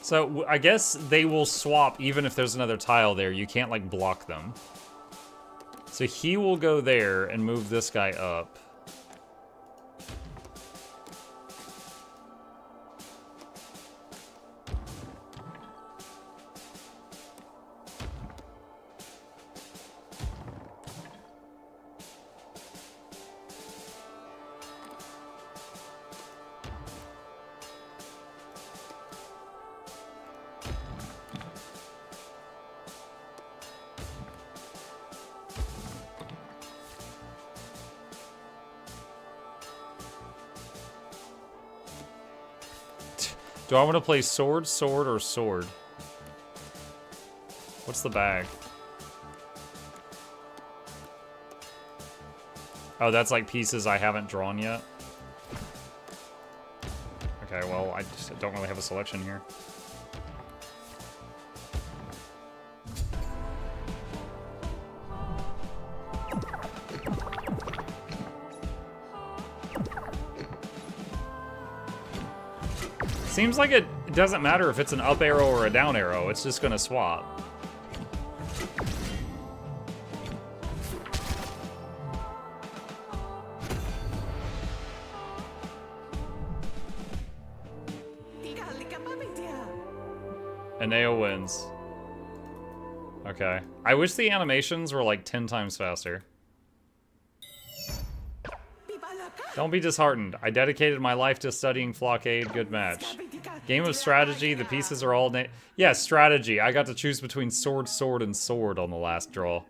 [SPEAKER 1] So, I guess they will swap even if there's another tile there. You can't, like, block them. So he will go there and move this guy up. Do I want to play sword, sword, or sword? What's the bag? Oh, that's like pieces I haven't drawn yet. Okay, well, I just don't really have a selection here. Seems like it doesn't matter if it's an up arrow or a down arrow, it's just gonna swap. Aneo wins. Okay. I wish the animations were like 10 times faster. Don't be disheartened. I dedicated my life to studying Flockade. Good match. Game of strategy. The pieces are all... Yeah, strategy. I got to choose between sword, sword, and sword on the last draw.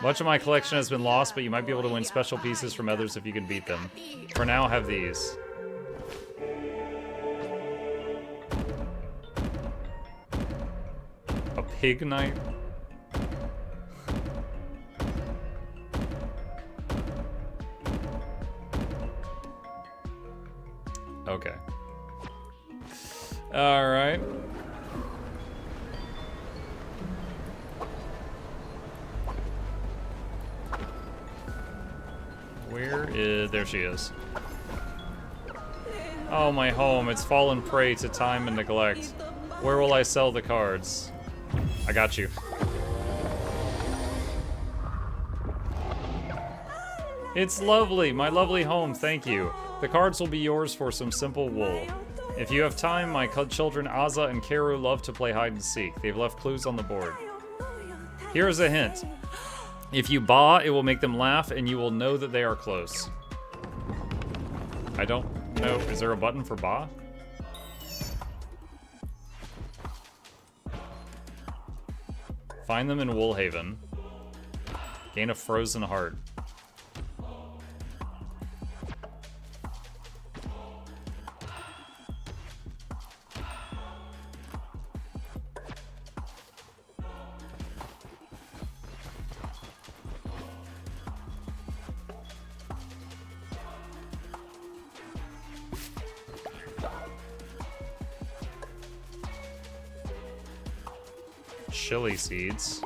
[SPEAKER 1] Much of my collection has been lost, but you might be able to win special pieces from others if you can beat them. For now, have these. A pig knight? Okay. Alright. Where is... There she is. Oh, my home. It's fallen prey to time and neglect. Where will I sell the cards? I got you. It's lovely. My lovely home. Thank you. The cards will be yours for some simple wool. If you have time, my children Aza and Keru love to play hide and seek. They've left clues on the board. Here is a hint. If you ba, it will make them laugh and you will know that they are close. I don't know. Is there a button for ba? Find them in Woolhaven. Gain a frozen heart. Chili seeds.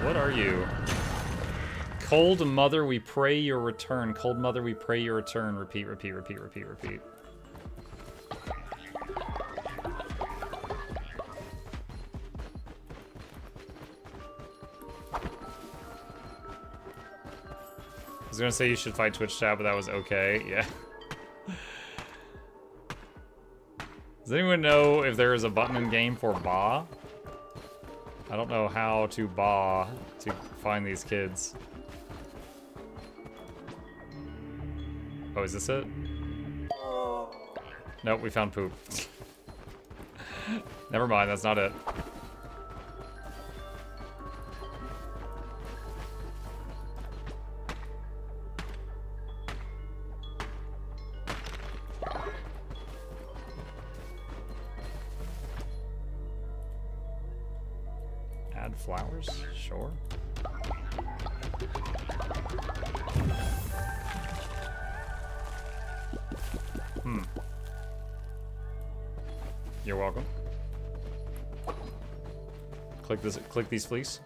[SPEAKER 1] What are you? Cold mother, we pray your return. Cold mother, we pray your return. Repeat, repeat, repeat, repeat, repeat. I was gonna say you should fight Twitch chat, but that was okay. Yeah. Does anyone know if there is a button in game for ba? I don't know how to find these kids. Oh, is this it? Nope, we found poop. Never mind, that's not it. Add flowers? Sure. You're welcome. Click these fleece.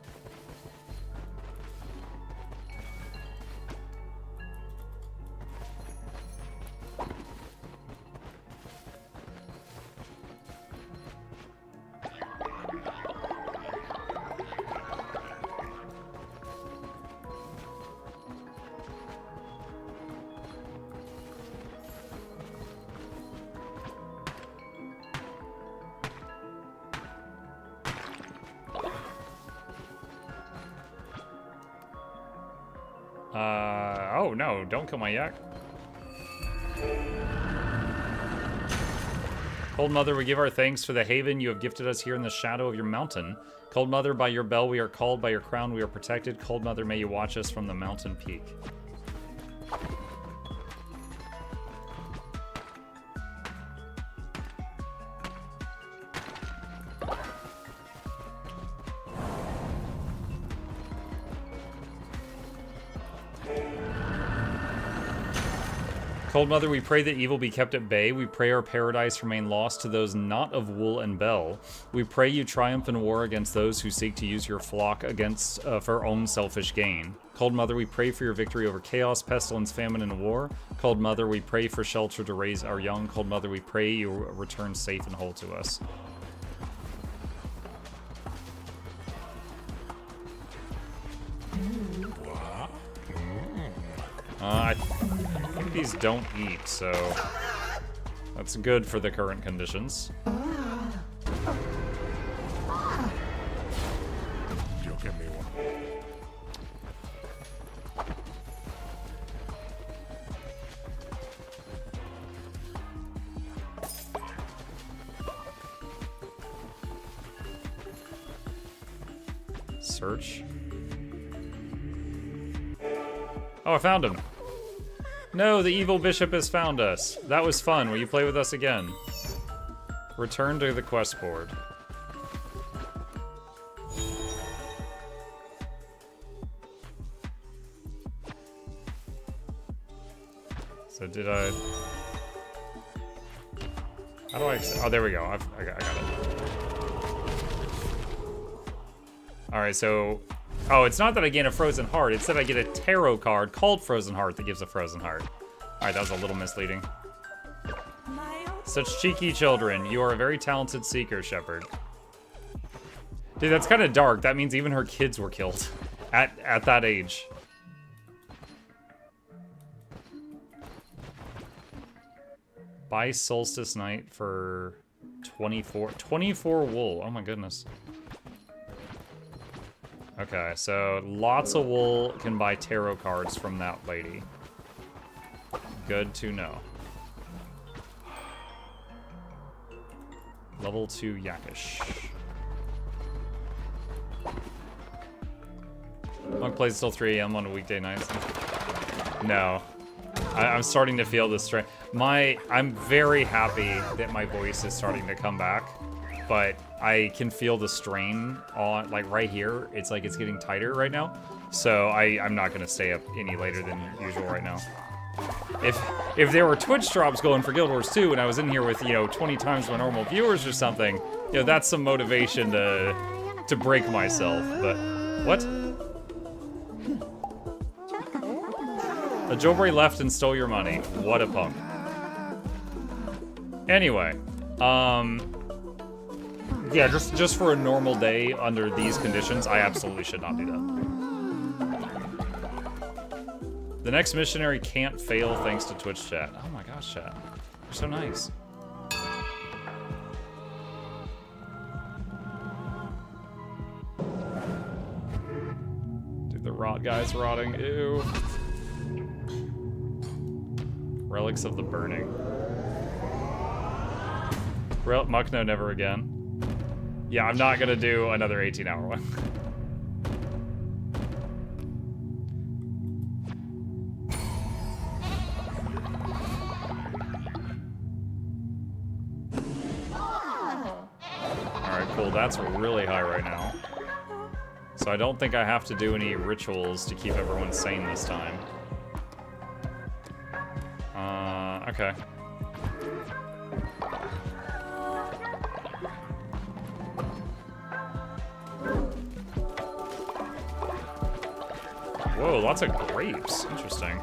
[SPEAKER 1] Oh no, don't kill my yak. Cold Mother, we give our thanks for the haven you have gifted us here in the shadow of your mountain. Cold Mother, by your bell we are called, by your crown we are protected. Cold Mother, may you watch us from the mountain peak. Cold Mother, we pray that evil be kept at bay. We pray our paradise remain lost to those not of wool and bell. We pray you triumph in war against those who seek to use your flock against for own selfish gain. Cold Mother, we pray for your victory over chaos, pestilence, famine, and war. Cold Mother, we pray for shelter to raise our young. Cold Mother, we pray you return safe and whole to us. I think these don't eat, so that's good for the current conditions.
[SPEAKER 4] You'll give me one.
[SPEAKER 1] Search. Oh, I found him. No, the evil bishop has found us. That was fun. Will you play with us again? Return to the quest board. So did I... How do I... Oh, there we go. I got it. Alright, so... Oh, it's not that I gain a frozen heart, it's that I get a tarot card called Frozen Heart that gives a frozen heart. Alright, that was a little misleading. Such cheeky children. You are a very talented seeker, Shepherd. Dude, that's kind of dark. That means even her kids were killed at that age. Buy Solstice Night for 24 wool. Oh my goodness. Okay, so lots of wool can buy tarot cards from that lady. Good to know. Level 2 Yakish. Monk plays till 3 AM on a weekday nights. No. I'm starting to feel the strain. I'm very happy that my voice is starting to come back, but I can feel the strain on, like, right here. It's like it's getting tighter right now. So I'm not gonna stay up any later than usual right now. If there were Twitch drops going for Guild Wars 2 and I was in here with, 20 times my normal viewers or something, that's some motivation to break myself, but what? A jailbreak left and stole your money. What a punk. Anyway, yeah, just for a normal day under these conditions, I absolutely should not do that. The next missionary can't fail thanks to Twitch chat. Oh my gosh, chat. You're so nice.
[SPEAKER 3] Guys rotting. Ew. Relics of the burning. Muck, no, never again. Yeah, I'm not gonna do another 18-hour one. Alright, cool. That's really high right now. So I don't think I have to do any rituals to keep everyone sane this time. Okay. Whoa, lots of grapes. Interesting.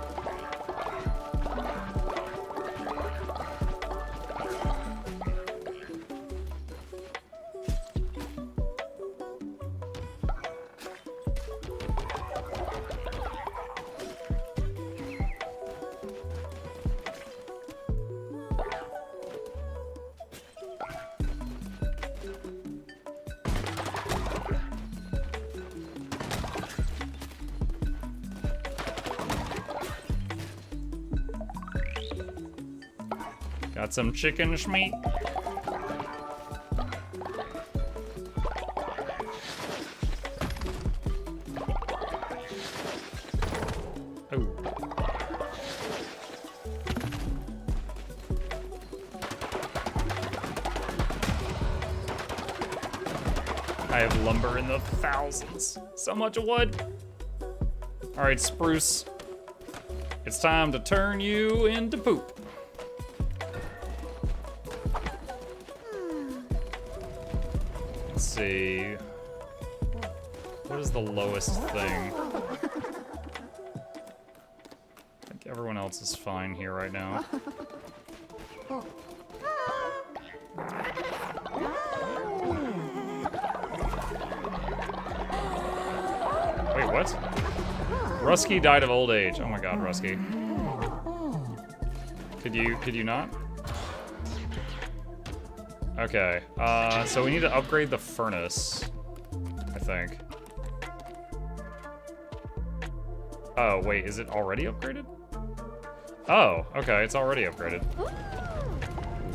[SPEAKER 3] Got some chicken schmeat. Oh. I have lumber in the thousands. So much wood. All right, Spruce. It's time to turn you into poop. Let's see. What is the lowest thing? I think everyone else is fine here right now. Wait, what? Rusky died of old age. Oh my god, Rusky. Could you not? Okay, so we need to upgrade the furnace, I think. Oh, wait, is it already upgraded? Oh, okay, it's already upgraded.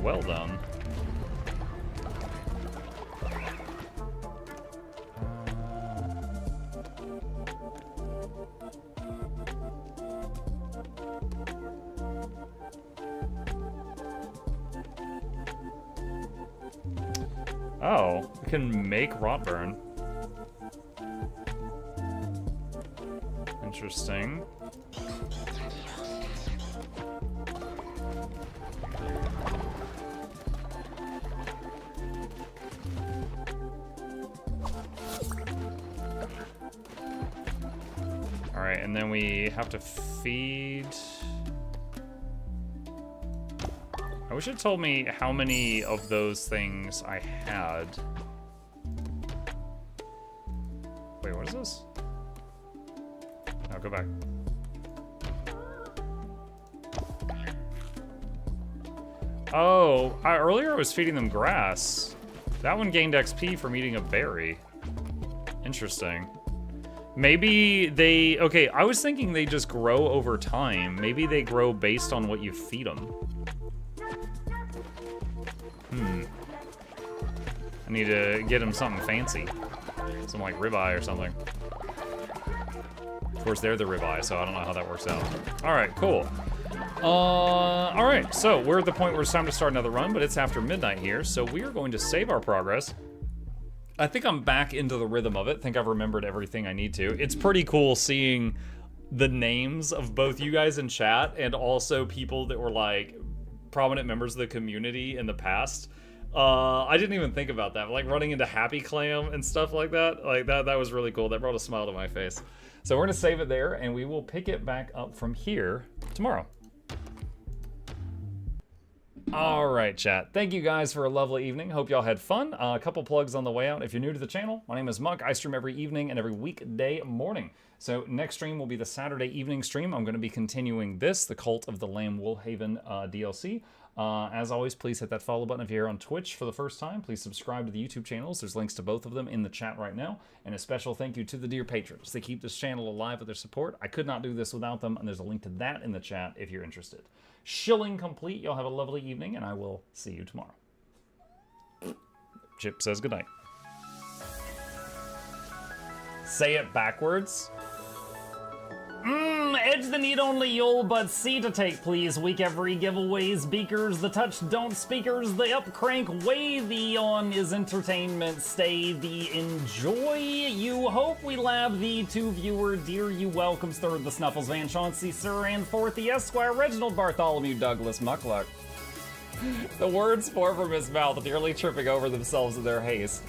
[SPEAKER 3] Well done. Oh, we can make Rotburn. Interesting. Alright, and then we have to feed... I wish it told me how many of those things I had. Wait, what is this? No, go back. Oh, earlier I was feeding them grass. That one gained XP from eating a berry. Interesting. Maybe they... Okay, I was thinking they just grow over time. Maybe they grow based on what you feed them. I need to get him something fancy. Some like ribeye or something. Of course, they're the ribeye, so I don't know how that works out. All right, cool. All right, so we're at the point where it's time to start another run, but it's after midnight here, so we are going to save our progress. I think I'm back into the rhythm of it. I think I've remembered everything I need to. It's pretty cool seeing the names of both you guys in chat and also people that were like prominent members of the community in the past. I didn't even think about that. Like running into Happy Clam and stuff like that. Like that was really cool. That brought a smile to my face. So we're gonna save it there and we will pick it back up from here tomorrow.
[SPEAKER 1] All right, chat. Thank you guys for a lovely evening. Hope y'all had fun. A couple plugs on the way out. If you're new to the channel, my name is Muk. I stream every evening and every weekday morning. So next stream will be the Saturday evening stream. I'm going to be continuing this, the Cult of the Lamb Woolhaven DLC. As always, please hit that follow button if you're here on Twitch for the first time. Please subscribe to the YouTube channels. There's links to both of them in the chat right now. And a special thank you to the dear patrons. They keep this channel alive with their support. I could not do this without them, and there's a link to that in the chat if you're interested. Shilling complete. Y'all have a lovely evening, and I will see you tomorrow. Chip says goodnight. Say it backwards. Edge the need only you'll but see to take, please. Week every giveaways, beakers, the touch don't speakers, the up crank way the on is entertainment, stay the enjoy. You hope we lab the two viewer, dear you welcomes third the Snuffles Van Chauncey, sir, and fourth the Esquire Reginald Bartholomew Douglas Mukluk. The words pour from his mouth, nearly tripping over themselves in their haste.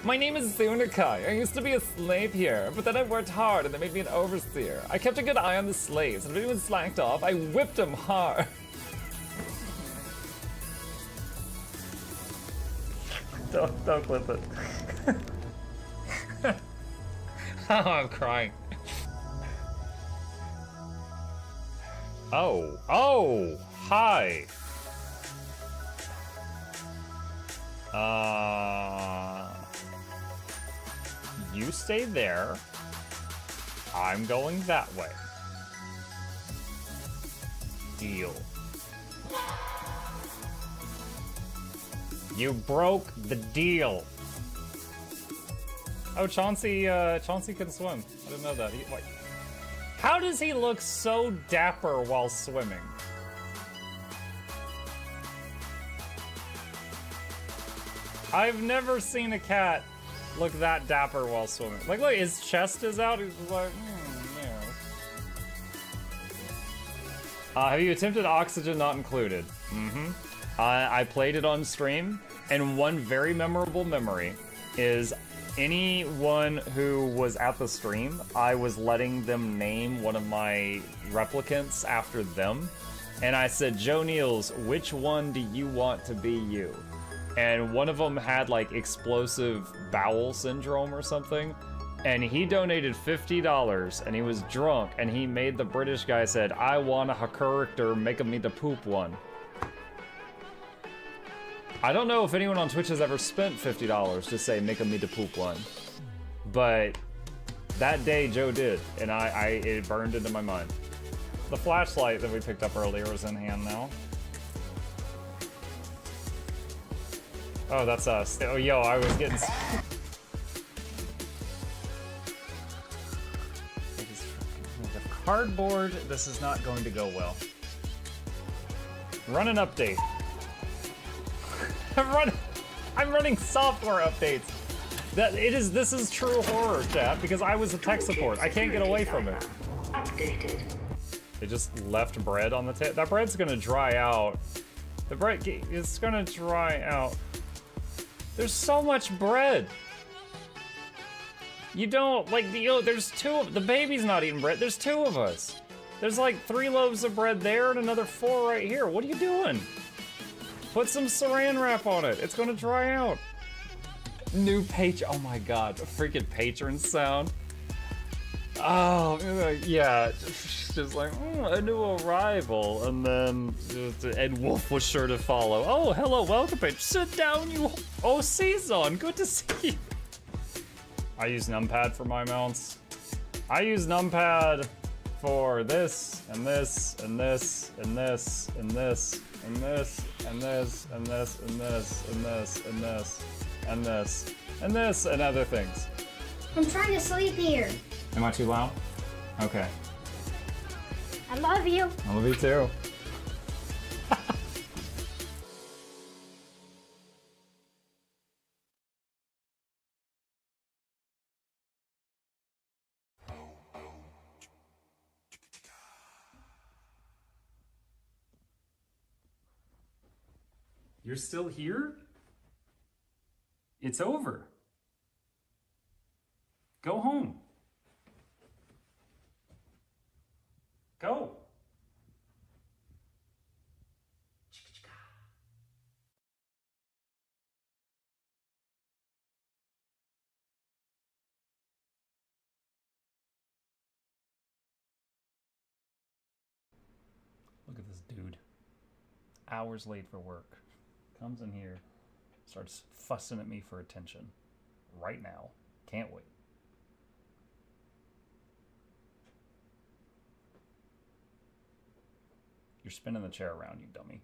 [SPEAKER 1] My name is Zunikai. I used to be a slave here, but then I worked hard and they made me an overseer. I kept a good eye on the slaves, and if anyone slacked off, I whipped them hard. Don't clip it. Oh, I'm crying. Oh, hi. You stay there. I'm going that way. Deal. You broke the deal. Oh, Chauncey can swim. I didn't know that. Wait. How does he look so dapper while swimming? I've never seen a cat look that dapper while swimming. Like, look, his chest is out. He's like, yeah. Have you attempted oxygen not included? I played it on stream, and one very memorable memory is anyone who was at the stream, I was letting them name one of my replicants after them. And I said, Joe Niels, which one do you want to be you? And one of them had like explosive bowel syndrome or something, and he donated $50 and he was drunk and he made the British guy said, I want a character making me the poop one. I don't know if anyone on Twitch has ever spent $50 to say making me the poop one, but that day Joe did, and it burned into my mind. The flashlight that we picked up earlier is in hand now. Oh, that's us. Oh, yo, I was getting... Cardboard, this is not going to go well. Run an update. I'm running software updates. This is true horror, chat, because I was a tech support. I can't get away from it. Updated. They just left bread on the table. That bread's gonna dry out. The bread is gonna dry out. There's so much bread. You don't, like, there's the baby's not eating bread. There's two of us. There's like 3 loaves of bread there and another 4 right here. What are you doing? Put some saran wrap on it. It's gonna dry out. New page, oh my God, a freaking patron sound. Oh, yeah, just like, a new arrival, and then Ed Wolf was sure to follow. Oh, hello, welcome, page. Sit down, you. Oh, Season, good to see you. I use numpad for my mounts. I use numpad for this, and this, and this, and this, and this, and this, and this, and this, and this, and this, and this, and this, and this, and other things.
[SPEAKER 9] I'm trying to sleep here.
[SPEAKER 1] Am I too loud? Okay.
[SPEAKER 9] I love you.
[SPEAKER 1] I love you too. You're still here? It's over. Go home. Go. hours late for work. Comes in here, starts fussing at me for attention. Right now. Can't wait. You're spinning the chair around, you dummy.